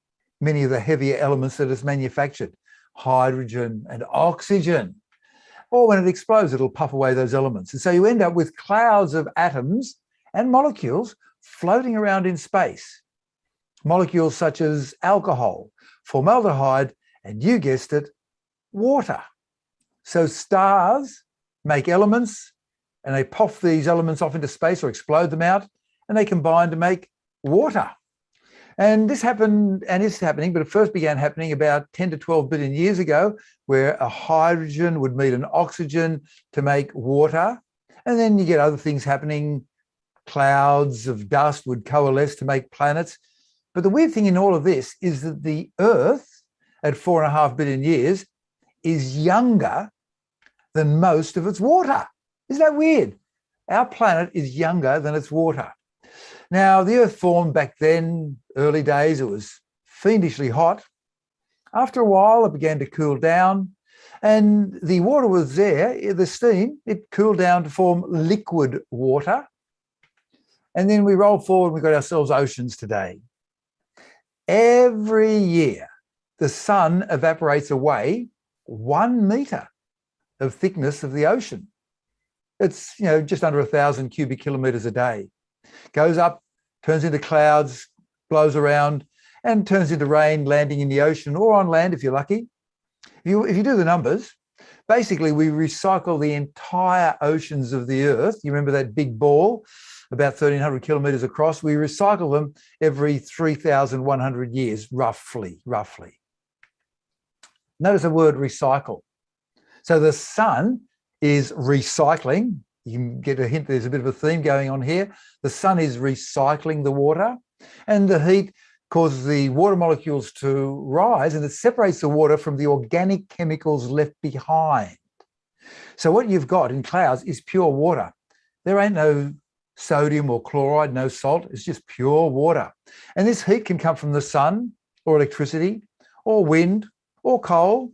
many of the heavier elements that it's manufactured, hydrogen and oxygen. Or when it explodes, it'll puff away those elements. And so you end up with clouds of atoms and molecules floating around in space. Molecules such as alcohol, formaldehyde, and you guessed it, water. So stars make elements and they puff these elements off into space or explode them out, and they combine to make water. And this happened and is happening, but it first began happening about 10 to 12 billion years ago, where a hydrogen would meet an oxygen to make water. And then you get other things happening. Clouds of dust would coalesce to make planets. But the weird thing in all of this is that the Earth, at 4.5 billion years, is younger than most of its water. Isn't that weird? Our planet is younger than its water. Now, the Earth formed back then, early days, it was fiendishly hot. After a while, it began to cool down, and the water was there, the steam, it cooled down to form liquid water. And then we rolled forward and we got ourselves oceans today. Every year, the sun evaporates away 1 meter of thickness of the ocean. It's just under 1,000 cubic kilometers a day. Goes up, turns into clouds, blows around, and turns into rain landing in the ocean or on land if you're lucky. If you do the numbers, basically we recycle the entire oceans of the Earth. You remember that big ball, about 1,300 kilometers across? We recycle them every 3,100 years, roughly. Notice the word recycle. So the sun is recycling. You can get a hint, there's a bit of a theme going on here. The sun is recycling the water, and the heat causes the water molecules to rise, and it separates the water from the organic chemicals left behind. So what you've got in clouds is pure water. There ain't no sodium or chloride, no salt, it's just pure water. And this heat can come from the sun or electricity or wind or coal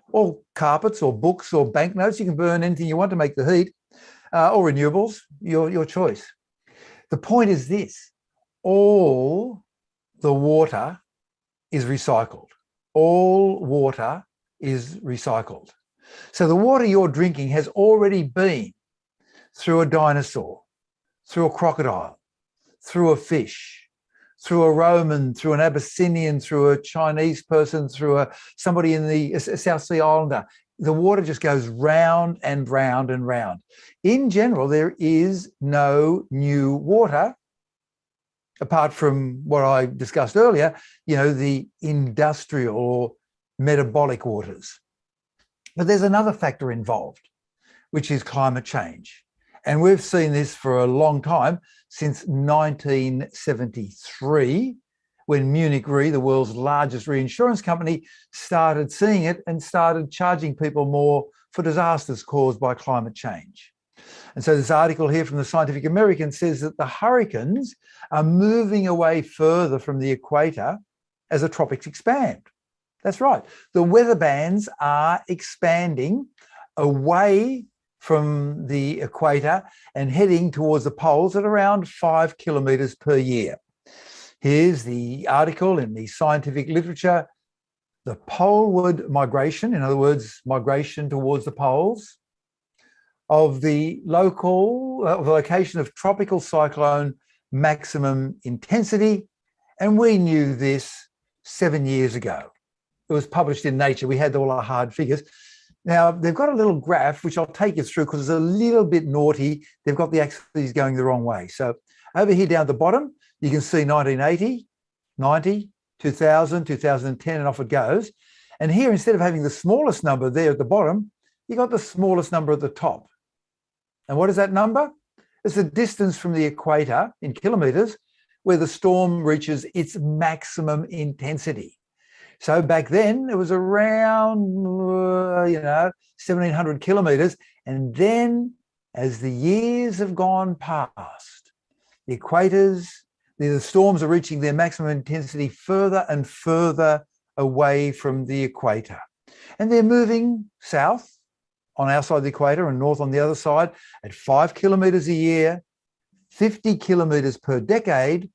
or carpets or books or banknotes. You can burn anything you want to make the heat. Or renewables, your choice. The point is this: all the water is recycled. All water is recycled. So the water you're drinking has already been through a dinosaur, through a crocodile, through a fish, through a Roman, through an Abyssinian, through a Chinese person, through somebody in the South Sea Islander. The water just goes round and round and round. In general, there is no new water apart from what I discussed earlier, the industrial or metabolic waters. But there's another factor involved, which is climate change. And we've seen this for a long time, since 1973, when Munich Re, the world's largest reinsurance company, started seeing it and started charging people more for disasters caused by climate change. And so this article here from the Scientific American says that the hurricanes are moving away further from the equator as the tropics expand. That's right. The weather bands are expanding away from the equator and heading towards the poles at around 5 kilometres per year. Here's the article in the scientific literature. The poleward migration, in other words, migration towards the poles, of the location of tropical cyclone maximum intensity. And we knew this 7 years ago. It was published in Nature. We had all our hard figures. Now, they've got a little graph, which I'll take you through because it's a little bit naughty. They've got the axes going the wrong way. So over here down at the bottom, you can see 1980, 90, 2000, 2010, and off it goes. And here, instead of having the smallest number there at the bottom, you got the smallest number at the top. And what is that number? It's the distance from the equator in kilometres where the storm reaches its maximum intensity. So back then, it was around, 1,700 kilometres. And then, as the years have gone past, the storms are reaching their maximum intensity further and further away from the equator. And they're moving south on our side of the equator and north on the other side at 5 kilometres a year, 50 kilometres per decade,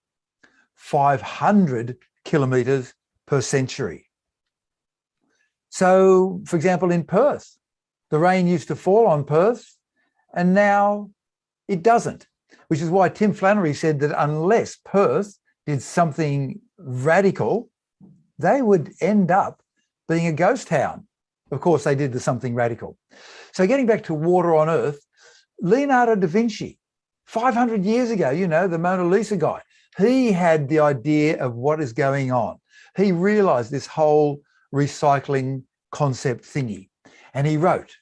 500 kilometres per century. So, for example, in Perth, the rain used to fall on Perth and now it doesn't, which is why Tim Flannery said that unless Perth did something radical, they would end up being a ghost town. Of course, they did something radical. So getting back to water on Earth, Leonardo da Vinci, 500 years ago, the Mona Lisa guy, he had the idea of what is going on. He realized this whole recycling concept thingy. And he wrote,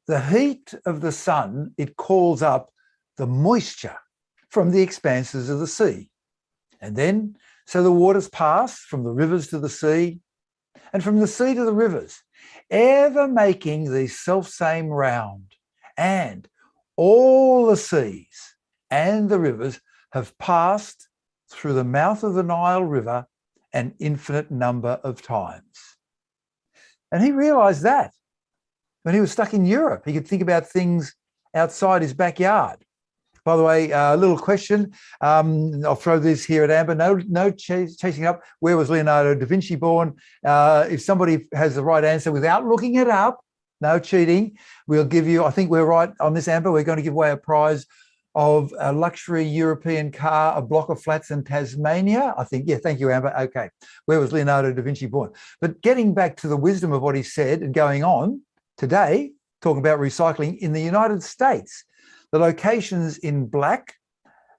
the heat of the sun, it calls up the moisture from the expanses of the sea. And then, so the waters pass from the rivers to the sea, and from the sea to the rivers, ever making the self-same round. And all the seas and the rivers have passed through the mouth of the Nile River an infinite number of times. And he realized that when he was stuck in Europe, he could think about things outside his backyard. By the way, a little question. I'll throw this here at Amber. No chasing up. Where was Leonardo da Vinci born? If somebody has the right answer without looking it up, no cheating, we'll give you, I think we're right on this, Amber, we're going to give away a prize of a luxury European car, a block of flats in Tasmania, I think. Yeah, thank you, Amber. Okay. Where was Leonardo da Vinci born? But getting back to the wisdom of what he said and going on today, talking about recycling in the United States, the locations in black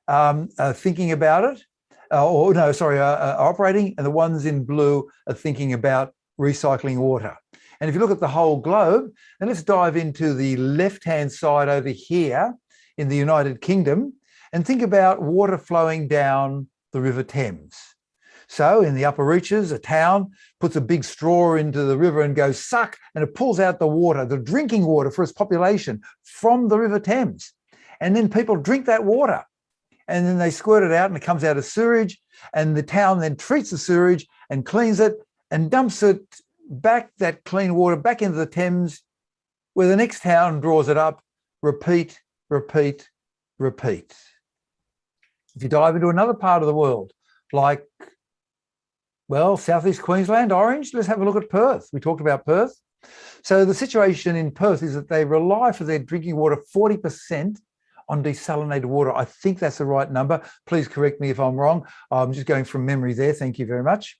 are thinking about it, are operating, and the ones in blue are thinking about recycling water. And if you look at the whole globe, and let's dive into the left-hand side over here in the United Kingdom and think about water flowing down the River Thames. So in the upper reaches, a town puts a big straw into the river and goes suck, and it pulls out the water, the drinking water for its population from the River Thames. And then people drink that water and then they squirt it out and it comes out as sewage, and the town then treats the sewage and cleans it and dumps it back, that clean water back into the Thames, where the next town draws it up. Repeat, repeat, repeat. If you dive into another part of the world, like, well, southeast Queensland, Orange, let's have a look at Perth. We talked about Perth. So the situation in Perth is that they rely for their drinking water 40% on desalinated water. I think that's the right number. Please correct me if I'm wrong. I'm just going from memory there. Thank you very much.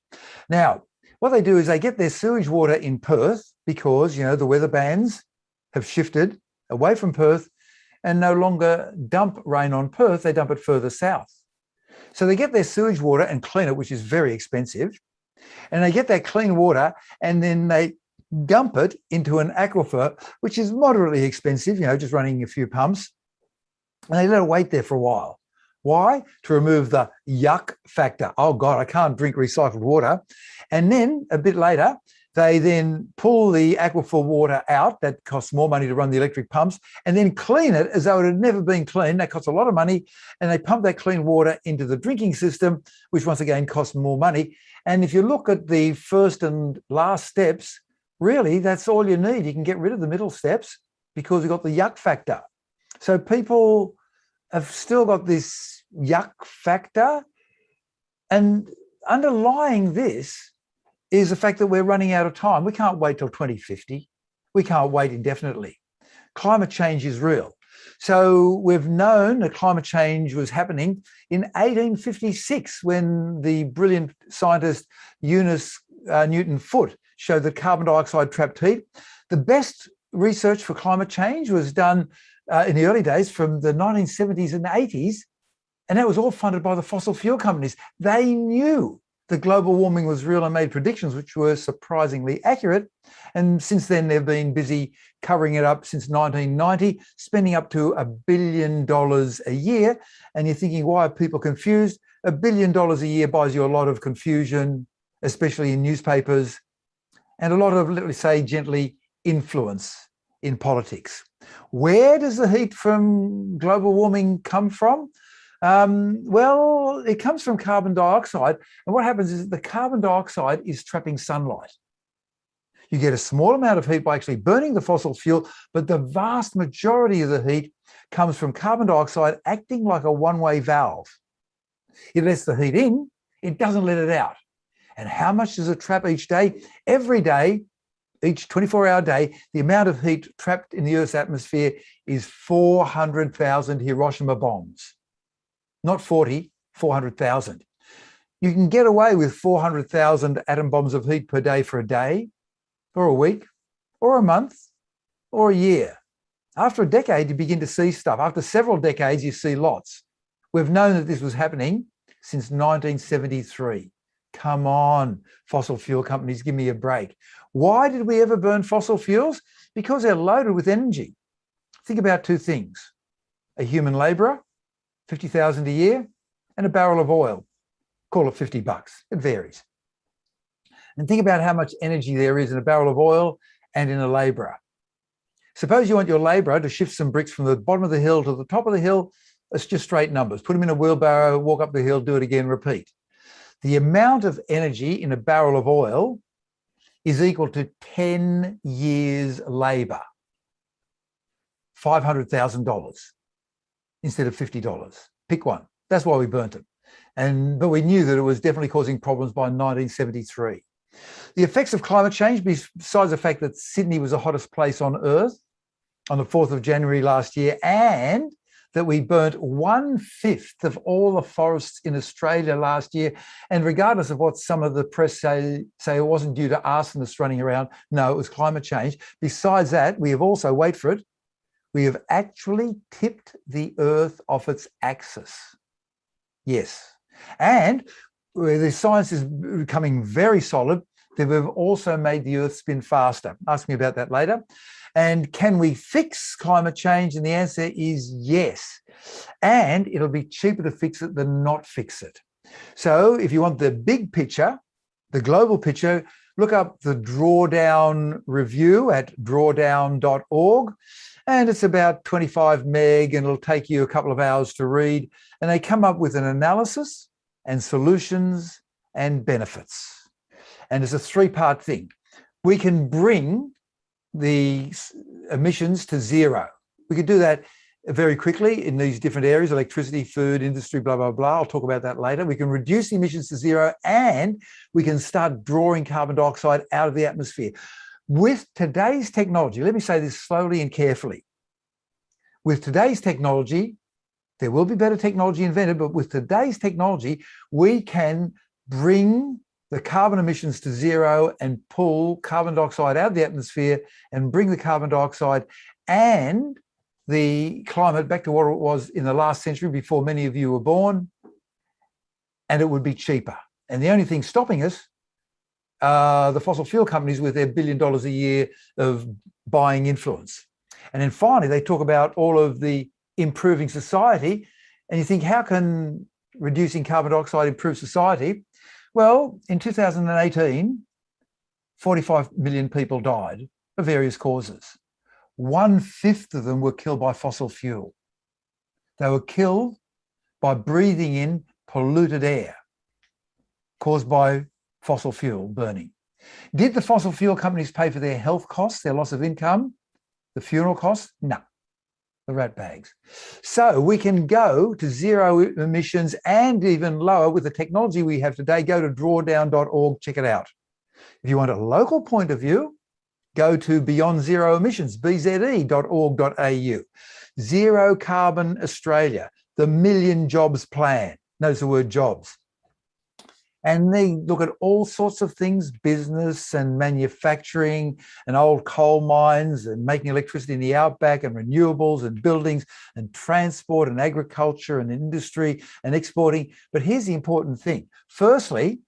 Now, what they do is they get their sewage water in Perth because, the weather bands have shifted away from Perth and no longer dump rain on Perth. They dump it further south. So they get their sewage water and clean it, which is very expensive. And they get that clean water and then they dump it into an aquifer, which is moderately expensive, just running a few pumps. And they let it wait there for a while. Why? To remove the yuck factor. Oh, God, I can't drink recycled water. And then a bit later, they then pull the aquifer water out. That costs more money to run the electric pumps, and then clean it as though it had never been cleaned. That costs a lot of money. And they pump that clean water into the drinking system, which once again costs more money. And if you look at the first and last steps, really, that's all you need. You can get rid of the middle steps because you've got the yuck factor. So people have still got this yuck factor. And underlying this is the fact that we're running out of time. We can't wait till 2050. We can't wait indefinitely. Climate change is real. So we've known that climate change was happening in 1856 when the brilliant scientist Eunice Newton Foote showed that carbon dioxide trapped heat. The best research for climate change was done in the early days from the 1970s and 80s, and that was all funded by the fossil fuel companies. They knew that global warming was real and made predictions which were surprisingly accurate. And since then, they've been busy covering it up since 1990, spending up to $1 billion a year. And you're thinking, why are people confused? $1 billion a year buys you a lot of confusion, especially in newspapers, and a lot of, let me say gently, influence in politics. Where does the heat from global warming come from? Well, it comes from carbon dioxide. And what happens is the carbon dioxide is trapping sunlight. You get a small amount of heat by actually burning the fossil fuel, but the vast majority of the heat comes from carbon dioxide acting like a one-way valve. It lets the heat in, it doesn't let it out. And how much does it trap each day? Every day, each 24-hour day, the amount of heat trapped in the Earth's atmosphere is 400,000 Hiroshima bombs. Not 40, 400,000. You can get away with 400,000 atom bombs of heat per day for a day, or a week, or a month, or a year. After a decade, you begin to see stuff. After several decades, you see lots. We've known that this was happening since 1973. Come on, fossil fuel companies, give me a break. Why did we ever burn fossil fuels? Because they're loaded with energy. Think about two things. A human labourer, 50,000 a year, and a barrel of oil. Call it $50. It varies. And think about how much energy there is in a barrel of oil and in a labourer. Suppose you want your labourer to shift some bricks from the bottom of the hill to the top of the hill. It's just straight numbers. Put them in a wheelbarrow, walk up the hill, do it again, repeat. The amount of energy in a barrel of oil is equal to 10 years' labour. $500,000 instead of $50. Pick one. That's why we burnt it. But we knew that it was definitely causing problems by 1973. The effects of climate change, besides the fact that Sydney was the hottest place on Earth on the 4th of January last year, and that we burnt 1/5 of all the forests in Australia last year. And regardless of what some of the press say it wasn't due to arsonists running around. No, it was climate change. Besides that, we have also, wait for it, we have actually tipped the Earth off its axis. Yes. And the science is becoming very solid that we've also made the Earth spin faster. Ask me about that later. And can we fix climate change? And the answer is yes. And it'll be cheaper to fix it than not fix it. So if you want the big picture, the global picture, look up the Drawdown Review at drawdown.org. And it's about 25 meg, and it'll take you a couple of hours to read. And they come up with an analysis and solutions and benefits. And it's a three-part thing. We can bring the emissions to zero. We could do that very quickly in these different areas, electricity, food, industry, blah, blah, blah. I'll talk about that later. We can reduce the emissions to zero, and we can start drawing carbon dioxide out of the atmosphere. With today's technology, let me say this slowly and carefully. With today's technology, there will be better technology invented, but with today's technology, we can bring the carbon emissions to zero and pull carbon dioxide out of the atmosphere and bring the carbon dioxide and the climate back to what it was in the last century before many of you were born. and it would be cheaper. And the only thing stopping us are the fossil fuel companies with their $1 billion a year of buying influence. And then finally, they talk about all of the improving society. And you think, how can reducing carbon dioxide improve society? Well, in 2018, 45 million people died of various causes. 1/5 of them were killed by fossil fuel. They were killed by breathing in polluted air caused by fossil fuel burning. Did the fossil fuel companies pay for their health costs, their loss of income, the funeral costs? No, the rat bags. So we can go to zero emissions and even lower with the technology we have today. Go to drawdown.org, check it out. If you want a local point of view, go to Beyond Zero Emissions, bze.org.au. Zero Carbon Australia, the Million Jobs Plan. Notice the word jobs. And they look at all sorts of things, business and manufacturing and old coal mines and making electricity in the outback and renewables and buildings and transport and agriculture and industry and exporting. But here's the important thing. Firstly,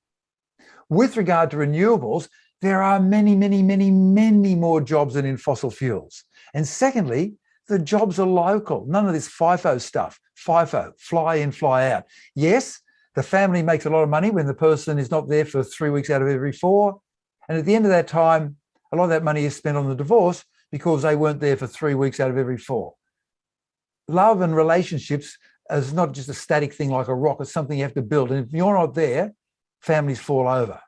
with regard to renewables, there are many, many, many, many more jobs than in fossil fuels. And secondly, the jobs are local. None of this FIFO stuff. FIFO, fly in, fly out. Yes, the family makes a lot of money when the person is not there for 3 weeks out of every 4. And at the end of that time, a lot of that money is spent on the divorce because they weren't there for 3 weeks out of every 4. Love and relationships is not just a static thing like a rock. It's something you have to build. And if you're not there, families fall over,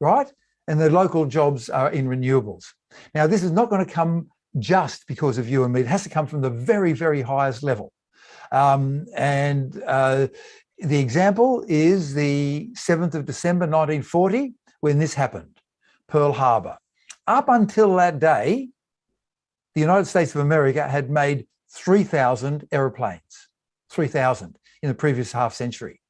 right? And the local jobs are in renewables. Now, this is not going to come just because of you and me. It has to come from the very, very highest level. The example is the 7th of December, 1940, when this happened, Pearl Harbor. Up until that day, the United States of America had made 3,000 aeroplanes, 3,000 in the previous half century.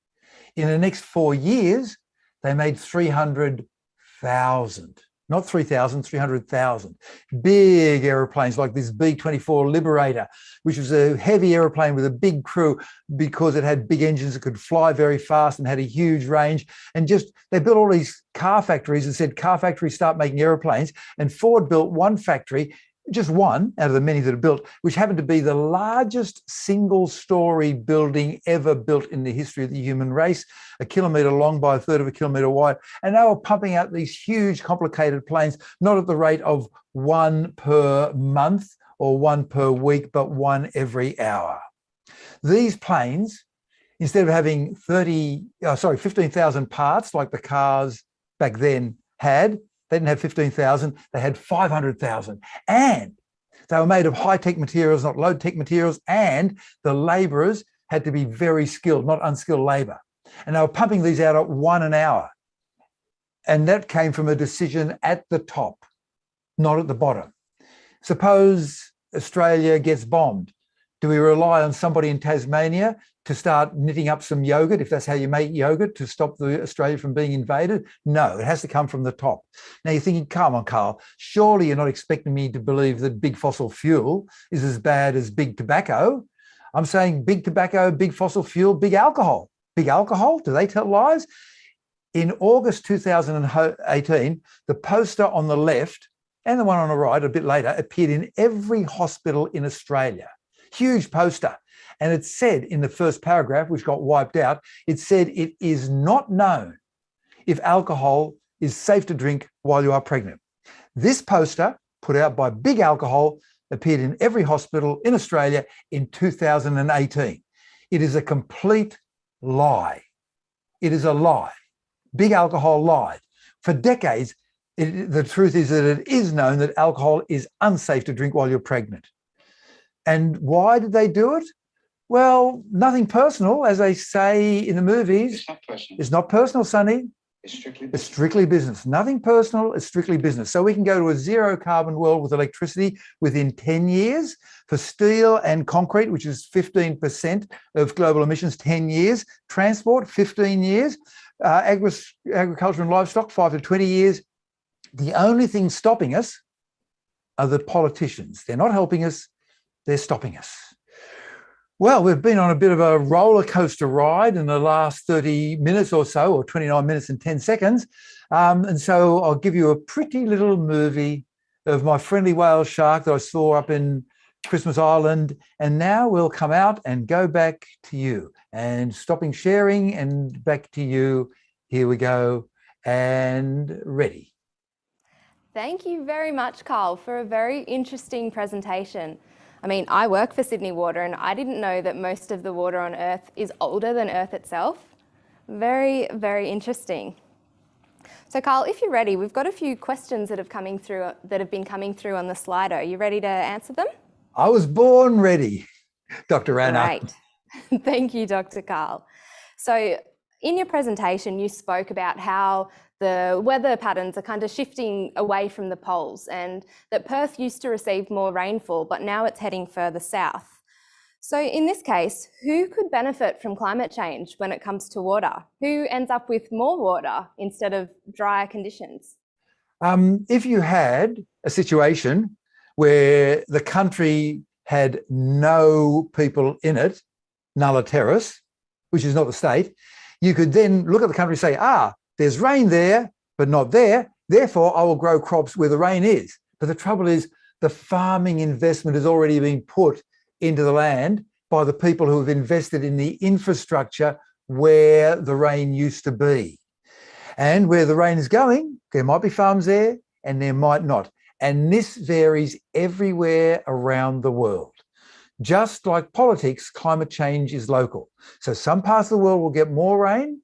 In the next 4 years, they made 300,000, not 3,000, 300,000. Big aeroplanes like this B-24 Liberator, which was a heavy aeroplane with a big crew because it had big engines that could fly very fast and had a huge range. And just, they built all these car factories and said, car factories start making aeroplanes. And Ford built one factory, just one out of the many that are built, which happened to be the largest single-story building ever built in the history of the human race, 1 kilometre long by 1/3 of a kilometre wide. And they were pumping out these huge, complicated planes, not at the rate of 1 per month or 1 per week, but 1 every hour. These planes, instead of having 15,000 parts like the cars back then had, they didn't have 15,000, they had 500,000. And they were made of high-tech materials, not low-tech materials, and the labourers had to be very skilled, not unskilled labour. And they were pumping these out at 1 an hour. And that came from a decision at the top, not at the bottom. Suppose Australia gets bombed. Do we rely on somebody in Tasmania to start knitting up some yogurt, if that's how you make yogurt, to stop Australia from being invaded? No, it has to come from the top. Now you're thinking, come on, Carl, surely you're not expecting me to believe that big fossil fuel is as bad as big tobacco. I'm saying big tobacco, big fossil fuel, big alcohol. Big alcohol, do they tell lies? In August 2018, the poster on the left and the one on the right a bit later appeared in every hospital in Australia. Huge poster. And it said in the first paragraph, which got wiped out, it said it is not known if alcohol is safe to drink while you are pregnant. This poster, put out by Big Alcohol, appeared in every hospital in Australia in 2018. It is a complete lie. It is a lie. Big Alcohol lied. For decades, the truth is that it is known that alcohol is unsafe to drink while you're pregnant. And why did they do it? Well, nothing personal, as they say in the movies. It's not personal. It's not personal, Sonny. It's strictly business. Nothing personal, it's strictly business. So we can go to a zero carbon world with electricity within 10 years. For steel and concrete, which is 15% of global emissions, 10 years. Transport, 15 years. Agriculture and livestock, 5 to 20 years. The only thing stopping us are the politicians. They're not helping us, they're stopping us. Well, we've been on a bit of a roller coaster ride in the last 30 minutes or so, or 29 minutes and 10 seconds. And so I'll give you a pretty little movie of my friendly whale shark that I saw up in Christmas Island. And now we'll come out and go back to you. And stopping sharing and back to you. Here we go. And ready. Thank you very much, Karl, for a very interesting presentation. I mean, I work for Sydney Water and I didn't know that most of the water on Earth is older than Earth itself. Very, very interesting. So Karl, if you're ready, we've got a few questions that have been coming through on the Slido. Are you ready to answer them? I was born ready, Dr. Anna. Great. Thank you, Dr. Karl. So in your presentation, you spoke about how the weather patterns are kind of shifting away from the poles and that Perth used to receive more rainfall, but now it's heading further south. So in this case, who could benefit from climate change when it comes to water? Who ends up with more water instead of drier conditions? If you had a situation where the country had no people in it, nulla terris, which is not the state, you could then look at the country and say, there's rain there, but not there. Therefore, I will grow crops where the rain is. But the trouble is the farming investment has already been put into the land by the people who have invested in the infrastructure where the rain used to be. And where the rain is going, there might be farms there and there might not. And this varies everywhere around the world. Just like politics, climate change is local. So some parts of the world will get more rain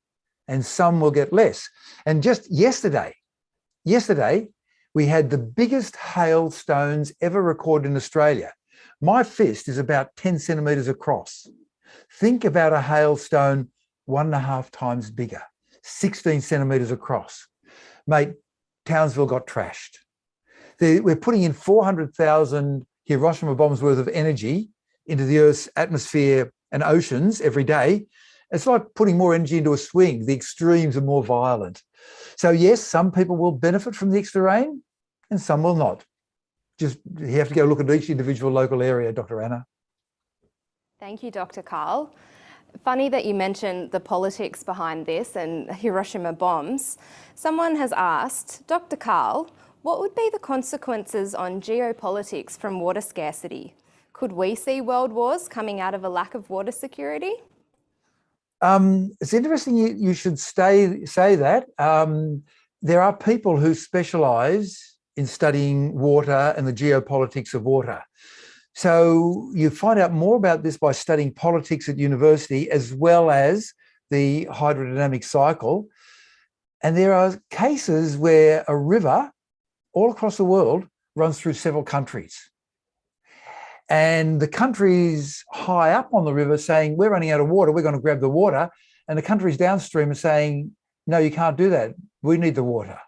and some will get less. And just yesterday, we had the biggest hailstones ever recorded in Australia. My fist is about 10 centimetres across. Think about a hailstone 1.5 times bigger, 16 centimetres across. Mate, Townsville got trashed. We're putting in 400,000 Hiroshima bombs worth of energy into the Earth's atmosphere and oceans every day. It's like putting more energy into a swing. The extremes are more violent. So yes, some people will benefit from the extra rain and some will not. Just you have to go look at each individual local area, Dr. Anna. Thank you, Dr. Karl. Funny that you mentioned the politics behind this and Hiroshima bombs. Someone has asked, Dr. Karl, what would be the consequences on geopolitics from water scarcity? Could we see world wars coming out of a lack of water security? It's interesting you should say that. There are people who specialise in studying water and the geopolitics of water. So you find out more about this by studying politics at university as well as the hydrodynamic cycle. And there are cases where a river all across the world runs through several countries. And the countries high up on the river saying, we're running out of water, we're going to grab the water. And the countries downstream are saying, no, you can't do that. We need the water.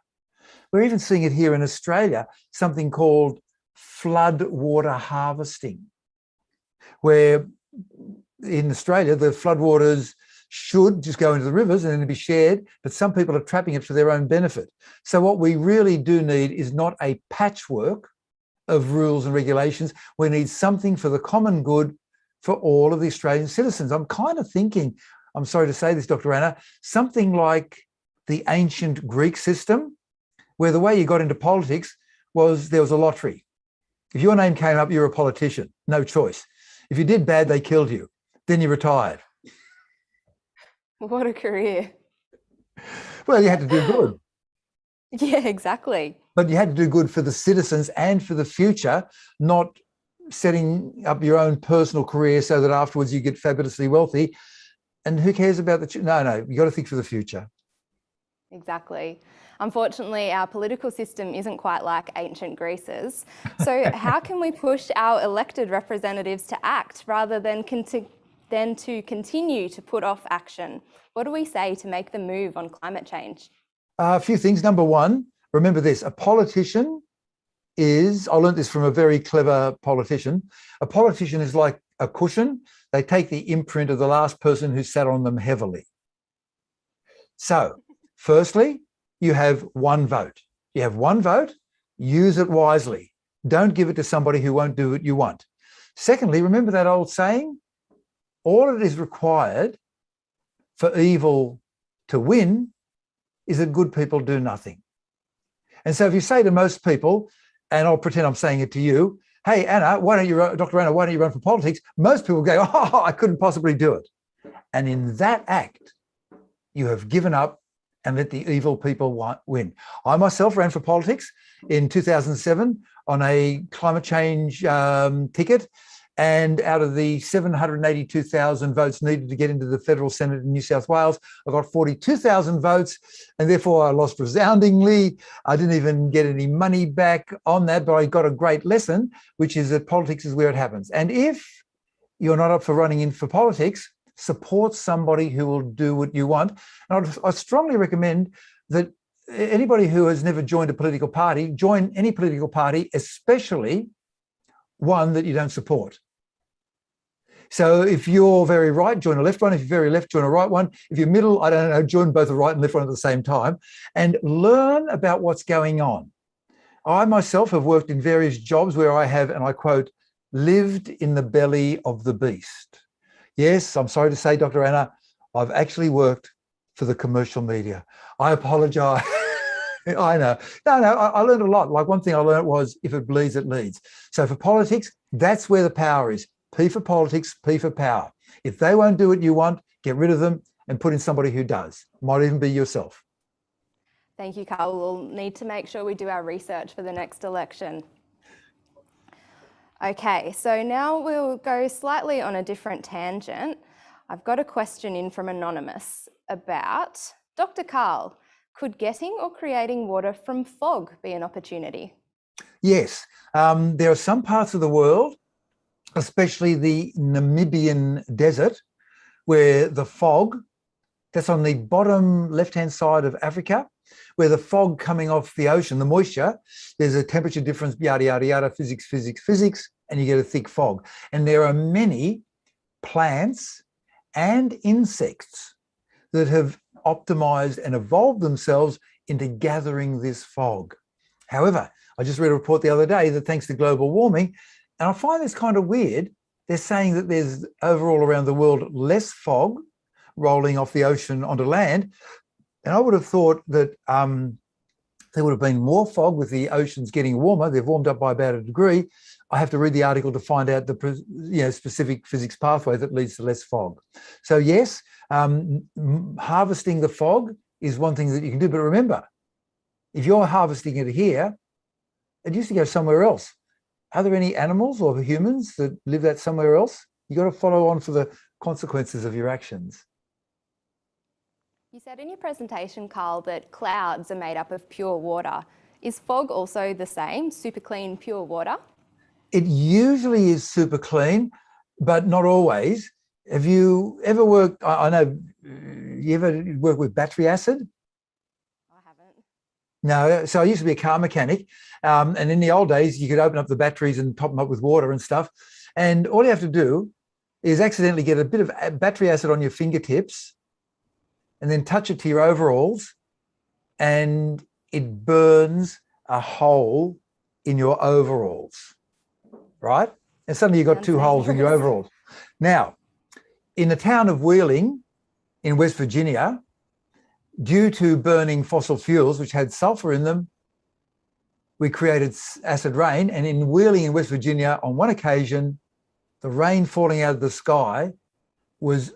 We're even seeing it here in Australia, something called flood water harvesting, where in Australia, the floodwaters should just go into the rivers and then be shared, but some people are trapping it for their own benefit. So what we really do need is not a patchwork of rules and regulations. We need something for the common good for all of the Australian citizens. I'm kind of thinking, I'm sorry to say this, Dr. Anna, something like the ancient Greek system, where the way you got into politics was there was a lottery. If your name came up, you're a politician, no choice. If you did bad, they killed you. Then you retired. What a career. Well, you had to do good. Yeah, exactly. But you had to do good for the citizens and for the future, not setting up your own personal career so that afterwards you get fabulously wealthy. And who cares about the... No, you got to think for the future. Exactly. Unfortunately, our political system isn't quite like ancient Greece's. So how can we push our elected representatives to act rather than to continue to put off action? What do we say to make the move on climate change? A few things. Number one, remember this, a politician is, I learned this from a very clever politician, a politician is like a cushion. They take the imprint of the last person who sat on them heavily. So, firstly, you have one vote. You have one vote, use it wisely. Don't give it to somebody who won't do what you want. Secondly, remember that old saying, all it is required for evil to win is that good people do nothing. And so if you say to most people, and I'll pretend I'm saying it to you, hey, Anna, Dr. Anna, why don't you run for politics? Most people go, oh, I couldn't possibly do it. And in that act, you have given up and let the evil people win. I myself ran for politics in 2007 on a climate change ticket. And out of the 782,000 votes needed to get into the federal Senate in New South Wales, I got 42,000 votes, and therefore I lost resoundingly. I didn't even get any money back on that, but I got a great lesson, which is that politics is where it happens. And if you're not up for running in for politics, support somebody who will do what you want. And I strongly recommend that anybody who has never joined a political party, join any political party, especially one that you don't support. So if you're very right, join a left one. If you're very left, join a right one. If you're middle, I don't know, join both the right and left one at the same time and learn about what's going on. I myself have worked in various jobs where I have, and I quote, lived in the belly of the beast. Yes, I'm sorry to say, Dr. Anna, I've actually worked for the commercial media. I apologize. I know. No, I learned a lot. Like one thing I learned was, if it bleeds, it leads. So for politics, that's where the power is. P for politics, P for power. If they won't do what you want, get rid of them and put in somebody who does. Might even be yourself. Thank you, Karl. We'll need to make sure we do our research for the next election. Okay, so now we'll go slightly on a different tangent. I've got a question in from Anonymous about, Dr. Karl, could getting or creating water from fog be an opportunity? Yes, there are some parts of the world, especially the Namibian desert, where the fog, that's on the bottom left-hand side of Africa, where the fog coming off the ocean, the moisture, there's a temperature difference, yada, yada, yada, physics, and you get a thick fog. And there are many plants and insects that have optimized and evolved themselves into gathering this fog. However, I just read a report the other day that thanks to global warming, and I find this kind of weird, they're saying that there's overall around the world less fog rolling off the ocean onto land. And I would have thought that there would have been more fog with the oceans getting warmer. They've warmed up by about 1 degree. I have to read the article to find out the specific physics pathway that leads to less fog. So yes, harvesting the fog is one thing that you can do. But remember, if you're harvesting it here, it used to go somewhere else. Are there any animals or humans that live that somewhere else? You got to follow on for the consequences of your actions. You said in your presentation, Karl, that clouds are made up of pure water. Is fog also the same, super clean, pure water? It usually is super clean, but not always. Have you ever worked, I know, you ever work with battery acid? I haven't. No, so I used to be a car mechanic, and in the old days, you could open up the batteries and top them up with water and stuff. And all you have to do is accidentally get a bit of battery acid on your fingertips and then touch it to your overalls, and it burns a hole in your overalls, right? And suddenly you've got 2 holes in your overalls. Now, in the town of Wheeling in West Virginia, due to burning fossil fuels, which had sulfur in them, we created acid rain. And in Wheeling in West Virginia, on one occasion, the rain falling out of the sky was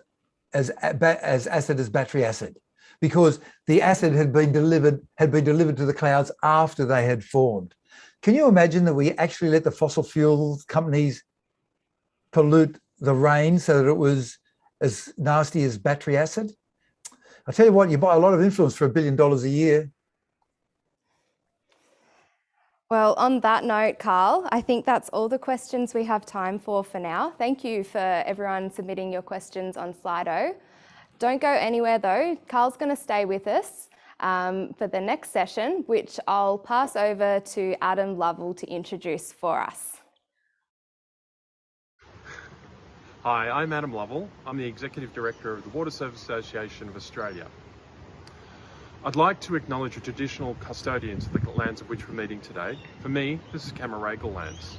as acid as battery acid, because the acid had been delivered to the clouds after they had formed. Can you imagine that we actually let the fossil fuel companies pollute the rain so that it was as nasty as battery acid? I tell you what, you buy a lot of influence for $1 billion a year. Well, on that note, Karl, I think that's all the questions we have time for now. Thank you for everyone submitting your questions on Slido. Don't go anywhere though. Karl's going to stay with us for the next session, which I'll pass over to Adam Lovell to introduce for us. Hi, I'm Adam Lovell. I'm the Executive Director of the Water Service Association of Australia. I'd like to acknowledge the traditional custodians of the lands of which we're meeting today. For me, this is Camaragal lands.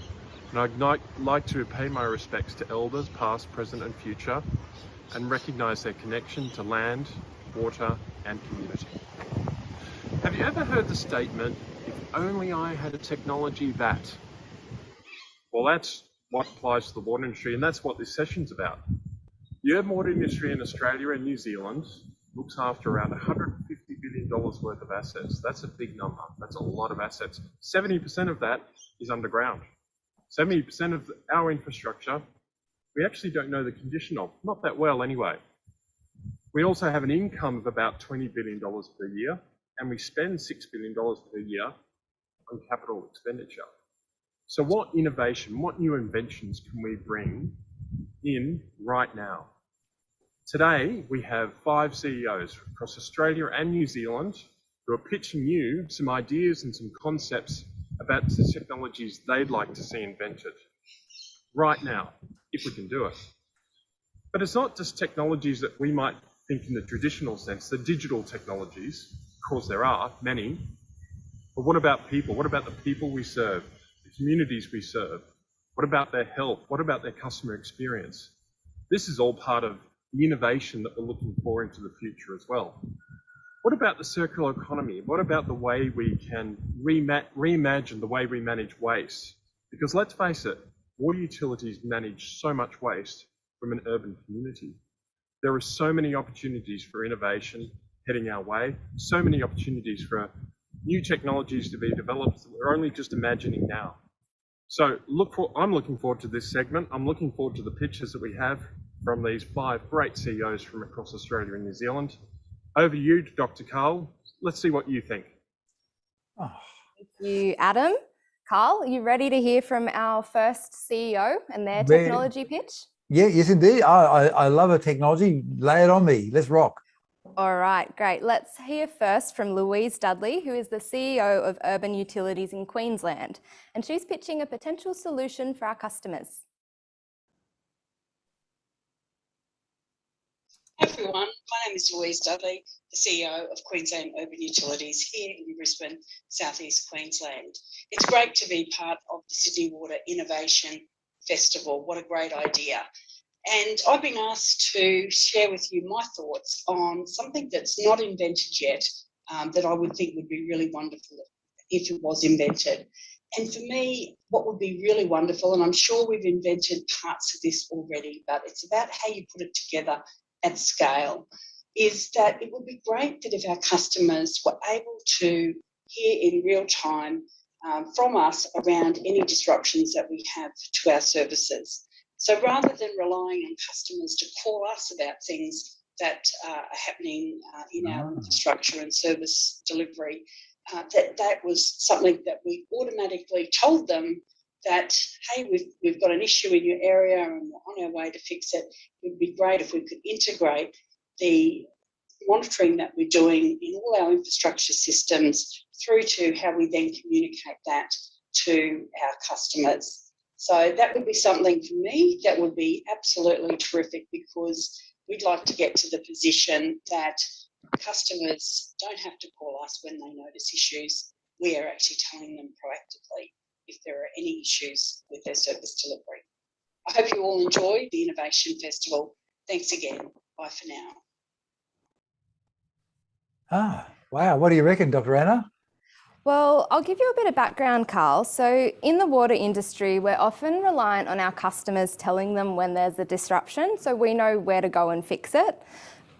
And I'd like to pay my respects to elders, past, present and future, and recognise their connection to land, water and community. Have you ever heard the statement, if only I had a technology that? Well, that's what applies to the water industry, and that's what this session's about. The urban water industry in Australia and New Zealand looks after around $150 billion worth of assets. That's a big number. That's a lot of assets. 70% of that is underground. 70% of our infrastructure, we actually don't know the condition of, not that well anyway. We also have an income of about $20 billion per year, and we spend $6 billion per year on capital expenditure. So what innovation, what new inventions can we bring in right now? Today, we have 5 CEOs across Australia and New Zealand who are pitching you some ideas and some concepts about the technologies they'd like to see invented right now, if we can do it. But it's not just technologies that we might think in the traditional sense, the digital technologies, of course there are many, but what about people? What about the people we serve, the communities we serve? What about their health? What about their customer experience? This is all part of the innovation that we're looking for into the future as well. What about the circular economy? What about the way we can reimagine the way we manage waste? Because let's face it, water utilities manage so much waste from an urban community. There are so many opportunities for innovation heading our way, so many opportunities for new technologies to be developed that we're only just imagining now. So I'm looking forward to this segment. I'm looking forward to the pitches that we have from these 5 great CEOs from across Australia and New Zealand. Over to you, Dr. Karl. Let's see what you think. Thank you, Adam. Karl, are you ready to hear from our first CEO and their technology pitch? Yeah, yes, indeed. I love a technology. Lay it on me. Let's rock. All right, great. Let's hear first from Louise Dudley, who is the CEO of Urban Utilities in Queensland, and she's pitching a potential solution for our customers. Hi everyone, my name is Louise Dudley, the CEO of Queensland Urban Utilities here in Brisbane, southeast Queensland. It's great to be part of the Sydney Water Innovation Festival. What a great idea. And I've been asked to share with you my thoughts on something that's not invented yet, that I would think would be really wonderful if it was invented. And for me, what would be really wonderful, and I'm sure we've invented parts of this already, but it's about how you put it together at scale, is that it would be great that if our customers were able to hear in real time from us around any disruptions that we have to our services. So rather than relying on customers to call us about things that are happening in our infrastructure and service delivery, that was something that we automatically told them that, hey, we've got an issue in your area and we're on our way to fix it. It would be great if we could integrate the monitoring that we're doing in all our infrastructure systems through to how we then communicate that to our customers. So that would be something for me that would be absolutely terrific, because we'd like to get to the position that customers don't have to call us when they notice issues. We are actually telling them proactively if there are any issues with their service delivery. I hope you all enjoy the Innovation Festival. Thanks again. Bye for now. Wow. What do you reckon, Dr. Anna? Well, I'll give you a bit of background, Karl. So in the water industry, we're often reliant on our customers telling them when there's a disruption, so we know where to go and fix it.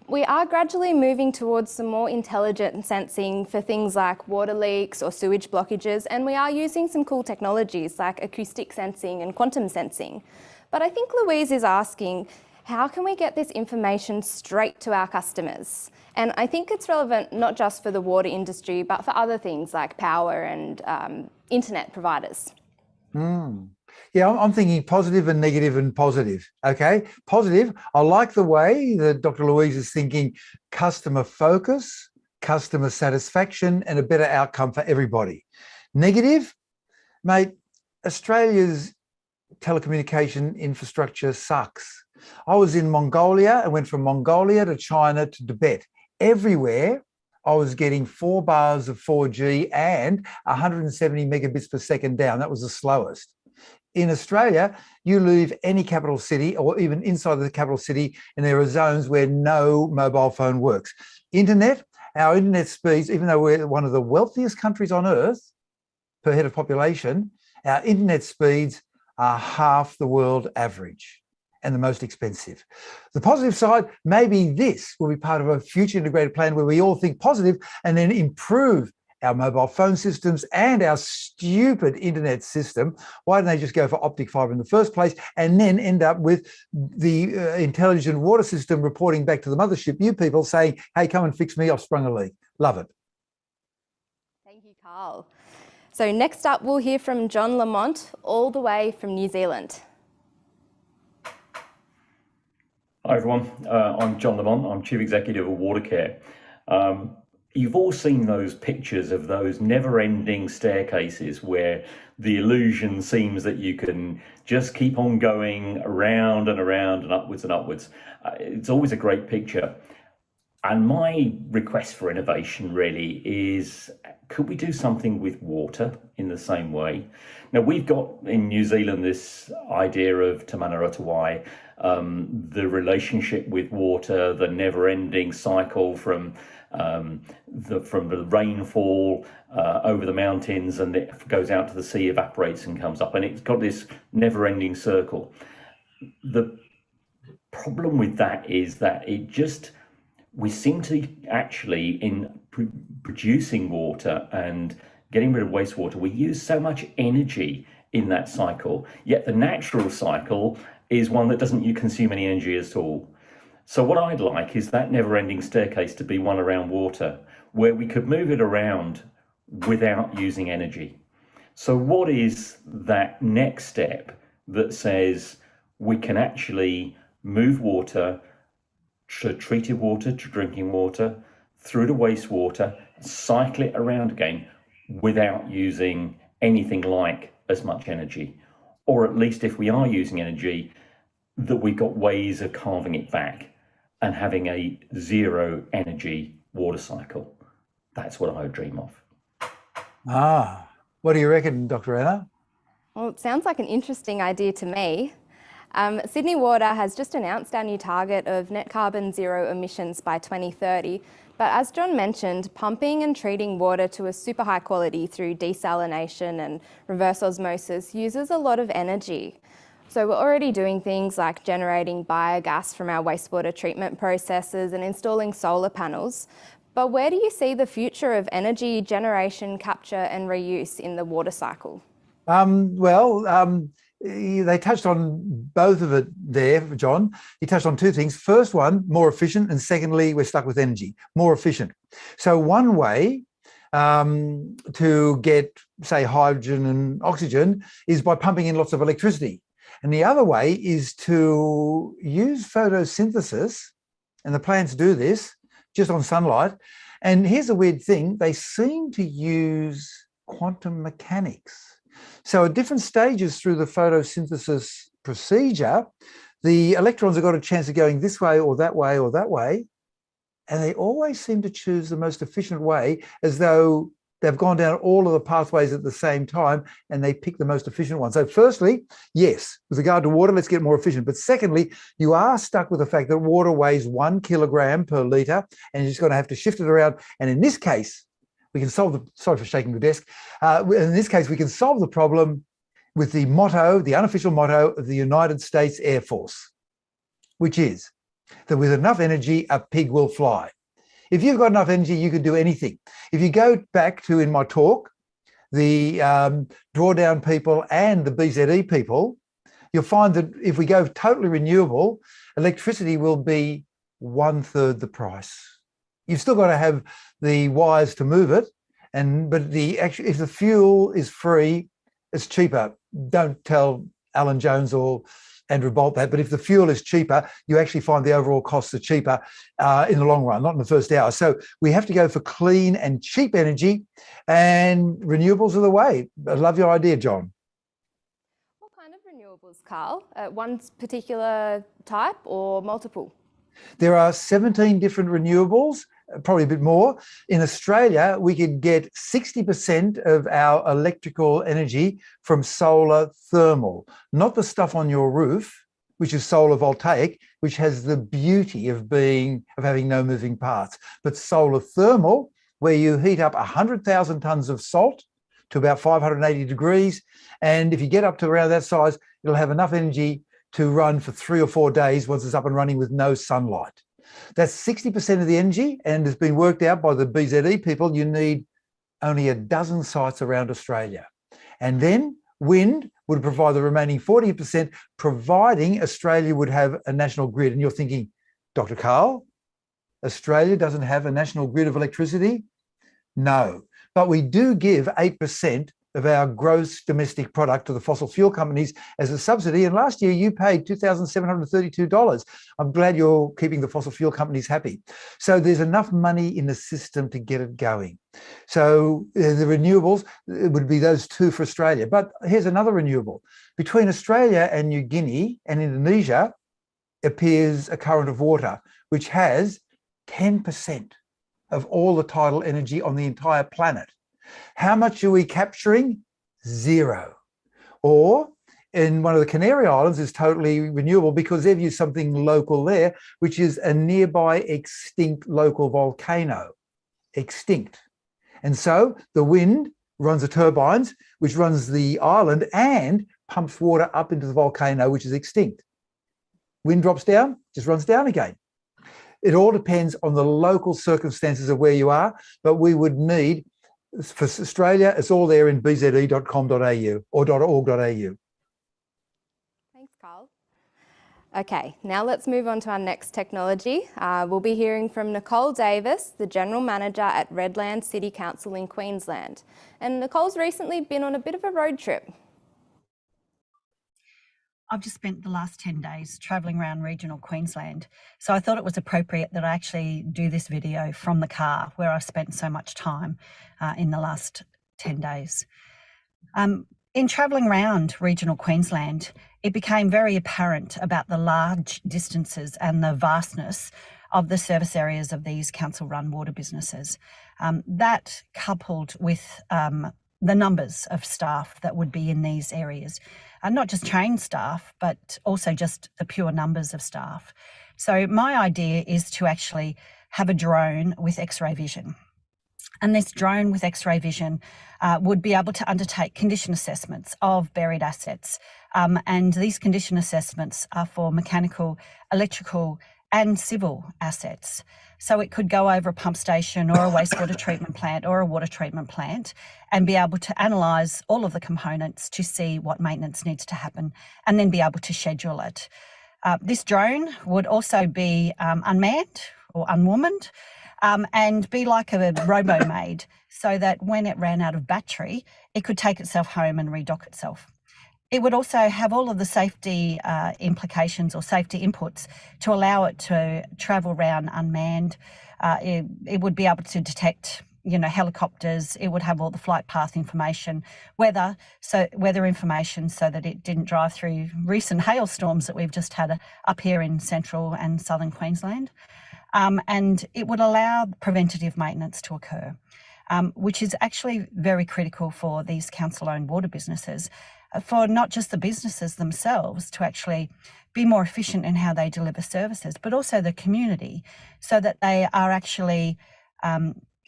We are gradually moving towards some more intelligent sensing for things like water leaks or sewage blockages, and we are using some cool technologies like acoustic sensing and quantum sensing. But I think Louise is asking, how can we get this information straight to our customers? And I think it's relevant not just for the water industry, but for other things like power and internet providers. Yeah, I'm thinking positive and negative and positive. Okay, positive. I like the way that Dr. Louise is thinking customer focus, customer satisfaction, and a better outcome for everybody. Negative, mate, Australia's telecommunication infrastructure sucks. I was in Mongolia and went from Mongolia to China to Tibet. Everywhere, I was getting 4 bars of 4G and 170 megabits per second down. That was the slowest. In Australia, you leave any capital city or even inside the capital city, and there are zones where no mobile phone works. Our internet speeds, even though we're one of the wealthiest countries on earth per head of population, our internet speeds are half the world average and the most expensive. The positive side, maybe this will be part of a future integrated plan where we all think positive and then improve our mobile phone systems and our stupid internet system. Why don't they just go for optic fibre in the first place and then end up with the intelligent water system reporting back to the mothership, you people, saying, hey, come and fix me, I've sprung a leak. Love it. Thank you, Carl. So next up, we'll hear from John Lamont, all the way from New Zealand. Hi everyone, I'm John Lamont, I'm Chief Executive of Watercare. You've all seen those pictures of those never-ending staircases where the illusion seems that you can just keep on going around and around and upwards and upwards. It's always a great picture. And my request for innovation really is, could we do something with water in the same way? Now, we've got in New Zealand this idea of Te Mana Rotawai, the relationship with water, the never-ending cycle from the rainfall over the mountains, and it goes out to the sea, evaporates and comes up, and it's got this never-ending circle. The problem with that is that we seem to actually, in producing water and getting rid of wastewater, we use so much energy in that cycle, yet the natural cycle is one that doesn't consume any energy at all. So what I'd like is that never-ending staircase to be one around water, where we could move it around without using energy. So what is that next step that says we can actually move water, to treated water, to drinking water, through to wastewater, cycle it around again without using anything like as much energy? Or at least if we are using energy, that we've got ways of carving it back and having a zero energy water cycle. That's what I would dream of. What do you reckon, Dr. Anna? Well, it sounds like an interesting idea to me. Sydney Water has just announced our new target of net carbon zero emissions by 2030. But as John mentioned, pumping and treating water to a super high quality through desalination and reverse osmosis uses a lot of energy. So we're already doing things like generating biogas from our wastewater treatment processes and installing solar panels. But where do you see the future of energy generation, capture and reuse in the water cycle? They touched on both of it there, John. You touched on two things. First one, more efficient, and secondly, we're stuck with energy, more efficient. So one way to get, say, hydrogen and oxygen is by pumping in lots of electricity. And the other way is to use photosynthesis, and the plants do this just on sunlight. And here's a weird thing, they seem to use quantum mechanics. So at different stages through the photosynthesis procedure, the electrons have got a chance of going this way or that way or that way, and they always seem to choose the most efficient way, as though they've gone down all of the pathways at the same time and they pick the most efficient one. So firstly, yes, with regard to water, let's get more efficient. But secondly, you are stuck with the fact that water weighs 1 kilogram per litre, and you're just going to have to shift it around. And in this case, we can solve the, sorry for shaking the desk, in this case, we can solve the problem with the motto, the unofficial motto of the United States Air Force, which is that with enough energy, a pig will fly. If you've got enough energy, you can do anything. If you go back to, in my talk, the drawdown people and the BZE people, you'll find that if we go totally renewable, electricity will be 1/3 the price. You've still got to have the wires to move it, but if the fuel is free, it's cheaper. Don't tell Alan Jones or Andrew Bolt that, but if the fuel is cheaper, you actually find the overall costs are cheaper in the long run, not in the first hour. So we have to go for clean and cheap energy, and renewables are the way. I love your idea, John. What kind of renewables, Carl? One particular type or multiple? There are 17 different renewables. probably a bit more. In Australia, we could get 60% of our electrical energy from solar thermal, not the stuff on your roof, which is solar voltaic, which has the beauty of having no moving parts, but solar thermal, where you heat up 100,000 tons of salt to about 580 degrees, and if you get up to around that size, it'll have enough energy to run for 3 or 4 days once it's up and running with no sunlight. That's 60% of the energy, and it's been worked out by the BZE people. You need only a dozen sites around Australia. And then wind would provide the remaining 40%, providing Australia would have a national grid. And you're thinking, Dr. Karl, Australia doesn't have a national grid of electricity? No, but we do give 8% of our gross domestic product to the fossil fuel companies as a subsidy. And last year you paid $2,732. I'm glad you're keeping the fossil fuel companies happy. So there's enough money in the system to get it going. So the renewables, it would be those two for Australia. But here's another renewable. Between Australia and New Guinea and Indonesia appears a current of water, which has 10% of all the tidal energy on the entire planet. How much are we capturing? 0. Or in one of the Canary Islands is totally renewable because they've used something local there, which is a nearby extinct local volcano. Extinct. And so the wind runs the turbines, which runs the island and pumps water up into the volcano, which is extinct. Wind drops down, just runs down again. It all depends on the local circumstances of where you are, but we would need, for Australia, it's all there in bze.com.au or .org.au. Thanks, Karl. Okay, now let's move on to our next technology. We'll be hearing from Nicole Davis, the General Manager at Redland City Council in Queensland. And Nicole's recently been on a bit of a road trip. I've just spent the last 10 days travelling around regional Queensland. So I thought it was appropriate that I actually do this video from the car where I've spent so much time in the last 10 days. In travelling around regional Queensland, it became very apparent about the large distances and the vastness of the service areas of these council-run water businesses. That coupled with the numbers of staff that would be in these areas, and not just trained staff, but also just the pure numbers of staff. So my idea is to actually have a drone with X-ray vision. And this drone with X-ray vision would be able to undertake condition assessments of buried assets. And these condition assessments are for mechanical, electrical, and civil assets. So it could go over a pump station or a wastewater treatment plant or a water treatment plant and be able to analyse all of the components to see what maintenance needs to happen and then be able to schedule it. This drone would also be unmanned or unwomaned and be like a robo-maid so that when it ran out of battery, it could take itself home and redock itself. It would also have all of the safety implications or safety inputs to allow it to travel around unmanned. It would be able to detect, helicopters. It would have all the flight path information, weather information, so that it didn't drive through recent hailstorms that we've just had up here in central and southern Queensland. And it would allow preventative maintenance to occur, which is actually very critical for these council-owned water businesses, for not just the businesses themselves to actually be more efficient in how they deliver services, but also the community, so that they are actually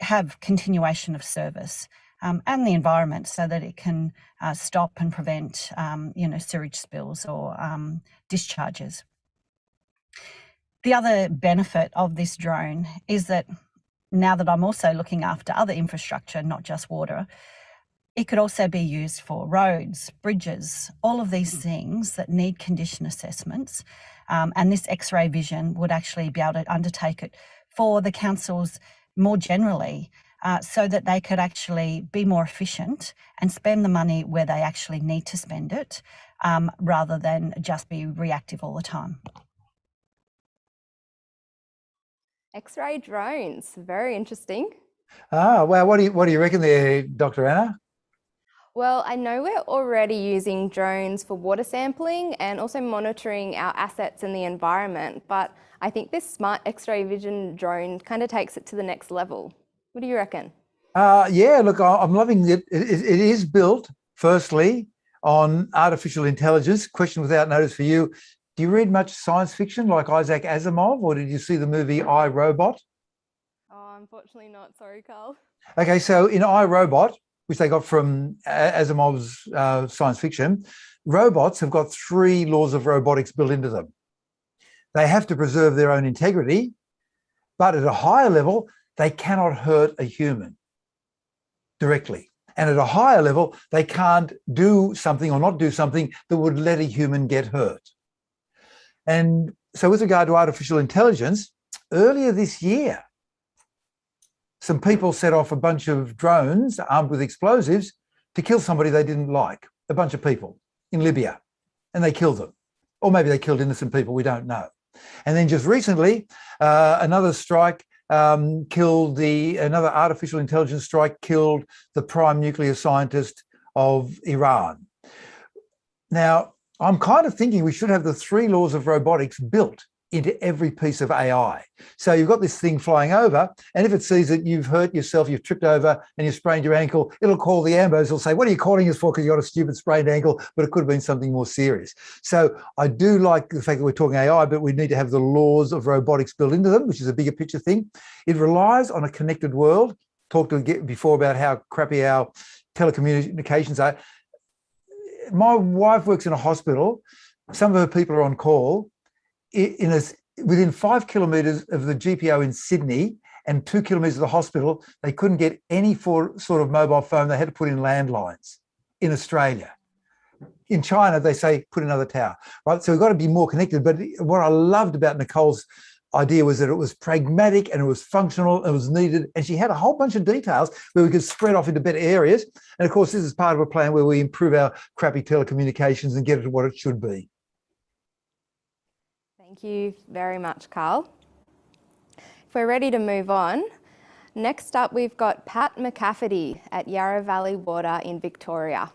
have continuation of service, and the environment, so that it can stop and prevent sewage spills or discharges. The other benefit of this drone is that now that I'm also looking after other infrastructure, not just water, it could also be used for roads, bridges, all of these things that need condition assessments. And this X-ray vision would actually be able to undertake it for the councils more generally, so that they could actually be more efficient and spend the money where they actually need to spend it, rather than just be reactive all the time. X-ray drones, very interesting. Well, what do you reckon there, Dr. Anna? Well, I know we're already using drones for water sampling and also monitoring our assets in the environment, but I think this smart X-ray vision drone kind of takes it to the next level. What do you reckon? Yeah, look, I'm loving it. It is built, firstly, on artificial intelligence. Question without notice for you. Do you read much science fiction like Isaac Asimov, or did you see the movie I, Robot? Oh, unfortunately not. Sorry, Carl. Okay, so in I, Robot, which they got from Asimov's science fiction, robots have got 3 laws of robotics built into them. They have to preserve their own integrity, but at a higher level, they cannot hurt a human directly. And at a higher level, they can't do something or not do something that would let a human get hurt. And so with regard to artificial intelligence, earlier this year, some people set off a bunch of drones armed with explosives to kill somebody they didn't like, a bunch of people in Libya, and they killed them. Or maybe they killed innocent people, we don't know. And then just recently, another strike another artificial intelligence strike killed the prime nuclear scientist of Iran. Now, I'm kind of thinking we should have the 3 laws of robotics built into every piece of AI. So you've got this thing flying over, and if it sees that you've hurt yourself, you've tripped over and you've sprained your ankle, it'll call the ambos. It'll say, what are you calling us for? Because you've got a stupid sprained ankle, but it could have been something more serious. So I do like the fact that we're talking AI, but we need to have the laws of robotics built into them, which is a bigger picture thing. It relies on a connected world. Talked before about how crappy our telecommunications are. My wife works in a hospital. Some of her people are on call. Within 5 kilometres of the GPO in Sydney and 2 kilometres of the hospital, they couldn't get any sort of mobile phone. They had to put in landlines in Australia. In China, they say, put another tower. Right? So we've got to be more connected. But what I loved about Nicole's idea was that it was pragmatic and it was functional, it was needed. And she had a whole bunch of details where we could spread off into better areas. And of course, this is part of a plan where we improve our crappy telecommunications and get it to what it should be. Thank you very much, Carl. If we're ready to move on, next up we've got Pat McCafferty at Yarra Valley Water in Victoria.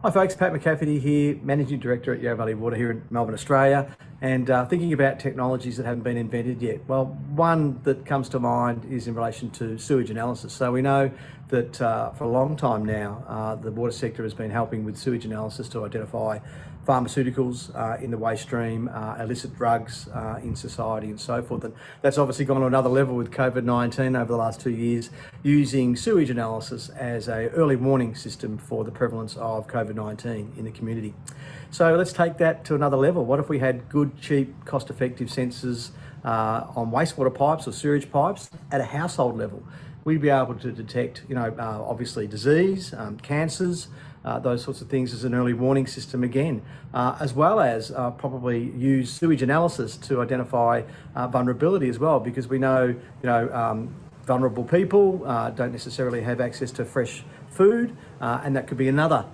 Hi folks, Pat McCafferty here, Managing Director at Yarra Valley Water here in Melbourne, Australia, and thinking about technologies that haven't been invented yet. Well, one that comes to mind is in relation to sewage analysis. So we know that for a long time now, the water sector has been helping with sewage analysis to identify pharmaceuticals in the waste stream, illicit drugs in society and so forth. And that's obviously gone to another level with COVID-19 over the last 2 years, using sewage analysis as an early warning system for the prevalence of COVID-19 in the community. So let's take that to another level. What if we had good, cheap, cost-effective sensors on wastewater pipes or sewage pipes at a household level? We'd be able to detect, obviously disease, cancers, those sorts of things as an early warning system again, as well as probably use sewage analysis to identify vulnerability as well, because we know, vulnerable people don't necessarily have access to fresh food, and that could be another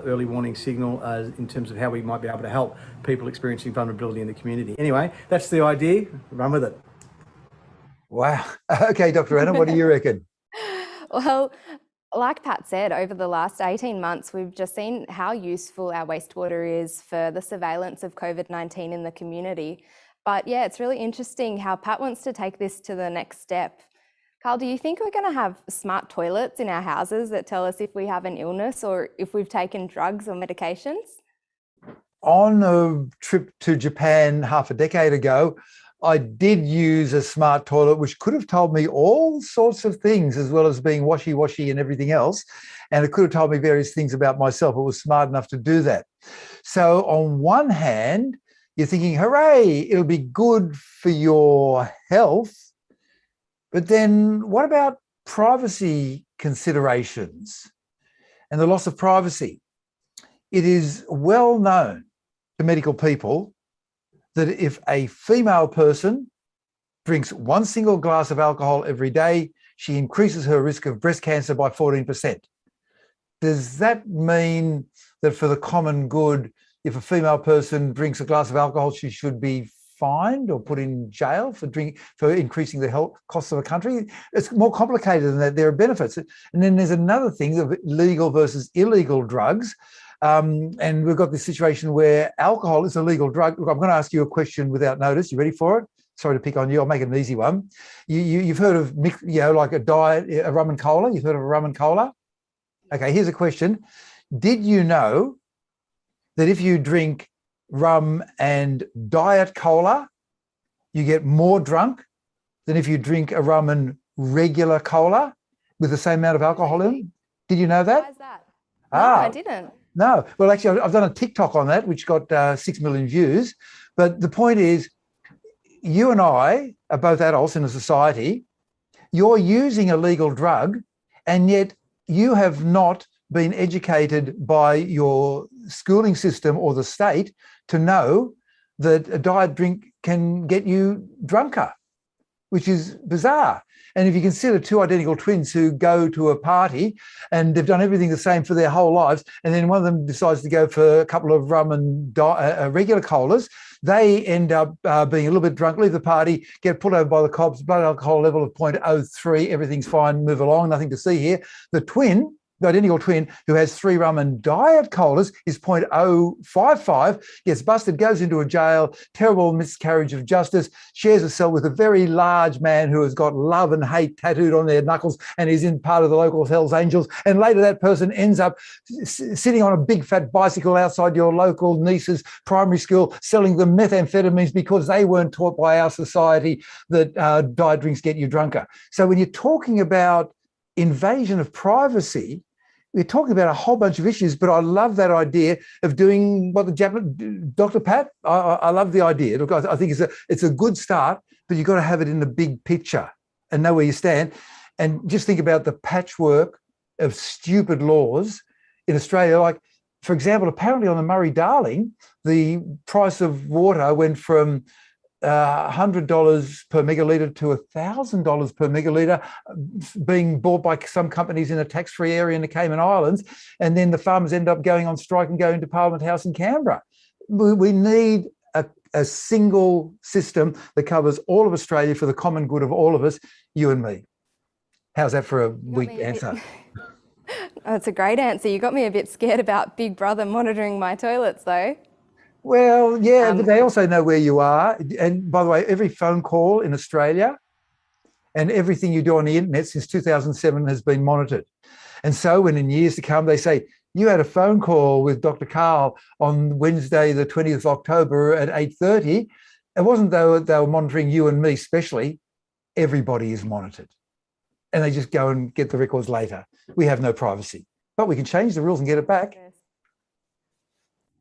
early warning signal in terms of how we might be able to help people experiencing vulnerability in the community. Anyway, that's the idea. Run with it. Wow. Okay, Dr. Anna, what do you reckon? Well, like Pat said, over the last 18 months, we've just seen how useful our wastewater is for the surveillance of COVID-19 in the community. But yeah, it's really interesting how Pat wants to take this to the next step. Carl, do you think we're going to have smart toilets in our houses that tell us if we have an illness or if we've taken drugs or medications? On a trip to Japan half a decade ago, I did use a smart toilet, which could have told me all sorts of things, as well as being washy-washy and everything else. And it could have told me various things about myself. It was smart enough to do that. So on one hand, you're thinking, hooray, it'll be good for your health. But then what about privacy considerations and the loss of privacy? It is well known to medical people that if a female person drinks one single glass of alcohol every day, she increases her risk of breast cancer by 14%. Does that mean that for the common good, if a female person drinks a glass of alcohol, she should be fined or put in jail for increasing the health costs of a country. It's more complicated than that. There are benefits. And then there's another thing of legal versus illegal drugs. And we've got this situation where alcohol is a legal drug. Look, I'm going to ask you a question without notice. You ready for it? Sorry to pick on you. I'll make it an easy one. You've heard of, like a diet, a rum and cola. You've heard of a rum and cola? Okay, here's a question. Did you know that if you drink rum and diet cola, you get more drunk than if you drink a rum and regular cola with the same amount of alcohol in it? Did you know that? Why is that? No, I didn't. No. Well, actually, I've done a TikTok on that, which got 6 million views. But the point is, you and I are both adults in a society. You're using a legal drug, and yet you have not been educated by your schooling system or the state to know that a diet drink can get you drunker, which is bizarre. And if you consider two identical twins who go to a party and they've done everything the same for their whole lives, and then one of them decides to go for a couple of rum and regular colas, they end up being a little bit drunk, leave the party, get pulled over by the cops, blood alcohol level of 0.03, everything's fine, move along, nothing to see here. The identical twin who has 3 rum and diet colas is 0.055, gets busted, goes into a jail, terrible miscarriage of justice, shares a cell with a very large man who has got love and hate tattooed on their knuckles and is in part of the local Hells Angels. And later that person ends up sitting on a big fat bicycle outside your local niece's primary school selling them methamphetamines because they weren't taught by our society that diet drinks get you drunker. So when you're talking about invasion of privacy, we're talking about a whole bunch of issues, but I love that idea of doing what Dr. Pat, I love the idea. Look, I think it's a good start, but you've got to have it in the big picture and know where you stand. And just think about the patchwork of stupid laws in Australia. Like, for example, apparently on the Murray-Darling, the price of water went from $100 per megalitre to $1,000 per megalitre being bought by some companies in a tax-free area in the Cayman Islands, and then the farmers end up going on strike and going to Parliament House in Canberra. We need a single system that covers all of Australia for the common good of all of us, you and me. How's that for a weak answer? That's a great answer. You got me a bit scared about Big Brother monitoring my toilets, though. Well, yeah, but they also know where you are. And by the way, every phone call in Australia and everything you do on the internet since 2007 has been monitored. And so when in years to come, they say, you had a phone call with Dr. Karl on Wednesday, the 20th of October at 8:30. It wasn't though they were monitoring you and me especially. Everybody is monitored. And they just go and get the records later. We have no privacy. But we can change the rules and get it back.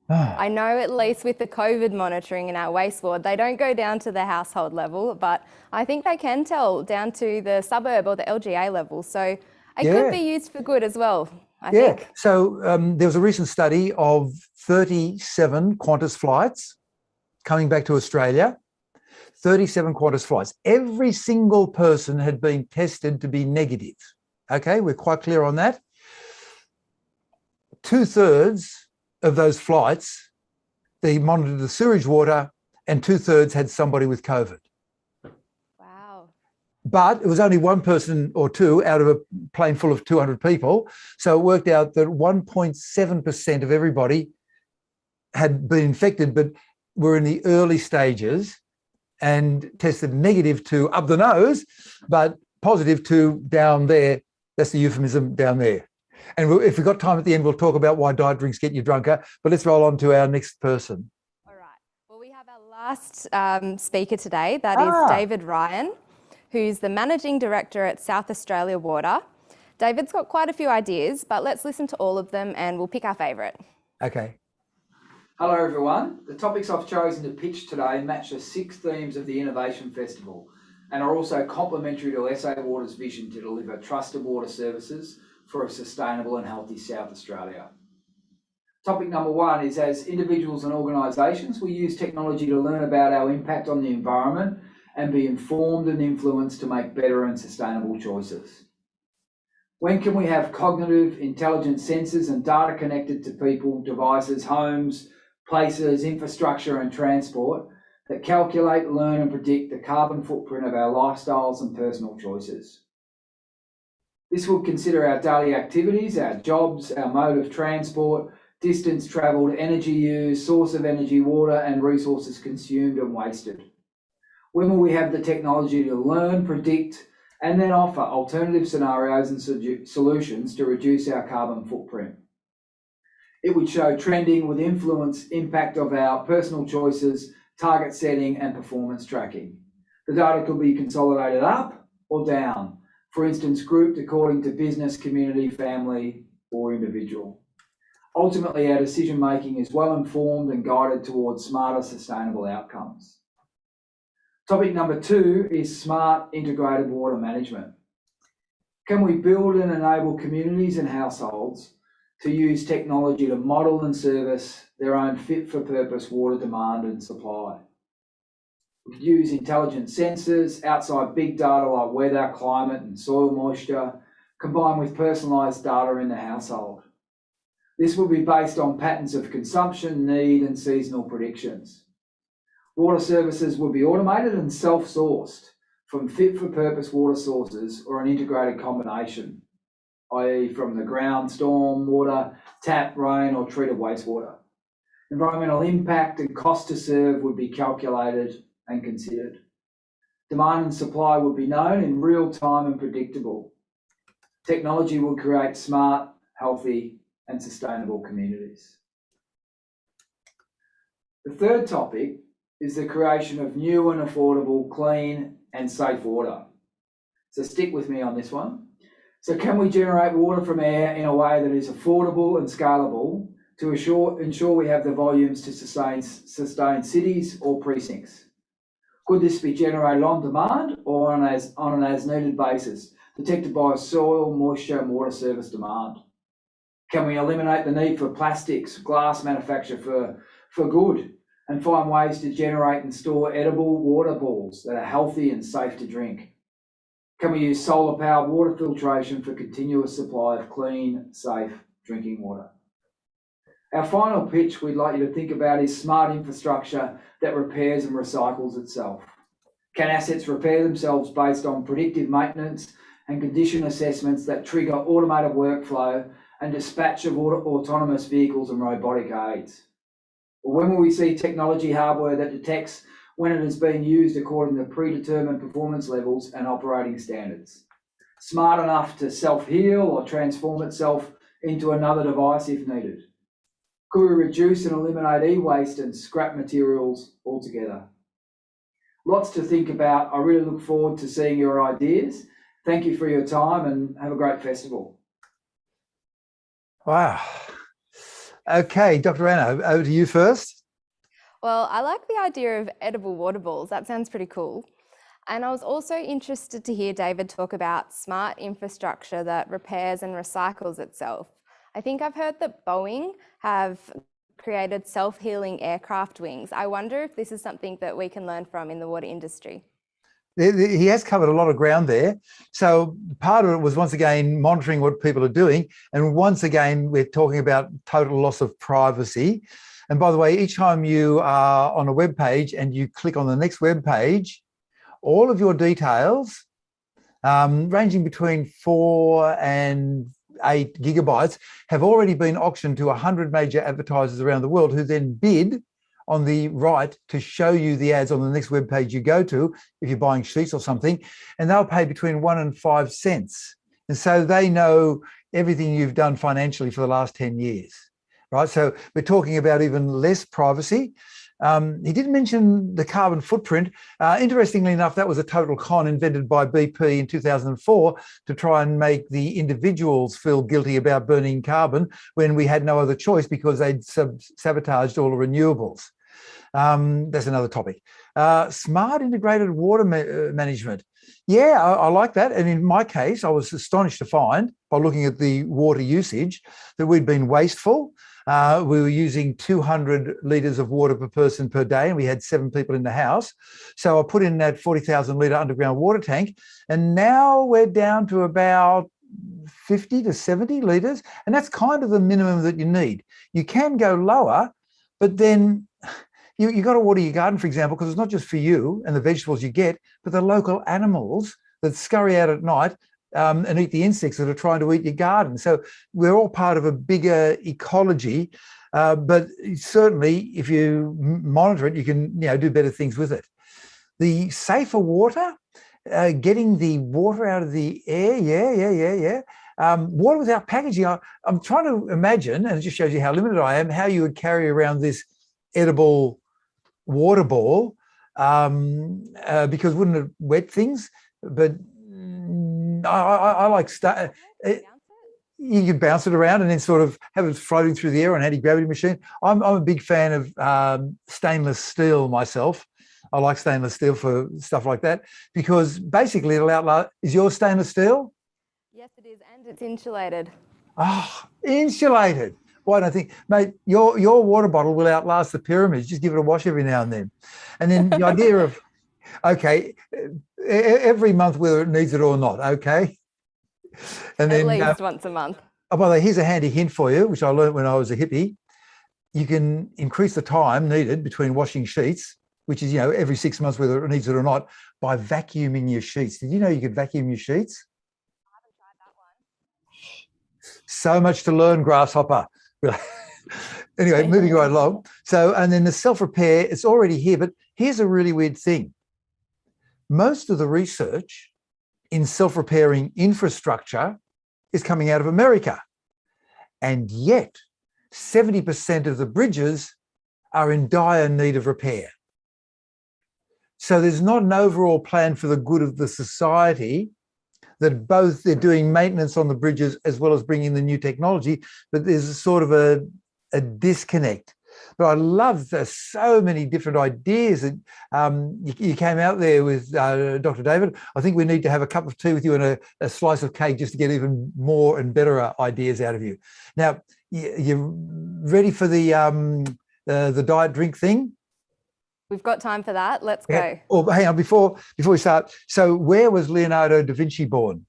I know at least with the COVID monitoring in our waste ward, they don't go down to the household level, but I think they can tell down to the suburb or the LGA level. So it could be used for good as well, I think. So there was a recent study of 37 Qantas flights coming back to Australia, 37 Qantas flights. Every single person had been tested to be negative. Okay, we're quite clear on that. 2/3 of those flights, they monitored the sewage water, and 2/3 had somebody with COVID. Wow. But it was only one person or two out of a plane full of 200 people. So it worked out that 1.7% of everybody had been infected, but were in the early stages and tested negative to up the nose, but positive to down there. That's the euphemism, down there. And if we've got time at the end, we'll talk about why diet drinks get you drunker. But let's roll on to our next person. All right. Well, we have our last speaker today. That is David Ryan, who's the Managing Director at South Australia Water. David's got quite a few ideas, but let's listen to all of them and we'll pick our favourite. Okay. Hello everyone. The topics I've chosen to pitch today match the 6 themes of the Innovation Festival and are also complementary to SA Water's vision to deliver trusted water services for a sustainable and healthy South Australia. Topic number 1 is, as individuals and organisations, we use technology to learn about our impact on the environment and be informed and influenced to make better and sustainable choices. When can we have cognitive, intelligent sensors and data connected to people, devices, homes, places, infrastructure and transport that calculate, learn and predict the carbon footprint of our lifestyles and personal choices. This will consider our daily activities, our jobs, our mode of transport, distance travelled, energy used, source of energy, water and resources consumed and wasted. When will we have the technology to learn, predict and then offer alternative scenarios and solutions to reduce our carbon footprint? It would show trending with influence impact of our personal choices, target setting and performance tracking. The data could be consolidated up or down, for instance, grouped according to business, community, family or individual. Ultimately, our decision making is well informed and guided towards smarter, sustainable outcomes. Topic number 2 is smart integrated water management. Can we build and enable communities and households to use technology to model and service their own fit-for-purpose water demand and supply? We could use intelligent sensors, outside big data like weather, climate and soil moisture, combined with personalised data in the household. This will be based on patterns of consumption, need and seasonal predictions. Water services will be automated and self-sourced from fit-for-purpose water sources or an integrated combination, i.e. from the ground, storm water, tap, rain or treated wastewater. Environmental impact and cost to serve would be calculated and considered. Demand and supply would be known in real time and predictable. Technology will create smart, healthy and sustainable communities. The third topic is the creation of new and affordable, clean and safe water. So stick with me on this one. So can we generate water from air in a way that is affordable and scalable to ensure we have the volumes to sustain cities or precincts? Could this be generated on demand or on an as-needed basis, detected by soil, moisture and water service demand? Can we eliminate the need for plastics, glass manufacture for good and find ways to generate and store edible water balls that are healthy and safe to drink? Can we use solar-powered water filtration for continuous supply of clean, safe drinking water? Our final pitch we'd like you to think about is smart infrastructure that repairs and recycles itself. Can assets repair themselves based on predictive maintenance and condition assessments that trigger automated workflow and dispatch of autonomous vehicles and robotic aids? Or when will we see technology hardware that detects when it is being used according to predetermined performance levels and operating standards? Smart enough to self-heal or transform itself into another device if needed? Could we reduce and eliminate e-waste and scrap materials altogether? Lots to think about. I really look forward to seeing your ideas. Thank you for your time and have a great festival. Wow. Okay, Dr. Anna, over to you first. Well, I like the idea of edible water balls. That sounds pretty cool. And I was also interested to hear David talk about smart infrastructure that repairs and recycles itself. I think I've heard that Boeing have created self-healing aircraft wings. I wonder if this is something that we can learn from in the water industry. He has covered a lot of ground there. So part of it was, once again, monitoring what people are doing. And once again, we're talking about total loss of privacy. And by the way, each time you are on a web page and you click on the next web page, all of your details, ranging between 4 and 8 gigabytes, have already been auctioned to 100 major advertisers around the world, who then bid on the right to show you the ads on the next web page you go to, if you're buying sheets or something, and they'll pay between 1 and 5 cents. And so they know everything you've done financially for the last 10 years, right? So we're talking about even less privacy. He didn't mention the carbon footprint. Interestingly enough, that was a total con invented by BP in 2004 to try and make the individuals feel guilty about burning carbon when we had no other choice because they'd sabotaged all the renewables. That's another topic. Smart integrated water management. Yeah, I like that. And in my case, I was astonished to find, by looking at the water usage, that we'd been wasteful. We were using 200 litres of water per person per day, and we had 7 people in the house. So I put in that 40,000 litre underground water tank, and now we're down to about 50 to 70 litres, and that's kind of the minimum that you need. You can go lower, but then You got to water your garden, for example, because it's not just for you and the vegetables you get, but the local animals that scurry out at night and eat the insects that are trying to eat your garden. So we're all part of a bigger ecology, but certainly if you monitor it, you can do better things with it. The safer water, getting the water out of the air, water without packaging. I'm trying to imagine, and it just shows you how limited I am, how you would carry around this edible water ball, because wouldn't it wet things? But I like you could bounce it around and then sort of have it floating through the air on an anti-gravity machine. I'm a big fan of stainless steel myself. I like stainless steel for stuff like that because basically it'll outlast. Is yours stainless steel? Yes, it is, and it's insulated. Oh, insulated. Why don't I think, mate, your water bottle will outlast the pyramids. Just give it a wash every now and then. And then the idea of, okay, every month whether it needs it or not, okay? And At then least once a month. Oh, by the way, here's a handy hint for you, which I learned when I was a hippie. You can increase the time needed between washing sheets, which is, every 6 months, whether it needs it or not, by vacuuming your sheets. Did you know you could vacuum your sheets? I haven't tried that one. So much to learn, grasshopper. Anyway, moving right along. So, and then the self-repair, it's already here, but here's a really weird thing. Most of the research in self-repairing infrastructure is coming out of America. And yet 70% of the bridges are in dire need of repair. So there's not an overall plan for the good of the society that both they're doing maintenance on the bridges as well as bringing the new technology, but there's a sort of a disconnect. But I love there's so many different ideas that you came out there with, Dr. David. I think we need to have a cup of tea with you and a slice of cake just to get even more and better ideas out of you. Now, you ready for the diet drink thing? We've got time for that. Let's go. Oh, hang on, before we start. So where was Leonardo da Vinci born?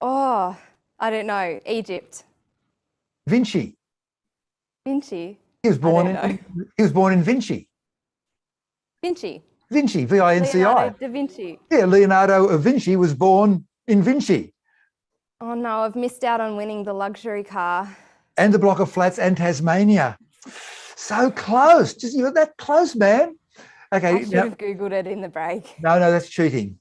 Oh, I don't know. Egypt. Vinci. Vinci. He was born in Vinci. Vinci. Vinci, V-I-N-C-I. Leonardo da Vinci. Yeah, Leonardo of Vinci was born in Vinci. Oh no, I've missed out on winning the luxury car. And the block of flats and Tasmania. So close. Just you're that close, man. Okay. I should have Googled it in the break. No, that's cheating.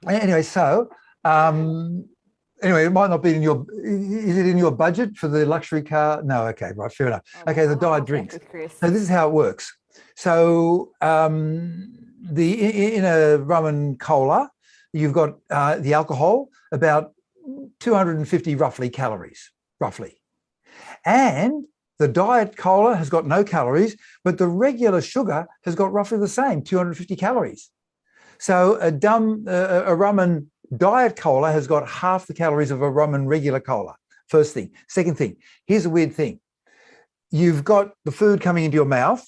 Anyway, so anyway, it might not be in your. Is it in your budget for the luxury car? No. Okay, right. Fair enough. Okay, the diet drinks. So this is how it works. So in a rum and cola, you've got the alcohol, about 250 roughly calories, roughly, and the diet cola has got no calories, but the regular sugar has got roughly the same, 250 calories. So a rum and diet cola has got half the calories of a rum and regular cola. First thing. Second thing, here's a weird thing. You've got the food coming into your mouth,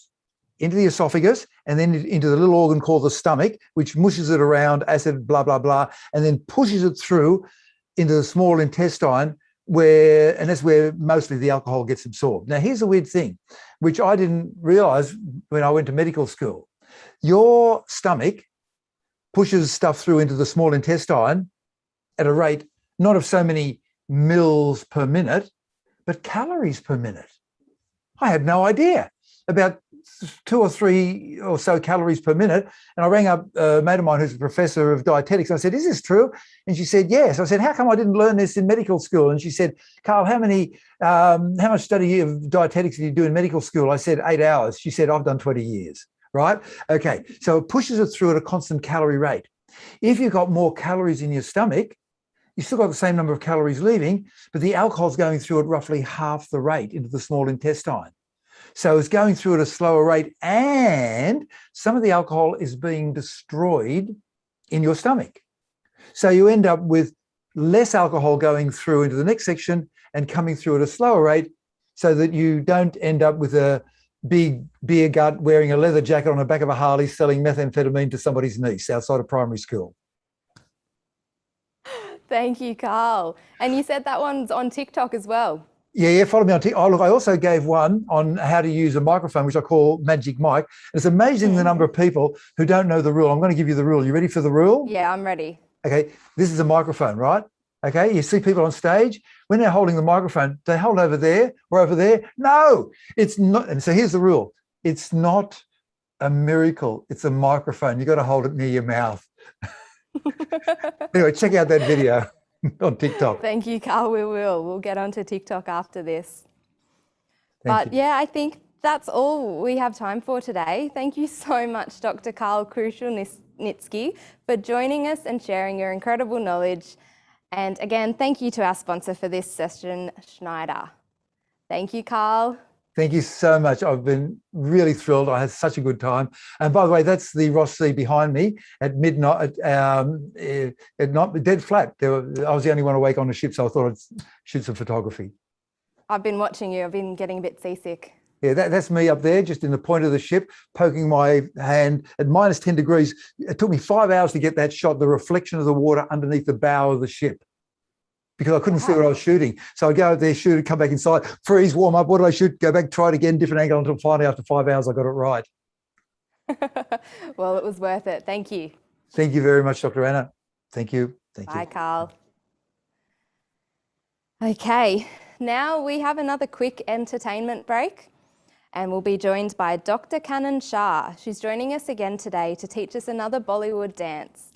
into the esophagus, and then into the little organ called the stomach, which mushes it around, acid, blah, blah, blah, and then pushes it through into the small intestine, and that's where mostly the alcohol gets absorbed. Now, here's a weird thing, which I didn't realize when I went to medical school. Your stomach pushes stuff through into the small intestine at a rate not of so many mils per minute, but calories per minute. I had no idea. About 2 or 3 or so calories per minute. And I rang up a mate of mine who's a professor of dietetics. I said, is this true? And she said, yes. I said, how come I didn't learn this in medical school? And she said, Karl, how much study of dietetics did you do in medical school? I said, 8 hours. She said, I've done 20 years, right? Okay, so it pushes it through at a constant calorie rate. If you've got more calories in your stomach, you've still got the same number of calories leaving, but the alcohol's going through at roughly half the rate into the small intestine. So it's going through at a slower rate, and some of the alcohol is being destroyed in your stomach. So you end up with less alcohol going through into the next section and coming through at a slower rate, so that you don't end up with a big beer gut wearing a leather jacket on the back of a Harley selling methamphetamine to somebody's niece outside of primary school. Thank you, Karl. And you said that one's on TikTok as well. Yeah, follow me on TikTok. Oh, look, I also gave one on how to use a microphone, which I call Magic Mic. It's amazing the number of people who don't know the rule. I'm going to give you the rule. You ready for the rule? Yeah, I'm ready. Okay, this is a microphone, right? Okay, you see people on stage, when they're holding the microphone, they hold over there or over there. No, it's not. And so here's the rule. It's not a miracle. It's a microphone. You got to hold it near your mouth. Anyway, check out that video on TikTok. Thank you, Karl. We will. We'll get onto TikTok after this. Thank you. Yeah, I think that's all we have time for today. Thank you so much, Dr. Karl Kruszelnicki, for joining us and sharing your incredible knowledge. And again, thank you to our sponsor for this session, Schneider. Thank you, Karl. Thank you so much. I've been really thrilled. I had such a good time. And by the way, that's the Ross Sea behind me at midnight, at night, dead flat. I was the only one awake on the ship, so I thought I'd shoot some photography. I've been watching you. I've been getting a bit seasick. Yeah, that's me up there, just in the point of the ship, poking my hand at minus 10 degrees. It took me 5 hours to get that shot, the reflection of the water underneath the bow of the ship, because I couldn't see what I was shooting. So I'd go out there, shoot it, come back inside, freeze, warm up. What did I shoot? Go back, try it again, different angle, until finally after 5 hours, I got it right. Well, it was worth it. Thank you. Thank you very much, Dr. Anna. Thank you. Bye, Karl. Okay, now we have another quick entertainment break. And we'll be joined by Dr. Kanan Shah. She's joining us again today to teach us another Bollywood dance.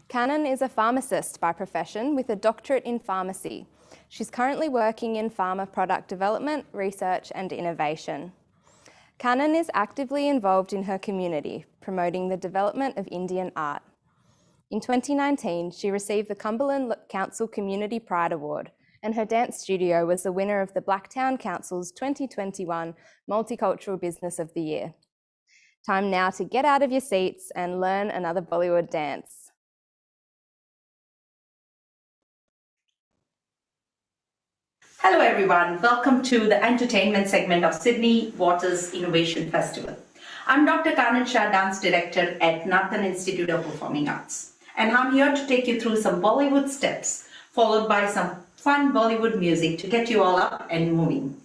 Kanan is a pharmacist by profession with a doctorate in pharmacy. She's currently working in pharma product development, research and innovation. Kanan is actively involved in her community, promoting the development of Indian art. In 2019, she received the Cumberland Council Community Pride Award, and her dance studio was the winner of the Blacktown Council's 2021 Multicultural Business of the Year. Time now to get out of your seats and learn another Bollywood dance. Hello everyone, welcome to the entertainment segment of Sydney Water's Innovation Festival. I'm Dr. Kanan Shah, Dance Director at Nathan Institute of Performing Arts, and I'm here to take you through some Bollywood steps, followed by some fun Bollywood music to get you all up and moving.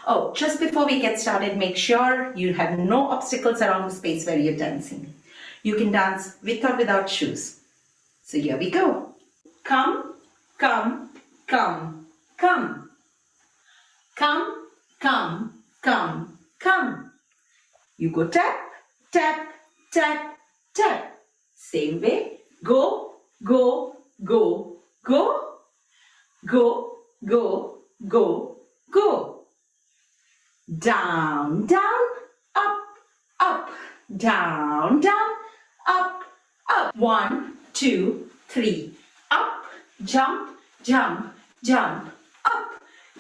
Oh, just before we get started, make sure you have no obstacles around the space where you're dancing. You can dance with or without shoes. So here we go. Come, come, come, come. Come, come, come, come. You go tap, tap, tap, tap. Same way. Go, go, go, go. Go, go, go, go. Down, down, up, up. Down, down, up, up. 1, 2, 3. Up, jump, jump, jump. Up,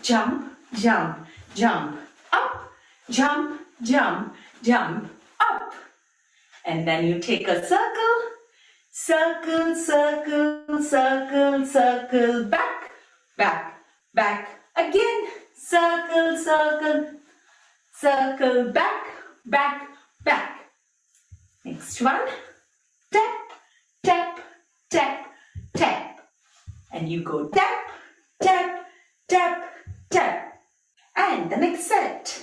jump, jump, jump. Up, jump, jump, jump. Up. And then you take a circle. Circle, circle, circle, circle. Back. Back, back, again, circle, circle, circle, back, back, back. Next one, tap, tap, tap, tap. And you go tap, tap, tap, tap. And the next set.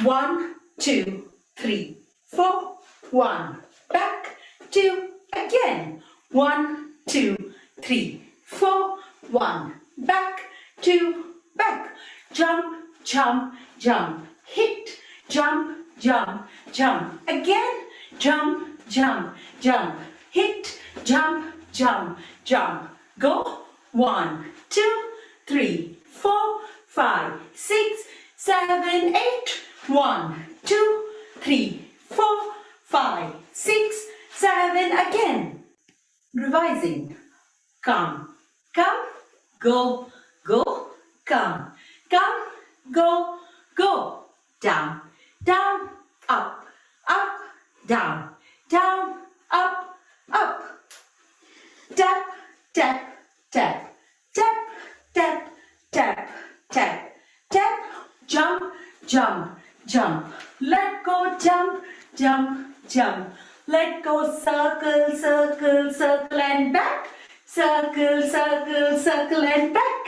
1, 2, 3, 4. 1, back, 2, again. 1, 2, 3, 4. 1, back, 2, back. Jump, jump, jump. Hit, jump, jump, jump. Again, jump, jump, jump. Hit, jump, jump, jump. Go. 1, 2, 3, 4, 5, 6, 7, 8. 1, 2, 3, 4, 5, 6, 7. Again. Revising. Come, come, go, go, come, come, go, go. Down, down, up, up, down, down, up, up. Tap, tap, tap, tap, tap, tap, tap, tap. Jump, jump, jump. Let go, jump, jump, jump. Let go, circle, circle, circle and back. Circle, circle, circle and back.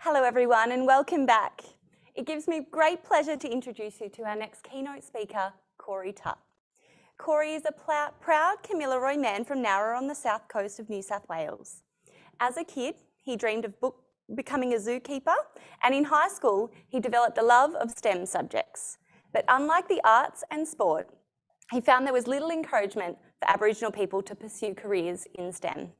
Hello everyone and welcome back. It gives me great pleasure to introduce you to our next keynote speaker, Corey Tutt. Corey is a proud Kamilaroi man from Nowra on the south coast of New South Wales. As a kid, he dreamed of becoming a zookeeper, and in high school, he developed a love of STEM subjects. But unlike the arts and sport, he found there was little encouragement for Aboriginal people to pursue careers in STEM.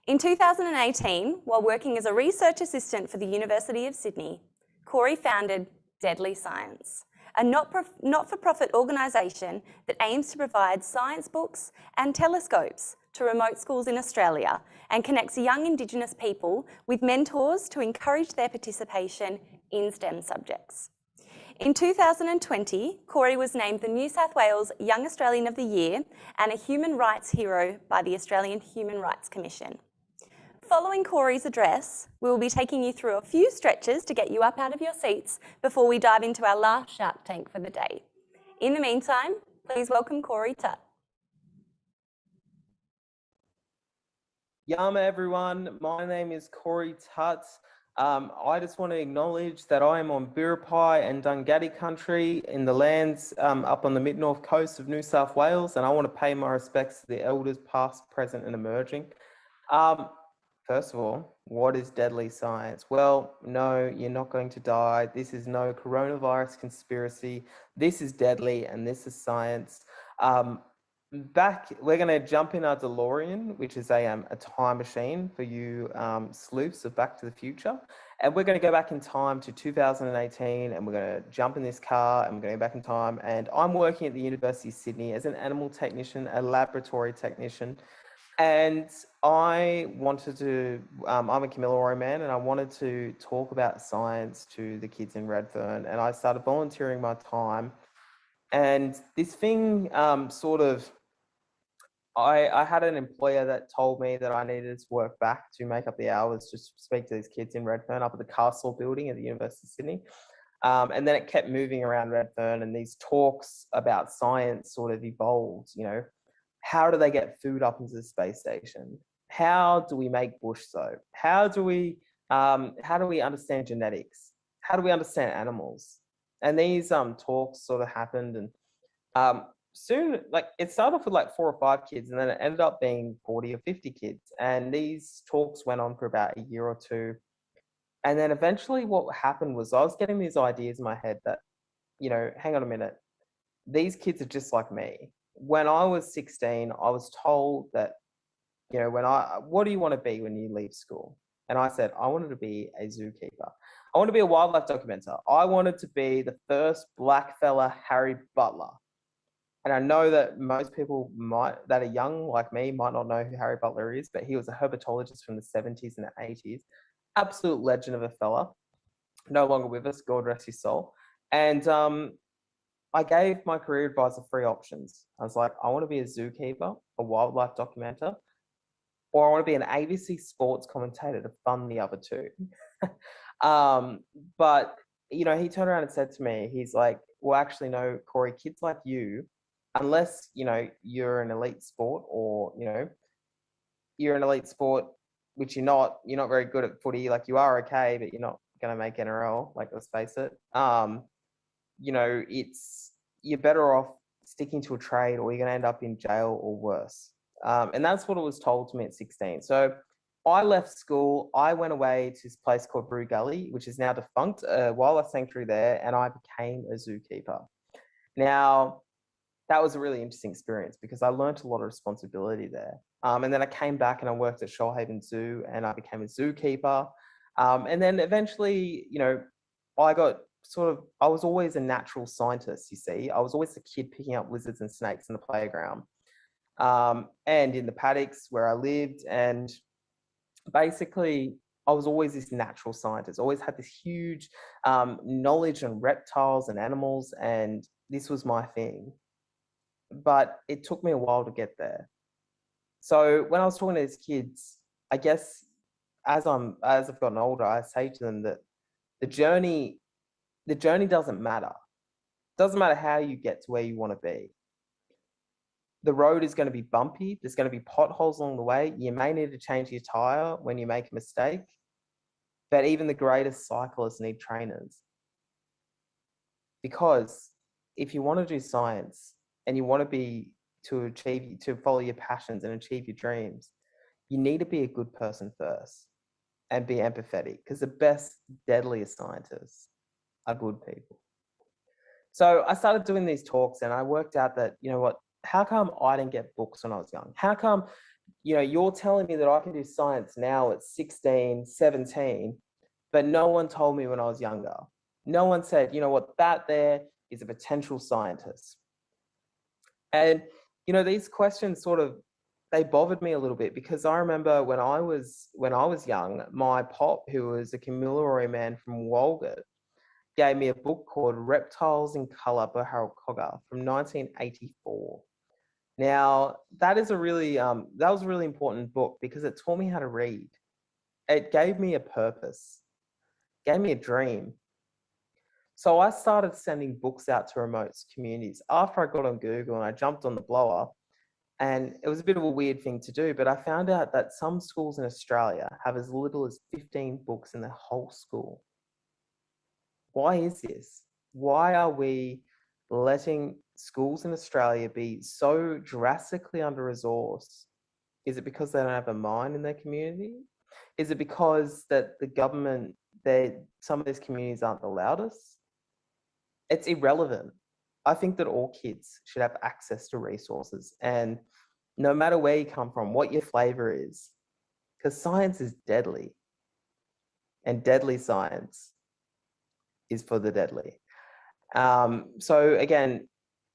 In 2018, while working as a research assistant for the University of Sydney, Corey founded Deadly Science, a not-for-profit organisation that aims to provide science books and telescopes to remote schools in Australia and connects young Indigenous people with mentors to encourage their participation in STEM subjects. In 2020, Corey was named the New South Wales Young Australian of the Year and a Human Rights Hero by the Australian Human Rights Commission. Following Corey's address, we will be taking you through a few stretches to get you up out of your seats before we dive into our last Shark Tank for the day. In the meantime, please welcome Corey Tutt. Yama everyone, my name is Corey Tutt. I just want to acknowledge that I am on Biripi and Dungati country in the lands up on the mid-north coast of New South Wales, and I want to pay my respects to the elders past, present and emerging. First of all, what is deadly science? Well, no, you're not going to die. This is no coronavirus conspiracy. This is deadly and this is science. We're going to jump in our DeLorean, which is a time machine for you sleuths of Back to the Future. And we're going to go back in time to 2018 and we're going to jump in this car and we're going to go back in time. And I'm working at the University of Sydney as an animal technician, a laboratory technician. And I wanted to, I'm a Kamilaroi man and I wanted to talk about science to the kids in Redfern. And I started volunteering my time. And this thing I had an employer that told me that I needed to work back to make up the hours to speak to these kids in Redfern up at the Castle building at the University of Sydney. And then it kept moving around Redfern and these talks about science sort of evolved, you know. How do they get food up into the space station? How do we make bush soap? How do we understand genetics? How do we understand animals? And these talks sort of happened, and soon, like it started off with like 4 or 5 kids, and then it ended up being 40 or 50 kids. And these talks went on for about a year or two. And then eventually, what happened was I was getting these ideas in my head that, you know, hang on a minute, these kids are just like me. When I was 16, I was told that, you know, what do you want to be when you leave school? And I said, I wanted to be a zookeeper. I want to be a wildlife documenter. I wanted to be the first black fella, Harry Butler. And I know that most people that are young like me might not know who Harry Butler is, but he was a herpetologist from the 70s and the 80s. Absolute legend of a fella. No longer with us, God rest his soul. And I gave my career advisor 3 options. I was like, I want to be a zookeeper, a wildlife documenter, or I want to be an ABC sports commentator to fund the other 2. But, you know, he turned around and said to me, he's like, well, actually, no, Corey, kids like you, unless, you know, you're an elite sport or, you know, you're an elite sport, which you're not very good at footy, like you are okay, but you're not going to make NRL, like, let's face it. You know, you're better off sticking to a trade or you're going to end up in jail or worse. And that's what it was told to me at 16. So I left school, I went away to this place called Brew Gully, which is now defunct, a wildlife sanctuary there, and I became a zookeeper. Now, that was a really interesting experience because I learned a lot of responsibility there. And then I came back and I worked at Shoalhaven Zoo and I became a zookeeper. And then eventually, you know, I was always a natural scientist, you see. I was always a kid picking up lizards and snakes in the playground and in the paddocks where I lived. And basically, I was always this natural scientist, always had this huge knowledge on reptiles and animals, and this was my thing. But it took me a while to get there. So when I was talking to these kids, I guess as I've gotten older, I say to them that the journey doesn't matter. It doesn't matter how you get to where you want to be. The road is going to be bumpy. There's going to be potholes along the way. You may need to change your tire when you make a mistake. But even the greatest cyclists need trainers. Because if you want to do science and you want to follow your passions and achieve your dreams, you need to be a good person first and be empathetic, because the best, deadliest scientists are good people. So I started doing these talks and I worked out that, you know what, how come I didn't get books when I was young? How come, you know, you're telling me that I can do science now at 16, 17, but no one told me when I was younger. No one said, you know what, that there is a potential scientist. And, you know, these questions sort of, they bothered me a little bit, because I remember when I was young, my pop, who was a Kamilaroi man from Walgett, gave me a book called Reptiles in Colour by Harold Cogger from 1984. Now, that is a really, that was a really important book, because it taught me how to read. It gave me a purpose, gave me a dream. So I started sending books out to remote communities after I got on Google and I jumped on the blower. And it was a bit of a weird thing to do, but I found out that some schools in Australia have as little as 15 books in their whole school. Why is this? Why are we letting schools in Australia be so drastically under-resourced? Is it because they don't have a mind in their community? Is it because that the government, some of these communities aren't the loudest? It's irrelevant. I think that all kids should have access to resources, and no matter where you come from, what your flavor is, because science is deadly, and deadly science is for the deadly. So again,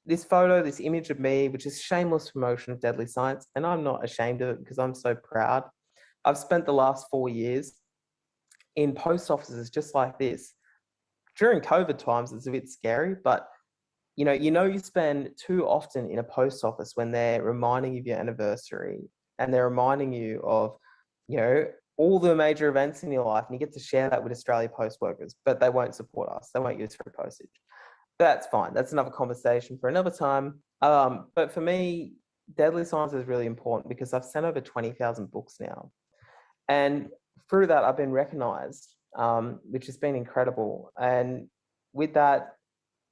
this photo, this image of me, which is shameless promotion of deadly science, and I'm not ashamed of it because I'm so proud. I've spent the last 4 years in post offices just like this. During COVID times, it's a bit scary, but you know, you spend too often in a post office when they're reminding you of your anniversary and they're reminding you of, you know, all the major events in your life, and you get to share that with Australia Post workers, but they won't support us. They won't use free postage. That's fine. That's another conversation for another time. But for me, deadly science is really important because I've sent over 20,000 books now. And through that, I've been recognized, which has been incredible. And with that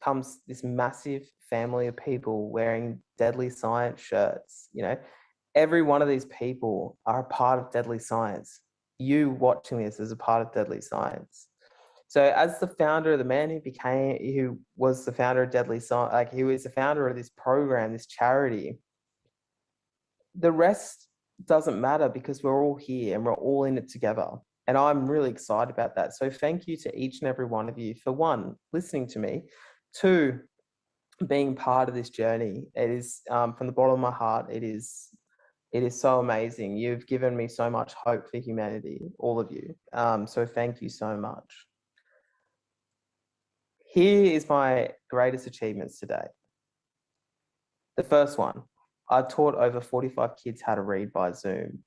comes this massive family of people wearing deadly science shirts. You know, every one of these people are a part of deadly science. You watching this is a part of deadly science. So as the founder, the man who was the founder of Deadly Science, like he was the founder of this program, this charity, the rest doesn't matter because we're all here and we're all in it together. And I'm really excited about that. So thank you to each and every one of you for, one, listening to me, two, being part of this journey. It is, from the bottom of my heart, it is so amazing. You've given me so much hope for humanity, all of you. So thank you so much. Here is my greatest achievements today. The first one, I've taught over 45 kids how to read by Zoom.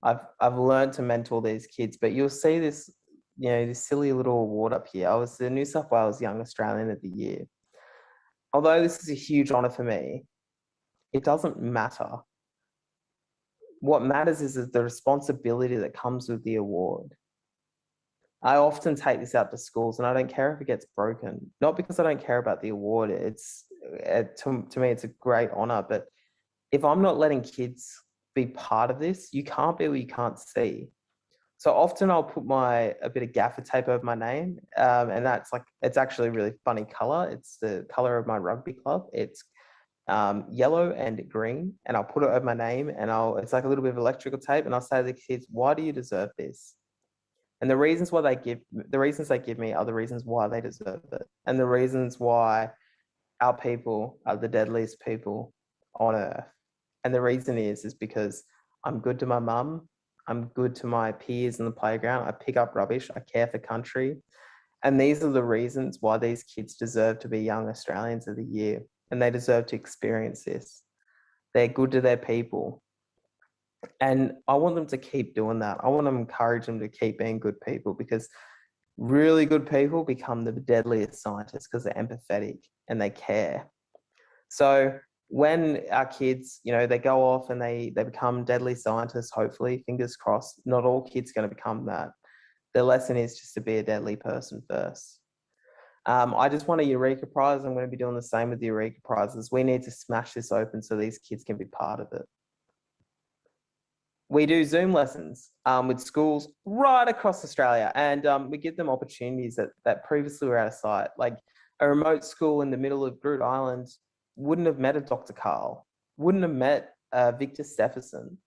I've learned to mentor these kids, but you'll see this, you know, this silly little award up here. I was the New South Wales Young Australian of the Year. Although this is a huge honour for me, it doesn't matter. What matters is the responsibility that comes with the award. I often take this out to schools and I don't care if it gets broken, not because I don't care about the award. To me, it's a great honour, but if I'm not letting kids be part of this, you can't be what you can't see. So often I'll put a bit of gaffer tape over my name, and it's actually a really funny colour. It's the colour of my rugby club. It's yellow and green, and I'll put it over my name, and it's like a little bit of electrical tape, and I'll say to the kids, "Why do you deserve this?" And the reasons they give me are the reasons why they deserve it, and the reasons why our people are the deadliest people on earth. And the reason is because I'm good to my mum, I'm good to my peers in the playground, I pick up rubbish, I care for country. And these are the reasons why these kids deserve to be Young Australians of the Year, and they deserve to experience this. They're good to their people. And I want them to keep doing that. I want to encourage them to keep being good people, because really good people become the deadliest scientists because they're empathetic and they care. So when our kids, you know, they go off and they become deadly scientists, hopefully, fingers crossed, not all kids are going to become that. The lesson is just to be a deadly person first. I just won a Eureka Prize. I'm going to be doing the same with the Eureka Prizes. We need to smash this open so these kids can be part of it. We do Zoom lessons with schools right across Australia, and we give them opportunities that previously were out of sight. Like a remote school in the middle of Groot Island wouldn't have met a Dr. Karl, wouldn't have met Victor Stephenson.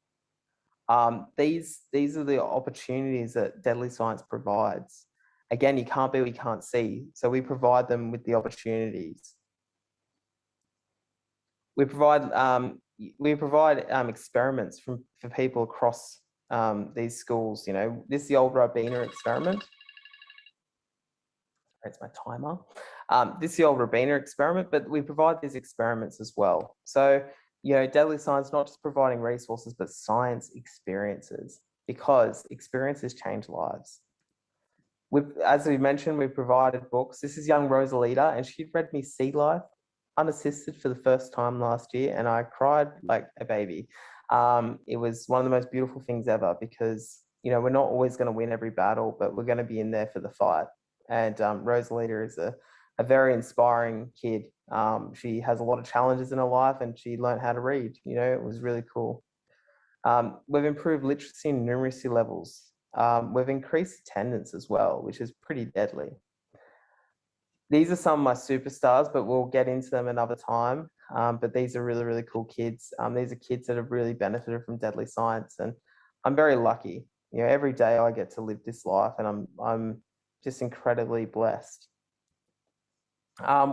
These are the opportunities that Deadly Science provides. Again, you can't be what you can't see, so we provide them with the opportunities. We provide experiments for people across these schools. You know, this is the old Ribena experiment. That's my timer. This is the old Ribena experiment, but we provide these experiments as well. So, you know, Deadly Science not just providing resources, but science experiences, because experiences change lives. As we mentioned, we provided books. This is young Rosalita, and she read me Sea Life unassisted for the first time last year, and I cried like a baby. It was one of the most beautiful things ever, because, you know, we're not always going to win every battle, but we're going to be in there for the fight. And Rosalita is a very inspiring kid. She has a lot of challenges in her life, and she learned how to read. You know, it was really cool. We've improved literacy and numeracy levels. We've increased attendance as well, which is pretty deadly. These are some of my superstars, but we'll get into them another time. But these are really, really cool kids. These are kids that have really benefited from Deadly Science, and I'm very lucky. You know, every day I get to live this life, and I'm just incredibly blessed.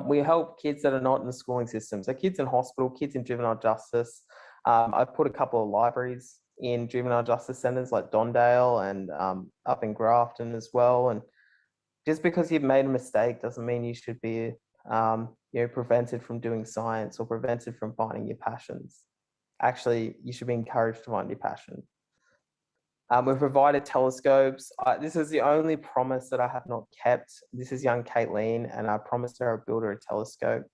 We help kids that are not in the schooling system. So kids in hospital, kids in juvenile justice. I've put a couple of libraries in juvenile justice centres like Dondale and up in Grafton as well. And just because you've made a mistake doesn't mean you should be you know, prevented from doing science or prevented from finding your passions. Actually, you should be encouraged to find your passion. We've provided telescopes. This is the only promise that I have not kept. This is young Caitlin, and I promised her I'd build her a telescope.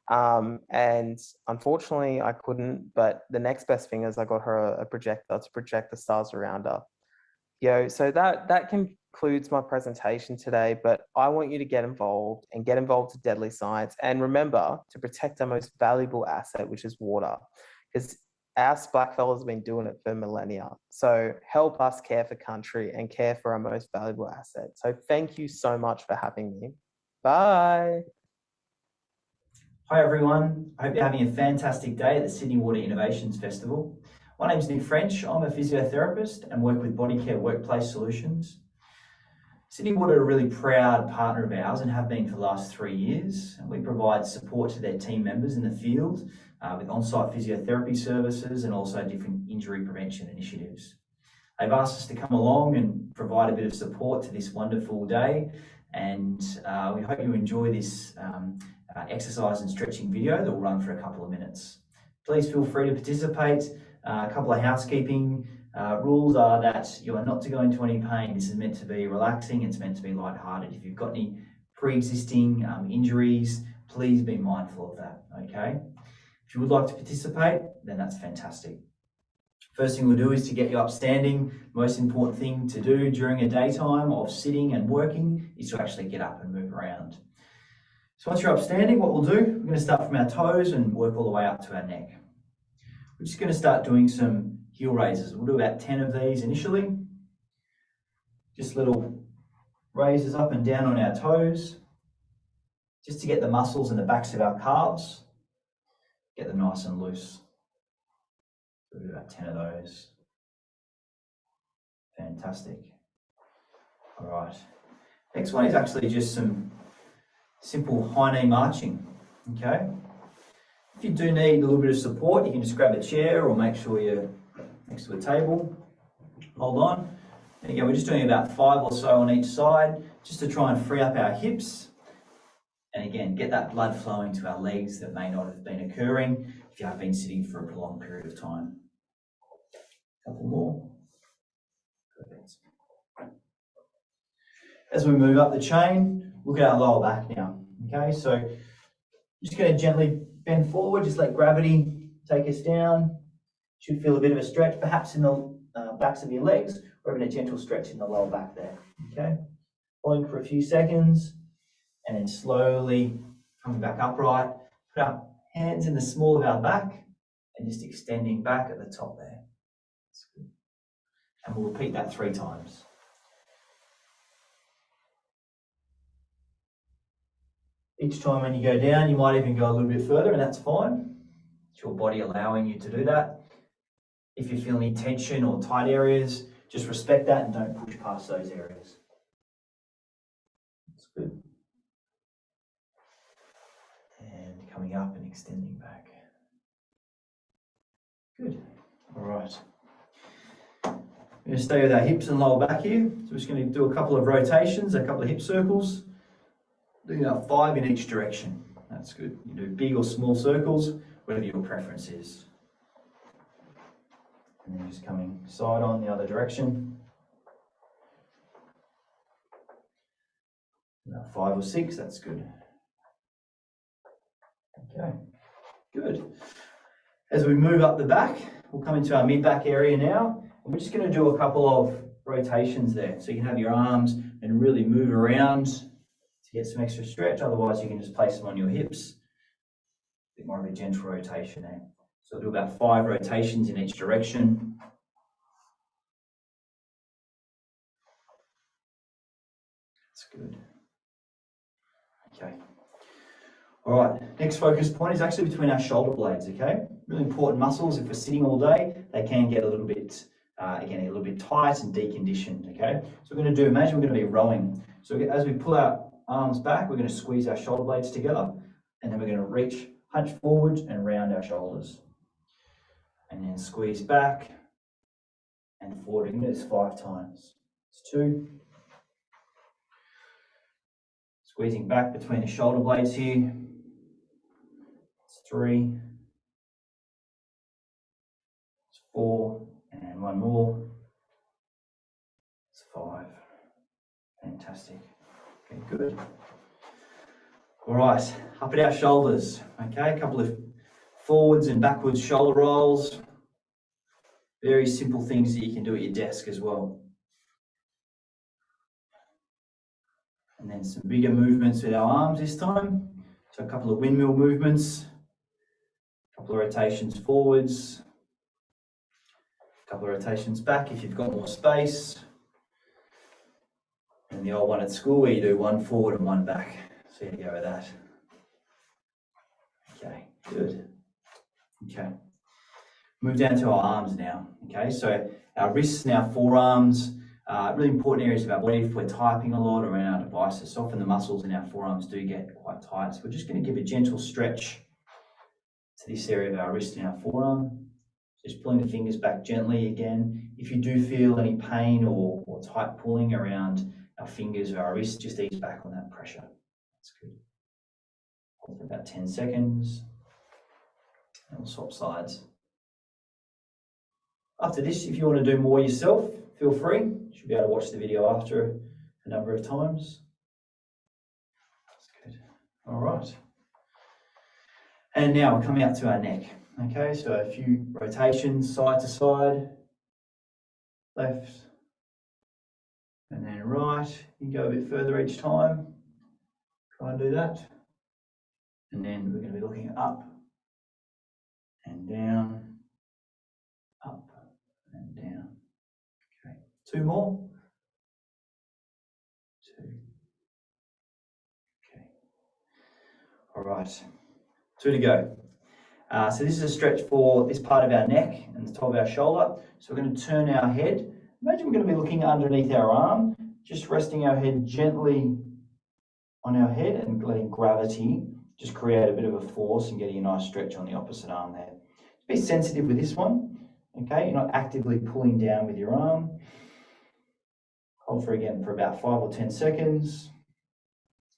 And unfortunately I couldn't, but the next best thing is I got her a projector to project the stars around her. You know, so that concludes my presentation today, but I want you to get involved to Deadly Science, and remember to protect our most valuable asset, which is water, because us blackfellas have been doing it for millennia. So help us care for country and care for our most valuable asset. So thank you so much for having me. Bye. Hi everyone, I hope you're having a fantastic day at the Sydney Water Innovations Festival. My name's Nick French, I'm a physiotherapist and work with Body Care Workplace Solutions. Sydney Water are a really proud partner of ours and have been for the last 3 years. And we provide support to their team members in the field with on-site physiotherapy services and also different injury prevention initiatives. They've asked us to come along and provide a bit of support to this wonderful day, and we hope you enjoy this exercise and stretching video that will run for a couple of minutes. Please feel free to participate. A couple of housekeeping rules are that you are not to go into any pain. This is meant to be relaxing, it's meant to be lighthearted. If you've got any pre-existing injuries, please be mindful of that, okay? If you would like to participate, then that's fantastic. First thing we'll do is to get you up standing. Most important thing to do during a daytime of sitting and working is to actually get up and move around. So once you're up standing, what we'll do, we're going to start from our toes and work all the way up to our neck. We're just going to start doing some heel raises. We'll do about 10 of these initially. Just little raises up and down on our toes, just to get the muscles in the backs of our calves, get them nice and loose. We'll do about 10 of those. Fantastic. All right. Next one is actually just some simple high knee marching, okay? If you do need a little bit of support, you can just grab a chair or make sure you're next to a table. Hold on. And again, we're just doing about 5 or so on each side, just to try and free up our hips. And again, get that blood flowing to our legs that may not have been occurring if you have been sitting for a prolonged period of time. A couple more. Perfect. As we move up the chain, look at our lower back now. Okay, so I'm just going to gently bend forward, just let gravity take us down. Should feel a bit of a stretch, perhaps in the backs of your legs, or even a gentle stretch in the lower back there. Okay, holding for a few seconds, and then slowly coming back upright. Put our hands in the small of our back, and just extending back at the top there. That's good. And we'll repeat that 3 times. Each time when you go down, you might even go a little bit further, and that's fine. It's your body allowing you to do that. If you feel any tension or tight areas, just respect that and don't push past those areas. That's good. And coming up and extending back. Good. All right. We're going to stay with our hips and lower back here. So we're just going to do a couple of rotations, a couple of hip circles. Doing about 5 in each direction. That's good. You do big or small circles, whatever your preference is. And then just coming side on the other direction. About 5 or 6, that's good. Okay, good. As we move up the back, we'll come into our mid-back area now. And we're just going to do a couple of rotations there. So you can have your arms and really move around to get some extra stretch. Otherwise, you can just place them on your hips. A bit more of a gentle rotation there. So I'll do about 5 rotations in each direction. That's good. Okay. All right, next focus point is actually between our shoulder blades, okay? Really important muscles. If we're sitting all day, they can get a little bit, again, a little bit tight and deconditioned, okay? So we're going to do, imagine we're going to be rowing. So as we pull our arms back, we're going to squeeze our shoulder blades together, and then we're going to reach, hunch forward and round our shoulders. And then squeeze back and forward. We can do this 5 times. It's 2. Squeezing back between the shoulder blades here. It's 3. It's 4. And 1 more. It's 5. Fantastic. Okay, good. All right, up at our shoulders. Okay, a couple of forwards and backwards shoulder rolls. Very simple things that you can do at your desk as well. And then some bigger movements with our arms this time. So a couple of windmill movements, a couple of rotations forwards, a couple of rotations back if you've got more space. And the old one at school where you do 1 forward and 1 back. So you go with that. Okay, good. Okay. Move down to our arms now. Okay, so our wrists and our forearms, really important areas of our body. If we're typing a lot around our devices, often the muscles in our forearms do get quite tight. So we're just going to give a gentle stretch to this area of our wrist and our forearm. Just pulling the fingers back gently again. If you do feel any pain or tight pulling around our fingers or our wrists, just ease back on that pressure. That's good. Hold for about 10 seconds. And we'll swap sides. After this, if you want to do more yourself, feel free. You should be able to watch the video after a number of times. That's good. All right. And now we're coming up to our neck. Okay, so a few rotations side to side, left, and then right. You go a bit further each time. Try and do that. And then we're going to be looking up and down, up and down. Okay, 2 more. 2. Okay. All right, 2 to go. So this is a stretch for this part of our neck and the top of our shoulder. So we're going to turn our head. Imagine we're going to be looking underneath our arm, just resting our head gently on our head and letting gravity just create a bit of a force and getting a nice stretch on the opposite arm there. Be sensitive with this one, okay? You're not actively pulling down with your arm. Hold for about 5 or 10 seconds.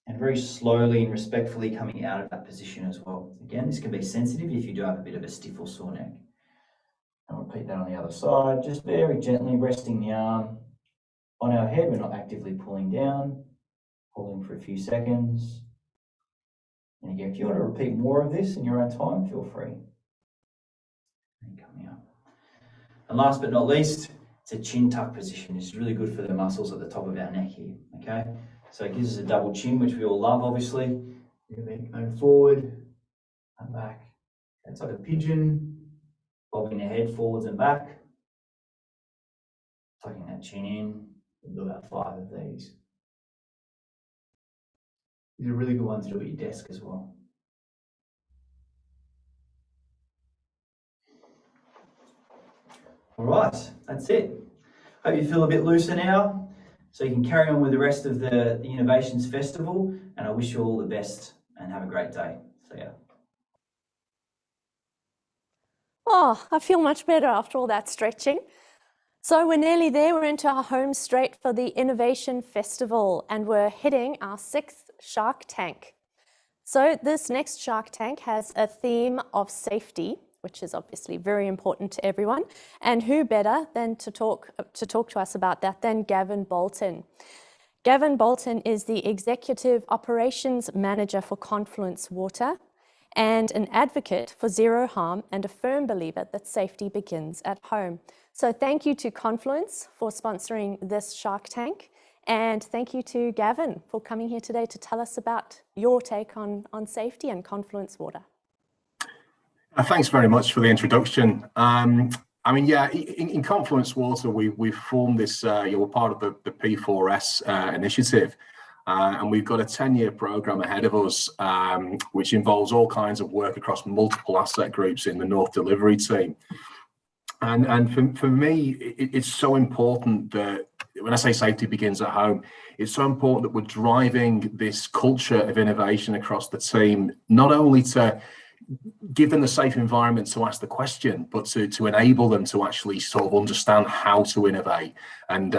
And very slowly and respectfully coming out of that position as well. Again, this can be sensitive if you do have a bit of a stiff or sore neck. I'll repeat that on the other side. Just very gently resting the arm on our head. We're not actively pulling down. Holding for a few seconds. And again, if you want to repeat more of this in your own time, feel free. And coming up. And last but not least, It's a chin tuck position. It's really good for the muscles at the top of our neck here, okay? So it gives us a double chin, which we all love, obviously. Going forward and back. It's like a pigeon, bobbing the head forwards and back, tucking that chin in. We'll do about 5 of these. These are a really good ones to do at your desk as well. All right, that's it. Hope you feel a bit looser now, so you can carry on with the rest of the Innovations Festival, and I wish you all the best and have a great day. See ya. Oh, I feel much better after all that stretching. So we're nearly there. We're into our home straight for the Innovation Festival, and we're hitting our 6th Shark Tank. So this next Shark Tank has a theme of safety, which is obviously very important to everyone. And who better than to talk to us about that than Gavin Bolton. Gavin Bolton is the Executive Operations Manager for Confluence Water and an advocate for zero harm and a firm believer that safety begins at home. So thank you to Confluence for sponsoring this Shark Tank. And thank you to Gavin for coming here today to tell us about your take on safety and Confluence Water. Thanks very much for the introduction. I mean, yeah, in Confluence Water, we've formed this, we're part of the P4S initiative, and we've got a 10-year program ahead of us, which involves all kinds of work across multiple asset groups in the North Delivery team. And for me, it's so important that when I say safety begins at home, it's so important that we're driving this culture of innovation across the team, not only to give them the safe environment to ask the question, but to enable them to actually sort of understand how to innovate. And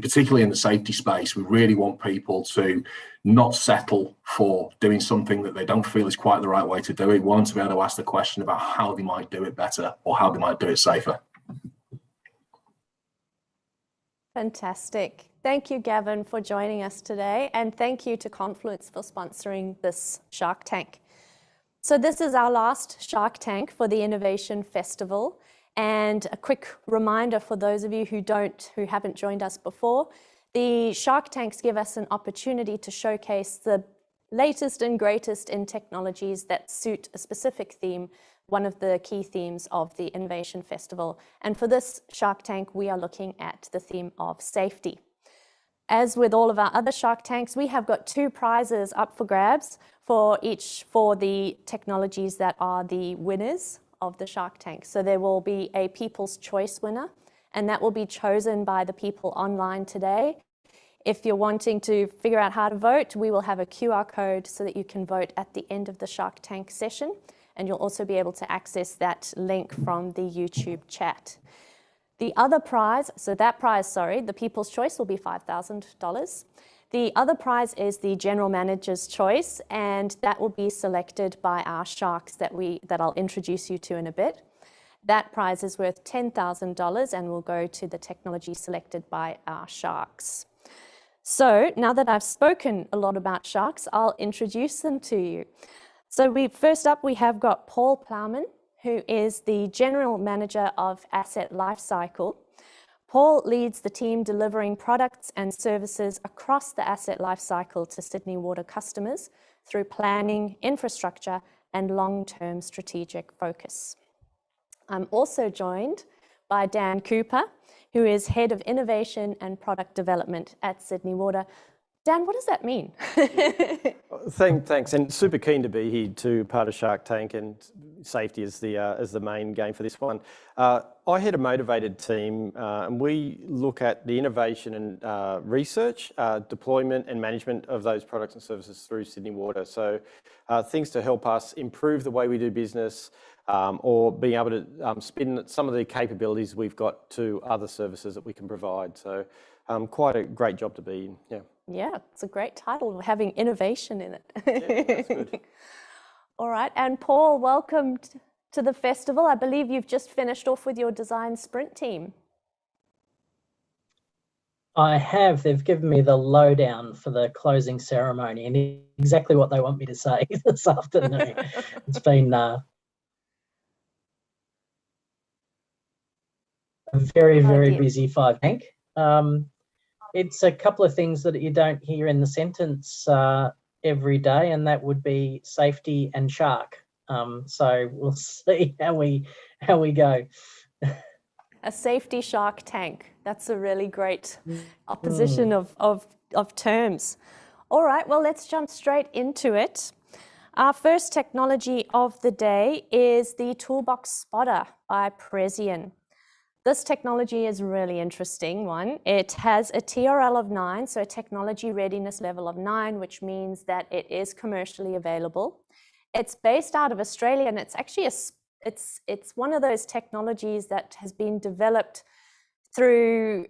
particularly in the safety space, we really want people to not settle for doing something that they don't feel is quite the right way to do it. We want them to be able to ask the question about how they might do it better or how they might do it safer. Fantastic. Thank you, Gavin, for joining us today. And thank you to Confluence for sponsoring this Shark Tank. So this is our last Shark Tank for the Innovation Festival. And a quick reminder for those of you who haven't joined us before, the Shark Tanks give us an opportunity to showcase the latest and greatest in technologies that suit a specific theme, one of the key themes of the Innovation Festival. And for this Shark Tank, we are looking at the theme of safety. As with all of our other Shark Tanks, we have got 2 prizes up for grabs for the technologies that are the winners of the Shark Tank. So there will be a People's Choice winner, and that will be chosen by the people online today. If you're wanting to figure out how to vote, we will have a QR code so that you can vote at the end of the Shark Tank session, and you'll also be able to access that link from the YouTube chat. The other prize, the People's Choice will be $5,000. The other prize is the General Manager's Choice, and that will be selected by our sharks that I'll introduce you to in a bit. That prize is worth $10,000 and will go to the technology selected by our sharks. So now that I've spoken a lot about sharks, I'll introduce them to you. So first up, we have got Paul Plowman, who is the General Manager of Asset Lifecycle. Paul leads the team delivering products and services across the asset lifecycle to Sydney Water customers through planning, infrastructure, and long-term strategic focus. I'm also joined by Dan Cooper, who is Head of Innovation and Product Development at Sydney Water. Dan, what does that mean? Thanks, and super keen to be here to part of Shark Tank, and safety is the main game for this one. I head a motivated team, and we look at the innovation and research, deployment and management of those products and services through Sydney Water. So things to help us improve the way we do business, or being able to spin some of the capabilities we've got to other services that we can provide. So quite a great job to be in, yeah. Yeah, it's a great title, having innovation in it. Yeah, that's good. All right, and Paul, welcome to the festival. I believe you've just finished off with your design sprint team. I have. They've given me the lowdown for the closing ceremony and exactly what they want me to say this afternoon. It's been a very, very idea. busy five tank. It's a couple of things that you don't hear in the sentence every day, and that would be safety and shark. So we'll see how we go. A safety shark tank. That's a really great opposition of terms. All right, well, let's jump straight into it. Our first technology of the day is the Toolbox Spotter by Presian. This technology is a really interesting one. It has a TRL of 9, so a technology readiness level of 9, which means that it is commercially available. It's based out of Australia, and it's actually it's one of those technologies that has been developed through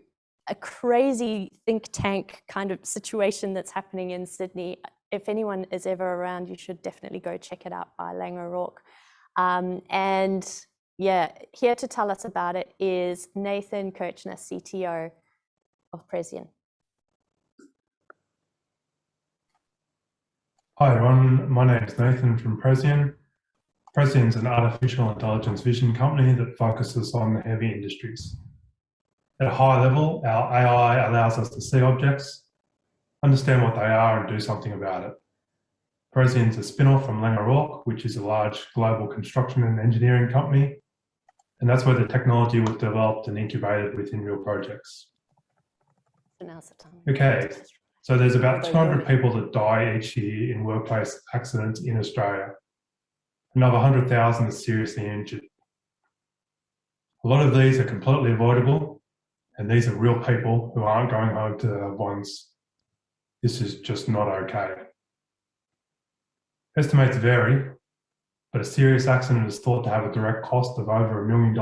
a crazy think tank kind of situation that's happening in Sydney. If anyone is ever around, you should definitely go check it out by Laing O'Rourke. And yeah, here to tell us about it is Nathan Kirchner, CTO of Presian. Hi everyone, my name is Nathan from Presian. Presian is an artificial intelligence vision company that focuses on the heavy industries. At a high level, our AI allows us to see objects, understand what they are, and do something about it. Presian is a spin-off from Laing O'Rourke, which is a large global construction and engineering company, and that's where the technology was developed and incubated within real projects. Okay, so there's about 200 people that die each year in workplace accidents in Australia. Another 100,000 are seriously injured. A lot of these are completely avoidable, and these are real people who aren't going home to their loved ones. This is just not okay. Estimates vary, but a serious accident is thought to have a direct cost of over $1 million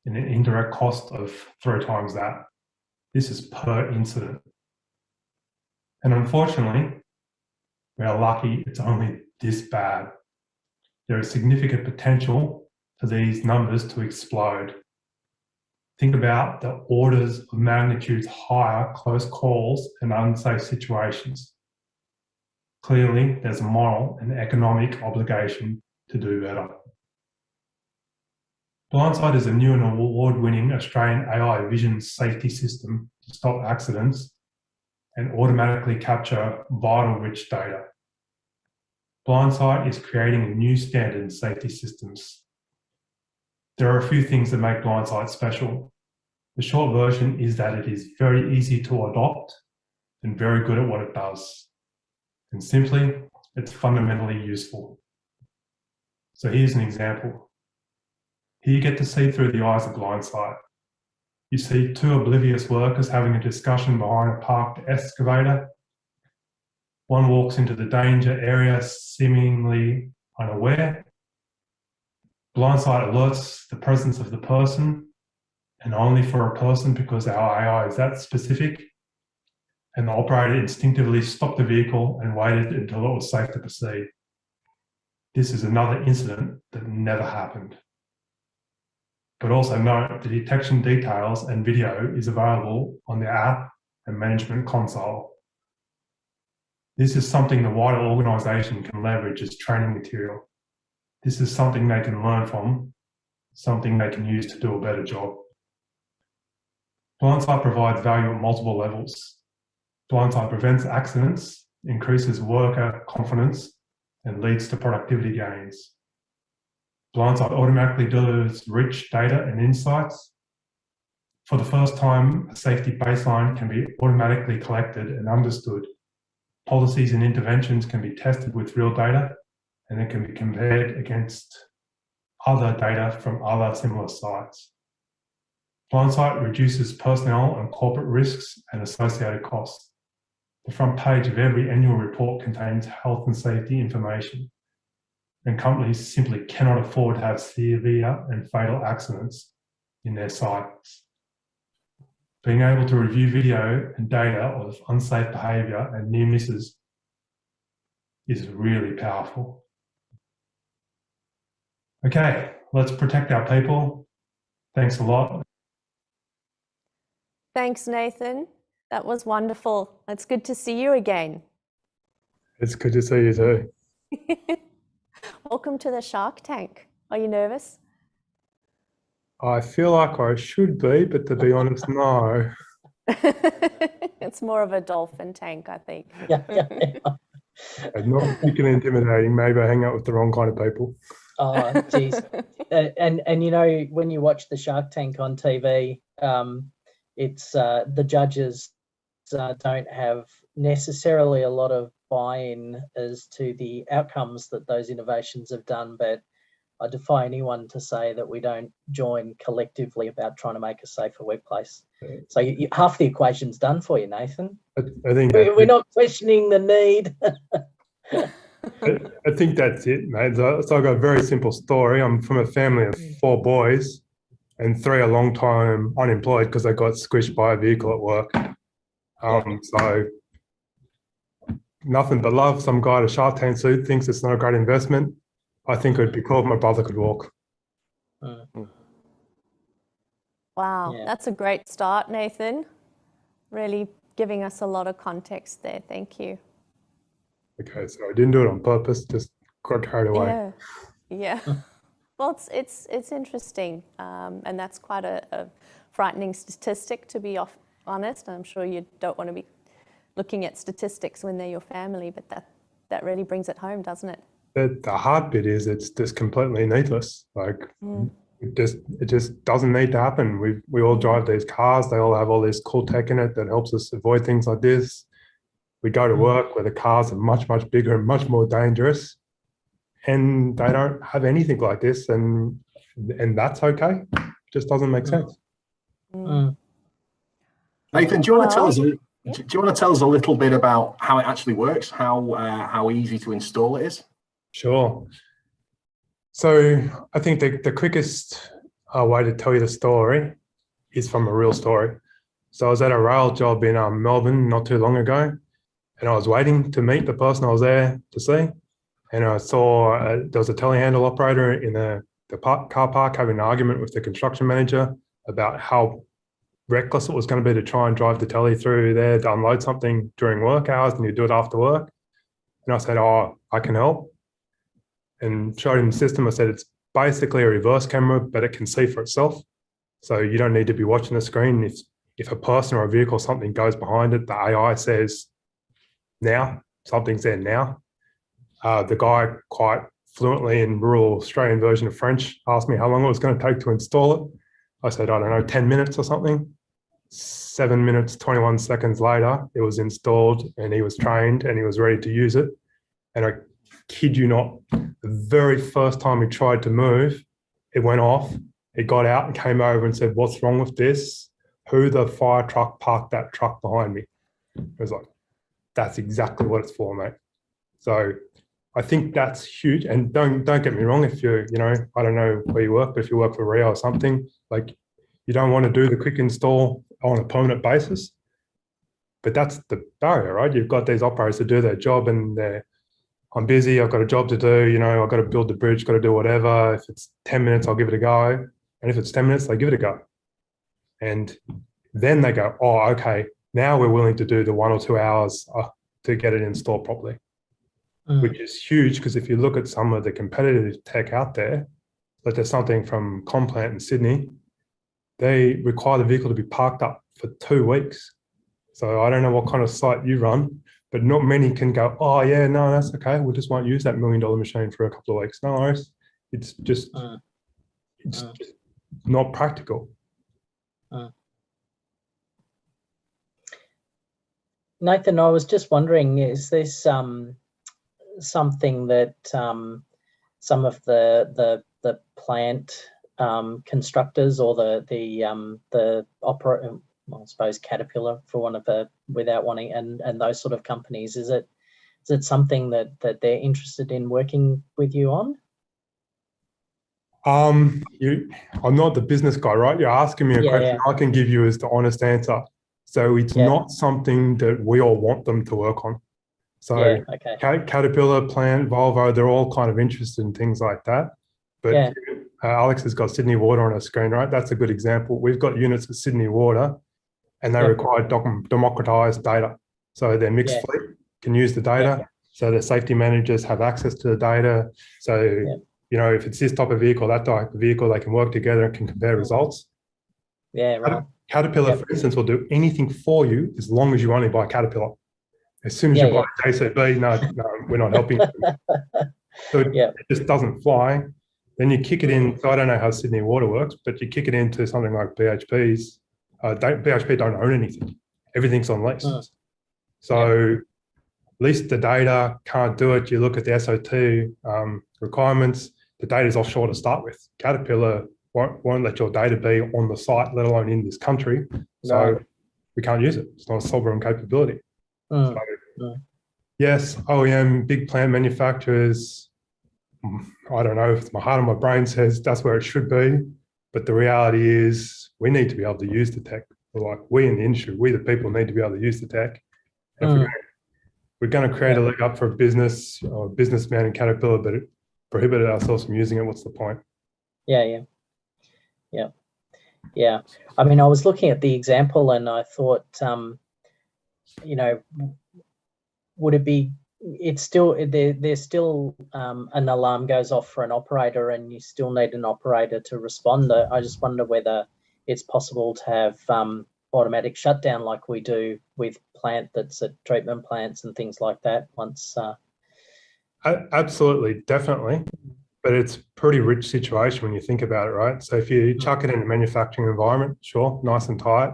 and an indirect cost of 3 times that. This is per incident. And unfortunately, we are lucky it's only this bad. There is significant potential for these numbers to explode. Think about the orders of magnitudes higher close calls and unsafe situations. Clearly, there's a moral and economic obligation to do better. Blindsight is a new and award-winning Australian AI vision safety system to stop accidents and automatically capture vital rich data. Blindsight is creating a new standard in safety systems. There are a few things that make Blindsight special. The short version is that it is very easy to adopt and very good at what it does. And simply, it's fundamentally useful. So here's an example. Here you get to see through the eyes of Blindsight. You see 2 oblivious workers having a discussion behind a parked excavator. One walks into the danger area seemingly unaware. Blindsight alerts the presence of the person, and only for a person because our AI is that specific. And the operator instinctively stopped the vehicle and waited until it was safe to proceed. This is another incident that never happened. But also note the detection details and video is available on the app and management console. This is something the wider organisation can leverage as training material. This is something they can learn from, something they can use to do a better job. Blindsight provides value at multiple levels. Blindsight prevents accidents, increases worker confidence, and leads to productivity gains. Blindsight automatically delivers rich data and insights. For the first time, a safety baseline can be automatically collected and understood. Policies and interventions can be tested with real data, and it can be compared against other data from other similar sites. Blindsight reduces personnel and corporate risks and associated costs. The front page of every annual report contains health and safety information, and companies simply cannot afford to have severe and fatal accidents in their sites. Being able to review video and data of unsafe behaviour and near misses is really powerful. Okay, let's protect our people. Thanks a lot. Thanks, Nathan. That was wonderful. It's good to see you again. It's good to see you too. Welcome to the Shark Tank. Are you nervous? I feel like I should be, but to be honest, no. It's more of a dolphin tank, I think. Yeah. It's not particularly intimidating. Maybe I hang out with the wrong kind of people. Oh, geez. And you know, when you watch the Shark Tank on TV, it's the judges don't have necessarily a lot of buy-in as to the outcomes that those innovations have done, but I defy anyone to say that we don't join collectively about trying to make a safer workplace. So half the equation's done for you, Nathan. I think we're not questioning the need. I think that's it, mate. So I've got a very simple story. I'm from a family of 4 boys, and 3 are long time unemployed because they got squished by a vehicle at work. So nothing but love. Some guy at a Shark Tank suit thinks it's not a great investment. I think it would be cool if my brother could walk. Wow, that's a great start, Nathan. Really giving us a lot of context there. Thank you. Okay, so I didn't do it on purpose, just got carried away. Yeah. Well, it's interesting, and that's quite a frightening statistic, to be honest. I'm sure you don't want to be looking at statistics when they're your family, but that really brings it home, doesn't it? The hard bit is it's just completely needless. Like it just doesn't need to happen. We all drive these cars. They all have all this cool tech in it that helps us avoid things like this. We go to work where the cars are much, much bigger and much more dangerous, and they don't have anything like this, and that's okay. It just doesn't make sense. Nathan, do you want to tell us? Do you want to tell us a little bit about how it actually works? How easy to install it is? Sure. So I think the quickest way to tell you the story is from a real story. So I was at a rail job in Melbourne not too long ago, and I was waiting to meet the person I was there to see, and I saw there was a telehandle operator in the car park having an argument with the construction manager about how reckless it was going to be to try and drive the telly through there to unload something during work hours, and you do it after work. And I said, oh, I can help. And showed him the system. I said, it's basically a reverse camera, but it can see for itself. So you don't need to be watching the screen. If a person or a vehicle or something goes behind it, the AI says, now, something's there now. The guy, quite fluently in rural Australian version of French, asked me how long it was going to take to install it. I said, I don't know, 10 minutes or something. 7 minutes, 21 seconds later, it was installed, and he was trained and he was ready to use it. And I kid you not, the very first time he tried to move, it went off. He got out and came over and said, what's wrong with this? Who the fire truck parked that truck behind me? It was like, that's exactly what it's for, mate. So I think that's huge. And don't get me wrong, if you're, I don't know where you work, but if you work for Rio or something, like, you don't want to do the quick install on a permanent basis. But that's the barrier, right? You've got these operators to do their job, and I'm busy, I've got a job to do, I've got to build the bridge, got to do whatever. If it's 10 minutes, I'll give it a go. And if it's 10 minutes, they give it a go. And then they go, oh, okay, now we're willing to do the 1 or 2 hours to get it installed properly, which is huge, because if you look at some of the competitive tech out there, like there's something from Complant in Sydney, they require the vehicle to be parked up for 2 weeks. So I don't know what kind of site you run, but not many can go, oh yeah, no, that's okay. We just won't use that $1 million machine for a couple of weeks. No worries. It's just not practical. Nathan, I was just wondering, is this something that some of the plant constructors or the operator, I suppose Caterpillar, for one of the, without wanting, and those sort of companies, is it something that they're interested in working with you on? I'm not the business guy, right? You're asking me a question. I can give you is the honest answer. So it's not something that we all want them to work on. So Caterpillar, Plant, Volvo, they're all kind of interested in things like that. But Alex has got Sydney Water on her screen, right? That's a good example. We've got units at Sydney Water, and they require democratized data. So their mixed fleet can use the data. So the safety managers have access to the data. So if it's this type of vehicle, that type of vehicle, they can work together and can compare results. Yeah, right. Caterpillar, for instance, will do anything for you as long as you only buy Caterpillar. As soon as you buy JCB, no, we're not helping you. So it just doesn't fly. Then you kick it in. So I don't know how Sydney Water works, but you kick it into something like BHP's. BHP don't own anything. Everything's on lease. So at least the data can't do it. You look at the SOT requirements, the data's offshore to start with. Caterpillar won't let your data be on the site, let alone in this country. So we can't use it. It's not a sovereign capability. So, yes, OEM, big plant manufacturers, I don't know if my heart and my brain says that's where it should be, but the reality is we need to be able to use the tech. Like we in the industry, we the people need to be able to use the tech. And if we're going to create a leg up for a business or a businessman in Caterpillar, but it prohibited ourselves from using it, what's the point? Yeah. I mean, I was looking at the example and I thought, would it be, it's still, there's still an alarm goes off for an operator and you still need an operator to respond. I just wonder whether it's possible to have automatic shutdown like we do with plant that's at treatment plants and things like that once. Absolutely, definitely. But it's a pretty rich situation when you think about it, right? So if you chuck it in a manufacturing environment, sure, nice and tight,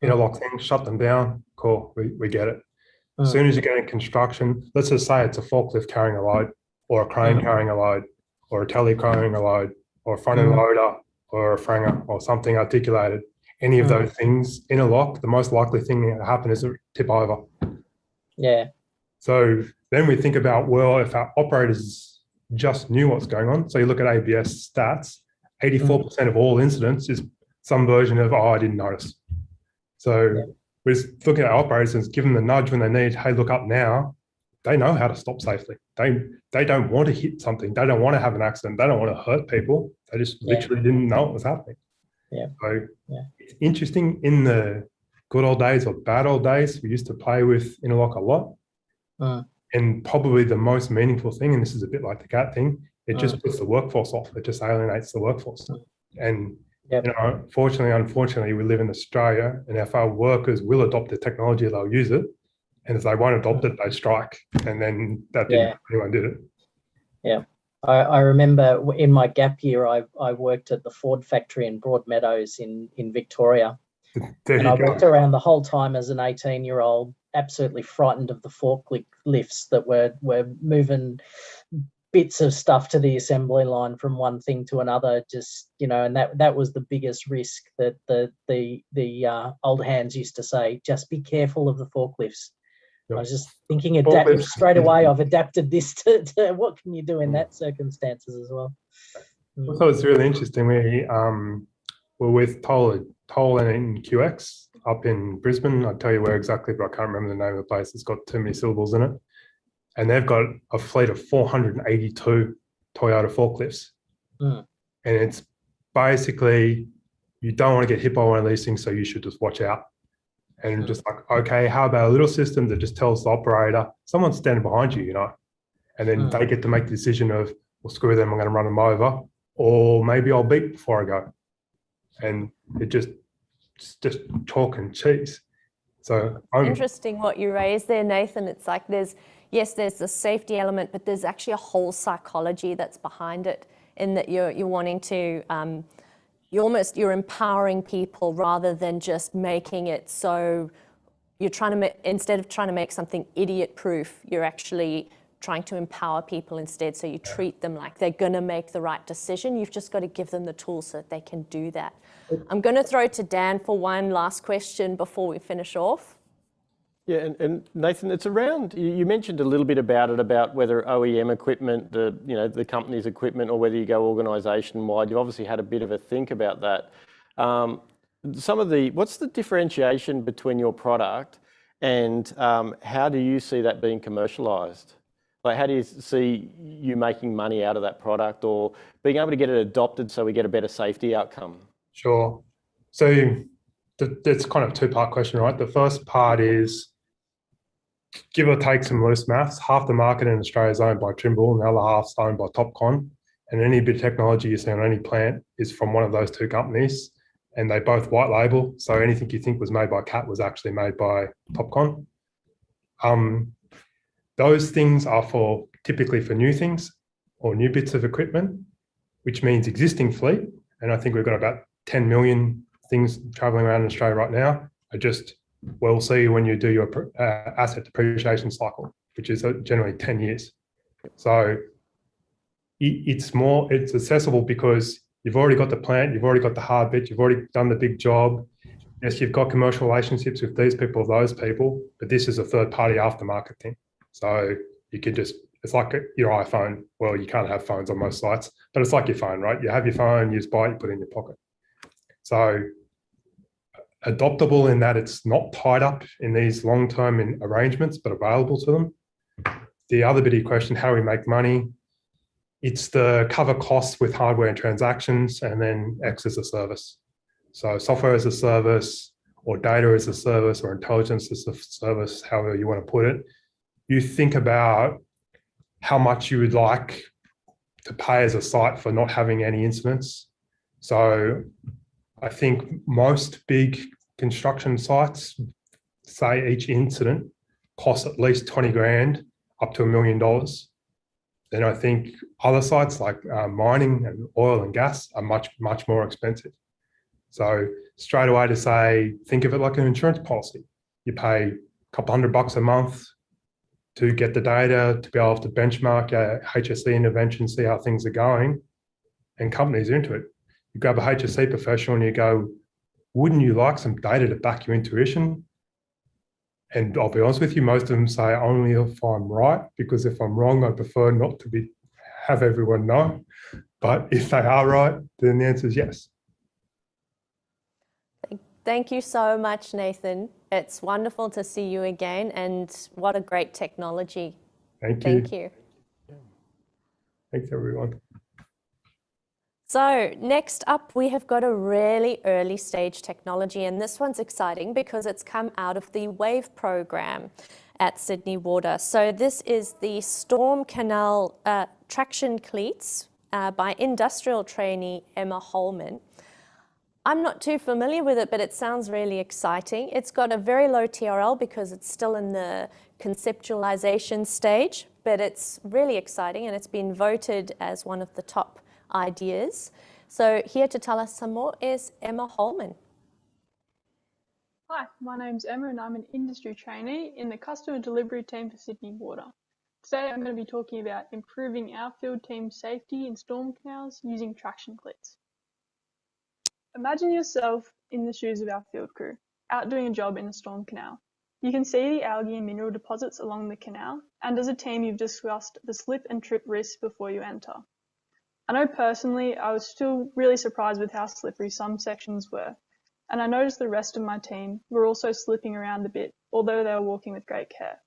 interlock things, shut them down, cool, we get it. As soon as you get in construction, let's just say it's a forklift carrying a load, or a crane carrying a load, or a telly carrying a load, or a front-end loader, or a franger, or something articulated. Any of those things, interlock, the most likely thing to happen is it tip over. Yeah. So then we think about, well, if our operators just knew what's going on. So you look at ABS stats, 84% of all incidents is some version of, I didn't notice. So we're just looking at operators and give them the nudge when they need, hey, look up now. They know how to stop safely. They don't want to hit something. They don't want to have an accident. They don't want to hurt people. They just literally didn't know what was happening. So it's interesting. In the good old days or bad old days, we used to play with interlock a lot. And probably the most meaningful thing, and this is a bit like the cat thing, it just puts the workforce off. It just alienates the workforce. And unfortunately, we live in Australia, and if our workers will adopt the technology, they'll use it. And if they won't adopt it, they strike. And then that didn't anyone did it. Yeah. I remember in my gap year, I worked at the Ford factory in Broadmeadows in Victoria. And I walked around the whole time as an 18-year-old, absolutely frightened of the forklifts that were moving bits of stuff to the assembly line from one thing to another, just, and that was the biggest risk that the old hands used to say, just be careful of the forklifts. I was just thinking straight away, I've adapted this to what can you do in that circumstances as well. So it's really interesting. We were with Toll and QX up in Brisbane. I'll tell you where exactly, but I can't remember the name of the place. It's got too many syllables in it. And they've got a fleet of 482 Toyota forklifts. And it's basically, you don't want to get hit by one of these things, so you should just watch out. And just like, okay, how about a little system that just tells the operator, someone's standing behind you, and then they get to make the decision of, well, screw them, I'm going to run them over, or maybe I'll beep before I go. And it just chalk and cheese. So interesting what you raised there, Nathan. It's like there's the safety element, but there's actually a whole psychology that's behind it, in that you're wanting to you're empowering people rather than just making it so you're trying to instead of trying to make something idiot proof, you're actually trying to empower people instead, so you treat them like they're going to make the right decision. You've just got to give them the tools so that they can do that. I'm going to throw to Dan for one last question before we finish off. Yeah, and Nathan, it's around, you mentioned a little bit about it, about whether OEM equipment, the company's equipment, or whether you go organisation-wide. You obviously had a bit of a think about that. What's the differentiation between your product and how do you see that being commercialised? Like, how do you see you making money out of that product, or being able to get it adopted so we get a better safety outcome? Sure. So that's kind of a two-part question, right? The first part is, give or take some loose maths, half the market in Australia is owned by Trimble and the other half's owned by Topcon. and any bit of technology you see on any plant is from one of those two companies, and they both white label. So anything you think was made by Cat was actually made by Topcon. Those things are typically for new things or new bits of equipment, which means existing fleet. And I think we've got about 10 million things traveling around in Australia right now. I just will see when you do your asset depreciation cycle, which is generally 10 years. So it's accessible because you've already got the plant, you've already got the hard bit, you've already done the big job. Yes, you've got commercial relationships with these people, those people, but this is a third-party aftermarket thing. So you can just, it's like your iPhone. Well, you can't have phones on most sites, but it's like your phone, right? You have your phone, you just buy it, you put it in your pocket. So adoptable in that it's not tied up in these long-term arrangements, but available to them. The other bit of your question, how we make money, it's the cover costs with hardware and transactions, and then X as a service. So software as a service, or data as a service, or intelligence as a service, however you want to put it. You think about how much you would like to pay as a site for not having any incidents. So I think most big construction sites say each incident costs at least 20 grand up to $1 million. Then I think other sites like mining and oil and gas are much, much more expensive. So straight away to say, think of it like an insurance policy. You pay a couple $100 a month to get the data, to be able to benchmark your HSE intervention, see how things are going, and companies are into it. You grab a HSE professional and you go, wouldn't you like some data to back your intuition? And I'll be honest with you, most of them say only if I'm right, because if I'm wrong, I prefer not to have everyone know. But if they are right, then the answer is yes. Thank you so much, Nathan. It's wonderful to see you again, and what a great technology. Thank you. Thanks, everyone. So next up, we have got a really early stage technology, and this one's exciting because it's come out of the WAVE program at Sydney Water. So this is the Storm Canal traction cleats by industrial trainee Emma Holman. I'm not too familiar with it, but it sounds really exciting. It's got a very low TRL because it's still in the conceptualization stage, but it's really exciting, and it's been voted as one of the top ideas. So here to tell us some more is Emma Holman. Hi, my name's Emma and I'm an industry trainee in the customer delivery team for Sydney Water. Today I'm going to be talking about improving our field team's safety in storm canals using traction cleats. Imagine yourself in the shoes of our field crew, out doing a job in a storm canal. You can see the algae and mineral deposits along the canal, and as a team you've discussed the slip and trip risks before you enter. I know personally I was still really surprised with how slippery some sections were, and I noticed the rest of my team were also slipping around a bit, although they were walking with great care.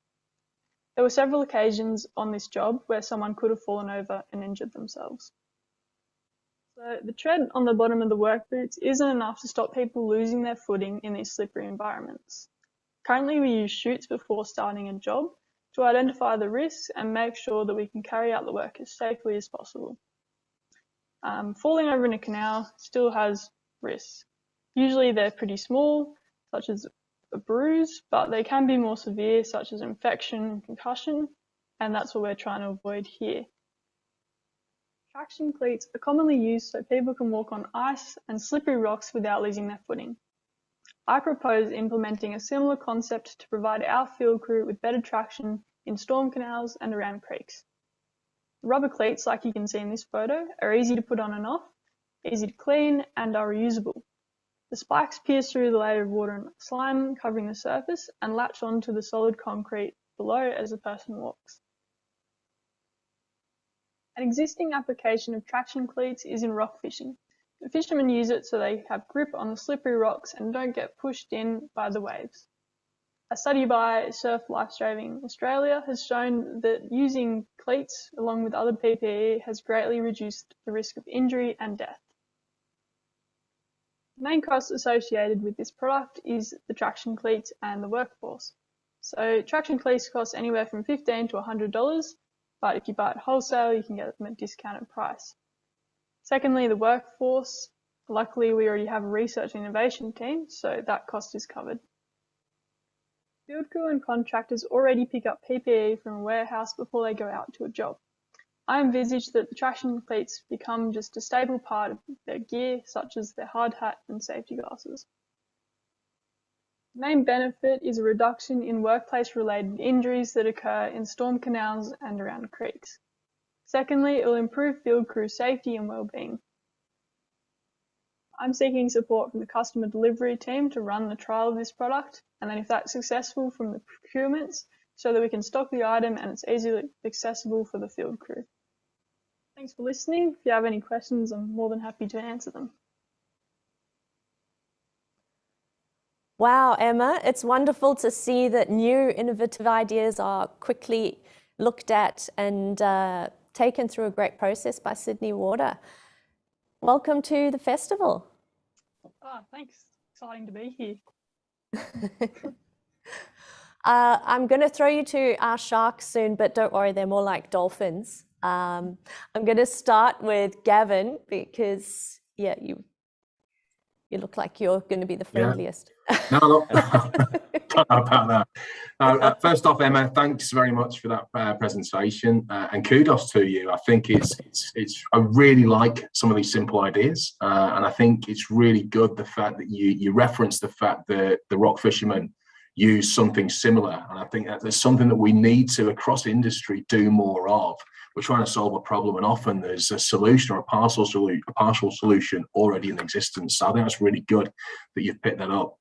There were several occasions on this job where someone could have fallen over and injured themselves. So the tread on the bottom of the work boots isn't enough to stop people losing their footing in these slippery environments. Currently we use chutes before starting a job to identify the risks and make sure that we can carry out the work as safely as possible. Falling over in a canal still has risks. Usually they're pretty small, such as a bruise, but they can be more severe, such as infection and concussion, and that's what we're trying to avoid here. Traction cleats are commonly used so people can walk on ice and slippery rocks without losing their footing. I propose implementing a similar concept to provide our field crew with better traction in storm canals and around creeks. Rubber cleats, like you can see in this photo, are easy to put on and off, easy to clean, and are reusable. The spikes pierce through the layer of water and slime covering the surface and latch onto the solid concrete below as the person walks. An existing application of traction cleats is in rock fishing. The fishermen use it so they have grip on the slippery rocks and don't get pushed in by the waves. A study by Surf Lifesaving Australia has shown that using cleats along with other PPE has greatly reduced the risk of injury and death. The main cost associated with this product is the traction cleats and the workforce. So traction cleats cost anywhere from $15 to $100, but if you buy it wholesale, you can get them at a discounted price. Secondly, the workforce. Luckily, we already have a research and innovation team, so that cost is covered. Field crew and contractors already pick up PPE from a warehouse before they go out to a job. I envisage that the traction cleats become just a stable part of their gear, such as their hard hat and safety glasses. The main benefit is a reduction in workplace-related injuries that occur in storm canals and around creeks. Secondly, it will improve field crew safety and well-being. I'm seeking support from the customer delivery team to run the trial of this product, and then if that's successful, from the procurements, so that we can stock the item and it's easily accessible for the field crew. Thanks for listening. If you have any questions, I'm more than happy to answer them. Wow, Emma, it's wonderful to see that new innovative ideas are quickly looked at and taken through a great process by Sydney Water. Welcome to the festival. Oh, thanks. Exciting to be here. I'm going to throw you to our sharks soon, but don't worry, they're more like dolphins. I'm going to start with Gavin because, yeah, you look like you're going to be the friendliest. No, don't know about that. First off, Emma, thanks very much for that presentation, and kudos to you. I think I really like some of these simple ideas, and I think it's really good the fact that you reference the fact that the rock fishermen use something similar, and I think that there's something that we need to, across industry, do more of. We're trying to solve a problem, and often there's a solution or a partial solution already in existence. So I think that's really good that you've picked that up.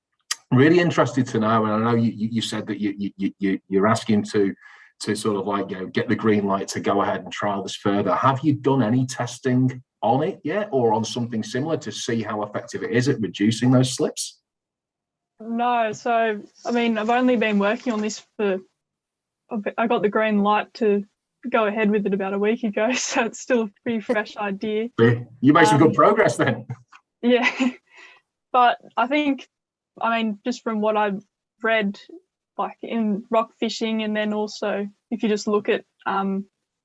Really interested to know, and I know you said that you're asking to sort of like, you know, get the green light to go ahead and trial this further. Have you done any testing on it yet, or on something similar, to see how effective it is at reducing those slips? No, so I mean, I've only been working on this I got the green light to go ahead with it about a week ago, so it's still a pretty fresh idea. You made some good progress then. Yeah, but I think, I mean, just from what I've read, like in rock fishing, and then also if you just look at,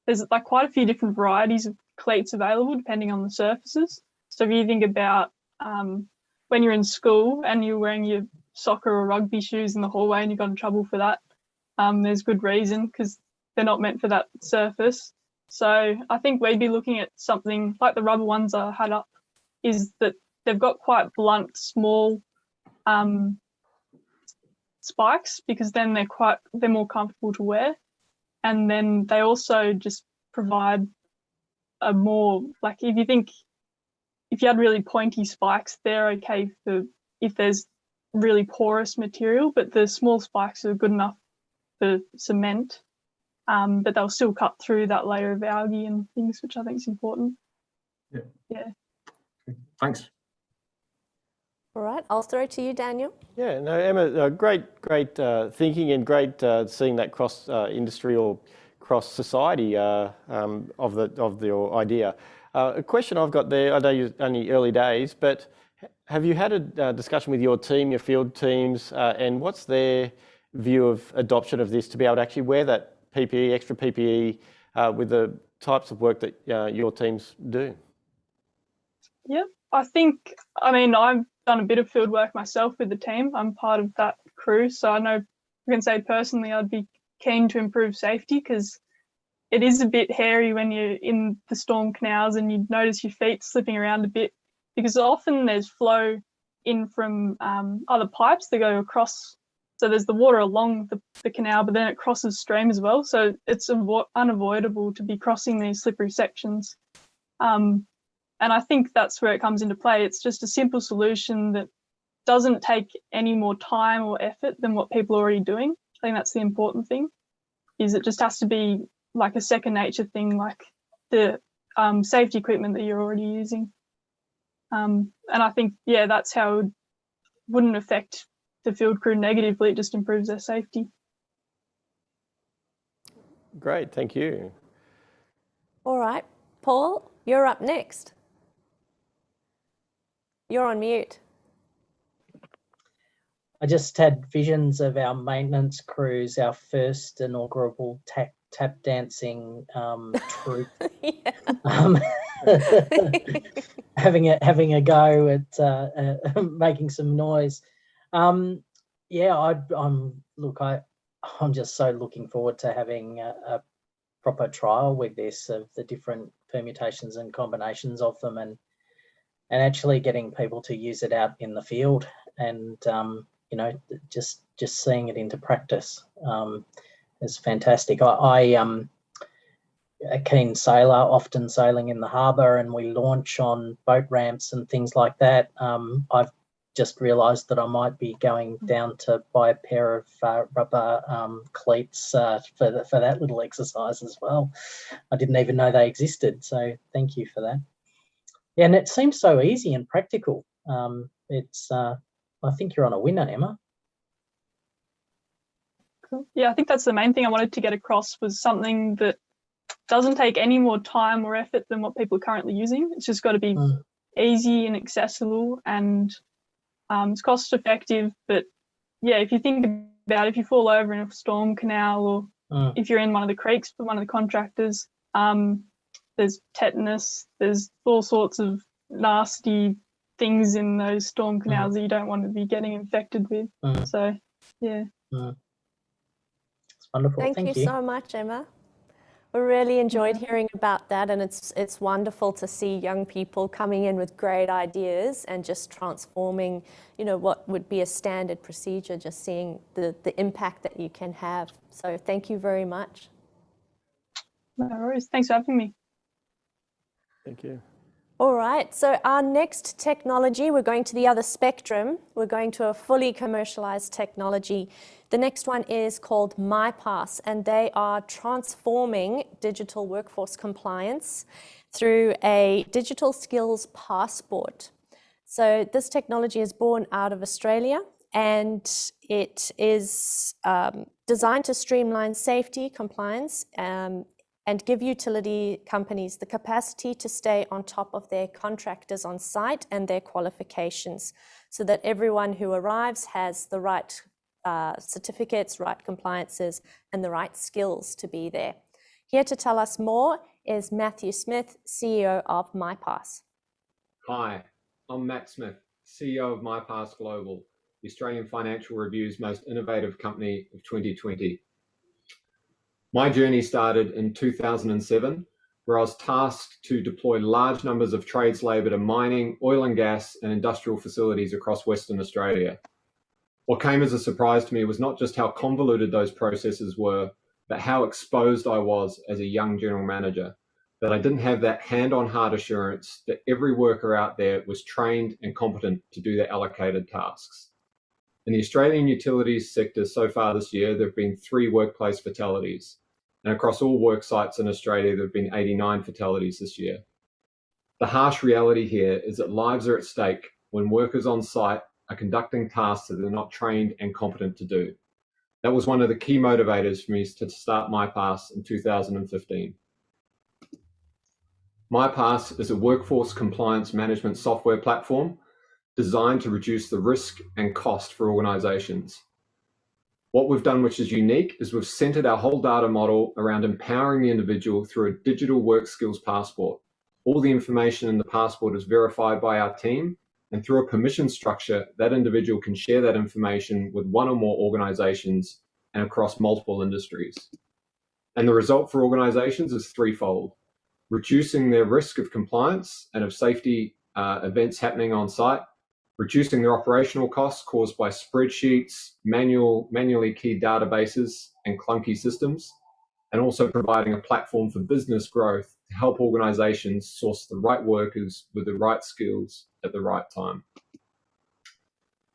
there's like quite a few different varieties of cleats available depending on the surfaces. So if you think about when you're in school and you're wearing your soccer or rugby shoes in the hallway and you got in trouble for that, there's good reason, because they're not meant for that surface. So I think we'd be looking at something like the rubber ones I had up, is that they've got quite blunt, small spikes, because then they're more comfortable to wear. And then they also just provide a more, like, if you had really pointy spikes, they're okay for if there's really porous material, but the small spikes are good enough for cement. But they'll still cut through that layer of algae and things, which I think is important. Yeah. Thanks. All right, I'll throw it to you, Daniel. Yeah, no, Emma, great thinking, and great seeing that cross industry or cross society of your idea. A question I've got there, I know you're only early days, but have you had a discussion with your team, your field teams, and what's their view of adoption of this to be able to actually wear that PPE, extra PPE, with the types of work that your teams do? Yeah, I mean, I've done a bit of field work myself with the team. I'm part of that crew, so I know I can say personally I'd be keen to improve safety, because it is a bit hairy when you're in the storm canals and you notice your feet slipping around a bit, because often there's flow in from other pipes that go across. So there's the water along the canal, but then it crosses stream as well. So it's unavoidable to be crossing these slippery sections. And I think that's where it comes into play. It's just a simple solution that doesn't take any more time or effort than what people are already doing. I think that's the important thing, is it just has to be like a second nature thing, like the safety equipment that you're already using. And I think, yeah, that's how it wouldn't affect the field crew negatively. It just improves their safety. Great, thank you. All right, Paul, you're up next. You're on mute. I just had visions of our maintenance crews, our first inaugural tap dancing troupe. having a go at making some noise. Yeah, I'm just so looking forward to having a proper trial with this, of the different permutations and combinations of them, and actually getting people to use it out in the field, and you know, just seeing it into practice is fantastic. I'm a keen sailor, often sailing in the harbour, and we launch on boat ramps and things like that. I've just realised that I might be going down to buy a pair of rubber cleats for that little exercise as well. I didn't even know they existed, so thank you for that. Yeah, and it seems so easy and practical. I think you're on a winner, Emma. Cool. Yeah, I think that's the main thing I wanted to get across, was something that doesn't take any more time or effort than what people are currently using. It's just got to be easy and accessible, and it's cost effective. But yeah, if you think about it, if you fall over in a storm canal, or if you're in one of the creeks for one of the contractors, there's tetanus, there's all sorts of nasty things in those storm canals that you don't want to be getting infected with. So yeah. It's wonderful. Thank you so much, Emma. We really enjoyed hearing about that, and it's wonderful to see young people coming in with great ideas and just transforming, you know, what would be a standard procedure, just seeing the impact that you can have. So thank you very much. No worries. Thanks for having me. Thank you. All right, so our next technology, we're going to the other spectrum. We're going to a fully commercialized technology. The next one is called MyPass, and they are transforming digital workforce compliance through a digital skills passport. So this technology is born out of Australia, and it is designed to streamline safety, compliance, and give utility companies the capacity to stay on top of their contractors on site and their qualifications, so that everyone who arrives has the right certificates, right compliances, and the right skills to be there. Here to tell us more is Matthew Smith, CEO of MyPass. Hi, I'm Matt Smith, CEO of MyPass Global, the Australian Financial Review's most innovative company of 2020. My journey started in 2007, where I was tasked to deploy large numbers of trades labour to mining, oil and gas, and industrial facilities across Western Australia. What came as a surprise to me was not just how convoluted those processes were, but how exposed I was as a young general manager, that I didn't have that hand-on heart assurance that every worker out there was trained and competent to do their allocated tasks. In the Australian utilities sector so far this year, there have been 3 workplace fatalities. And across all work sites in Australia, there have been 89 fatalities this year. The harsh reality here is that lives are at stake when workers on site are conducting tasks that they're not trained and competent to do. That was one of the key motivators for me to start MyPass in 2015. MyPass is a workforce compliance management software platform designed to reduce the risk and cost for organisations. What we've done, which is unique, is we've centred our whole data model around empowering the individual through a digital work skills passport. All the information in the passport is verified by our team, and through a permission structure, that individual can share that information with one or more organisations and across multiple industries. And the result for organisations is threefold: reducing their risk of compliance and of safety events happening on site, reducing their operational costs caused by spreadsheets, manually keyed databases, and clunky systems, and also providing a platform for business growth to help organisations source the right workers with the right skills at the right time.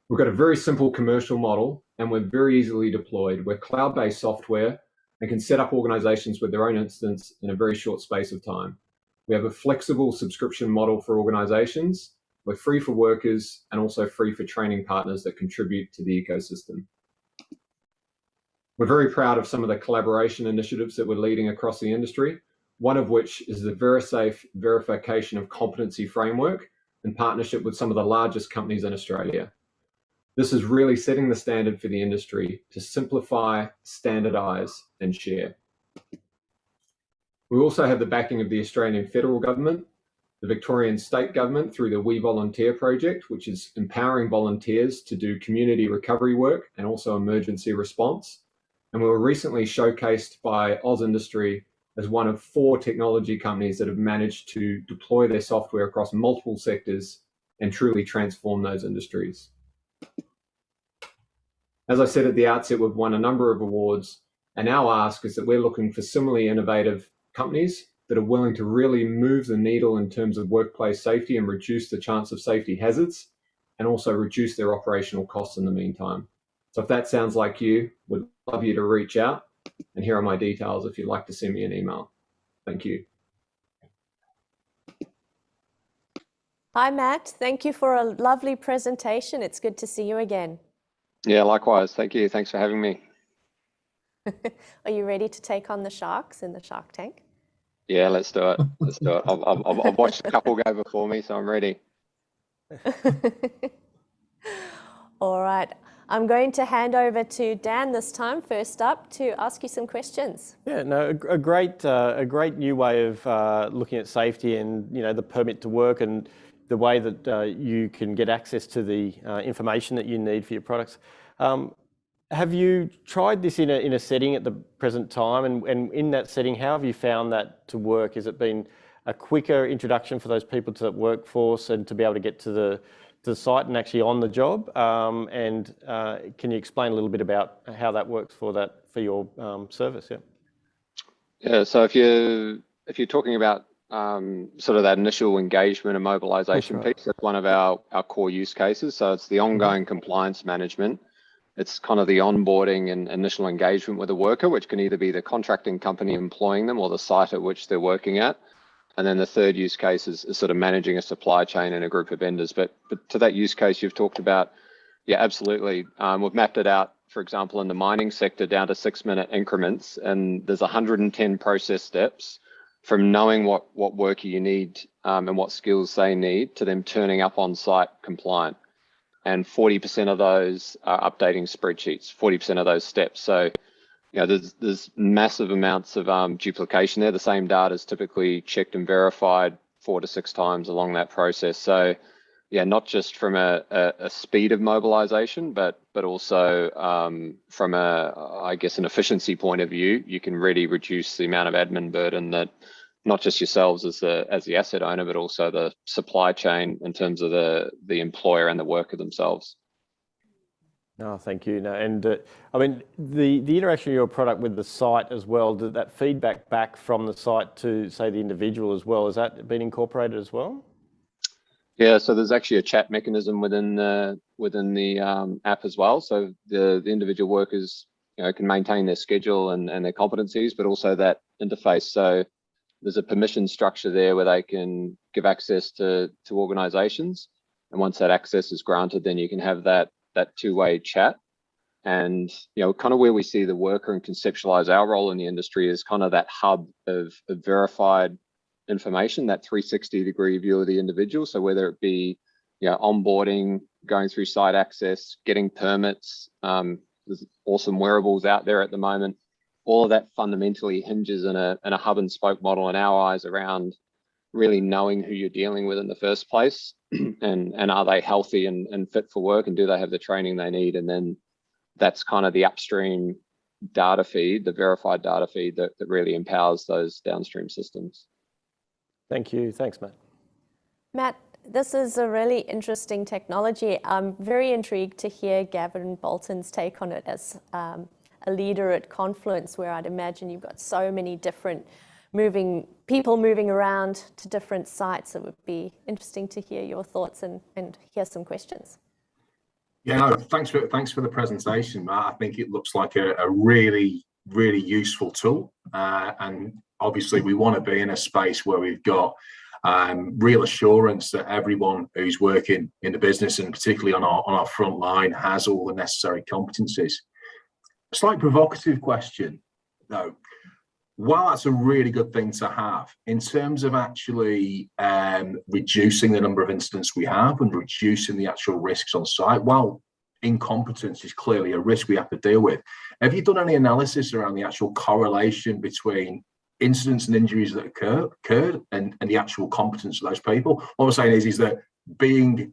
We've got a very simple commercial model, and we're very easily deployed. We're cloud-based software and can set up organisations with their own instance in a very short space of time. We have a flexible subscription model for organisations. We're free for workers and also free for training partners that contribute to the ecosystem. We're very proud of some of the collaboration initiatives that we're leading across the industry, one of which is the VeriSafe verification of competency framework in partnership with some of the largest companies in Australia. This is really setting the standard for the industry to simplify, standardise and share. We also have the backing of the Australian federal government, the Victorian State Government through the We Volunteer project, which is empowering volunteers to do community recovery work and also emergency response. And we were recently showcased by Oz Industry as one of 4 technology companies that have managed to deploy their software across multiple sectors and truly transform those industries. As I said at the outset, we've won a number of awards, and our ask is that we're looking for similarly innovative companies that are willing to really move the needle in terms of workplace safety and reduce the chance of safety hazards, and also reduce their operational costs in the meantime. So if that sounds like you, would love you to reach out, and here are my details if you'd like to send me an email. Thank you. Hi, Matt. Thank you for a lovely presentation. It's good to see you again. Yeah, likewise. Thank you. Thanks for having me. Are you ready to take on the sharks in the Shark Tank? Yeah, let's do it. Let's do it. I've watched a couple go before me, so I'm ready. All right. I'm going to hand over to Dan this time, first up, to ask you some questions. Yeah, no, a great new way of looking at safety and the permit to work and the way that you can get access to the information that you need for your products. Have you tried this in a setting at the present time, and in that setting, how have you found that to work? Has it been a quicker introduction for those people to the workforce and to be able to get to the site and actually on the job? Can you explain a little bit about how that works for your service? Yeah. Yeah. So if you're talking about sort of that initial engagement and mobilization piece, that's one of our core use cases. So it's the ongoing compliance management. It's kind of the onboarding and initial engagement with a worker, which can either be the contracting company employing them or the site at which they're working at. And then the third use case is sort of managing a supply chain and a group of vendors. But to that use case you've talked about, yeah, absolutely. We've mapped it out, for example, in the mining sector down to 6-minute increments, and there's 110 process steps from knowing what worker you need and what skills they need to them turning up on site compliant. And 40% of those are updating spreadsheets, 40% of those steps. So, there's massive amounts of duplication there. The same data is typically checked and verified 4 to 6 times along that process. So, yeah, not just from a speed of mobilization, but also from I guess, an efficiency point of view, you can really reduce the amount of admin burden that not just yourselves as the asset owner, but also the supply chain in terms of the employer and the worker themselves. No, thank you. No, and I mean, the interaction of your product with the site as well, did that feedback back from the site to, say, the individual as well, has that been incorporated as well? Yeah, so there's actually a chat mechanism within the app as well. So the individual workers can maintain their schedule and their competencies, but also that interface. So there's a permission structure there where they can give access to organizations. And once that access is granted, then you can have that two-way chat. And, kind of where we see the worker and conceptualize our role in the industry is kind of that hub of verified information, that 360-degree view of the individual. So whether it be, onboarding, going through site access, getting permits, there's awesome wearables out there at the moment. All of that fundamentally hinges in a hub and spoke model in our eyes around really knowing who you're dealing with in the first place and are they healthy and fit for work, and do they have the training they need? And then that's kind of the upstream data feed, the verified data feed that really empowers those downstream systems. Thank you. Thanks, Matt. Matt, this is a really interesting technology. I'm very intrigued to hear Gavin Bolton's take on it as a leader at Confluence, where I'd imagine you've got so many different people moving around to different sites. It would be interesting to hear your thoughts and hear some questions. Yeah, no, thanks for the presentation, Matt. I think it looks like a really, really useful tool. And obviously we want to be in a space where we've got real assurance that everyone who's working in the business, and particularly on our front line, has all the necessary competencies. A slight provocative question, though. While that's a really good thing to have, in terms of actually reducing the number of incidents we have and reducing the actual risks on site, while incompetence is clearly a risk we have to deal with, have you done any analysis around the actual correlation between incidents and injuries that occurred and the actual competence of those people. What we're saying is that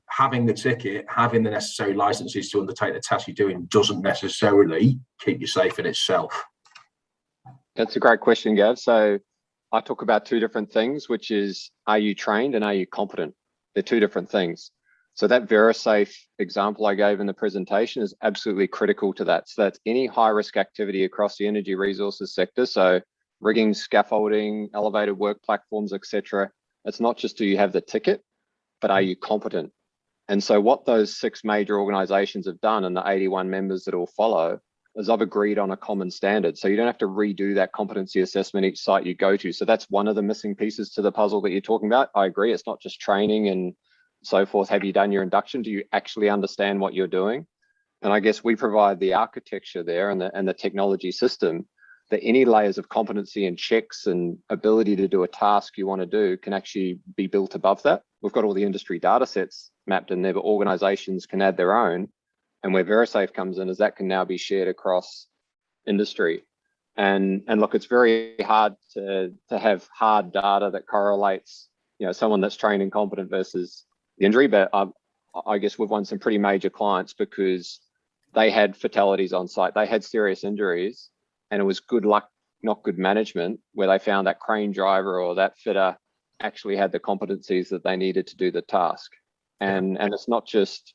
having the ticket, having the necessary licenses to undertake the task you're doing doesn't necessarily keep you safe in itself. That's a great question, Gav. So I talk about two different things, which is, are you trained and are you competent? They're two different things. So that VeriSafe example I gave in the presentation is absolutely critical to that. So that's any high risk activity across the energy resources sector. So rigging, scaffolding, elevated work platforms, etc. It's not just do you have the ticket, but are you competent? And so what those 6 major organizations have done, and the 81 members that will follow, is I've agreed on a common standard. So you don't have to redo that competency assessment each site you go to. So that's one of the missing pieces to the puzzle that you're talking about. I agree, it's not just training and so forth. Have you done your induction? Do you actually understand what you're doing? And I guess we provide the architecture there and the technology system that any layers of competency and checks and ability to do a task you want to do can actually be built above that. We've got all the industry data sets mapped in there, but organizations can add their own. And where VeriSafe comes in is that can now be shared across industry. And look, it's very hard to have hard data that correlates, someone that's trained and competent versus the injury. But I guess we've won some pretty major clients because they had fatalities on site. They had serious injuries, and it was good luck, not good management, where they found that crane driver or that fitter actually had the competencies that they needed to do the task. And it's not just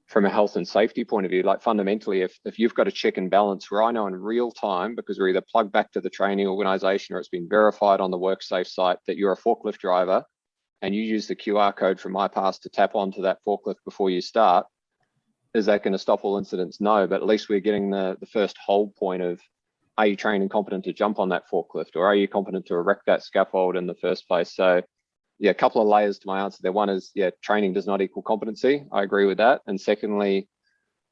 from a health and safety point of view. Like fundamentally, if you've got a check and balance where I know in real time, because we're either plugged back to the training organization or it's been verified on the WorkSafe site that you're a forklift driver, and you use the QR code from MyPass to tap onto that forklift before you start, is that going to stop all incidents? No, but at least we're getting the first hold point of, are you trained and competent to jump on that forklift, or are you competent to erect that scaffold in the first place? So yeah, a couple of layers to my answer there. One is, training does not equal competency. I agree with that. And secondly,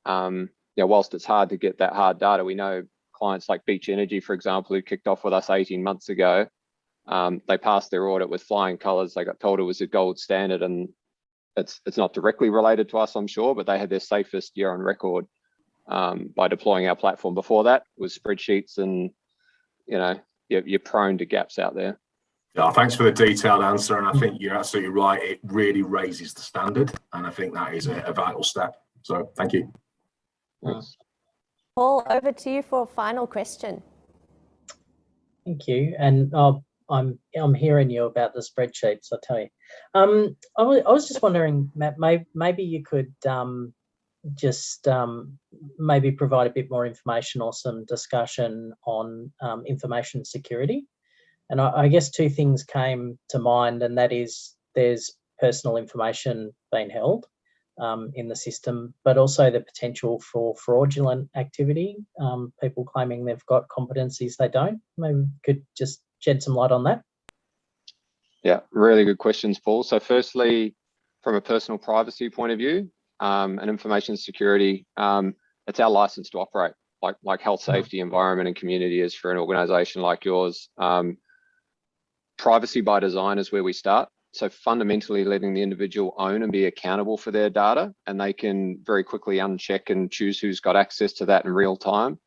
whilst it's hard to get that hard data, we know clients like Beach Energy, for example, who kicked off with us 18 months ago, they passed their audit with flying colors. They got told it was a gold standard, and it's not directly related to us, I'm sure, but they had their safest year on record by deploying our platform. Before that was spreadsheets, and you're prone to gaps out there. Yeah, thanks for the detailed answer, and I think you're absolutely right. It really raises the standard, and I think that is a vital step. So thank you. Thanks. Paul, over to you for a final question. Thank you. And I'm hearing you about the spreadsheets, I tell you. I was just wondering, Matt, maybe you could just maybe provide a bit more information or some discussion on information security. And I guess 2 things came to mind, and that is there's personal information being held in the system, but also the potential for fraudulent activity, people claiming they've got competencies they don't. Maybe you could just shed some light on that. Yeah, really good questions, Paul. So firstly, from a personal privacy point of view, and information security, it's our license to operate, like health, safety, environment, and community is for an organization like yours. Privacy by design is where we start. So fundamentally letting the individual own and be accountable for their data, and they can very quickly uncheck and choose who's got access to that in real time,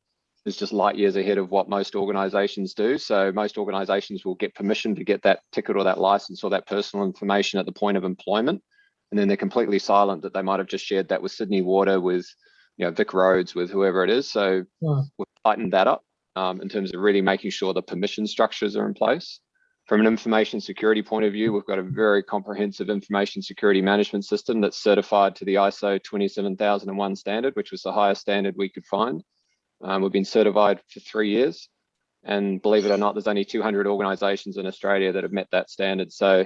is just light years ahead of what most organizations do. So most organizations will get permission to get that ticket or that license or that personal information at the point of employment, and then they're completely silent that they might have just shared that with Sydney Water, with Vic Roads, with whoever it is. So we've tightened that up in terms of really making sure the permission structures are in place. From an information security point of view, we've got a very comprehensive information security management system that's certified to the ISO 27001 standard, which was the highest standard we could find. We've been certified for 3 years, and believe it or not, there's only 200 organizations in Australia that have met that standard. So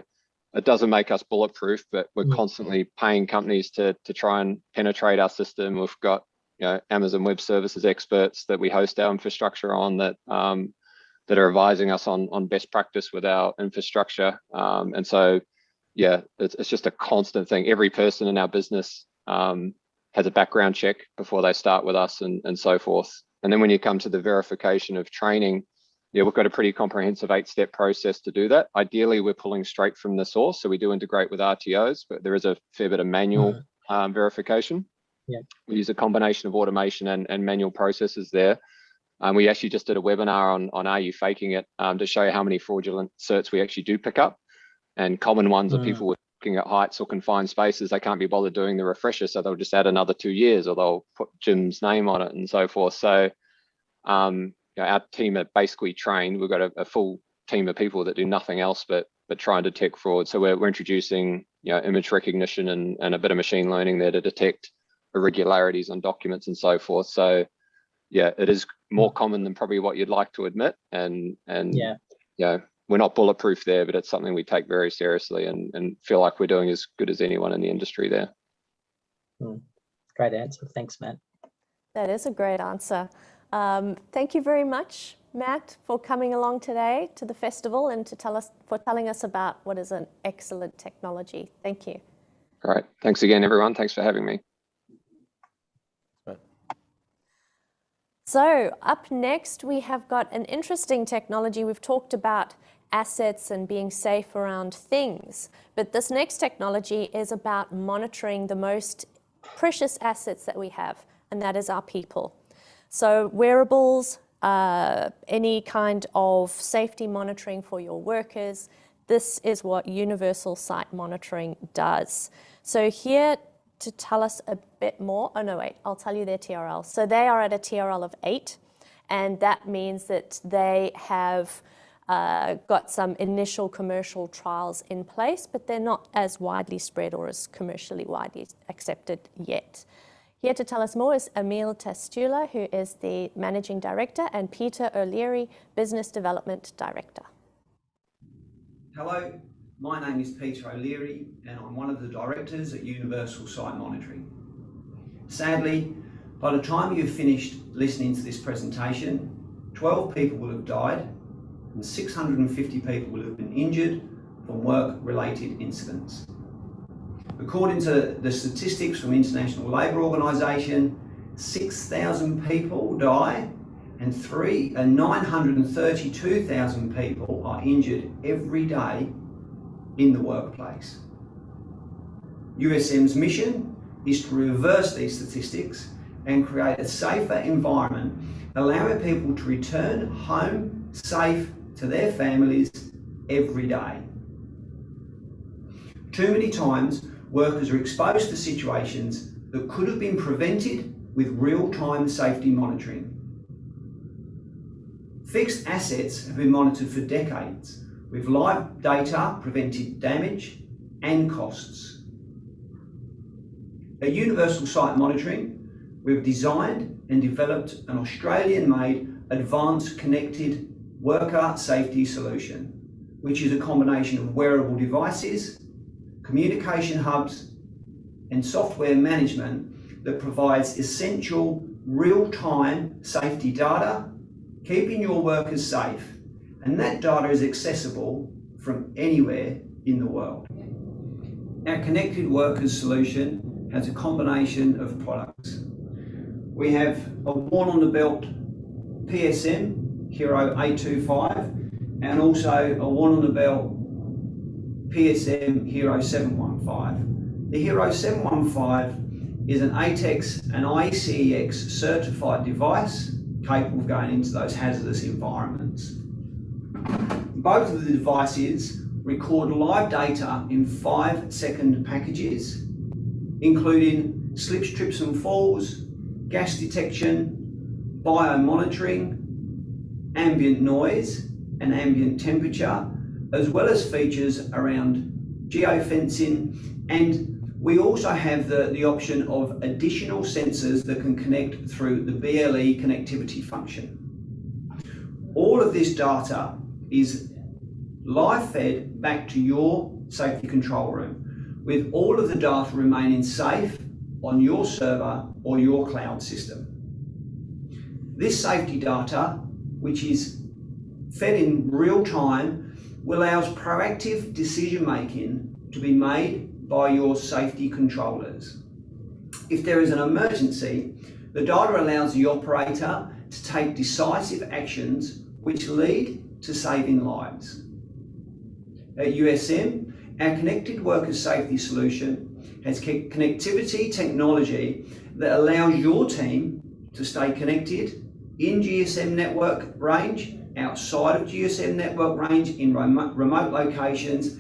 it doesn't make us bulletproof, but we're constantly paying companies to try and penetrate our system. We've got Amazon Web Services experts that we host our infrastructure on that are advising us on best practice with our infrastructure. And so, it's just a constant thing. Every person in our business has a background check before they start with us, and so forth. And then when you come to the verification of training, we've got a pretty comprehensive 8-step process to do that. Ideally, we're pulling straight from the source. So we do integrate with RTOs, but there is a fair bit of manual verification. We use a combination of automation and manual processes there. We actually just did a webinar on Are You Faking It to show you how many fraudulent certs we actually do pick up. And common ones are people looking at heights or confined spaces. They can't be bothered doing the refresher, so they'll just add another 2 years, or they'll put Jim's name on it and so forth. So our team are basically trained. We've got a full team of people that do nothing else but try and detect fraud. So we're introducing image recognition and a bit of machine learning there to detect irregularities on documents and so forth. So yeah, it is more common than probably what you'd like to admit, and we're not bulletproof there, but it's something we take very seriously and feel like we're doing as good as anyone in the industry there. Great answer. Thanks, Matt. That is a great answer. Thank you very much, Matt, for coming along today to the festival and for telling us about what is an excellent technology. Thank you. All right. Thanks again, everyone. Thanks for having me. So up next, we have got an interesting technology. We've talked about assets and being safe around things, but this next technology is about monitoring the most precious assets that we have, and that is our people. So wearables, any kind of safety monitoring for your workers, this is what universal site monitoring does. So here to tell us a bit more, I'll tell you their TRL. So they are at a TRL of 8, and that means that they have got some initial commercial trials in place, but they're not as widely spread or as commercially widely accepted yet. Here to tell us more is Emil Testula, who is the Managing Director, and Peter O'Leary, Business Development Director. Hello, my name is Peter O'Leary, and I'm one of the directors at Universal Site Monitoring. Sadly, by the time you've finished listening to this presentation, 12 people will have died and 650 people will have been injured from work-related incidents. According to the statistics from International Labour Organisation, 6,000 people die and 932,000 people are injured every day in the workplace. USM's mission is to reverse these statistics and create a safer environment, allowing people to return home safe to their families every day. Too many times, workers are exposed to situations that could have been prevented with real-time safety monitoring. Fixed assets have been monitored for decades, with live data preventing damage and costs. At Universal Site Monitoring, we've designed and developed an Australian-made advanced connected worker safety solution, which is a combination of wearable devices, communication hubs, and software management that provides essential real-time safety data, keeping your workers safe, and that data is accessible from anywhere in the world. Our Connected Workers solution has a combination of products. We have a worn on the belt PSM Hero 825 and also a worn on the belt PSM Hero 715. The Hero 715 is an ATEX and ICEX certified device capable of going into those hazardous environments. Both of the devices record live data in 5-second packages, including slips, trips and falls, gas detection, biomonitoring, ambient noise and ambient temperature, as well as features around geofencing, and we also have the option of additional sensors that can connect through the BLE connectivity function. All of this data is live fed back to your safety control room, with all of the data remaining safe on your server or your cloud system. This safety data, which is fed in real time, allows proactive decision making to be made by your safety controllers. If there is an emergency, the data allows the operator to take decisive actions which lead to saving lives. At USM, our Connected Workers Safety solution has connectivity technology that allows your team to stay connected in GSM network range, outside of GSM network range, in remote locations,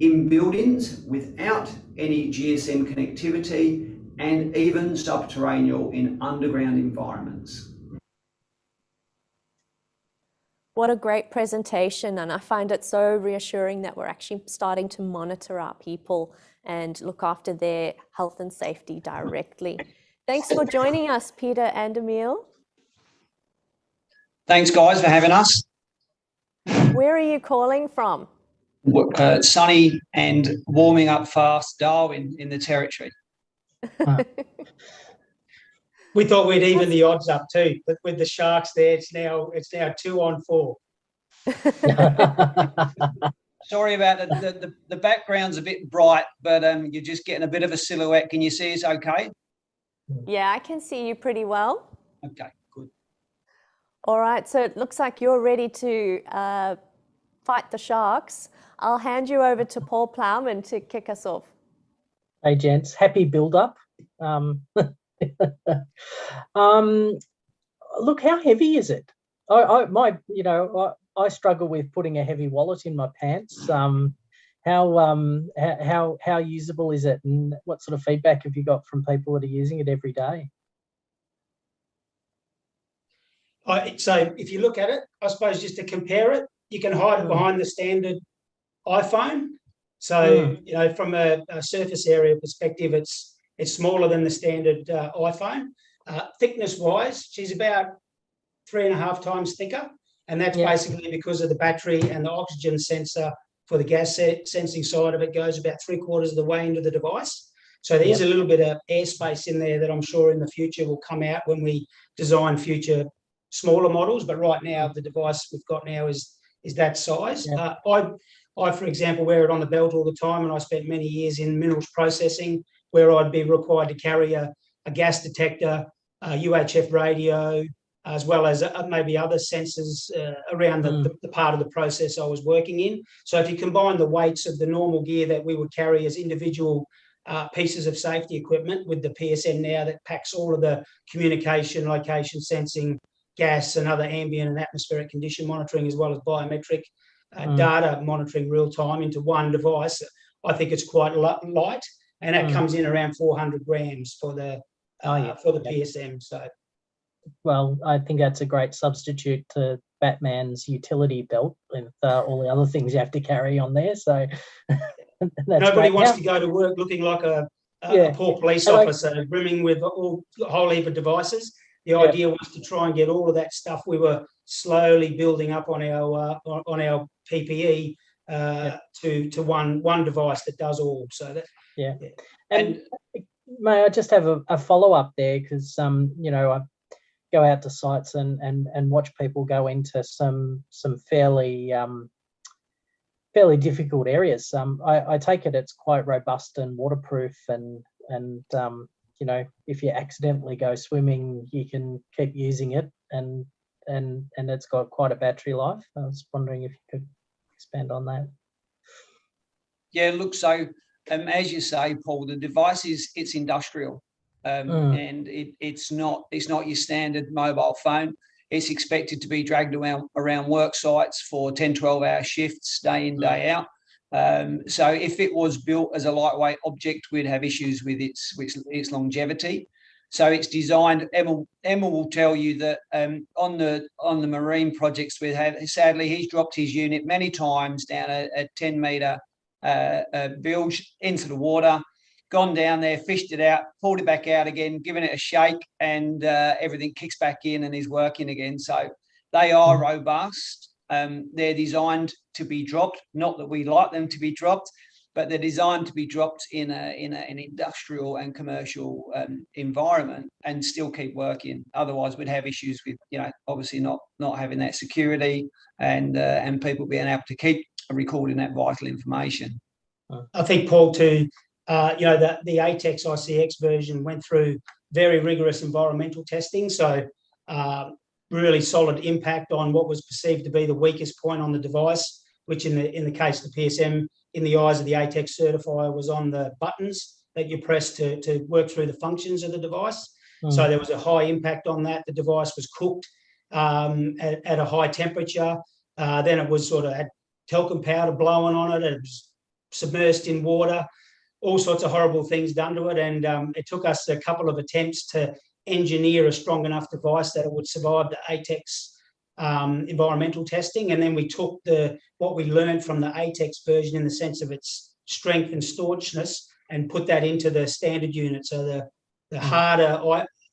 in buildings without any GSM connectivity, and even subterranean in underground environments. What a great presentation, and I find it so reassuring that we're actually starting to monitor our people and look after their health and safety directly. Thanks for joining us, Peter and Emil. Thanks, guys, for having us. Where are you calling from? Sunny and warming up fast Darwin in the Territory. We thought we'd even the odds up too, but with the Sharks there, it's now 2-on-4. Sorry about the background's a bit bright, but you're just getting a bit of a silhouette. Can you see us okay? Yeah, I can see you pretty well. Okay, good. All right, so it looks like you're ready to fight the Sharks. I'll hand you over to Paul Plowman to kick us off. Hey, gents, happy build-up. Look, how heavy is it? I struggle with putting a heavy wallet in my pants. How usable is it, and what sort of feedback have you got from people that are using it every day? So if you look at it, I suppose just to compare it, you can hide it behind the standard iPhone. So from a surface area perspective, it's smaller than the standard iPhone. Thickness-wise, she's about 3.5 times thicker, and that's basically because of the battery and the oxygen sensor for the gas sensing side of it goes about 3/4 of the way into the device. So there's a little bit of airspace in there that I'm sure in the future will come out when we design future smaller models. But right now, the device we've got now is that size. I, for example, wear it on the belt all the time, and I spent many years in minerals processing where I'd be required to carry a gas detector, a UHF radio, as well as maybe other sensors around the part of the process I was working in. So if you combine the weights of the normal gear that we would carry as individual pieces of safety equipment with the PSM now that packs all of the communication, location sensing, gas and other ambient and atmospheric condition monitoring, as well as biometric data monitoring real time into one device, I think it's quite light, and that comes in around 400 grams for the PSM. So, well, I think that's a great substitute to Batman's utility belt with all the other things you have to carry on there. So nobody wants to go to work looking like a poor police officer, brimming with a whole heap of devices. The idea was to try and get all of that stuff we were slowly building up on our PPE to one device that does all. So that And may I just have a follow-up there, because I go out to sites and watch people go into some fairly difficult areas. I take it it's quite robust and waterproof, and if you accidentally go swimming, you can keep using it, and it's got quite a battery life. I was wondering if you could expand on that. Yeah, look, so as you say, Paul, the device it's industrial, and it's not your standard mobile phone. It's expected to be dragged around work sites for 10-12-hour shifts, day in, day out. So if it was built as a lightweight object, we'd have issues with its longevity. So it's designed. Emma will tell you that on the marine projects we've had, sadly, he's dropped his unit many times down a 10-metre bilge into the water, gone down there, fished it out, pulled it back out again, given it a shake, and everything kicks back in and is working again. So they are robust. They're designed to be dropped. Not that we like them to be dropped, but they're designed to be dropped in an industrial and commercial environment and still keep working. Otherwise, we'd have issues with, obviously not having that security and people being able to keep recording that vital information. I think, Paul, too, the ATEX ICX version went through very rigorous environmental testing. So really solid impact on what was perceived to be the weakest point on the device, which in the case of the PSM, in the eyes of the ATEX certifier, was on the buttons that you press to work through the functions of the device. So there was a high impact on that. The device was cooked at a high temperature. Then it was sort of had talcum powder blowing on it. It was submersed in water. All sorts of horrible things done to it. And it took us a couple of attempts to engineer a strong enough device that it would survive the ATEX environmental testing. And then we took what we learned from the ATEX version in the sense of its strength and staunchness and put that into the standard unit. So the harder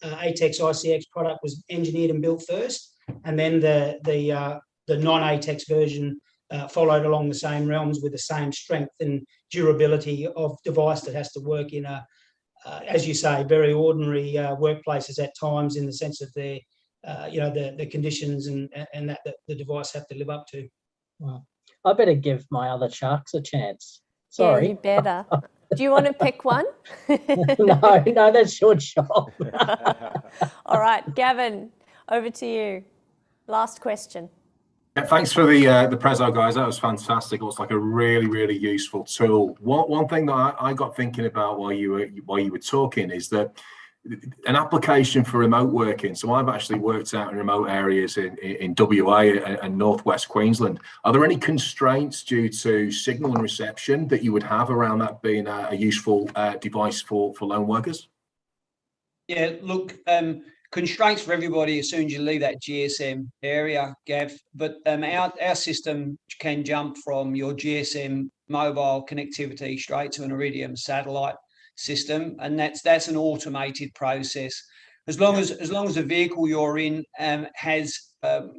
ATEX ICX product was engineered and built first, and then the non-ATEX version followed along the same realms with the same strength and durability of device that has to work in as you say, very ordinary workplaces at times, in the sense of the conditions and that the device have to live up to. Well, I better give my other sharks a chance. Sorry. Yeah, you better. Do you want to pick one? No, that's your job. All right, Gavin, over to you. Last question. Yeah, thanks for the preso, guys. That was fantastic. It was like a really, really useful tool. One thing that I got thinking about while you were talking is that an application for remote working. So I've actually worked out in remote areas in WA and northwest Queensland. Are there any constraints due to signal and reception that you would have around that being a useful device for lone workers? Yeah, look, constraints for everybody as soon as you leave that GSM area, Gav. But our system can jump from your GSM mobile connectivity straight to an Iridium satellite system, and that's an automated process. As long as the vehicle you're in has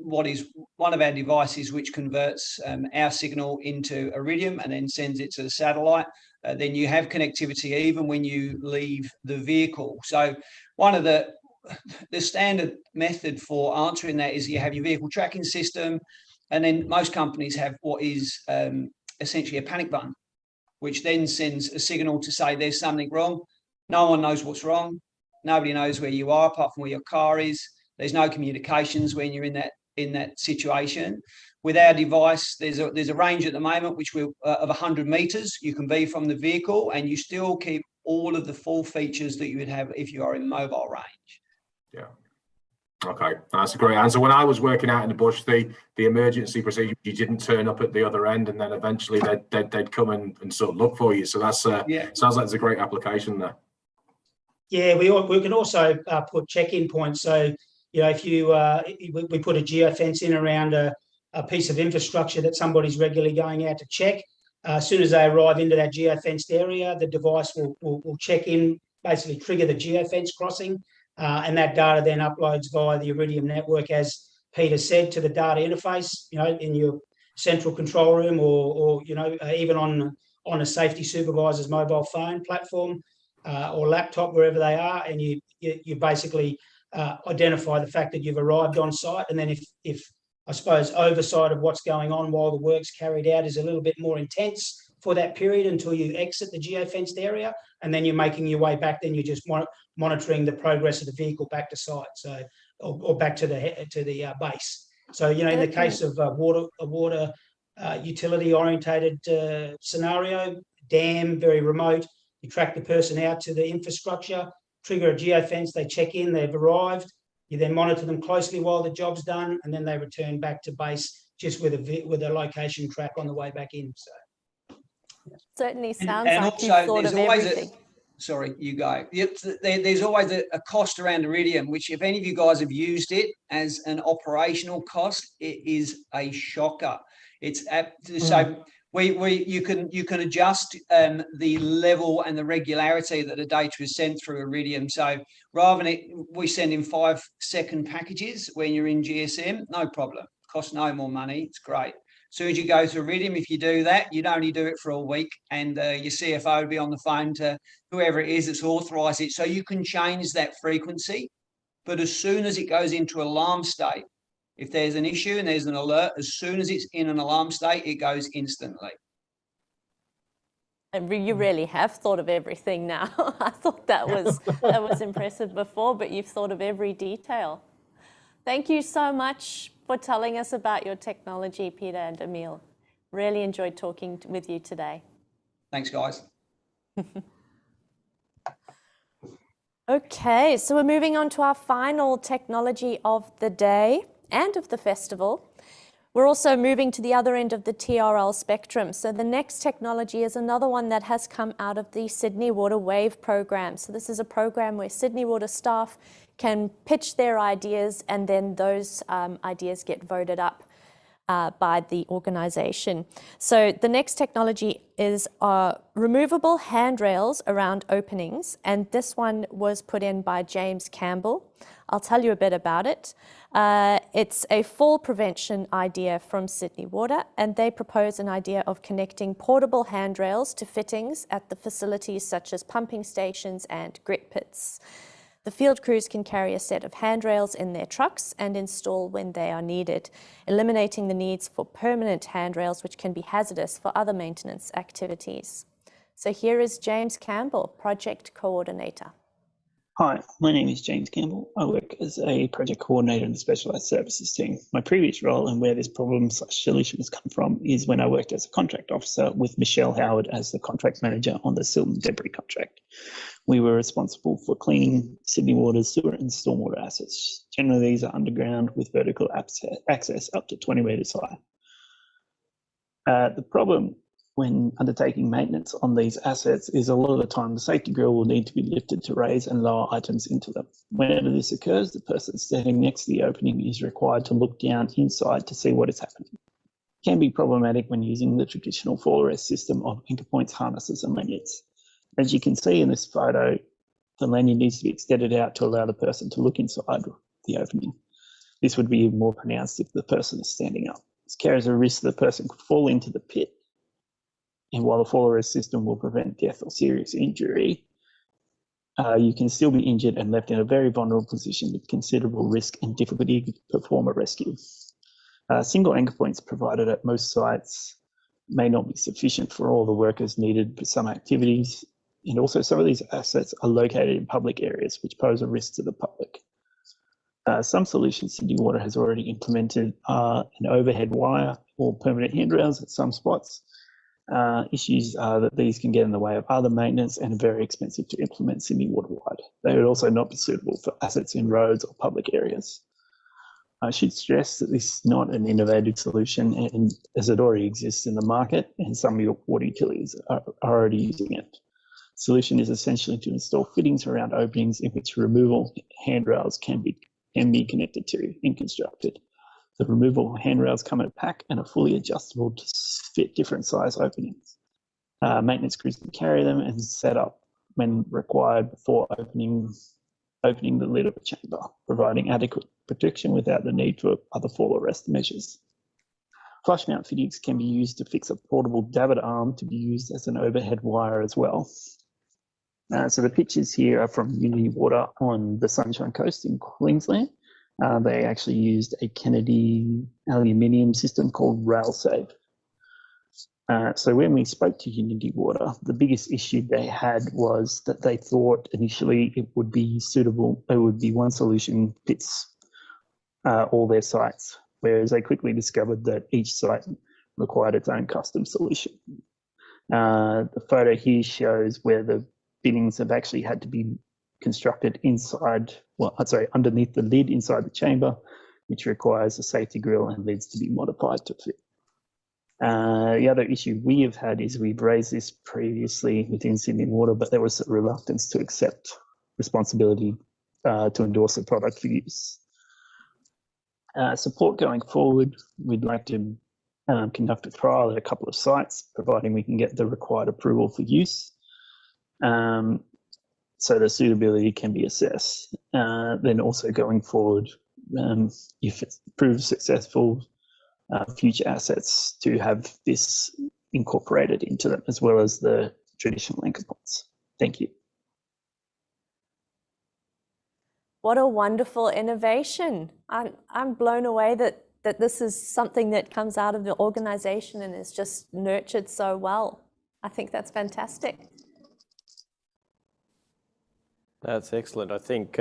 what is one of our devices which converts our signal into Iridium and then sends it to the satellite, then you have connectivity even when you leave the vehicle. So one of the standard method for answering that is you have your vehicle tracking system, and then most companies have what is essentially a panic button, which then sends a signal to say there's something wrong. No one knows what's wrong. Nobody knows where you are apart from where your car is. There's no communications when you're in that situation. With our device, there's a range at the moment which we're of 100 meters you can be from the vehicle, and you still keep all of the full features that you would have if you are in mobile range. Yeah. Okay, that's a great answer. When I was working out in the bush, the emergency procedure, you didn't turn up at the other end, and then eventually they'd come and sort of look for you. So that's sounds like it's a great application there. Yeah, we can also put check-in points. So if we put a geofence in around a piece of infrastructure that somebody's regularly going out to check. As soon as they arrive into that geofenced area, the device will check in, basically trigger the geofence crossing. And that data then uploads via the Iridium network, as Peter said, to the data interface, in your central control room or even on a safety supervisor's mobile phone platform or laptop, wherever they are. And you basically identify the fact that you've arrived on site. And then if I suppose oversight of what's going on while the work's carried out is a little bit more intense for that period until you exit the geofenced area, and then you're making your way back, then you're just monitoring the progress of the vehicle back to site, so or back to the base. So in the case of a water utility orientated scenario, dam, very remote, you track the person out to the infrastructure, trigger a geofence, they check in, they've arrived, you then monitor them closely while the job's done, and then they return back to base just with a location track on the way back in. So certainly sounds and like also, you've thought there's of always everything. Sorry, you go. There's always a cost around Iridium, which if any of you guys have used it as an operational cost, it is a shocker. It's so you can adjust the level and the regularity that the data is sent through Iridium. So rather than we send in 5-second packages when you're in GSM, no problem. Costs no more money. It's great. As soon as you go to Iridium, if you do that, you'd only do it for a week, and your CFO would be on the phone to whoever it is that's authorised it. So you can change that frequency, but as soon as it goes into alarm state, if there's an issue and there's an alert, as soon as it's in an alarm state, it goes instantly. And you really have thought of everything now. I thought that was impressive before, but you've thought of every detail. Thank you so much for telling us about your technology, Peter and Emil. Really enjoyed talking with you today. Thanks, guys. Okay, so we're moving on to our final technology of the day and of the festival. We're also moving to the other end of the TRL spectrum. So the next technology is another one that has come out of the Sydney Water WAVE program. So this is a program where Sydney Water staff can pitch their ideas, and then those ideas get voted up by the organisation. So the next technology is removable handrails around openings, and this one was put in by James Campbell. I'll tell you a bit about it. It's a fall prevention idea from Sydney Water, and they propose an idea of connecting portable handrails to fittings at the facilities such as pumping stations and grit pits. The field crews can carry a set of handrails in their trucks and install when they are needed, eliminating the needs for permanent handrails, which can be hazardous for other maintenance activities. So here is James Campbell, Project Coordinator. Hi, my name is James Campbell. I work as a project coordinator in the specialised services team. My previous role and where this problem/solution has come from is when I worked as a contract officer with Michelle Howard as the contract manager on the Silton Debris contract. We were responsible for cleaning Sydney Water's sewer and stormwater assets. Generally, these are underground with vertical access up to 20 metres high. The problem when undertaking maintenance on these assets is a lot of the time the safety grill will need to be lifted to raise and lower items into them. Whenever this occurs, the person standing next to the opening is required to look down inside to see what is happening. It can be problematic when using the traditional fall arrest system of anchor points, harnesses and lanyards. As you can see in this photo, the lanyard needs to be extended out to allow the person to look inside the opening. This would be even more pronounced if the person is standing up. This carries a risk that the person could fall into the pit, and while the fall arrest system will prevent death or serious injury, you can still be injured and left in a very vulnerable position with considerable risk and difficulty to perform a rescue. Single anchor points provided at most sites may not be sufficient for all the workers needed for some activities, and also some of these assets are located in public areas which pose a risk to the public. Some solutions Sydney Water has already implemented are an overhead wire or permanent handrails at some spots. Issues are that these can get in the way of other maintenance and are very expensive to implement Sydney Water-wide. They would also not be suitable for assets in roads or public areas. I should stress that this is not an innovative solution, and as it already exists in the market, and some water utilities are already using it. The solution is essentially to install fittings around openings in which removable handrails can be connected to and constructed. The removable handrails come in a pack and are fully adjustable to fit different size openings. Maintenance crews can carry them and set up when required before opening the lid of a chamber, providing adequate protection without the need for other fall arrest measures. Flush mount fittings can be used to fix a portable davit arm to be used as an overhead wire as well. So the pictures here are from Unity Water on the Sunshine Coast in Queensland. They actually used a Kennedy aluminium system called RailSafe. So when we spoke to Unity Water, the biggest issue they had was that they thought initially it would be suitable, it would be one solution fits all their sites, whereas they quickly discovered that each site required its own custom solution. The photo here shows where the fittings have actually had to be constructed inside, underneath the lid inside the chamber, which requires a safety grille and lids to be modified to fit. The other issue we have had is we've raised this previously within Sydney Water, but there was a reluctance to accept responsibility to endorse the product for use. Support going forward, we'd like to conduct a trial at a couple of sites, providing we can get the required approval for use. So the suitability can be assessed. Then also going forward, if it proves successful, future assets to have this incorporated into them, as well as the traditional anchor points. Thank you. What a wonderful innovation. I'm blown away that this is something that comes out of the organisation and is just nurtured so well. I think that's fantastic. That's excellent. I think,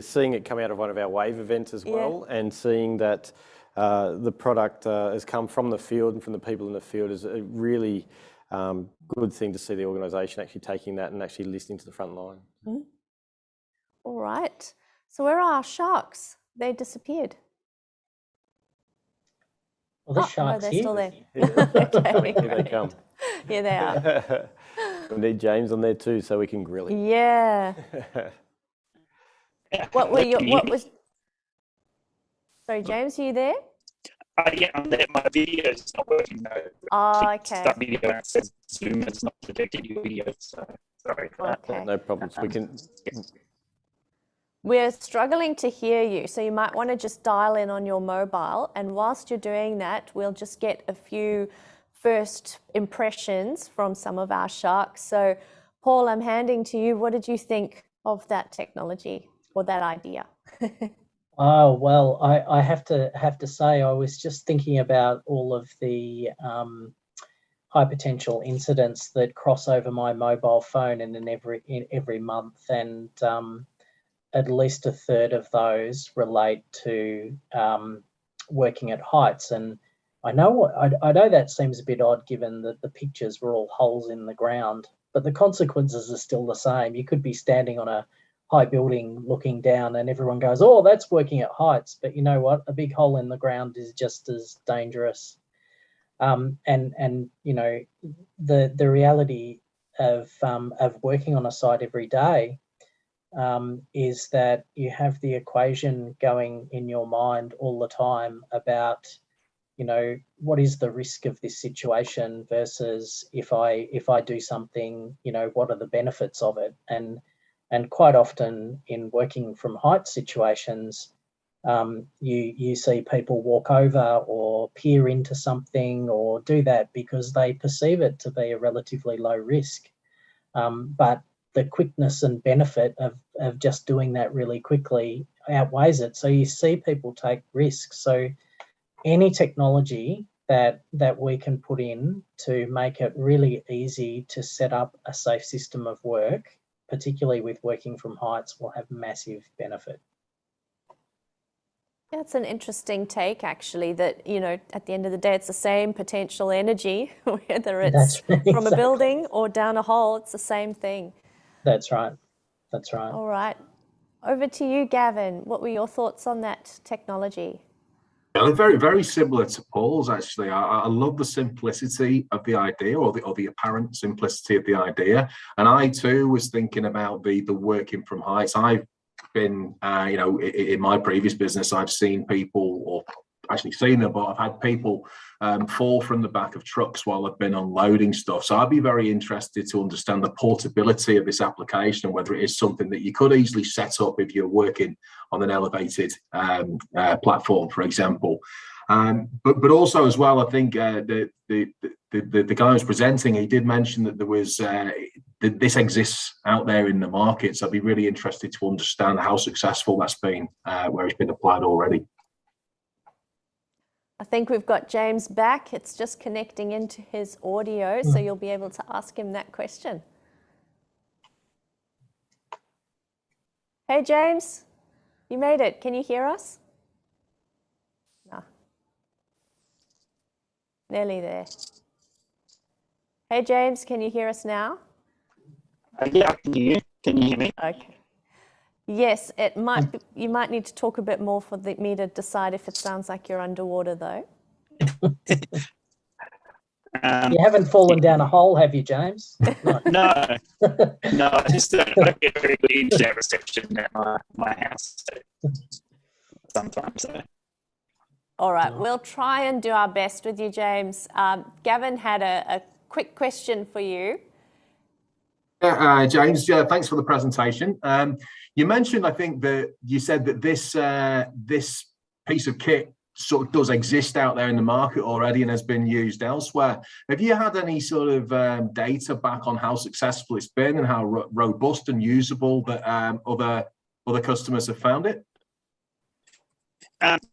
seeing it come out of one of our WAVE events as well, and seeing that the product has come from the field and from the people in the field is a really good thing to see the organisation actually taking that and actually listening to the front line. Mm-hmm. All right. So where are our sharks? They disappeared. Well, the No, shark's they're here. still there. Here they come. Here they are. We need James on there too, so we can grill him. Yeah. What was? Sorry, James, are you there? Yeah, I'm there. My video's not working though. Oh, okay. Start video and it says Zoom has not detected your video, so sorry for that. Okay. No problems. We can. We're struggling to hear you, so you might want to just dial in on your mobile. And whilst you're doing that, we'll just get a few first impressions from some of our sharks. So, Paul, I'm handing to you. What did you think of that technology or that idea? Oh, well, I have to say, I was just thinking about all of the high potential incidents that cross over my mobile phone in every month, and at least a third of those relate to working at heights. And I know that seems a bit odd given that the pictures were all holes in the ground, but the consequences are still the same. You could be standing on a high building looking down and everyone goes, oh, that's working at heights. But you know what? A big hole in the ground is just as dangerous. And you know, the reality of working on a site every day is that you have the equation going in your mind all the time about, you know, what is the risk of this situation versus if I do something, you know, what are the benefits of it? And quite often in working from height situations, you see people walk over or peer into something or do that because they perceive it to be a relatively low risk. But the quickness and benefit of just doing that really quickly outweighs it. So you see people take risks. So any technology that we can put in to make it really easy to set up a safe system of work, particularly with working from heights, will have massive benefit. That's an interesting take, actually, that, you know, at the end of the day, it's the same potential energy, whether it's from a building or down a hole, it's the same thing. That's right. That's right. All right. Over to you, Gavin. What were your thoughts on that technology? Yeah, they're very, very similar to Paul's, actually. I love the simplicity of the idea, or the apparent simplicity of the idea. And I too was thinking about the working from heights. I've been, you know, in my previous business, I've seen people, or actually seen them, but I've had people fall from the back of trucks while they've been unloading stuff. So I'd be very interested to understand the portability of this application and whether it is something that you could easily set up if you're working on an elevated platform, for example. But also as well, I think the guy who was presenting, he did mention that there was this exists out there in the market. So I'd be really interested to understand how successful that's been, where it's been applied already. I think we've got James back. It's just connecting into his audio, so you'll be able to ask him that question. Hey, James, you made it. Can you hear us? No. Nearly there. Hey, James, can you hear us now? Yeah, I can hear you. Can you hear me? Okay. Yes, it might be, you might need to talk a bit more for me to decide if it sounds like you're underwater, though. You haven't fallen down a hole, have you, James? No, I just don't get very good internet reception at my house sometimes. So. All right, we'll try and do our best with you, James. Gavin had a quick question for you. James, thanks for the presentation. You mentioned, I think, that you said that this piece of kit sort of does exist out there in the market already and has been used elsewhere. Have you had any sort of data back on how successful it's been and how robust and usable that other customers have found it?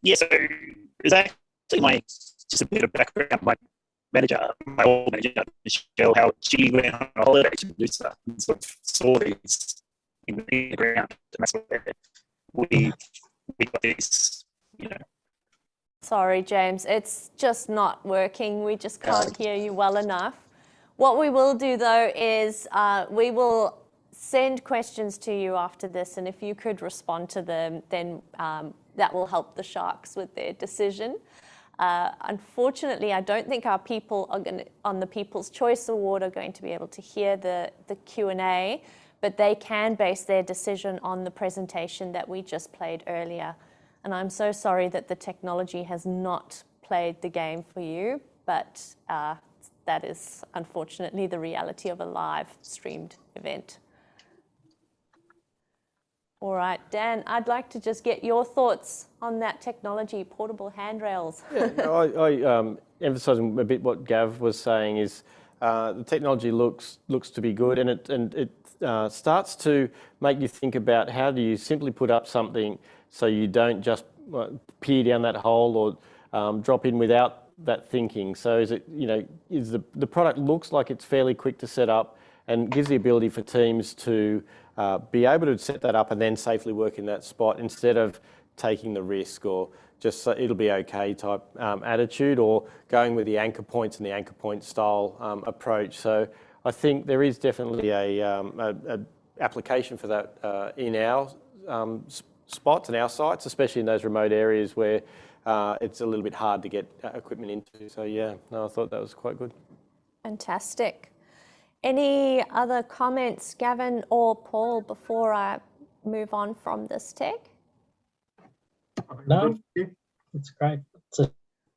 Yeah, so it's actually just a bit of background. My old manager, Michelle, how she went on a holiday to do stuff and sort of saw these in the ground, and that's where we got this, you know. Sorry, James, it's just not working. We just can't hear you well enough. What we will do, though, is we will send questions to you after this, and if you could respond to them, then that will help the sharks with their decision. Unfortunately, I don't think our people are going to, on the People's Choice Award, are going to be able to hear the Q&A, but they can base their decision on the presentation that we just played earlier. And I'm so sorry that the technology has not played the game for you, but that is unfortunately the reality of a live streamed event. All right, Dan, I'd like to just get your thoughts on that technology, portable handrails. Yeah, I emphasising a bit what Gav was saying is the technology looks to be good, and it starts to make you think about how do you simply put up something so you don't just peer down that hole or drop in without that thinking. So is it, is the product looks like it's fairly quick to set up and gives the ability for teams to be able to set that up and then safely work in that spot instead of taking the risk or just it'll be okay type attitude, or going with the anchor points and the anchor point style approach. So I think there is definitely a application for that in our spots and our sites, especially in those remote areas where it's a little bit hard to get equipment into. So yeah, no, I thought that was quite good. Fantastic. Any other comments, Gavin or Paul, before I move on from this tech? No, it's great. It's a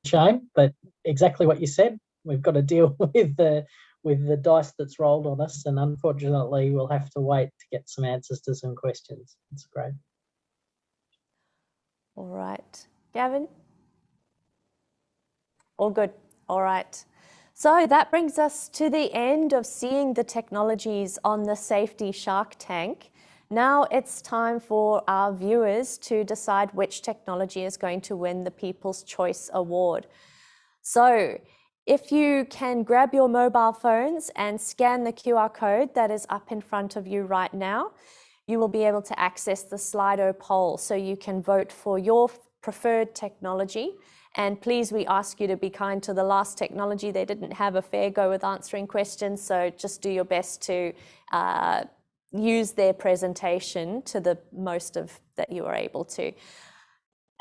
shame, but exactly what you said. We've got to deal with the dice that's rolled on us, and unfortunately, we'll have to wait to get some answers to some questions. It's great. All right, Gavin? All good. All right. So that brings us to the end of seeing the technologies on the Safety Shark Tank. Now it's time for our viewers to decide which technology is going to win the People's Choice Award. So if you can grab your mobile phones and scan the QR code that is up in front of you right now, you will be able to access the Slido poll so you can vote for your preferred technology. And please, we ask you to be kind to the last technology. They didn't have a fair go with answering questions, so just do your best to use their presentation to the most of that you are able to.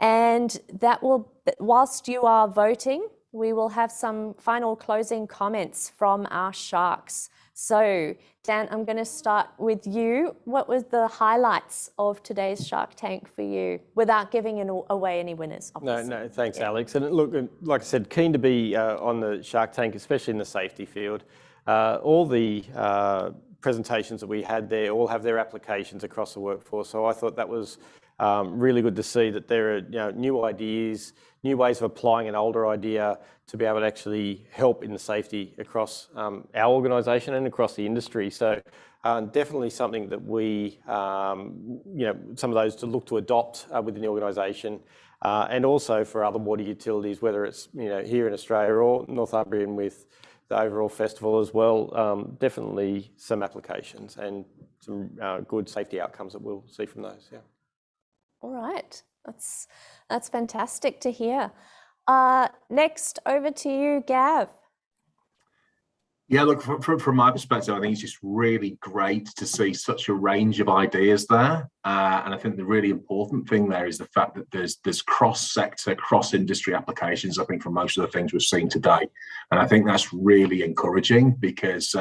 And that will, whilst you are voting, we will have some final closing comments from our sharks. So, Dan, I'm going to start with you. What was the highlights of today's Shark Tank for you, without giving away any winners, obviously? No, thanks, Alex. And look, like I said, keen to be on the Shark Tank, especially in the safety field. All the presentations that we had there all have their applications across the workforce. So I thought that was really good to see that there are new ideas, new ways of applying an older idea to be able to actually help in the safety across our organisation and across the industry. So definitely something that we, some of those to look to adopt within the organisation, and also for other water utilities, whether it's here in Australia or Northumbrian with the overall festival as well. Definitely some applications and some good safety outcomes that we'll see from those. Yeah. All right, that's fantastic to hear. Next, over to you, Gav. Yeah, look, from my perspective, I think it's just really great to see such a range of ideas there. And I think the really important thing there is the fact that there's cross-sector, cross-industry applications, I think, for most of the things we've seen today. And I think that's really encouraging because,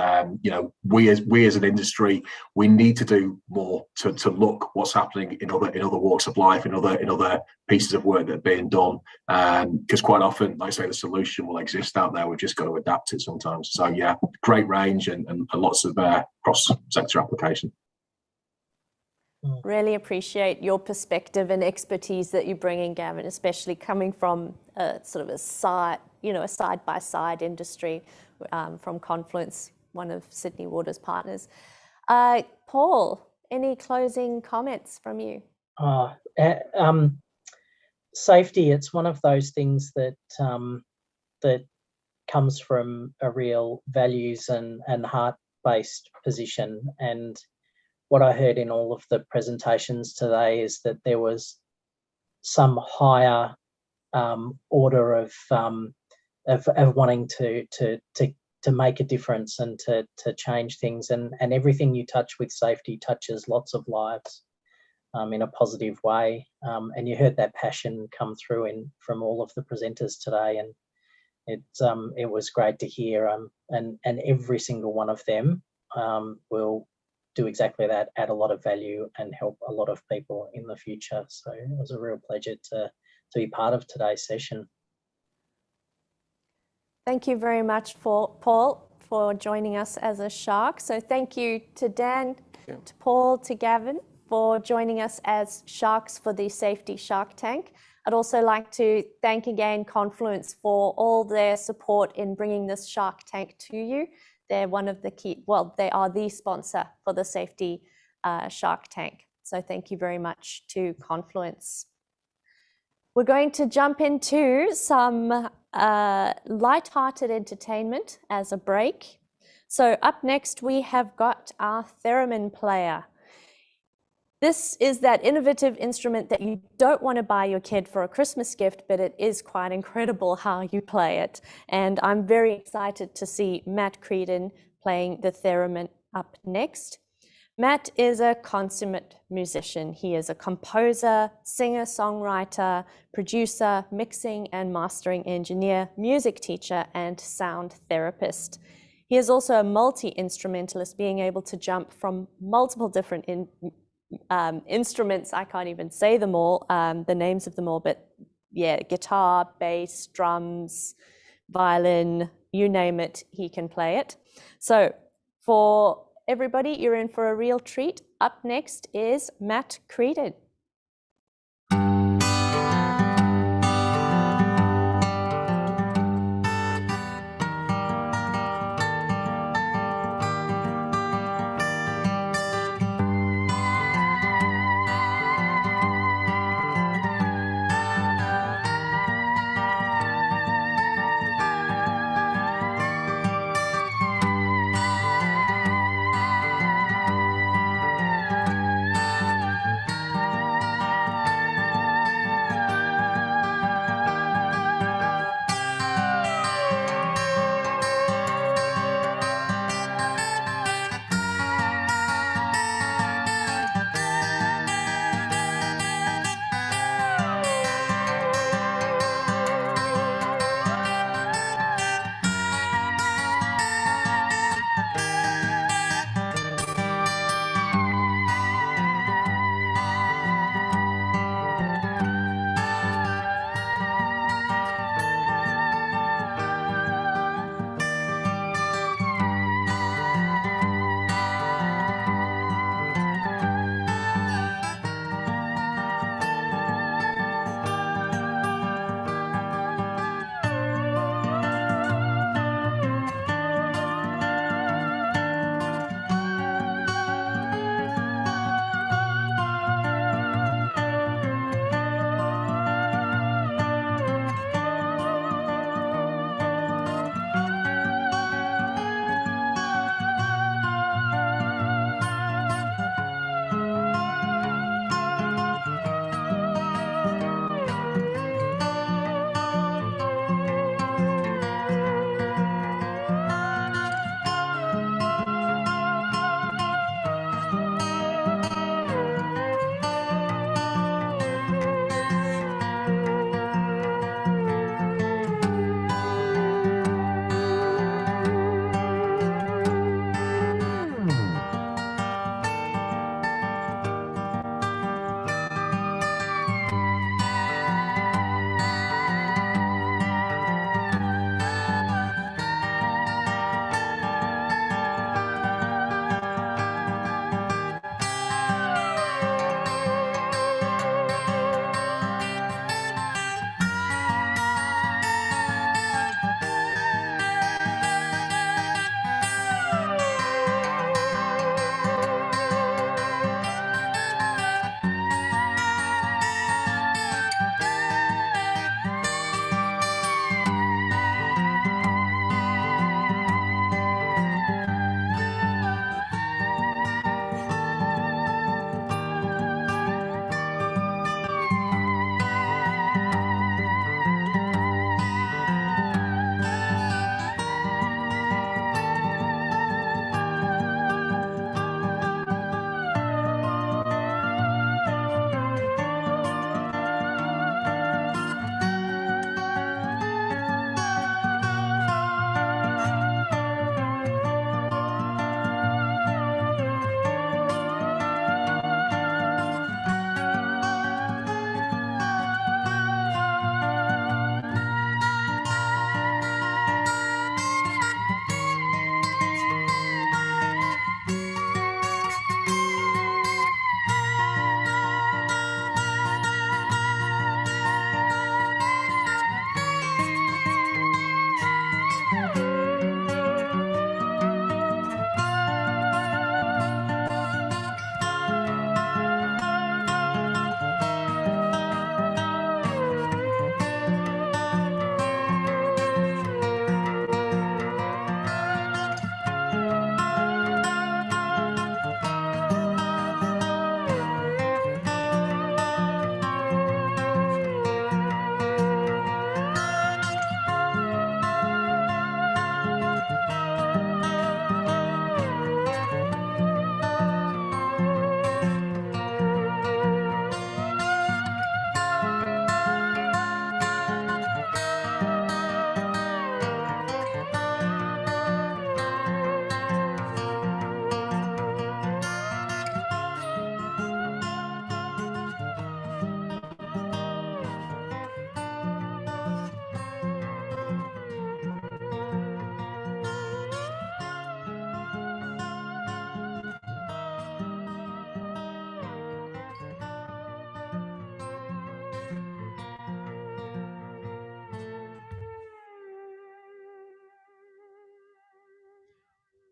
we as an industry, we need to do more to look what's happening in other walks of life, in other pieces of work that are being done. Because quite often, like I say, the solution will exist out there. We've just got to adapt it sometimes. So yeah, great range and lots of cross-sector application. Really appreciate your perspective and expertise that you bring in, Gavin, especially coming from a side-by-side industry from Confluence, one of Sydney Water's partners. Paul, any closing comments from you? Safety, it's one of those things that that comes from a real values and heart-based position. And what I heard in all of the presentations today is that there was some higher order of wanting to make a difference and to change things. And everything you touch with safety touches lots of lives in a positive way. And you heard that passion come through from all of the presenters today. And it was great to hear. And every single one of them will do exactly that, add a lot of value and help a lot of people in the future. So it was a real pleasure to be part of today's session. Thank you very much, Paul, for joining us as a shark. So thank you to Dan, to Paul, to Gavin for joining us as sharks for the Safety Shark Tank. I'd also like to thank again Confluence for all their support in bringing this Shark Tank to you. They're one of the key, well, they are the sponsor for the Safety Shark Tank. So thank you very much to Confluence. We're going to jump into some light-hearted entertainment as a break. So up next, we have got our theremin player. This is that innovative instrument that you don't want to buy your kid for a Christmas gift, but it is quite incredible how you play it. And I'm very excited to see Matt Creedon playing the theremin up next. Matt is a consummate musician. He is a composer, singer, songwriter, producer, mixing and mastering engineer, music teacher, and sound therapist. He is also a multi-instrumentalist, being able to jump from multiple different instruments. I can't even say them all, the names of them all, but yeah, guitar, bass, drums, violin, you name it, he can play it. So for everybody, you're in for a real treat. Up next is Matt Creedon.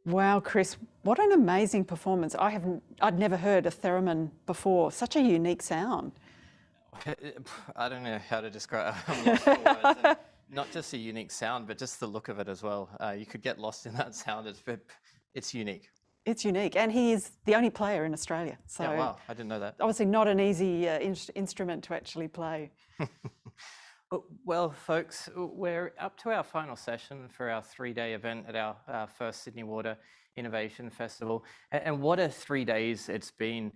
Wow, Chris, what an amazing performance. I'd never heard a theremin before. Such a unique sound. I don't know how to describe it. I'm lost for words. And not just a unique sound, but just the look of it as well. You could get lost in that sound. It's unique. It's unique, and he is the only player in Australia. So yeah, wow, I didn't know that. Obviously not an easy instrument to actually play. Well, folks, we're up to our final session for our 3-day event at our first Sydney Water Innovation Festival. And what a 3 days it's been.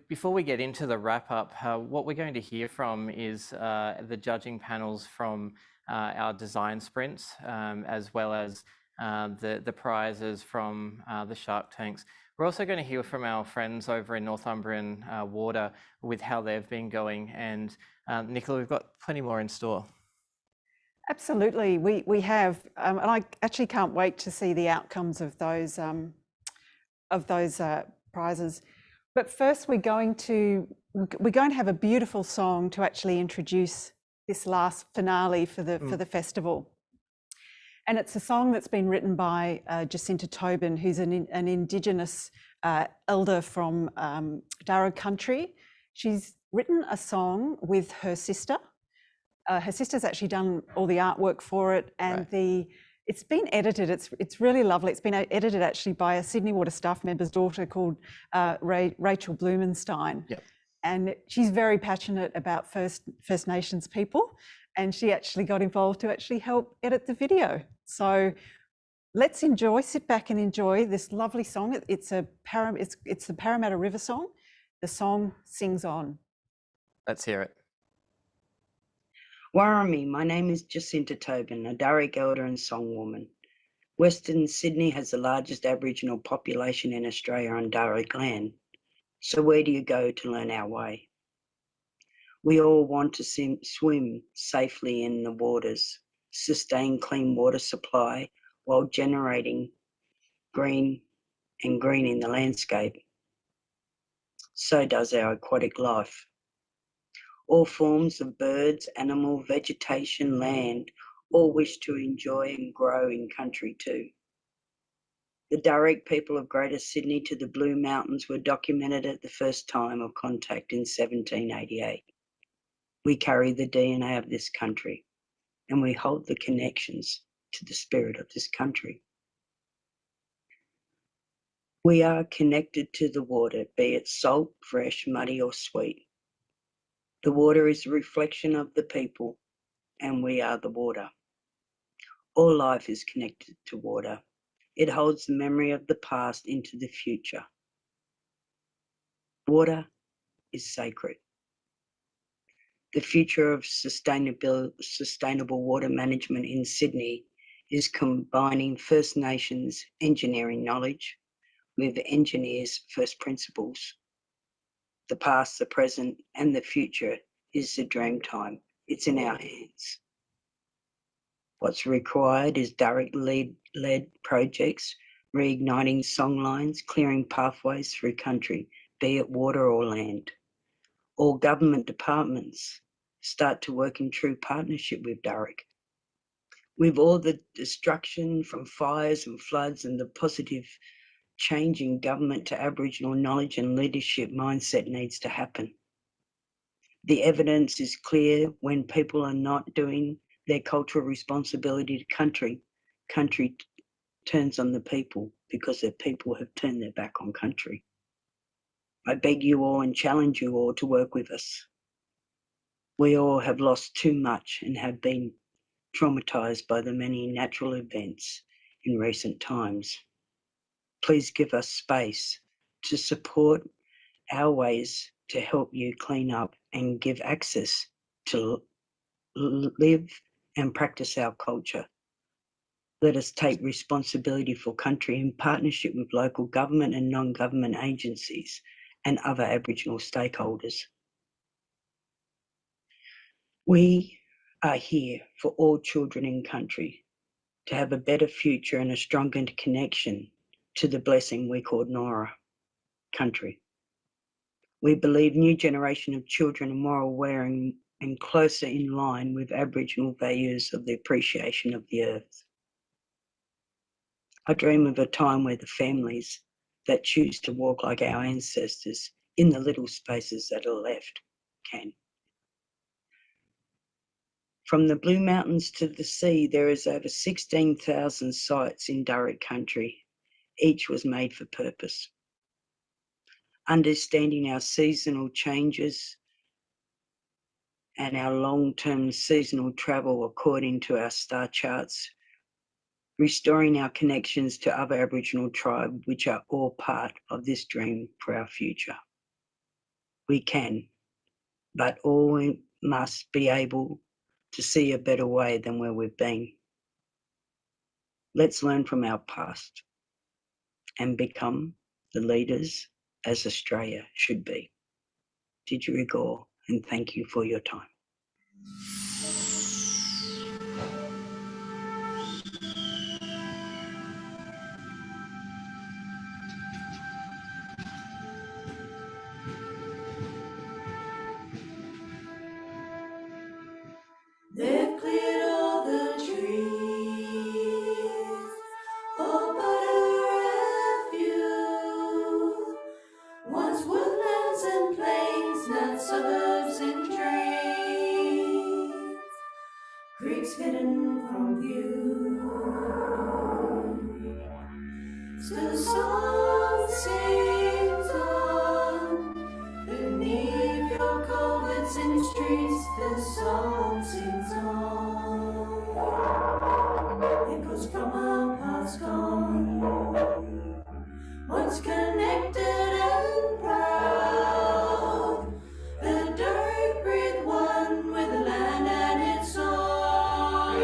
Before we get into the wrap up, what we're going to hear from is the judging panels from our design sprints, as well as the prizes from the Shark Tanks. We're also going to hear from our friends over in Northumbrian Water with how they've been going. And Nicola, we've got plenty more in store. Absolutely, we have, and I actually can't wait to see the outcomes of those prizes. But first, we're going to have a beautiful song to actually introduce this last finale for the festival. And it's a song that's been written by Jacinta Tobin, who's an Indigenous elder from Darug country. She's written a song with her sister. Her sister's actually done all the artwork for it, and it's been edited. It's really lovely. It's been edited actually by a Sydney Water staff member's daughter called Rachel Blumenstein. Yep. And she's very passionate about First Nations people, and she actually got involved to actually help edit the video. So let's sit back and enjoy this lovely song. It's the Parramatta River song. The song sings on. Let's hear it. Warrami, my name is Jacinta Tobin, a Darug elder and songwoman. Western Sydney has the largest Aboriginal population in Australia on Darug land. So where do you go to learn our way? We all want to swim safely in the waters, sustain clean water supply while generating green in the landscape. So does our aquatic life. All forms of birds, animal, vegetation, land, all wish to enjoy and grow in country too. The Darug people of Greater Sydney to the Blue Mountains were documented at the first time of contact in 1788. We carry the DNA of this country, and we hold the connections to the spirit of this country. We are connected to the water, be it salt, fresh, muddy or sweet. The water is a reflection of the people, and we are the water. All life is connected to water. It holds the memory of the past into the future. Water is sacred. The future of sustainable water management in Sydney is combining First Nations engineering knowledge with engineers' first principles. The past, the present, and the future is the dream time. It's in our hands. What's required is Darug-led projects, reigniting songlines, clearing pathways through country, be it water or land. All government departments start to work in true partnership with Darug. With all the destruction from fires and floods and the positive change in government to Aboriginal knowledge and leadership mindset needs to happen. The evidence is clear when people are not doing their cultural responsibility to country turns on the people because the people have turned their back on country. I beg you all and challenge you all to work with us. We all have lost too much and have been traumatised by the many natural events in recent times. Please give us space to support our ways to help you clean up and give access to live and practice our culture. Let us take responsibility for country in partnership with local government and non-government agencies and other Aboriginal stakeholders. We are here for all children in country to have a better future and a stronger connection to the blessing we call Nora, country. We believe new generation of children are more aware and closer in line with Aboriginal values of the appreciation of the earth. I dream of a time where the families that choose to walk like our ancestors in the little spaces that are left can. From the Blue Mountains to the sea, there is over 16,000 sites in Durrett country. Each was made for purpose. Understanding our seasonal changes and our long-term seasonal travel according to our star charts, restoring our connections to other Aboriginal tribes, which are all part of this dream for our future. We can, but all we must be able to see a better way than where we've been. Let's learn from our past and become the leaders as Australia should be. Didgeridoo, and thank you for your time. They've cleared all the trees, all but a few. Once woodlands and plains, now suburbs and trains, creeks hidden from view. Still the song sings on, beneath your culverts and streets, the song sings on. Echoes from our past gone, once connected and proud. The dirt breathed one with the land and its song,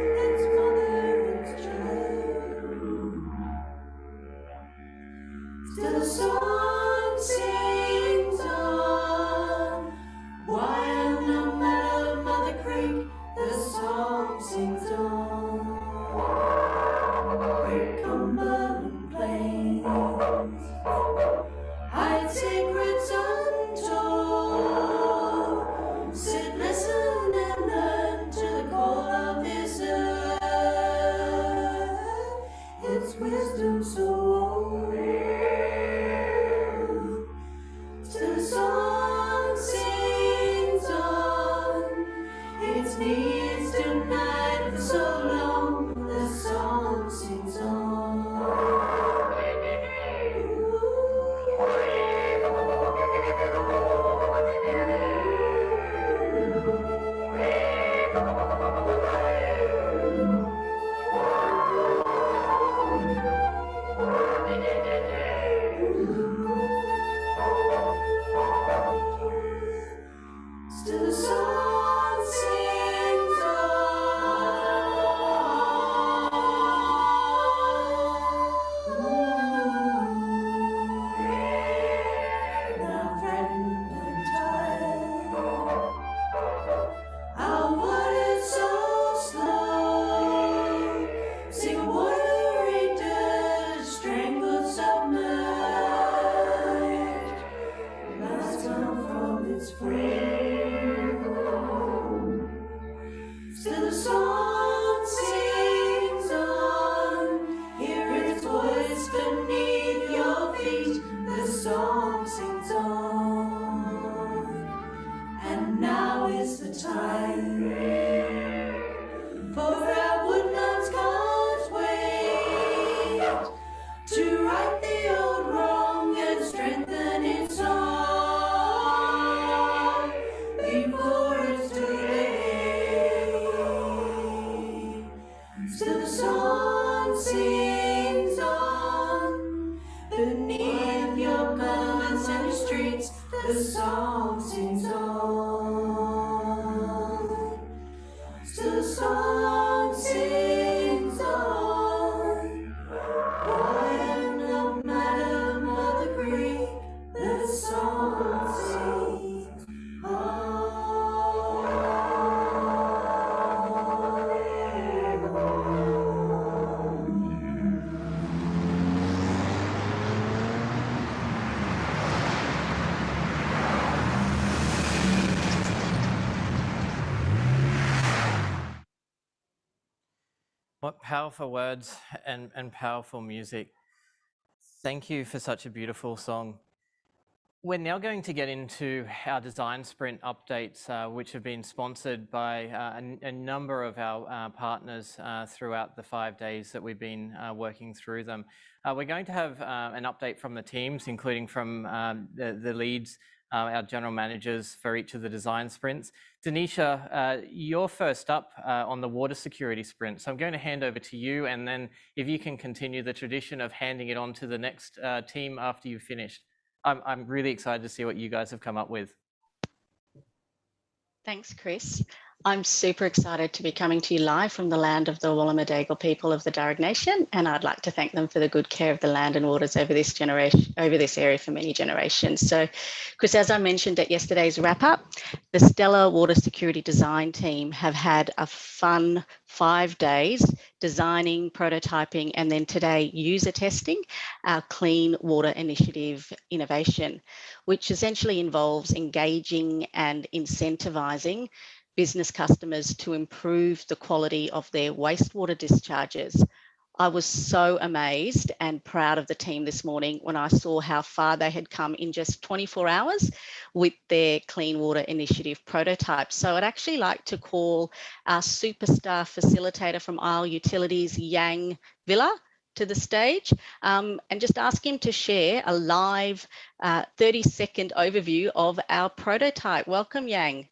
its mother, its child. Still the song sings on, while no matter Mother Creek, the song sings on. Great Cumberland Plains, hide secrets untold. Sit, listen, and learn to the call of this earth, its wisdom so old. Still the song sings on, its needs denied for so long. The song sings on. Still the song sings on. Now threatened and tired, our water's so slow. Sing a watery dirge, strangled, submerged. Last come from its frame. Still the song sings on, hear its voice beneath your feet. The song sings on, and now is the time, for our woodlands can't wait to right the old wrong and strengthen its song before it's too late. Still the song sings on, beneath your garments and your streets, the song sings on. Still the song sings on, while no matter Mother Creek, the song sings on. What powerful words and powerful music. Thank you for such a beautiful song. We're now going to get into our design sprint updates, which have been sponsored by a number of our partners throughout the 5 days that we've been working through them. We're going to have an update from the teams, including from the leads, our general managers for each of the design sprints. Denisha, you're first up on the water security sprint. So I'm going to hand over to you, and then if you can continue the tradition of handing it on to the next team after you've finished. I'm really excited to see what you guys have come up with. Thanks, Chris. I'm super excited to be coming to you live from the land of the Wallumedegal people of the Darug Nation, and I'd like to thank them for the good care of the land and waters over this area for many generations. So, Chris, as I mentioned at yesterday's wrap-up, the Stellar Water Security Design team have had a fun 5 days designing, prototyping, and then today user testing our Clean Water Initiative innovation, which essentially involves engaging and incentivizing business customers to improve the quality of their wastewater discharges. I was so amazed and proud of the team this morning when I saw how far they had come in just 24 hours with their Clean Water Initiative prototype. So I'd actually like to call our superstar facilitator from Isle Utilities, Yang Villa, to the stage and just ask him to share a live 30-second overview of our prototype. Welcome, Yang.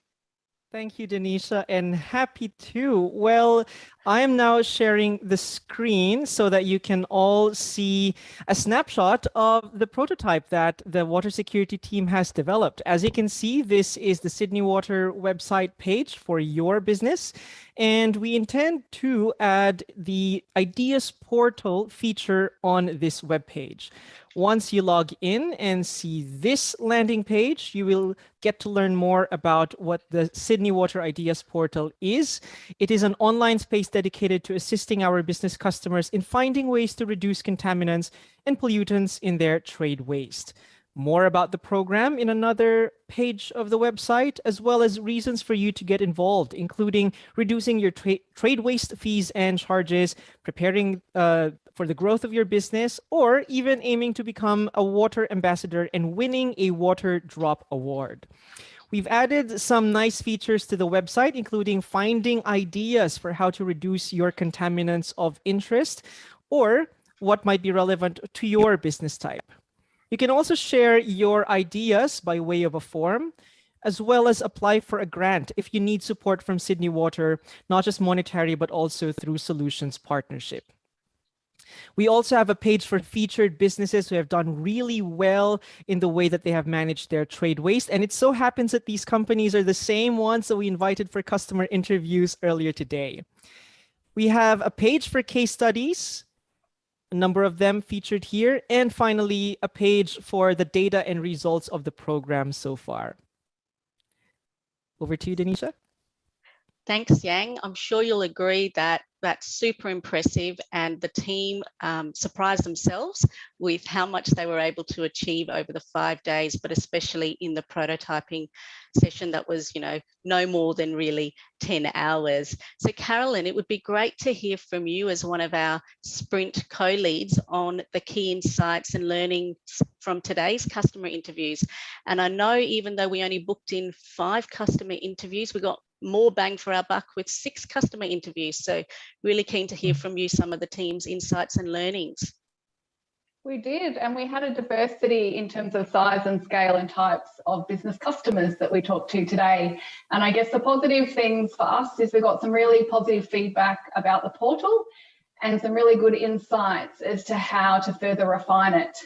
Thank you, Denisha, and happy to. Well, I am now sharing the screen so that you can all see a snapshot of the prototype that the water security team has developed. As you can see, this is the Sydney Water website page for your business, and we intend to add the Ideas Portal feature on this web page. Once you log in and see this landing page, you will get to learn more about what the Sydney Water Ideas Portal is. It is an online space dedicated to assisting our business customers in finding ways to reduce contaminants and pollutants in their trade waste. More about the program in another page of the website, as well as reasons for you to get involved, including reducing your trade waste fees and charges, preparing for the growth of your business, or even aiming to become a water ambassador and winning a Water Drop Award. We've added some nice features to the website, including finding ideas for how to reduce your contaminants of interest or what might be relevant to your business type. You can also share your ideas by way of a form, as well as apply for a grant if you need support from Sydney Water, not just monetary, but also through solutions partnership. We also have a page for featured businesses who have done really well in the way that they have managed their trade waste. And it so happens that these companies are the same ones that we invited for customer interviews earlier today. We have a page for case studies, a number of them featured here, and finally, a page for the data and results of the program so far. Over to you, Denisha. Thanks, Yang. I'm sure you'll agree that that's super impressive, and the team surprised themselves with how much they were able to achieve over the 5 days, but especially in the prototyping session that was, no more than really 10 hours. So Carolyn, it would be great to hear from you as one of our sprint co-leads on the key insights and learnings from today's customer interviews. And I know even though we only booked in 5 customer interviews, we got more bang for our buck with 6 customer interviews. So really keen to hear from you some of the team's insights and learnings. We did, and we had a diversity in terms of size and scale and types of business customers that we talked to today. And I guess the positive things for us is we got some really positive feedback about the portal and some really good insights as to how to further refine it.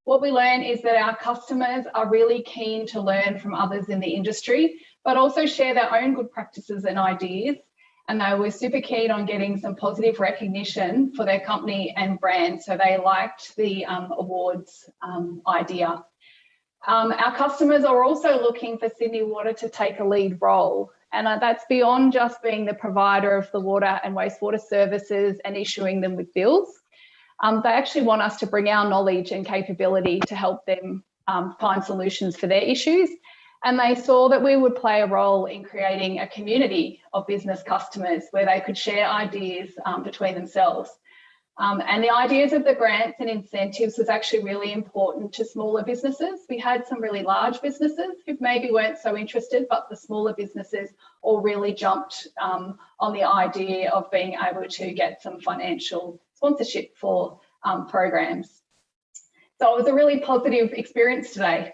What we learned is that our customers are really keen to learn from others in the industry, but also share their own good practices and ideas. And they were super keen on getting some positive recognition for their company and brand. So they liked the awards idea. Our customers are also looking for Sydney Water to take a lead role. And that's beyond just being the provider of the water and wastewater services and issuing them with bills. They actually want us to bring our knowledge and capability to help them find solutions for their issues. And they saw that we would play a role in creating a community of business customers where they could share ideas between themselves. And the ideas of the grants and incentives was actually really important to smaller businesses. We had some really large businesses who maybe weren't so interested, but the smaller businesses all really jumped on the idea of being able to get some financial sponsorship for programs. So it was a really positive experience today.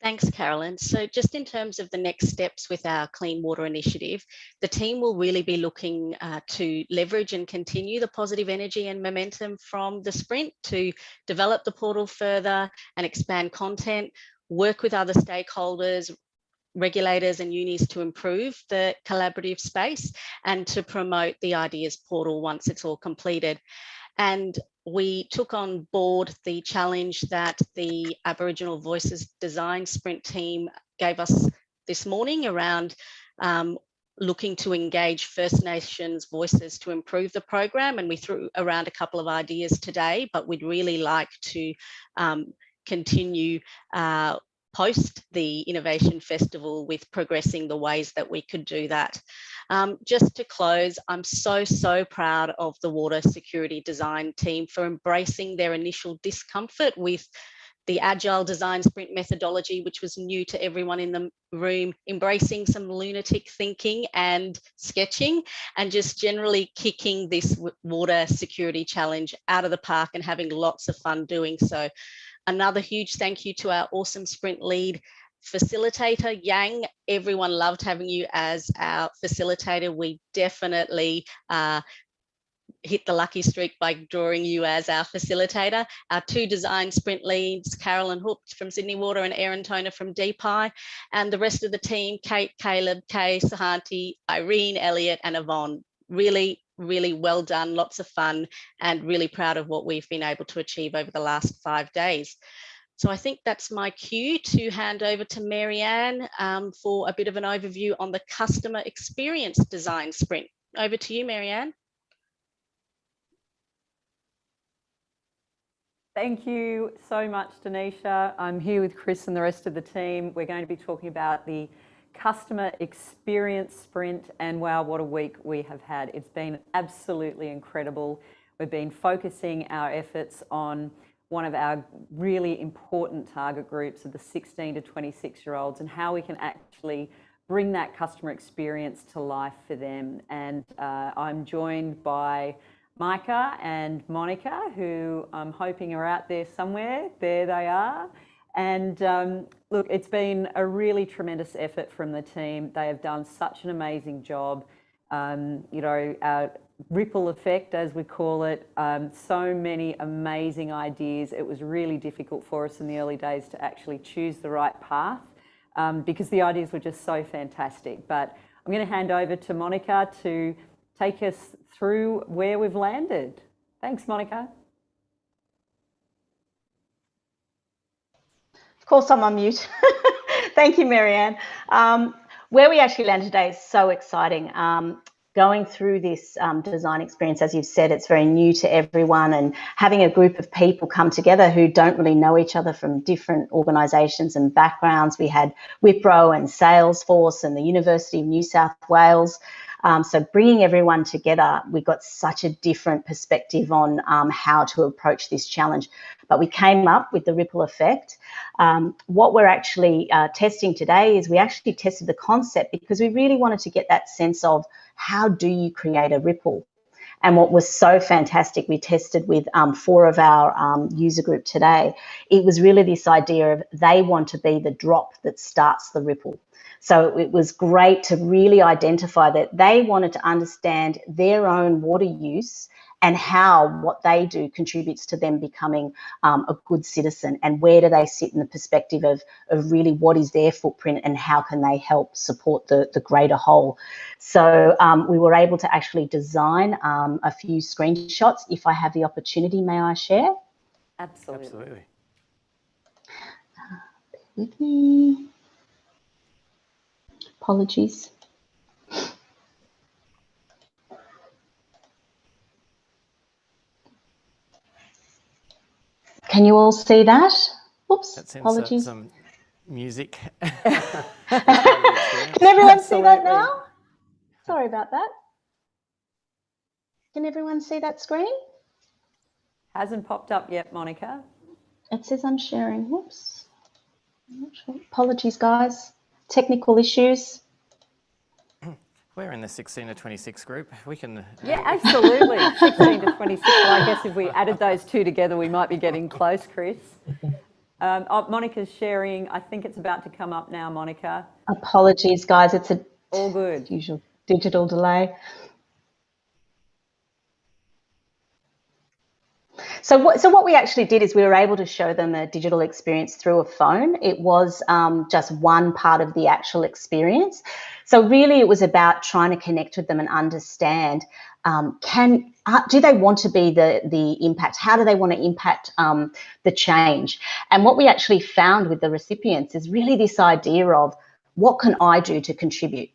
Thanks, Carolyn. So just in terms of the next steps with our Clean Water Initiative, the team will really be looking to leverage and continue the positive energy and momentum from the sprint to develop the portal further and expand content, work with other stakeholders, regulators and unis to improve the collaborative space and to promote the ideas portal once it's all completed. And we took on board the challenge that the Aboriginal Voices Design Sprint team gave us this morning around looking to engage First Nations voices to improve the program. And we threw around a couple of ideas today, but we'd really like to continue post the Innovation Festival with progressing the ways that we could do that. Just to close, I'm so proud of the water security design team for embracing their initial discomfort with the agile design sprint methodology, which was new to everyone in the room, embracing some lunatic thinking and sketching, and just generally kicking this water security challenge out of the park and having lots of fun doing so. Another huge thank you to our awesome sprint lead facilitator, Yang. Everyone loved having you as our facilitator. We definitely hit the lucky streak by drawing you as our facilitator. Our two design sprint leads, Carolyn Hook from Sydney Water and Erin Toner from DPI, and the rest of the team, Kate, Caleb, Kay, Sahanti, Irene, Elliot, and Yvonne. Really well done, lots of fun, and really proud of what we've been able to achieve over the last 5 days. So I think that's my cue to hand over to Marianne for a bit of an overview on the customer experience design sprint. Over to you, Marianne. Thank you so much, Denisha. I'm here with Chris and the rest of the team. We're going to be talking about the customer experience sprint, and wow, what a week we have had. It's been absolutely incredible. We've been focusing our efforts on one of our really important target groups of the 16 to 26-year-olds and how we can actually bring that customer experience to life for them. And I'm joined by Micah and Monica, who I'm hoping are out there somewhere. There they are. And look, it's been a really tremendous effort from the team. They have done such an amazing job. You know, our ripple effect, as we call it, so many amazing ideas. It was really difficult for us in the early days to actually choose the right path because the ideas were just so fantastic. But I'm going to hand over to Monica to take us through where we've landed. Thanks, Monica. Of course, I'm on mute. Thank you, Marianne. Where we actually landed today is so exciting. Going through this design experience, as you've said, it's very new to everyone, and having a group of people come together who don't really know each other from different organisations and backgrounds. We had Wipro and Salesforce and the University of New South Wales. So bringing everyone together, we got such a different perspective on how to approach this challenge. But we came up with the ripple effect. What we're actually testing today is we actually tested the concept because we really wanted to get that sense of how do you create a ripple? And what was so fantastic, we tested with 4 of our user group today, it was really this idea of they want to be the drop that starts the ripple. So it was great to really identify that they wanted to understand their own water use and how what they do contributes to them becoming a good citizen, and where do they sit in the perspective of really what is their footprint and how can they help support the greater whole. So we were able to actually design a few screenshots. If I have the opportunity, may I share? Absolutely. With me. Apologies. Can you all see that? Oops, apologies. music. Can everyone see that now? Sorry about that. Can everyone see that screen? Hasn't popped up yet, Monica. It says I'm sharing. Whoops. I'm not sure. Apologies, guys. Technical issues. We're in the 16 to 26 group. We can. Yeah, absolutely. 16 to 26. Well, I guess if we added those two together, we might be getting close, Chris. Monica's sharing. I think it's about to come up now, Monica. Apologies, guys. It's a all good. Usual digital delay. So what we actually did is we were able to show them a digital experience through a phone. It was just one part of the actual experience. So really it was about trying to connect with them and understand, do they want to be the impact? How do they want to impact the change? And what we actually found with the recipients is really this idea of what can I do to contribute?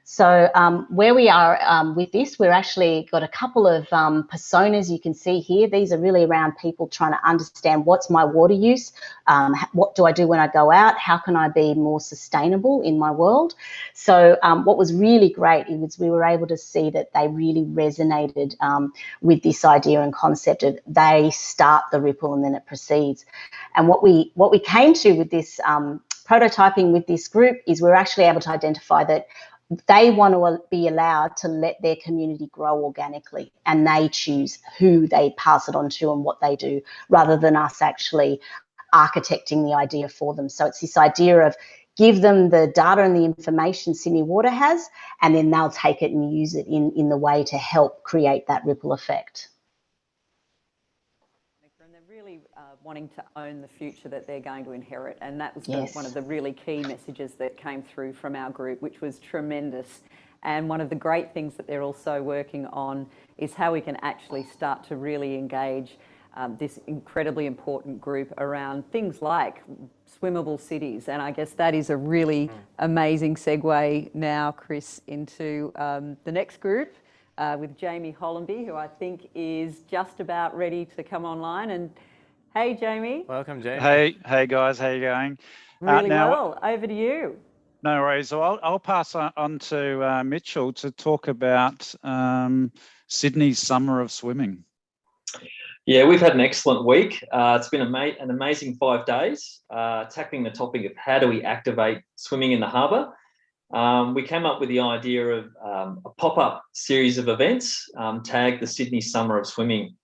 So where we are with this, we're actually got a couple of personas you can see here. These are really around people trying to understand what's my water use, what do I do when I go out, how can I be more sustainable in my world. So what was really great is we were able to see that they really resonated with this idea and concept of they start the ripple and then it proceeds. And what we came to with this prototyping with this group is we're actually able to identify that they want to be allowed to let their community grow organically and they choose who they pass it on to and what they do rather than us actually architecting the idea for them. So it's this idea of give them the data and the information Sydney Water has and then they'll take it and use it in the way to help create that ripple effect. And they're really wanting to own the future that they're going to inherit. And that was Yes. one of the really key messages that came through from our group, which was tremendous. And one of the great things that they're also working on is how we can actually start to really engage this incredibly important group around things like swimmable cities. And I guess that is a really amazing segue now, Chris, into the next group. With Jamie Hollenby, who I think is just about ready to come online. And hey, Jamie. Welcome, Jamie. Hey guys, how you going? Really well. Over to you. No worries. So I'll pass on to Mitchell to talk about Sydney's Summer of Swimming. Yeah, we've had an excellent week. It's been an amazing 5 days, tackling the topic of how do we activate swimming in the harbour. We came up with the idea of a pop-up series of events tagged the Sydney Summer of Swimming,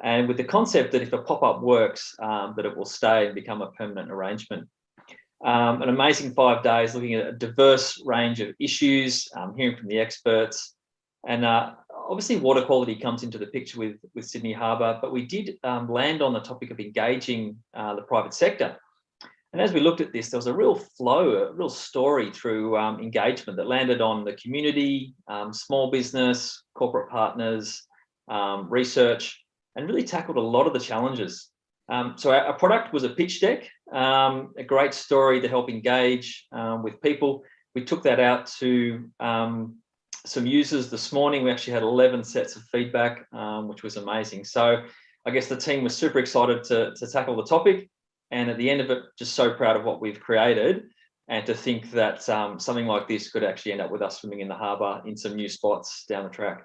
and with the concept that if a pop-up works, that it will stay and become a permanent arrangement. An amazing 5 days looking at a diverse range of issues, hearing from the experts, and obviously water quality comes into the picture with Sydney Harbour, but we did land on the topic of engaging the private sector. And as we looked at this, there was a real flow, a real story through engagement that landed on the community, small business, corporate partners, research, and really tackled a lot of the challenges. So our product was a pitch deck, a great story to help engage with people. We took that out to some users this morning. We actually had 11 sets of feedback, which was amazing. So I guess the team was super excited to tackle the topic. And at the end of it, just so proud of what we've created and to think that something like this could actually end up with us swimming in the harbour in some new spots down the track.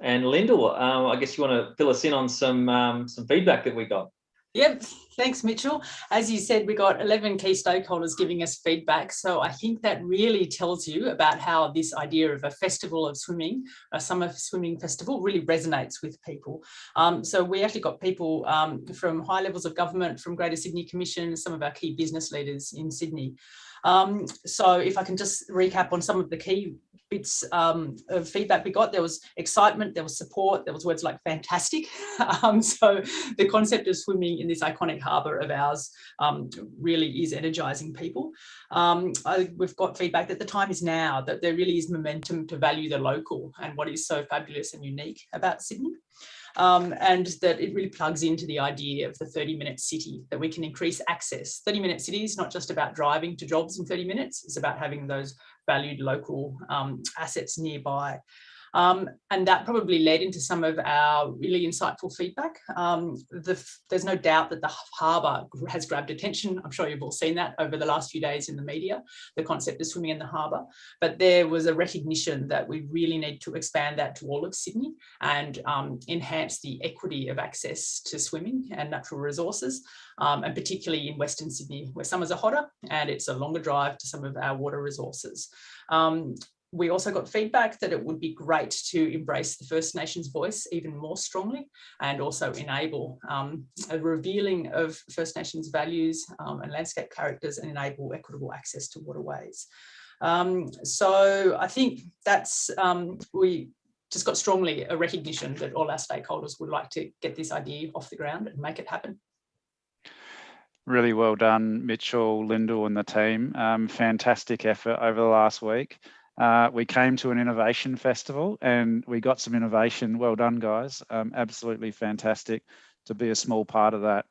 And Lyndall, I guess you want to fill us in on some feedback that we got. Yep, thanks, Mitchell. As you said, we got 11 key stakeholders giving us feedback. So I think that really tells you about how this idea of a festival of swimming, a summer swimming festival, really resonates with people. So we actually got people from high levels of government, from Greater Sydney Commission, some of our key business leaders in Sydney. So if I can just recap on some of the key bits of feedback we got, there was excitement, there was support, there was words like fantastic. So the concept of swimming in this iconic harbour of ours really is energising people. We've got feedback that the time is now, that there really is momentum to value the local and what is so fabulous and unique about Sydney. And that it really plugs into the idea of the 30-minute city, that we can increase access. 30-minute city is not just about driving to jobs in 30 minutes, it's about having those valued local assets nearby. And that probably led into some of our really insightful feedback. There's no doubt that the harbour has grabbed attention. I'm sure you've all seen that over the last few days in the media, the concept of swimming in the harbour. But there was a recognition that we really need to expand that to all of Sydney and enhance the equity of access to swimming and natural resources, and particularly in Western Sydney, where summers are hotter and it's a longer drive to some of our water resources. We also got feedback that it would be great to embrace the First Nations voice even more strongly and also enable a revealing of First Nations values and landscape characters and enable equitable access to waterways. So I think that's, we just got strongly a recognition that all our stakeholders would like to get this idea off the ground and make it happen. Really well done, Mitchell, Lyndall and the team. Fantastic effort over the last week. We came to an innovation festival and we got some innovation. Well done, guys. Absolutely fantastic to be a small part of that.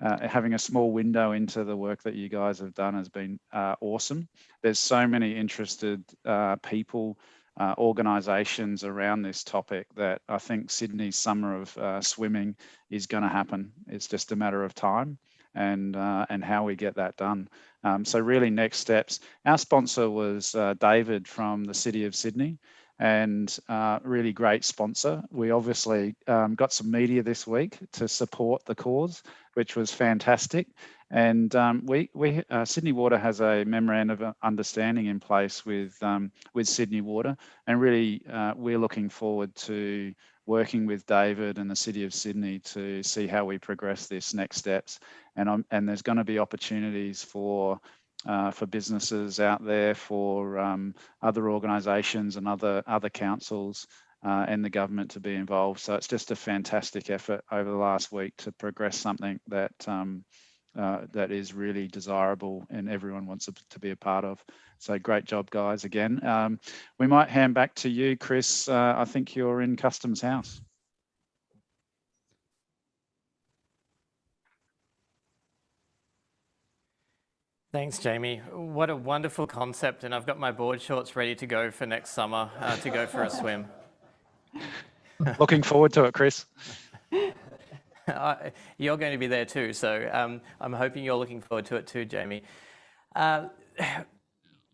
Having a small window into the work that you guys have done has been awesome. There's so many interested people, organisations around this topic that I think Sydney's Summer of Swimming is going to happen. It's just a matter of time and how we get that done. So really next steps. Our sponsor was David from the City of Sydney, and really great sponsor. We obviously got some media this week to support the cause, which was fantastic. And Sydney Water has a memorandum of understanding in place with Sydney Water, and really we're looking forward to working with David and the City of Sydney to see how we progress this next steps. And there's going to be opportunities for businesses out there, for other organisations and other councils and the government to be involved. So it's just a fantastic effort over the last week to progress something that that is really desirable and everyone wants to be a part of. So great job, guys, again. We might hand back to you, Chris. I think you're in Customs House. Thanks, Jamie. What a wonderful concept. And I've got my board shorts ready to go for next summer to go for a swim. Looking forward to it, Chris. You're going to be there too, so I'm hoping you're looking forward to it too, Jamie. I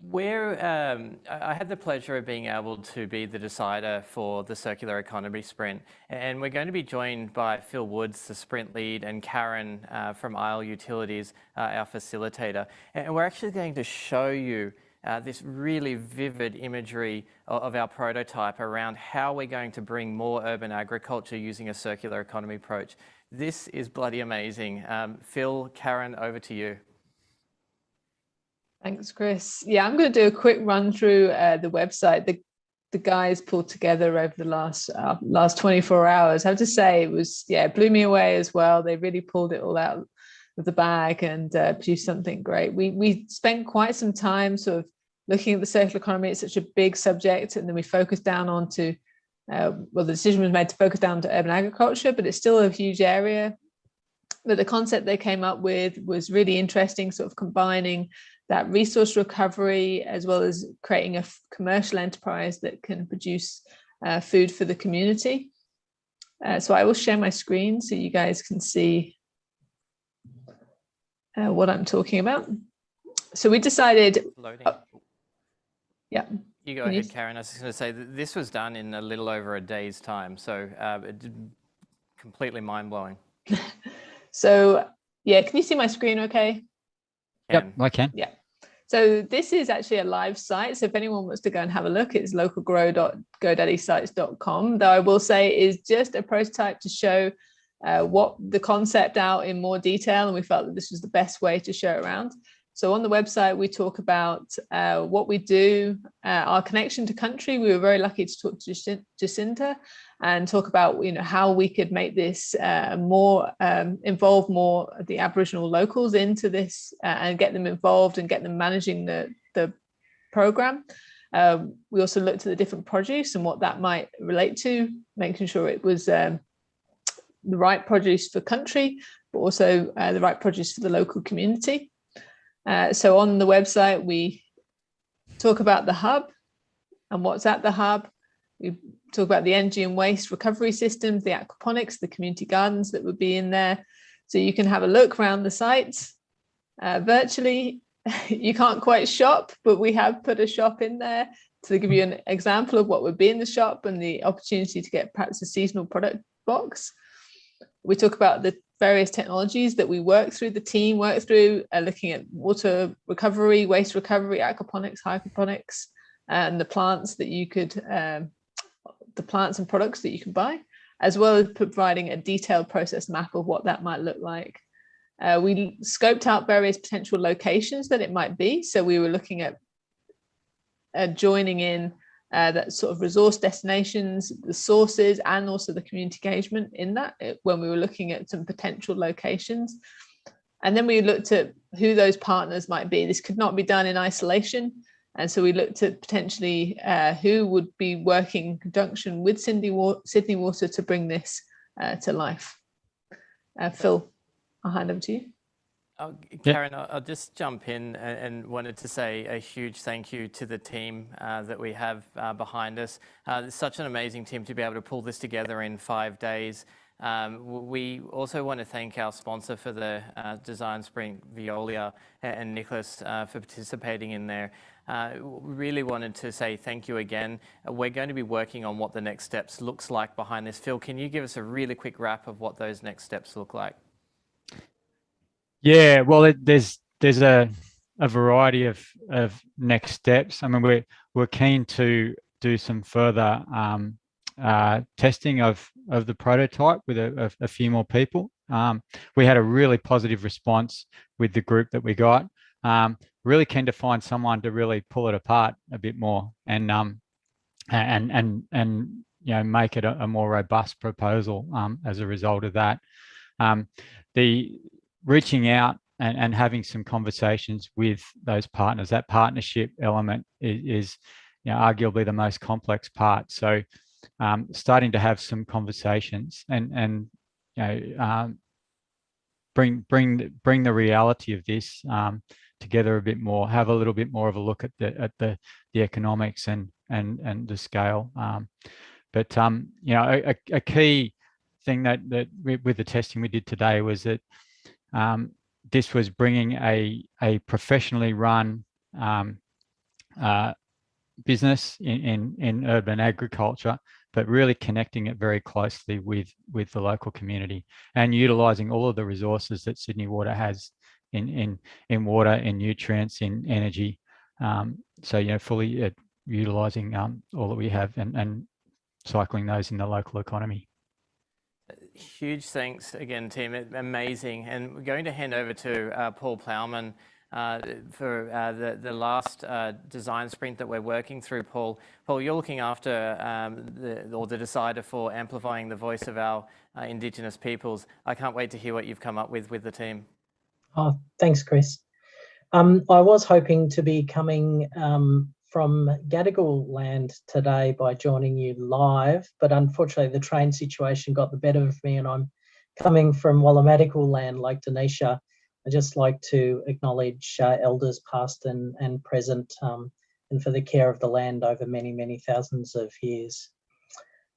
had the pleasure of being able to be the decider for the Circular Economy Sprint, and we're going to be joined by Phil Woods, the Sprint lead, and Karen from Isle Utilities, our facilitator. And we're actually going to show you this really vivid imagery of our prototype around how we're going to bring more urban agriculture using a circular economy approach. This is bloody amazing. Phil, Karen, over to you. Thanks, Chris. Yeah, I'm going to do a quick run through the website. The guys pulled together over the last 24 hours. I have to say, it was, it blew me away as well. They really pulled it all out of the bag and produced something great. We spent quite some time sort of looking at the circular economy. It's such a big subject, and then we focused down onto, the decision was made to focus down to urban agriculture, but it's still a huge area. But the concept they came up with was really interesting, sort of combining that resource recovery as well as creating a commercial enterprise that can produce food for the community. So I will share my screen so you guys can see what I'm talking about. So we decided... yeah. You go ahead, Karen. I was just going to say that this was done in a little over a day's time, so completely mind-blowing. So, yeah, can you see my screen okay? Yep, I can. Yeah. So this is actually a live site. So if anyone wants to go and have a look, it's localgrow.godaddysites.com. Though I will say it is just a prototype to show what the concept out in more detail, and we felt that this was the best way to show it around. So on the website, we talk about what we do, our connection to country. We were very lucky to talk to Jacinta and talk about how we could make this more, involve more of the Aboriginal locals into this and get them involved and get them managing the program. We also looked at the different produce and what that might relate to, making sure it was the right produce for country, but also the right produce for the local community. So on the website, we talk about the hub and what's at the hub. We talk about the energy and waste recovery systems, the aquaponics, the community gardens that would be in there. So you can have a look around the sites virtually. You can't quite shop, but we have put a shop in there to give you an example of what would be in the shop and the opportunity to get perhaps a seasonal product box. We talk about the various technologies that we work through, the team work through, looking at water recovery, waste recovery, aquaponics, hydroponics, and the plants that you could, the plants and products that you can buy, as well as providing a detailed process map of what that might look like. We scoped out various potential locations that it might be. So we were looking at joining in that sort of resource destinations, the sources, and also the community engagement in that when we were looking at some potential locations. And then we looked at who those partners might be. This could not be done in isolation. And so we looked at potentially who would be working in conjunction with Sydney Water to bring this to life. Phil, I'll hand over to you. Karen, I'll just jump in and wanted to say a huge thank you to the team that we have behind us. It's such an amazing team to be able to pull this together in 5 days. We also want to thank our sponsor for the design sprint, Veolia, and Nicholas for participating in there. We really wanted to say thank you again. We're going to be working on what the next steps looks like behind this. Phil, can you give us a really quick wrap of what those next steps look like? Yeah, well, there's a variety of next steps. I mean, we're keen to do some further testing of the prototype with a few more people. We had a really positive response with the group that we got. Really keen to find someone to really pull it apart a bit more and you know, make it a more robust proposal as a result of that. The reaching out and having some conversations with those partners, that partnership element is you know, arguably the most complex part. So starting to have some conversations and you know, bring the reality of this together a bit more, have a little bit more of a look at the economics and the scale. But you know, a key thing that with the testing we did today was that this was bringing a professionally run business in urban agriculture, but really connecting it very closely with the local community and utilising all of the resources that Sydney Water has in water, in nutrients, in energy. So you know, fully utilising all that we have and cycling those in the local economy. Huge thanks again, team. Amazing. And we're going to hand over to Paul Plowman for the last design sprint that we're working through. Paul, you're looking after the decider for amplifying the voice of our Indigenous peoples. I can't wait to hear what you've come up with the team. Oh, thanks, Chris. I was hoping to be coming from Gadigal land today by joining you live, but unfortunately the train situation got the better of me and I'm coming from Wallamadical land, Lake Denisha. I'd just like to acknowledge elders past and present and for the care of the land over many, many thousands of years.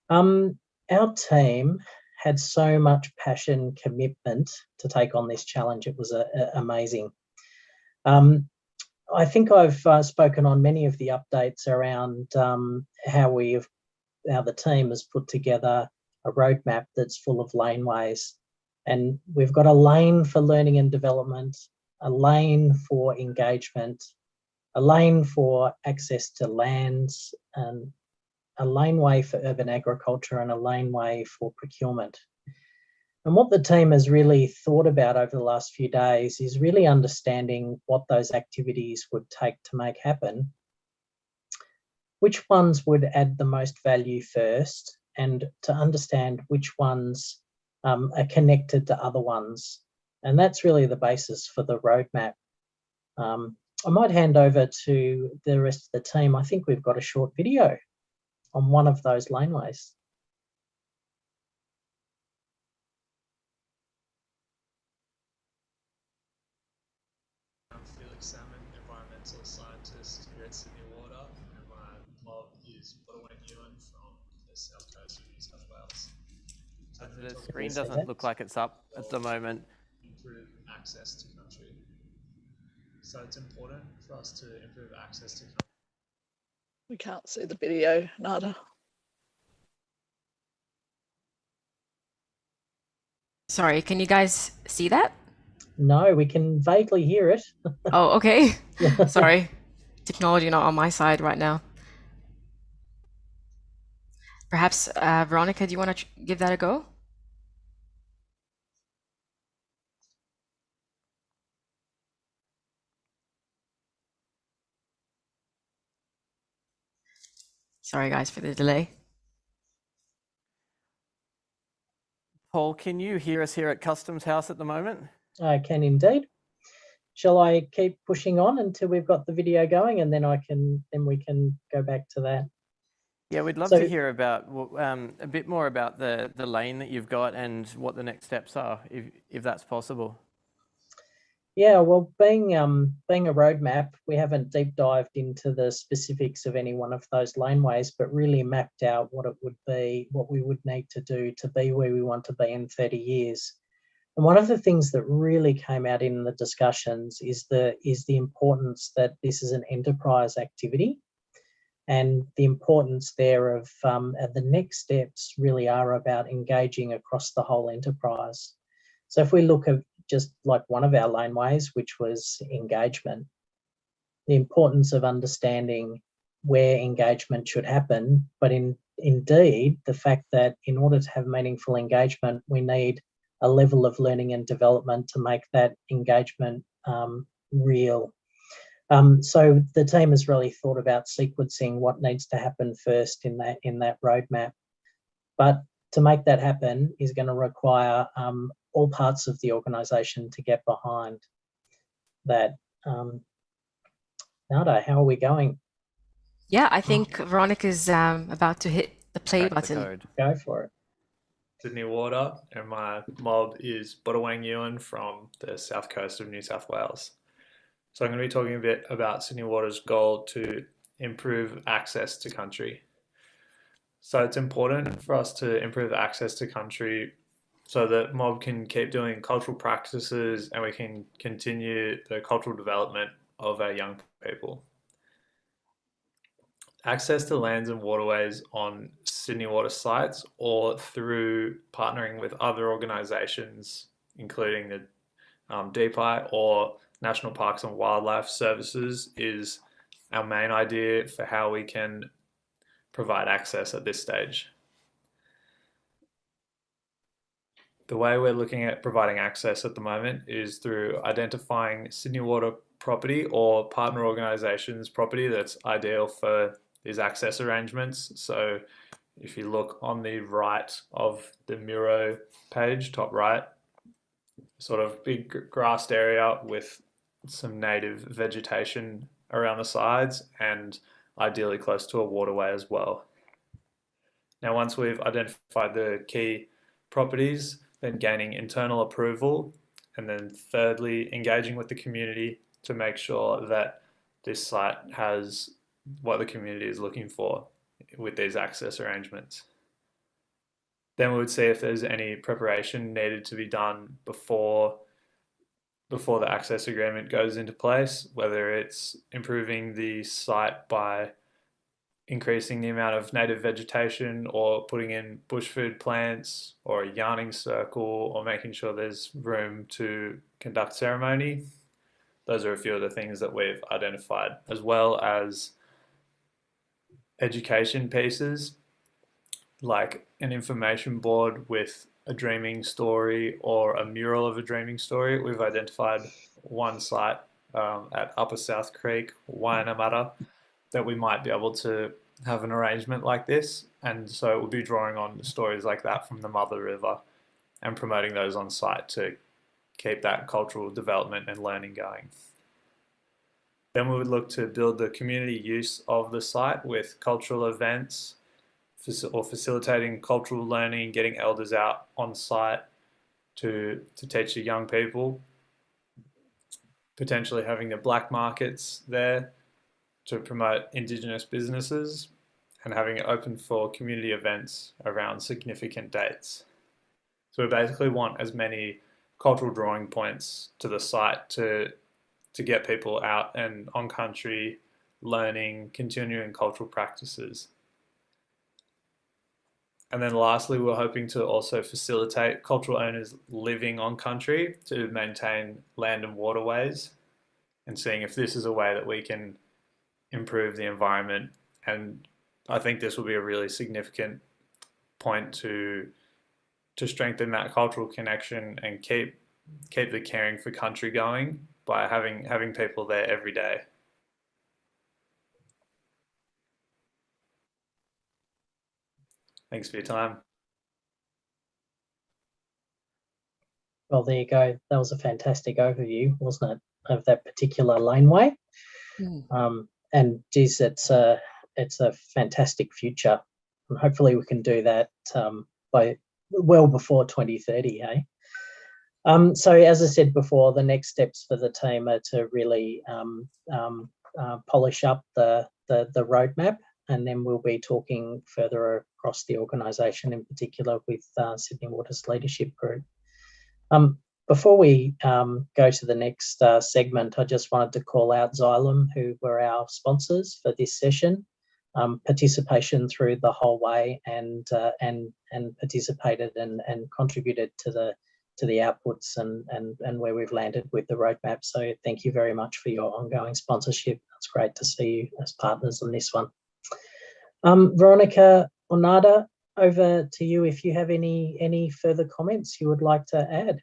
Our team had so much passion, commitment to take on this challenge. It was amazing. I think I've spoken on many of the updates around how the team has put together a roadmap that's full of laneways. And we've got a lane for learning and development, a lane for engagement, a lane for access to lands, and a laneway for urban agriculture and a laneway for procurement. And what the team has really thought about over the last few days is really understanding what those activities would take to make happen, which ones would add the most value first, and to understand which ones are connected to other ones. And that's really the basis for the roadmap. I might hand over to the rest of the team. I think we've got a short video on one of those laneways. Salmon, environmental scientist here at Sydney Water, and my blog is What I Want Ewan from The screen doesn't look like it's up at the moment. Improve access to country. So it's important for us to improve access to country. We can't see the video, nada. Sorry, can you guys see that? No, we can vaguely hear it. Oh, okay. Sorry. Technology not on my side right now. Perhaps, Veronica, do you want to give that a go? Sorry, guys, for the delay. Paul, can you hear us here at Customs House at the moment? I can indeed. Shall I keep pushing on until we've got the video going, and then we can go back to that? Yeah, we'd love to hear about a bit more about the lane that you've got and what the next steps are, if that's possible. Yeah, well, being a roadmap, we haven't deep dived into the specifics of any one of those laneways, but really mapped out what it would be, what we would need to do to be where we want to be in 30 years. And one of the things that really came out in the discussions is the importance that this is an enterprise activity, and the importance there of the next steps really are about engaging across the whole enterprise. So if we look at just like one of our laneways, which was engagement, the importance of understanding where engagement should happen, but indeed the fact that in order to have meaningful engagement, we need a level of learning and development to make that engagement real. So the team has really thought about sequencing what needs to happen first in that roadmap. But to make that happen is going to require all parts of the organisation to get behind that. Nada, how are we going? Yeah, I think Veronica's about to hit the play button. Go for it. Sydney Water, and my mob is Bodawang Yuan from the south coast of New South Wales. So I'm going to be talking a bit about Sydney Water's goal to improve access to country. So it's important for us to improve access to country so that mob can keep doing cultural practices and we can continue the cultural development of our young people. Access to lands and waterways on Sydney Water sites or through partnering with other organisations, including the DPI or National Parks and Wildlife Services, is our main idea for how we can provide access at this stage. The way we're looking at providing access at the moment is through identifying Sydney Water property or partner organisations property that's ideal for these access arrangements. So if you look on the right of the Miro page, top right, sort of big grassed area with some native vegetation around the sides and ideally close to a waterway as well. Now, once we've identified the key properties, then gaining internal approval, and then thirdly, engaging with the community to make sure that this site has what the community is looking for with these access arrangements. Then we would see if there's any preparation needed to be done before the access agreement goes into place, whether it's improving the site by increasing the amount of native vegetation or putting in bush food plants or a yarning circle or making sure there's room to conduct ceremony. Those are a few of the things that we've identified, as well as education pieces like an information board with a dreaming story or a mural of a dreaming story. We've identified one site at Upper South Creek, Wayanamata, that we might be able to have an arrangement like this, and so it will be drawing on stories like that from the Mother River and promoting those on site to keep that cultural development and learning going. Then we would look to build the community use of the site with cultural events or facilitating cultural learning, getting elders out on site to teach the young people, potentially having the black markets there to promote Indigenous businesses, and having it open for community events around significant dates. So we basically want as many cultural drawing points to the site to get people out and on country learning, continuing cultural practices. And then lastly, we're hoping to also facilitate cultural owners living on country to maintain land and waterways, and seeing if this is a way that we can improve the environment. And I think this will be a really significant point to strengthen that cultural connection and keep the caring for country going by having people there every day. Thanks for your time. Well, there you go. That was a fantastic overview, wasn't it, of that particular laneway? And geez, it's a fantastic future, and hopefully we can do that by well before 2030. So as I said before, the next steps for the team are to really polish up the roadmap, and then we'll be talking further across the organisation, in particular with Sydney Water's leadership group. Before we go to the next segment, I just wanted to call out Xylem, who were our sponsors for this session. Participation through the whole way, and participated and contributed to the outputs and where we've landed with the roadmap. So thank you very much for your ongoing sponsorship. It's great to see you as partners on this one. Veronica or Nada, over to you if you have any further comments you would like to add.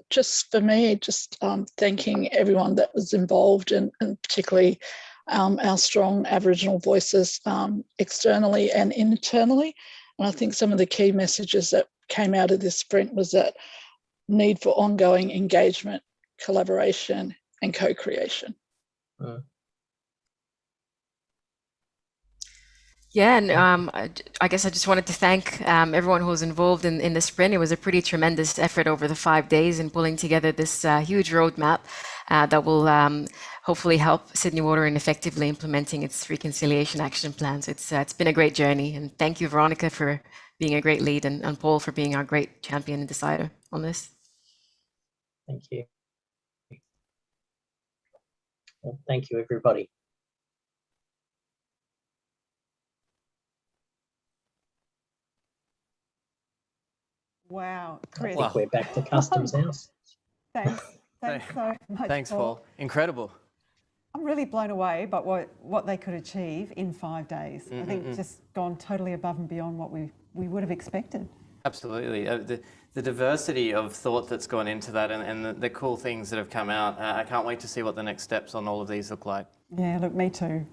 Just for me, just thanking everyone that was involved, and particularly our strong Aboriginal voices externally and internally. And I think some of the key messages that came out of this sprint was that need for ongoing engagement, collaboration, and co-creation. Yeah, and I guess I just wanted to thank everyone who was involved in the sprint. It was a pretty tremendous effort over the 5 days in pulling together this huge roadmap that will hopefully help Sydney Water in effectively implementing its reconciliation action plans. It's been a great journey, and thank you, Veronica, for being a great lead, and Paul for being our great champion and decider on this. Thank you. Well, thank you, everybody. Wow, I Chris. think we're back to Customs House. Thanks so much. Thanks, Paul. Incredible. I'm really blown away by what they could achieve in 5 days. I think just gone totally above and beyond what we would have expected. Absolutely. The diversity of thought that's gone into that, and the cool things that have come out. I can't wait to see what the next steps on all of these look like. Yeah, look, me too.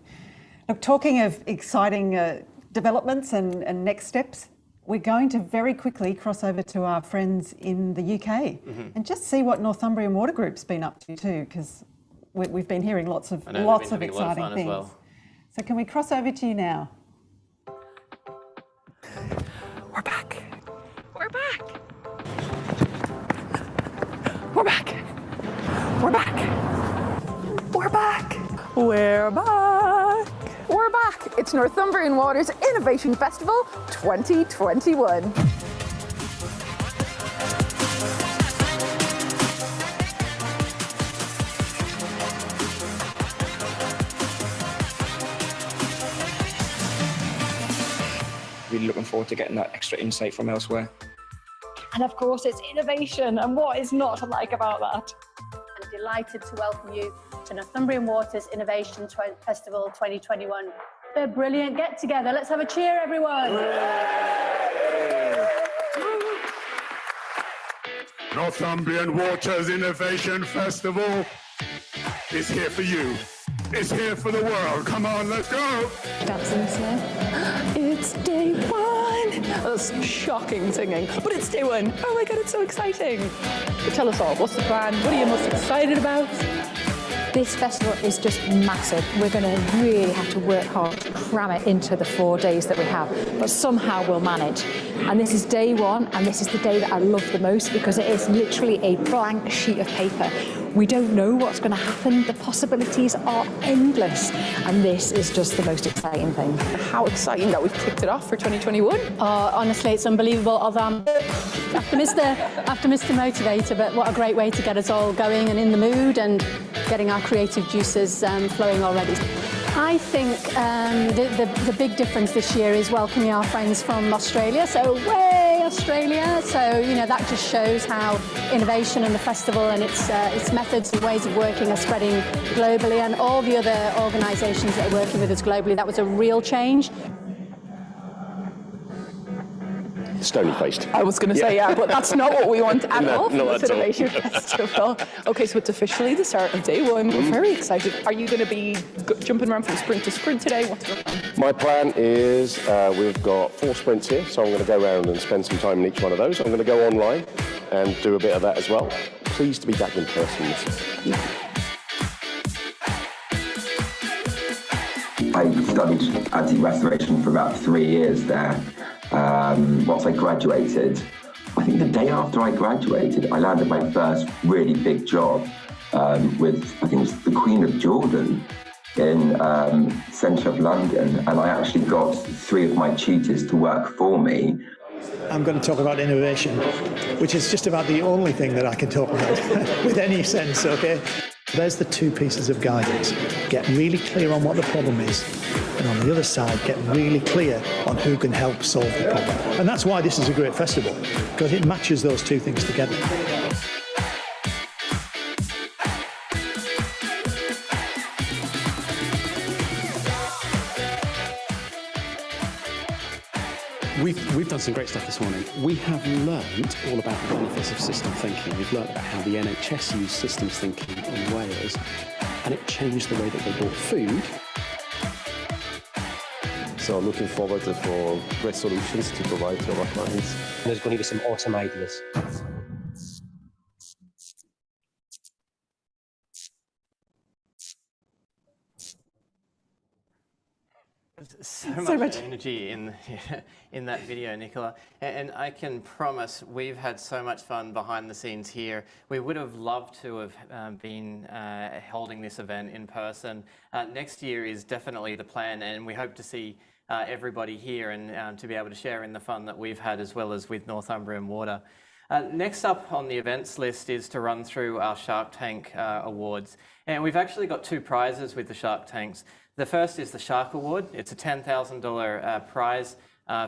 Look, talking of exciting developments and next steps, we're going to very quickly cross over to our friends in the UK and just see what Northumbrian Water Group's been up to too, because we've been hearing lots of exciting things. Well. So can we cross over to you now? We're back. We're back. We're back. We're back. We're back. We're back. We're back. It's Northumbrian Water's Innovation Festival 2021. Really looking forward to getting that extra insight from elsewhere. And of course, it's innovation, and what is not to like about that? I'm delighted to welcome you to Northumbrian Water's Innovation Festival 2021. They're brilliant. Get together. Let's have a cheer, everyone. Northumbrian Water's Innovation Festival is here for you. It's here for the world. Come on, let's go. Jackson's here. It's day one. That's shocking singing, but it's day one. Oh my God, it's so exciting. Tell us all, what's the plan? What are you most excited about? This festival is just massive. We're going to really have to work hard to cram it into the 4 days that we have, but somehow we'll manage. And this is day one, and this is the day that I love the most because it is literally a blank sheet of paper. We don't know what's going to happen. The possibilities are endless. And this is just the most exciting thing. How exciting that we've kicked it off for 2021. Honestly, it's unbelievable. I have to miss the motivator, but what a great way to get us all going and in the mood and getting our creative juices flowing already. I think the big difference this year is welcoming our friends from Australia. So way Australia. So that just shows how innovation and the festival and its methods and ways of working are spreading globally, and all the other organisations that are working with us globally. That was a real change. Stony-faced. I was going to say, yeah, but that's not what we want at all from not this at all. Innovation Festival. Okay, so it's officially the start of day one. We're very excited. Are you going to be jumping around from sprint to sprint today? What's your plan? My plan is we've got 4 sprints here, so I'm going to go around and spend some time in each one of those. I'm going to go online and do a bit of that as well. Pleased to be back in person. I studied anti-restoration for about 3 years there. Once I graduated, I think the day after I graduated, I landed my first really big job with, I think it was the Queen of Jordan in centre of London, and I actually got 3 of my tutors to work for me. I'm going to talk about innovation, which is just about the only thing that I can talk about with any sense, okay? There's the 2 pieces of guidance. Get really clear on what the problem is, and on the other side, get really clear on who can help solve the problem. And that's why this is a great festival, because it matches those 2 things together. We've done some great stuff this morning. We have learned all about the benefits of system thinking. We've learned about how the NHS used systems thinking in Wales, and it changed the way that they bought food. So looking forward for great solutions to provide to our clients. There's going to be some awesome ideas. So much energy in that video, Nicola, and I can promise we've had so much fun behind the scenes here. We would have loved to have been holding this event in person. Next year is definitely the plan, and we hope to see everybody here and to be able to share in the fun that we've had, as well as with Northumbrian Water. Next up on the events list is to run through our Shark Tank awards, and we've actually got 2 prizes with the Shark Tanks. The first is the Shark Award. It's a $10,000 prize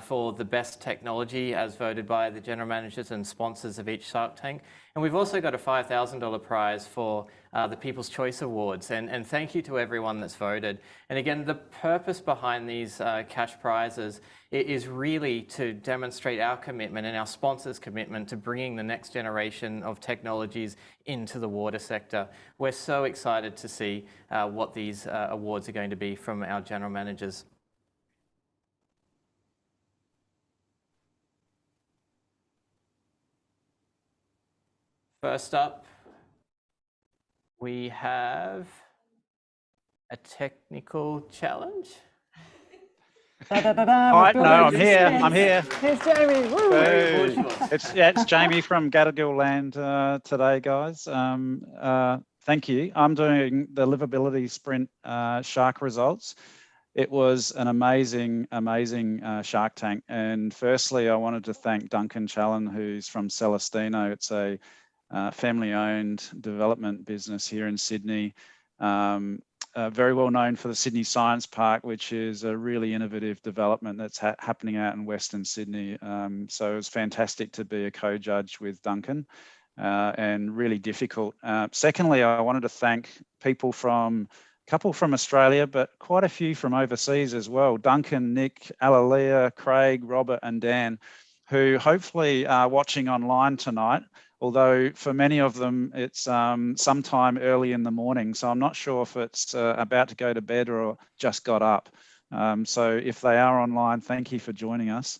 for the best technology as voted by the general managers and sponsors of each Shark Tank. And we've also got a $5,000 prize for the People's Choice Awards. And thank you to everyone that's voted. And again, the purpose behind these cash prizes is really to demonstrate our commitment and our sponsors' commitment to bringing the next generation of technologies into the water sector. We're so excited to see what these awards are going to be from our general managers. First up, we have a technical challenge. All right, no, I'm here. I'm here. Here's Jamie. Woo. Hey. It's Jamie from Gadigal Land today, guys. Thank you. I'm doing the livability sprint shark results. It was an amazing Shark Tank. And firstly, I wanted to thank Duncan Challen, who's from Celestino. It's a family-owned development business here in Sydney. Very well known for the Sydney Science Park, which is a really innovative development that's happening out in Western Sydney. So it was fantastic to be a co-judge with Duncan and really difficult. Secondly, I wanted to thank people from a couple from Australia, but quite a few from overseas as well. Duncan, Nick, Alalia, Craig, Robert and Dan, who hopefully are watching online tonight. Although for many of them, it's sometime early in the morning. So I'm not sure if it's about to go to bed or just got up. So if they are online, thank you for joining us.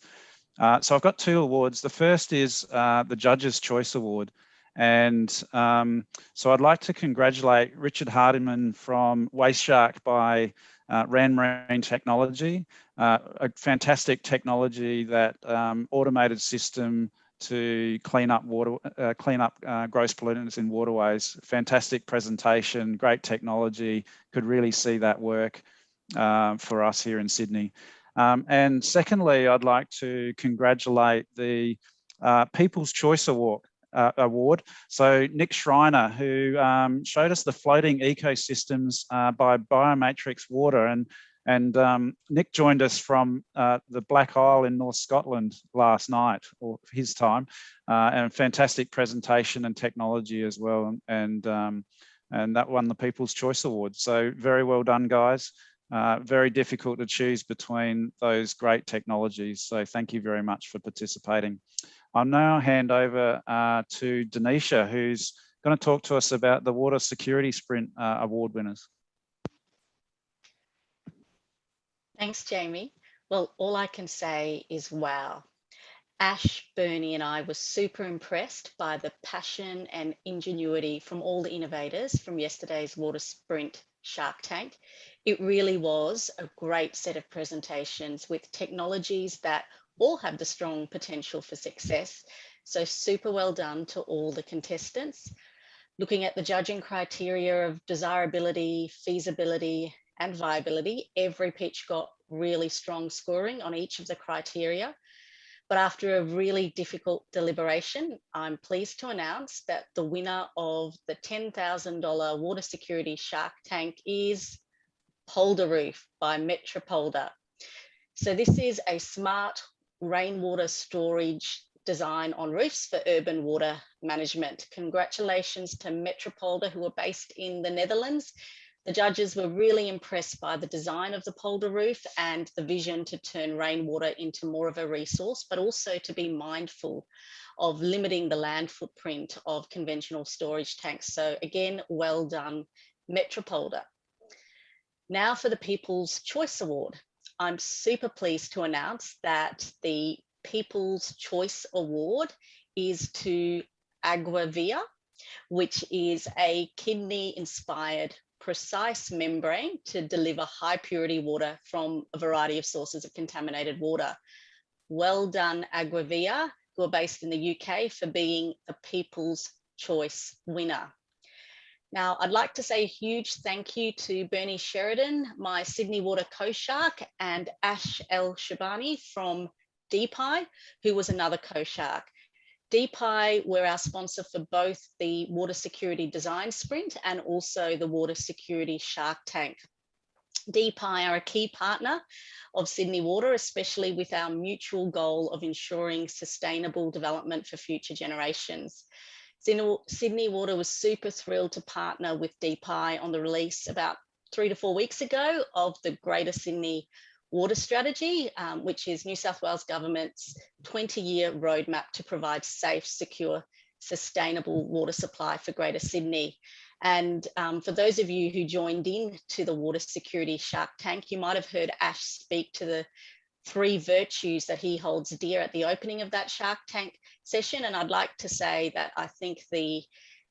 So I've got 2 awards. The first is the Judges' Choice Award. And so I'd like to congratulate Richard Hardiman from Waste Shark by Rand Marine Technology, a fantastic technology that automated system to clean up gross pollutants in waterways. Fantastic presentation, great technology. Could really see that work for us here in Sydney. And secondly, I'd like to congratulate the People's Choice Award. So Nick Schreiner, who showed us the floating ecosystems by Biomatrix Water, and Nick joined us from the Black Isle in North Scotland last night, or his time, and fantastic presentation and technology as well, and that won the People's Choice Award. So very well done, guys. Very difficult to choose between those great technologies. So thank you very much for participating. I'll now hand over to Denisha, who's going to talk to us about the Water Security Sprint Award winners. Thanks, Jamie. Well, all I can say is wow. Ash, Bernie and I were super impressed by the passion and ingenuity from all the innovators from yesterday's Water Sprint Shark Tank. It really was a great set of presentations with technologies that all have the strong potential for success. So super well done to all the contestants. Looking at the judging criteria of desirability, feasibility, and viability, every pitch got really strong scoring on each of the criteria. But after a really difficult deliberation, I'm pleased to announce that the winner of the $10,000 Water Security Shark Tank is Polder Roof by Metropolder. So this is a smart rainwater storage design on roofs for urban water management. Congratulations to Metropolder, who are based in the Netherlands. The judges were really impressed by the design of the polder roof and the vision to turn rainwater into more of a resource, but also to be mindful of limiting the land footprint of conventional storage tanks. So again, well done, Metropolder. Now for the People's Choice Award. I'm super pleased to announce that the People's Choice Award is to Aguavia, which is a kidney-inspired precise membrane to deliver high purity water from a variety of sources of contaminated water. Well done, Aguavia, who are based in the UK, for being the People's Choice winner. Now, I'd like to say a huge thank you to Bernie Sheridan, my Sydney Water co-shark, and Ash El Shabani from DPI, who was another co-shark. DPI were our sponsor for both the Water Security Design Sprint and also the Water Security Shark Tank. DPI are a key partner of Sydney Water, especially with our mutual goal of ensuring sustainable development for future generations. Sydney Water was super thrilled to partner with DPI on the release about 3 to 4 weeks ago of the Greater Sydney Water Strategy, which is New South Wales Government's 20-year roadmap to provide safe, secure, sustainable water supply for Greater Sydney. And for those of you who joined in to the Water Security Shark Tank, you might have heard Ash speak to the 3 virtues that he holds dear at the opening of that Shark Tank session. And I'd like to say that I think the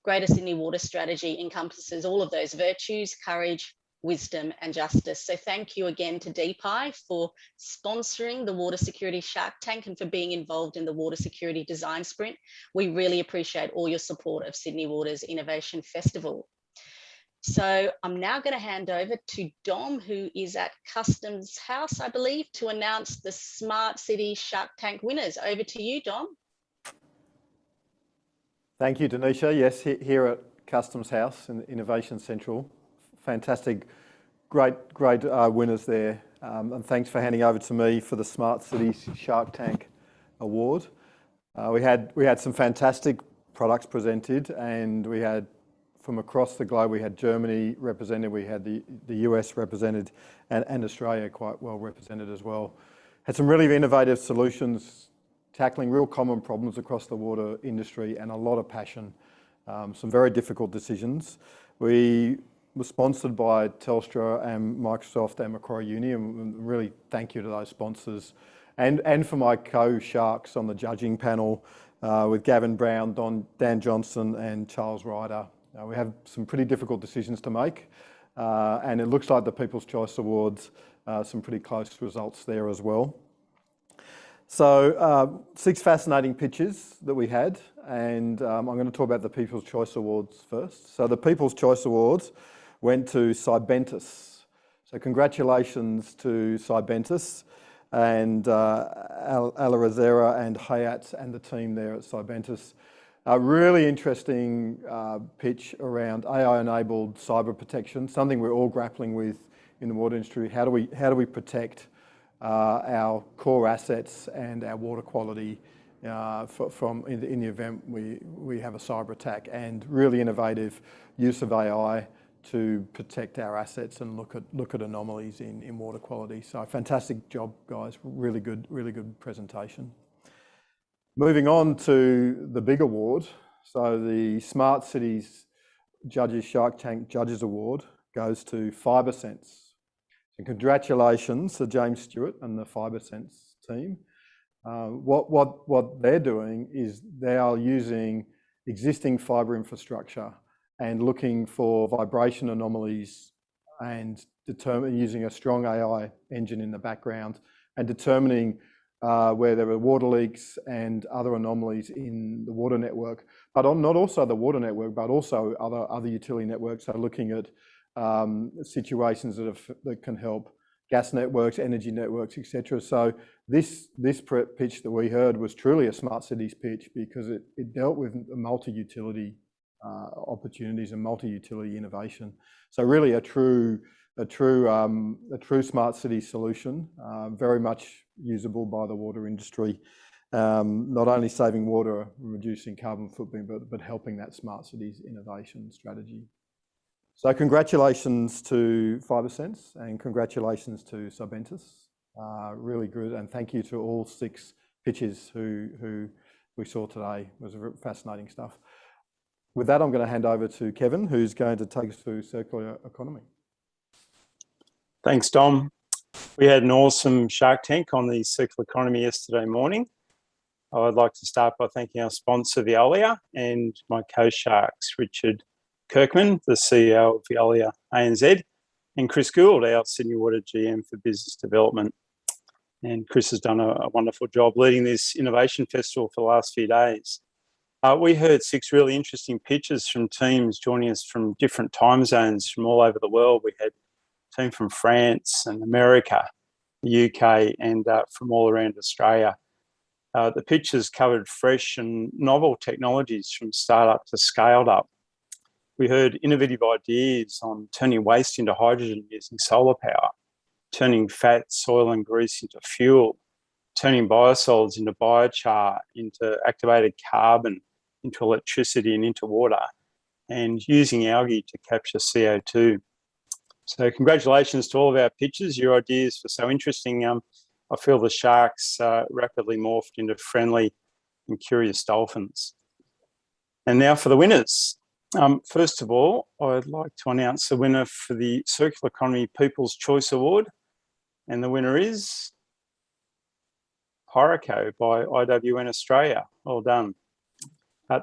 Greater Sydney Water Strategy encompasses all of those virtues: courage, wisdom and justice. So thank you again to DPI for sponsoring the Water Security Shark Tank and for being involved in the Water Security Design Sprint. We really appreciate all your support of Sydney Water's Innovation Festival. So I'm now going to hand over to Dom, who is at Customs House, I believe, to announce the Smart City Shark Tank winners. Over to you, Dom. Thank you, Denisha. Yes, here at Customs House in Innovation Central. Fantastic, great winners there. And thanks for handing over to me for the Smart City Shark Tank Award. We had some fantastic products presented, and we had from across the globe. We had Germany represented, we had the US represented, and Australia quite well represented as well. Had some really innovative solutions tackling real common problems across the water industry, and a lot of passion. Some very difficult decisions. We were sponsored by Telstra and Microsoft and Macquarie Uni, and really thank you to those sponsors. And for my co-sharks on the judging panel with Gavin Brown, Dan Johnson and Charles Ryder. We have some pretty difficult decisions to make, and it looks like the People's Choice Awards, some pretty close results there as well. So 6 fascinating pitches that we had, and I'm going to talk about the People's Choice Awards first. So the People's Choice Awards went to Cybentis. So congratulations to Cybentis and Alarazera and Hayat and the team there at Cybentis. A really interesting pitch around AI-enabled cyber protection, something we're all grappling with in the water industry. How do we protect our core assets and our water quality in the event we have a cyber attack, and really innovative use of AI to protect our assets and look at anomalies in water quality. So fantastic job, guys. Really good presentation. Moving on to the big award. So the Smart Cities Judges Shark Tank Judges Award goes to FibreSense. And congratulations to James Stewart and the FibreSense team. What they're doing is they are using existing fibre infrastructure and looking for vibration anomalies and using a strong AI engine in the background and determining where there are water leaks and other anomalies in the water network, but not also the water network, but also other utility networks. So looking at situations that can help gas networks, energy networks, etc. So this pitch that we heard was truly a smart cities pitch because it dealt with multi-utility opportunities and multi-utility innovation. So really a true smart city solution, very much usable by the water industry, not only saving water, reducing carbon footprint, but helping that smart cities innovation strategy. So congratulations to FibreSense and congratulations to Cybentis. Really good, and thank you to all 6 pitches who we saw today. It was fascinating stuff. With that, I'm going to hand over to Kevin, who's going to take us through circular economy. Thanks, Dom. We had an awesome Shark Tank on the circular economy yesterday morning. I'd like to start by thanking our sponsor, Veolia, and my co-sharks, Richard Kirkman, the CEO of Veolia ANZ, and Chris Gould, our Sydney Water GM for Business Development. And Chris has done a wonderful job leading this innovation festival for the last few days. We heard 6 really interesting pitches from teams joining us from different time zones from all over the world. We had a team from France and America, the UK, and from all around Australia. The pitches covered fresh and novel technologies from startup to scaled up. We heard innovative ideas on turning waste into hydrogen using solar power, turning fat, soil and grease into fuel, turning biosolids into biochar, into activated carbon, into electricity and into water, and using algae to capture CO2. So congratulations to all of our pitches. Your ideas were so interesting. I feel the sharks rapidly morphed into friendly and curious dolphins. And now for the winners. First of all, I'd like to announce the winner for the Circular Economy People's Choice Award. And the winner is Pyroco by IWN Australia. Well done.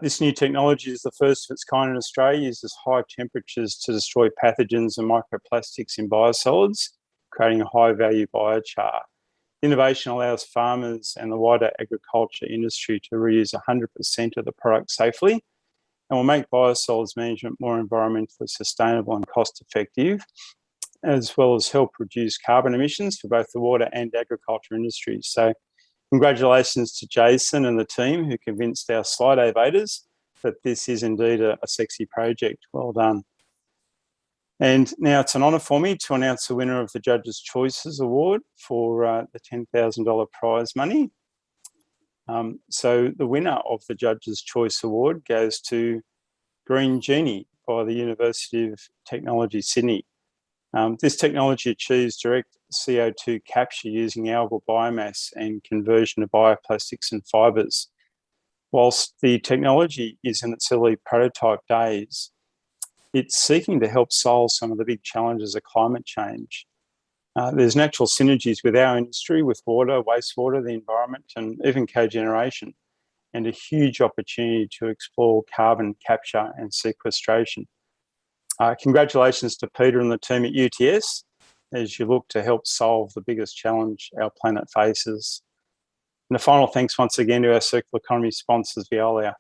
This new technology is the first of its kind in Australia. It uses high temperatures to destroy pathogens and microplastics in biosolids, creating a high-value biochar. Innovation allows farmers and the wider agriculture industry to reuse 100% of the product safely and will make biosolids management more environmentally sustainable and cost-effective, as well as help reduce carbon emissions for both the water and agriculture industries. So congratulations to Jason and the team who convinced our Slido betas that this is indeed a sexy project. Well done. And now it's an honour for me to announce the winner of the Judges' Choices Award for the $10,000 prize money. So the winner of the Judges' Choice Award goes to Green Genie by the University of Technology, Sydney. This technology achieves direct CO2 capture using algal biomass and conversion of bioplastics and fibres. Whilst the technology is in its early prototype days, it's seeking to help solve some of the big challenges of climate change. There's natural synergies with our industry, with water, wastewater, the environment, and even cogeneration, and a huge opportunity to explore carbon capture and sequestration. Congratulations to Peter and the team at UTS as you look to help solve the biggest challenge our planet faces. And a final thanks once again to our circular economy sponsors, Veolia.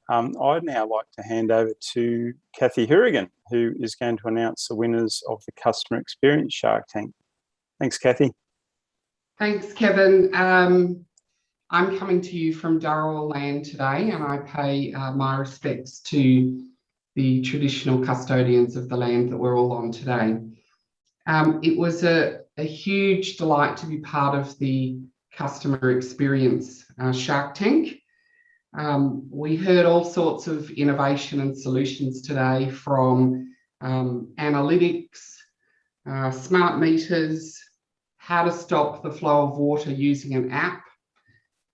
I'd now like to hand over to Kathy Hourigan, who is going to announce the winners of the Customer Experience Shark Tank. Thanks, Kathy. Thanks, Kevin. I'm coming to you from Dharawal land today, and I pay my respects to the traditional custodians of the land that we're all on today. It was a huge delight to be part of the Customer Experience Shark Tank. We heard all sorts of innovation and solutions today, from analytics, smart meters, how to stop the flow of water using an app,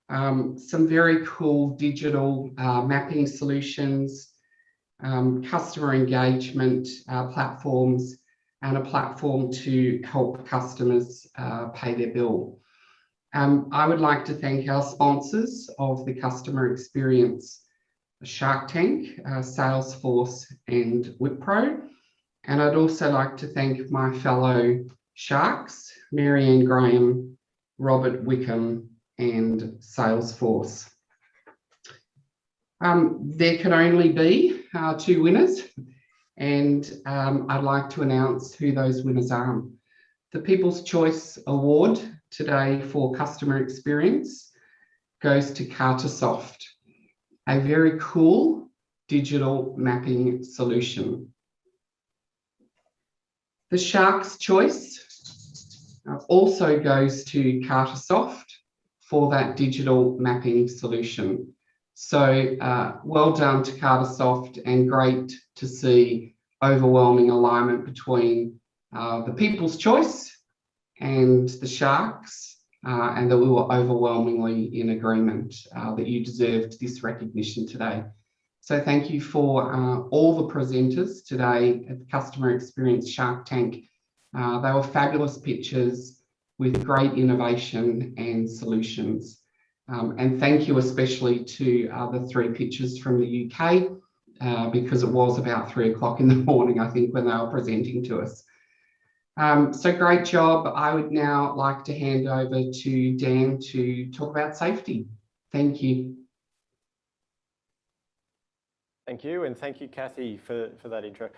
some very cool digital mapping solutions, customer engagement platforms, and a platform to help customers pay their bill. I would like to thank our sponsors of the Customer Experience Shark Tank, Salesforce and Wipro. And I'd also like to thank my fellow sharks, Marianne Graham, Robert Wickham and Salesforce. There can only be 2 winners, and I'd like to announce who those winners are. The People's Choice Award today for customer experience goes to Cartersoft, a very cool digital mapping solution. The Shark's Choice also goes to Cartersoft for that digital mapping solution. So well done to Cartersoft, and great to see overwhelming alignment between the People's Choice and the Sharks, and that we were overwhelmingly in agreement that you deserved this recognition today. So thank you for all the presenters today at the Customer Experience Shark Tank. They were fabulous pitches with great innovation and solutions. And thank you especially to the 3 pitches from the UK, because it was about 3 o'clock in the morning, I think, when they were presenting to us. So great job. I would now like to hand over to Dan to talk about safety. Thank you. Thank you, and thank you, Kathy, for that intro.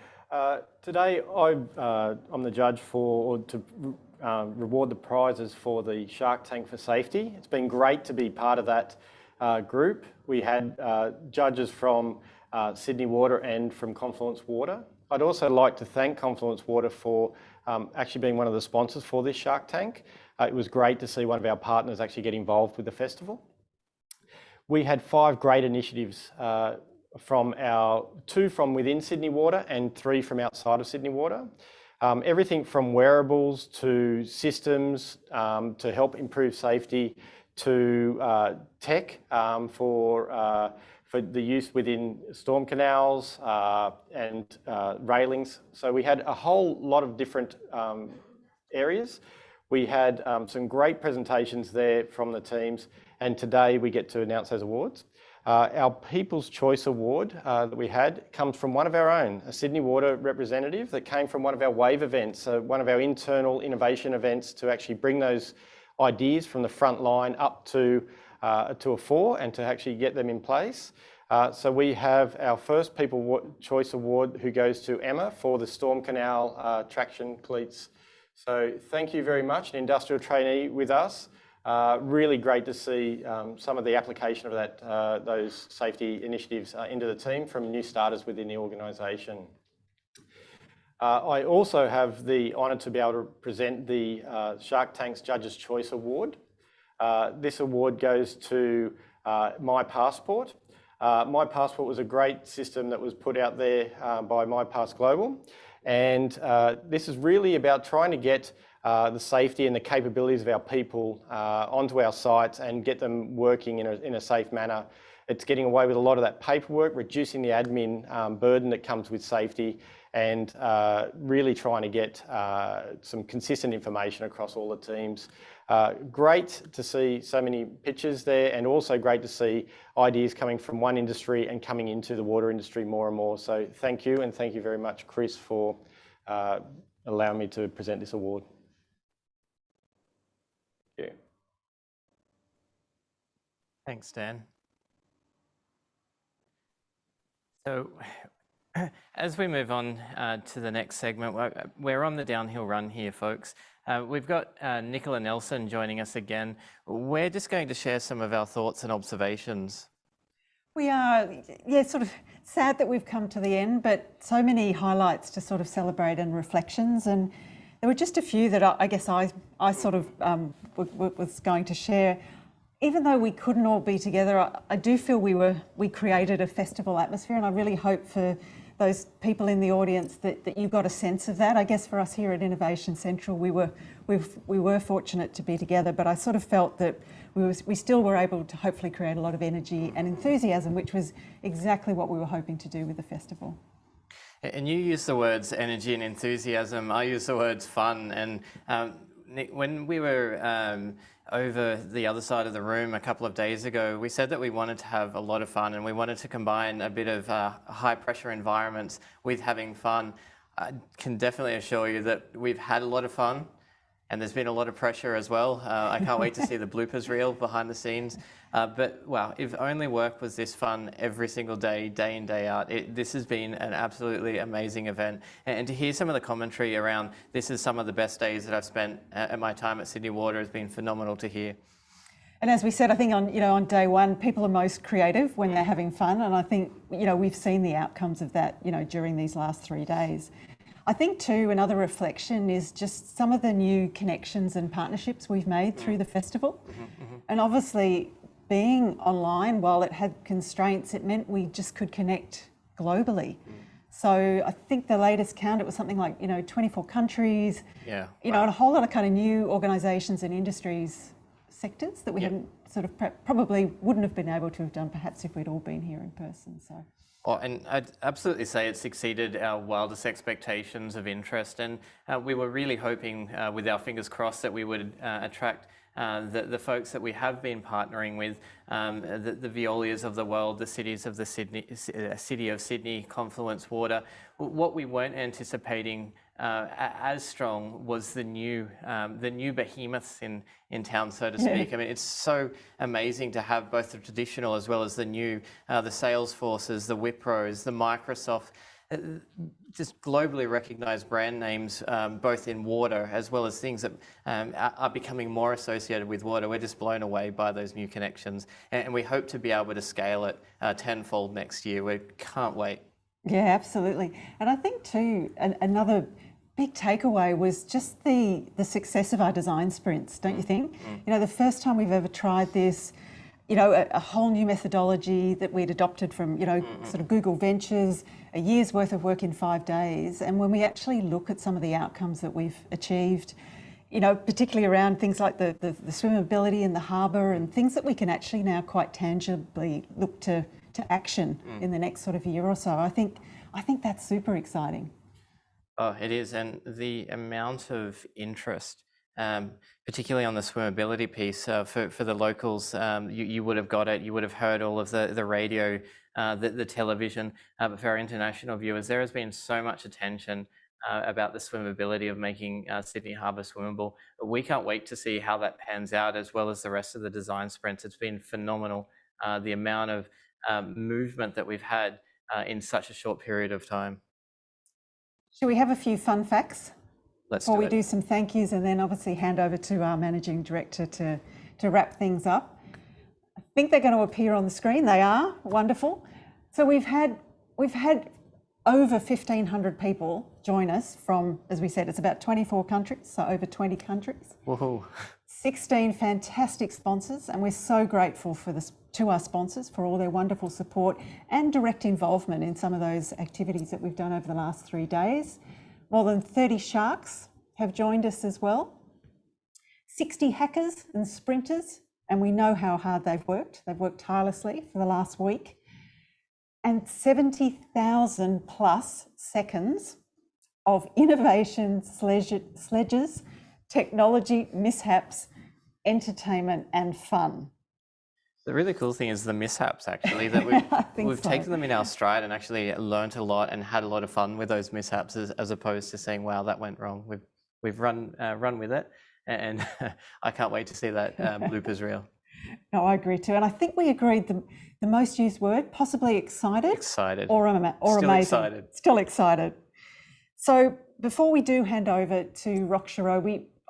Today, I'm the judge to reward the prizes for the Shark Tank for Safety. It's been great to be part of that group. We had judges from Sydney Water and from Confluence Water. I'd also like to thank Confluence Water for actually being one of the sponsors for this Shark Tank. It was great to see one of our partners actually get involved with the festival. We had 5 great initiatives from 2 from within Sydney Water and 3 from outside of Sydney Water. Everything from wearables to systems to help improve safety, to tech for the use within storm canals and railings. So we had a whole lot of different areas. We had some great presentations there from the teams, and today we get to announce those awards. Our People's Choice Award that we had comes from one of our own, a Sydney Water representative that came from one of our WAVE events, one of our internal innovation events, to actually bring those ideas from the front line up to a fore and to actually get them in place. So we have our first People's Choice Award, who goes to Emma for the Storm Canal traction cleats. So thank you very much, an industrial trainee with us. Really great to see some of the application of those safety initiatives into the team from new starters within the organisation. I also have the honour to be able to present the Shark Tank's Judges' Choice Award. This award goes to My Passport. My Passport was a great system that was put out there by My Pass Global, and this is really about trying to get the safety and the capabilities of our people onto our sites and get them working in a safe manner. It's getting away with a lot of that paperwork, reducing the admin burden that comes with safety, and really trying to get some consistent information across all the teams. Great to see so many pictures there, and also great to see ideas coming from one industry and coming into the water industry more and more. So thank you, and thank you very much, Chris, for allowing me to present this award. Thanks, Dan. So as we move on to the next segment, we're on the downhill run here, folks. We've got Nicola Nelson joining us again. We're just going to share some of our thoughts and observations. We are, yeah, sort of sad that we've come to the end, but so many highlights to sort of celebrate and reflections. And there were just a few that I guess I sort of was going to share. Even though we couldn't all be together, I do feel we created a festival atmosphere, and I really hope for those people in the audience that you got a sense of that. I guess for us here at Innovation Central, we were fortunate to be together, but I sort of felt that we still were able to hopefully create a lot of energy and enthusiasm, which was exactly what we were hoping to do with the festival. And you use the words energy and enthusiasm. I use the words fun. And Nick, when we were over the other side of the room a couple of days ago, we said that we wanted to have a lot of fun and we wanted to combine a bit of high pressure environments with having fun. I can definitely assure you that we've had a lot of fun and there's been a lot of pressure as well. I can't wait to see the bloopers reel behind the scenes. But wow, if only work was this fun every single day, day in, day out. This has been an absolutely amazing event. And to hear some of the commentary around this is some of the best days that I've spent at my time at Sydney Water has been phenomenal to hear. And as we said, I think on day one, people are most creative when they're having fun. And I think, we've seen the outcomes of that, during these last 3 days. I think too, another reflection is just some of the new connections and partnerships we've made through the festival. And obviously being online, while it had constraints, it meant we just could connect globally. So I think the latest count, it was something like, 24 countries, and a whole lot of kind of new organisations and industries sectors that we hadn't sort of probably wouldn't have been able to have done perhaps if we'd all been here in person. So. Oh, and I'd absolutely say it's exceeded our wildest expectations of interest, and we were really hoping, with our fingers crossed, that we would attract the folks that we have been partnering with, the Veolias of the world, the cities of the City of Sydney, Confluence Water. What we weren't anticipating as strong was the new behemoths in town, so to speak. I mean, it's so amazing to have both the traditional as well as the new, the Salesforces, the Wipros, the Microsoft, just globally recognized brand names, both in water as well as things that are becoming more associated with water. We're just blown away by those new connections, and we hope to be able to scale it tenfold next year. We can't wait. Yeah, absolutely. And I think too, another big takeaway was just the success of our design sprints, don't you think? The first time we've ever tried this, a whole new methodology that we'd adopted from, sort of Google Ventures, a year's worth of work in 5 days. And when we actually look at some of the outcomes that we've achieved, particularly around things like the swimmability in the harbour and things that we can actually now quite tangibly look to action in the next sort of year or so. I think that's super exciting. Oh, it is, and the amount of interest, particularly on the swimmability piece, for the locals, you would have got it. You would have heard all of the radio, the television, but for our international viewers, there has been so much attention about the swimmability of making Sydney Harbour swimmable. We can't wait to see how that pans out, as well as the rest of the design sprints. It's been phenomenal, the amount of movement that we've had in such a short period of time. Should we have a few fun facts before we do some thank yous, and then obviously hand over to our Managing Director to wrap things up? I think they're going to appear on the screen. They are wonderful. So we've had over 1,500 people join us from, as we said, it's about 24 countries, so over 20 countries. Whoa. 16 fantastic sponsors, and we're so grateful to our sponsors for all their wonderful support and direct involvement in some of those activities that we've done over the last 3 days. More than 30 sharks have joined us as well. 60 hackers and sprinters, and we know how hard they've worked. They've worked tirelessly for the last week. And 70,000 plus seconds of innovation sledges, technology mishaps, entertainment and fun. The really cool thing is the mishaps, actually, that we've taken them in our stride and actually learnt a lot and had a lot of fun with those mishaps, as opposed to saying, wow, that went wrong. We've run with it, and I can't wait to see that bloopers reel. No, I agree too. And I think we agreed the most used word, possibly excited. Excited. Or Still amazing. excited. Still excited. So before we do hand over to Rock-Shiro,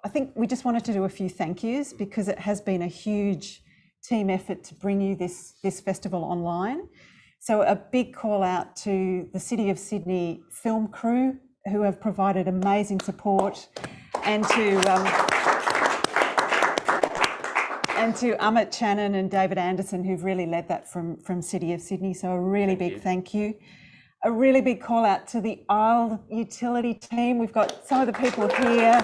I think we just wanted to do a few thank yous because it has been a huge team effort to bring you this festival online. So a big call out to the City of Sydney film crew who have provided amazing support, and to Amit Channon and David Anderson, who've really led that from City of Sydney. So a really big thank you. A really big call out to the Isle utility team. We've got some of the people here,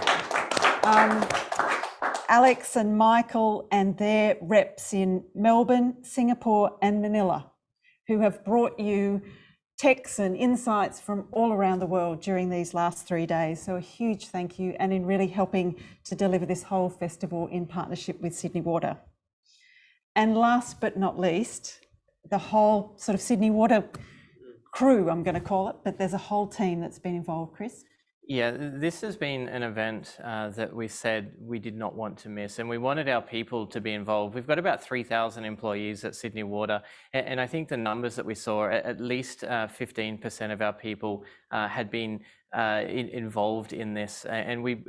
Alex and Michael and their reps in Melbourne, Singapore and Manila, who have brought you texts and insights from all around the world during these last 3 days. So a huge thank you, and in really helping to deliver this whole festival in partnership with Sydney Water. And last but not least, the whole sort of Sydney Water crew, I'm going to call it, but there's a whole team that's been involved, Chris. Yeah, this has been an event that we said we did not want to miss, and we wanted our people to be involved. We've got about 3,000 employees at Sydney Water, and I think the numbers that we saw, at least 15% of our people had been involved in this, and we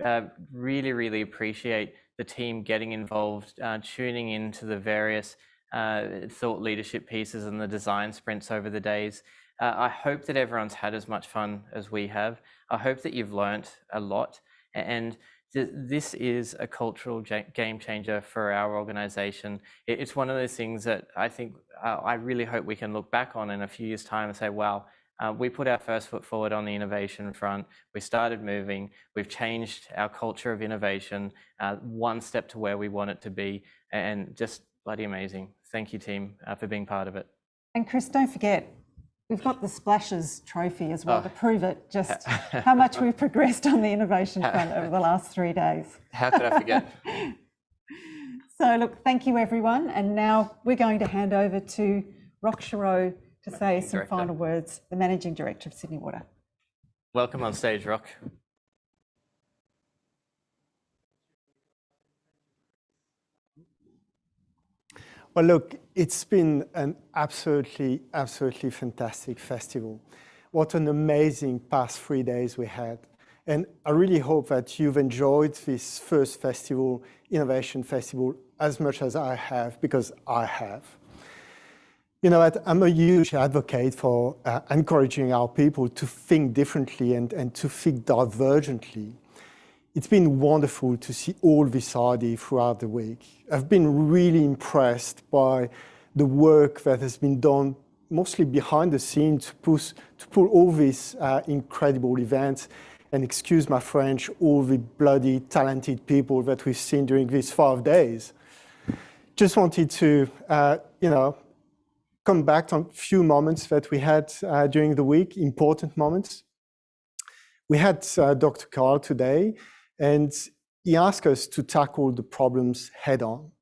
really, really appreciate the team getting involved, tuning into the various thought leadership pieces and the design sprints over the days. I hope that everyone's had as much fun as we have. I hope that you've learnt a lot, and this is a cultural game changer for our organisation. It's one of those things that I think I really hope we can look back on in a few years' time and say, wow, we put our first foot forward on the innovation front. We started moving. We've changed our culture of innovation one step to where we want it to be, and just bloody amazing. Thank you, team, for being part of it. And Chris, don't forget, we've got the Splashes trophy as well to prove it, just how much we've progressed on the innovation front over the last 3 days. How could I forget? So look, thank you everyone. And now we're going to hand over to Rock-Shiro to say some final words, the Managing Director of Sydney Water. Welcome on stage, Rock. Well, look, it's been an absolutely fantastic festival. What an amazing past 3 days we had. And I really hope that you've enjoyed this first festival, Innovation Festival, as much as I have, because I have. You know, I'm a huge advocate for encouraging our people to think differently and to think divergently. It's been wonderful to see all this idea throughout the week. I've been really impressed by the work that has been done, mostly behind the scenes, to pull all these incredible events, and excuse my French, all the bloody talented people that we've seen during these 5 days. Just wanted to, come back on a few moments that we had during the week, important moments. We had Dr. Karl today, and he asked us to tackle the problems head on.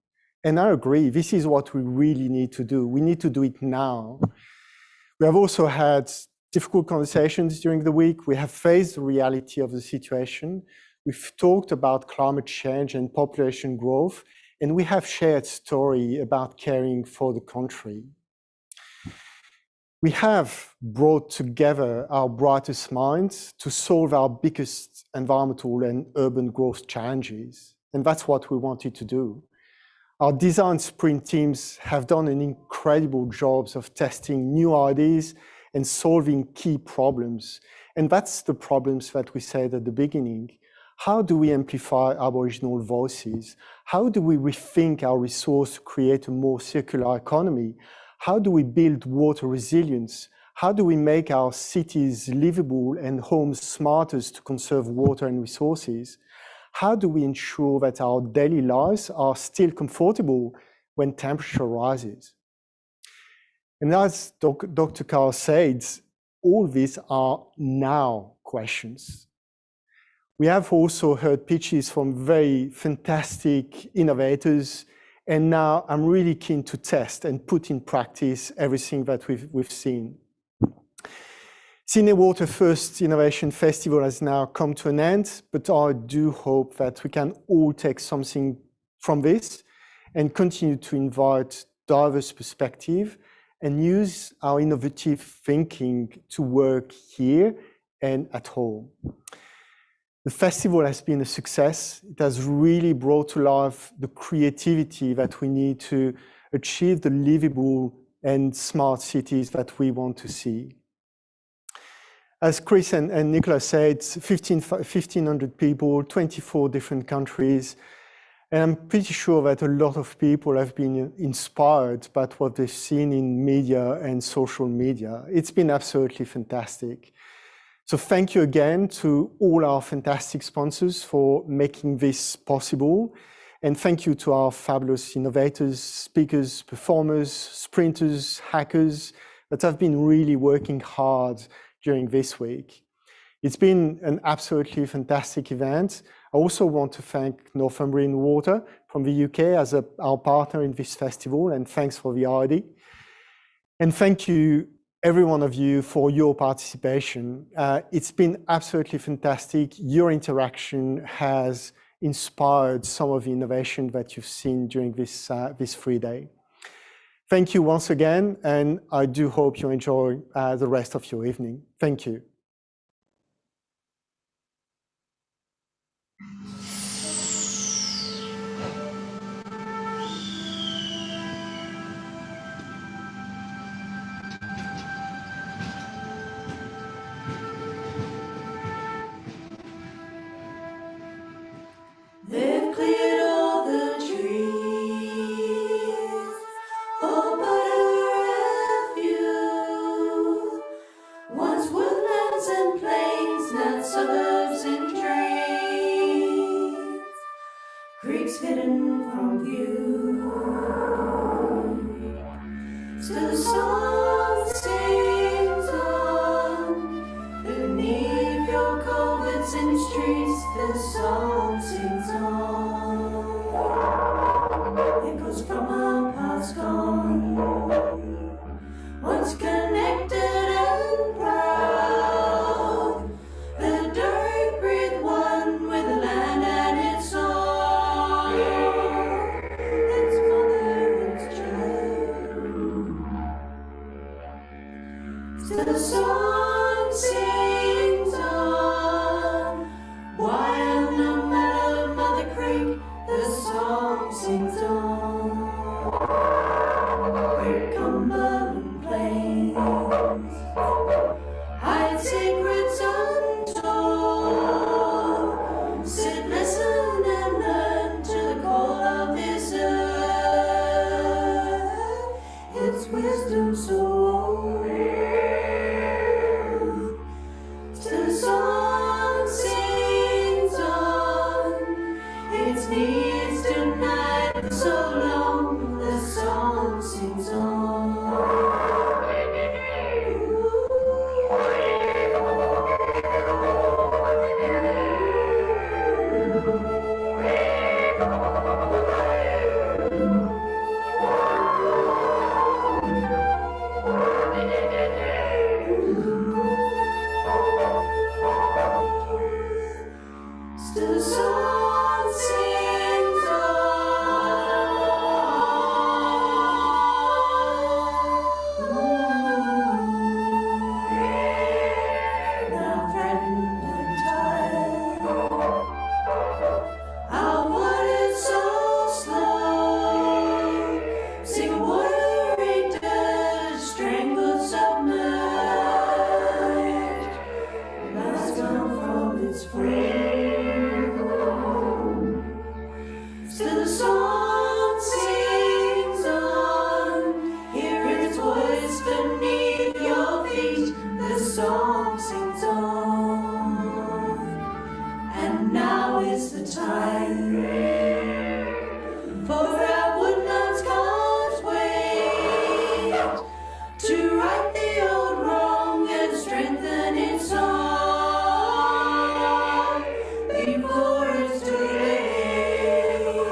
And I agree, this is what we really need to do. We need to do it now. We have also had difficult conversations during the week. We have faced the reality of the situation. We've talked about climate change and population growth, and we have shared story about caring for the country. We have brought together our brightest minds to solve our biggest environmental and urban growth challenges, and that's what we wanted to do. Our design sprint teams have done an incredible job of testing new ideas and solving key problems, and that's the problems that we said at the beginning. How do we amplify Aboriginal voices? How do we rethink our resource to create a more circular economy? How do we build water resilience? How do we make our cities livable and homes smarter to conserve water and resources? How do we ensure that our daily lives are still comfortable when temperature rises? And as Dr. Karl said, all these are now questions. We have also heard pitches from very fantastic innovators, and now I'm really keen to test and put in practice everything that we've seen. Sydney Water First Innovation Festival has now come to an end, but I do hope that we can all take something from this and continue to invite diverse perspective and use our innovative thinking to work here and at home. The festival has been a success. It has really brought to life the creativity that we need to achieve the livable and smart cities that we want to see. As Chris and Nicola said, 1,500 people, 24 different countries. And I'm pretty sure that a lot of people have been inspired by what they've seen in media and social media. It's been absolutely fantastic. So thank you again to all our fantastic sponsors for making this possible. And thank you to our fabulous innovators, speakers, performers, sprinters, hackers that have been really working hard during this week. It's been an absolutely fantastic event. I also want to thank Northumbrian Water from the UK as our partner in this festival, and thanks for the ID. And thank you, every one of you, for your participation. It's been absolutely fantastic. Your interaction has inspired some of the innovation that you've seen during this free day. Thank you once again, and I do hope you enjoy the rest of your evening. Thank you. They've cleared all the trees, all but a few. Once woodlands and plains, now suburbs and trains, creeks hidden from view. Still the song sings on beneath your culverts and streets. The song sings on. It goes from our past gone, once connected and proud. The dirt breathed one with the land and its song, its mother, its child. Still the song sings on. While no matter Mother Creek, the song sings on. Great Cumberland Plains hide secrets untold. Sit, listen, and learn to the call of this earth. Its wisdom so old. Still the song sings on. Its needs denied for so long. The song sings on. Still the song sings on. Now threatened and tired, our water's so slow. Sing water eaters, strangled, submerged. Last gone from its free. Still the song sings on. Hear its voice beneath your feet. The song sings on. And now is the time, for our woodlands can't wait to right the old wrong and strengthen its song before it's too late.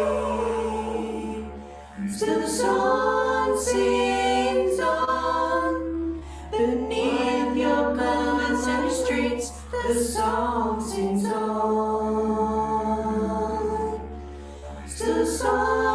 Still the song sings on. Beneath your garments and your streets, the song sings on. Still the song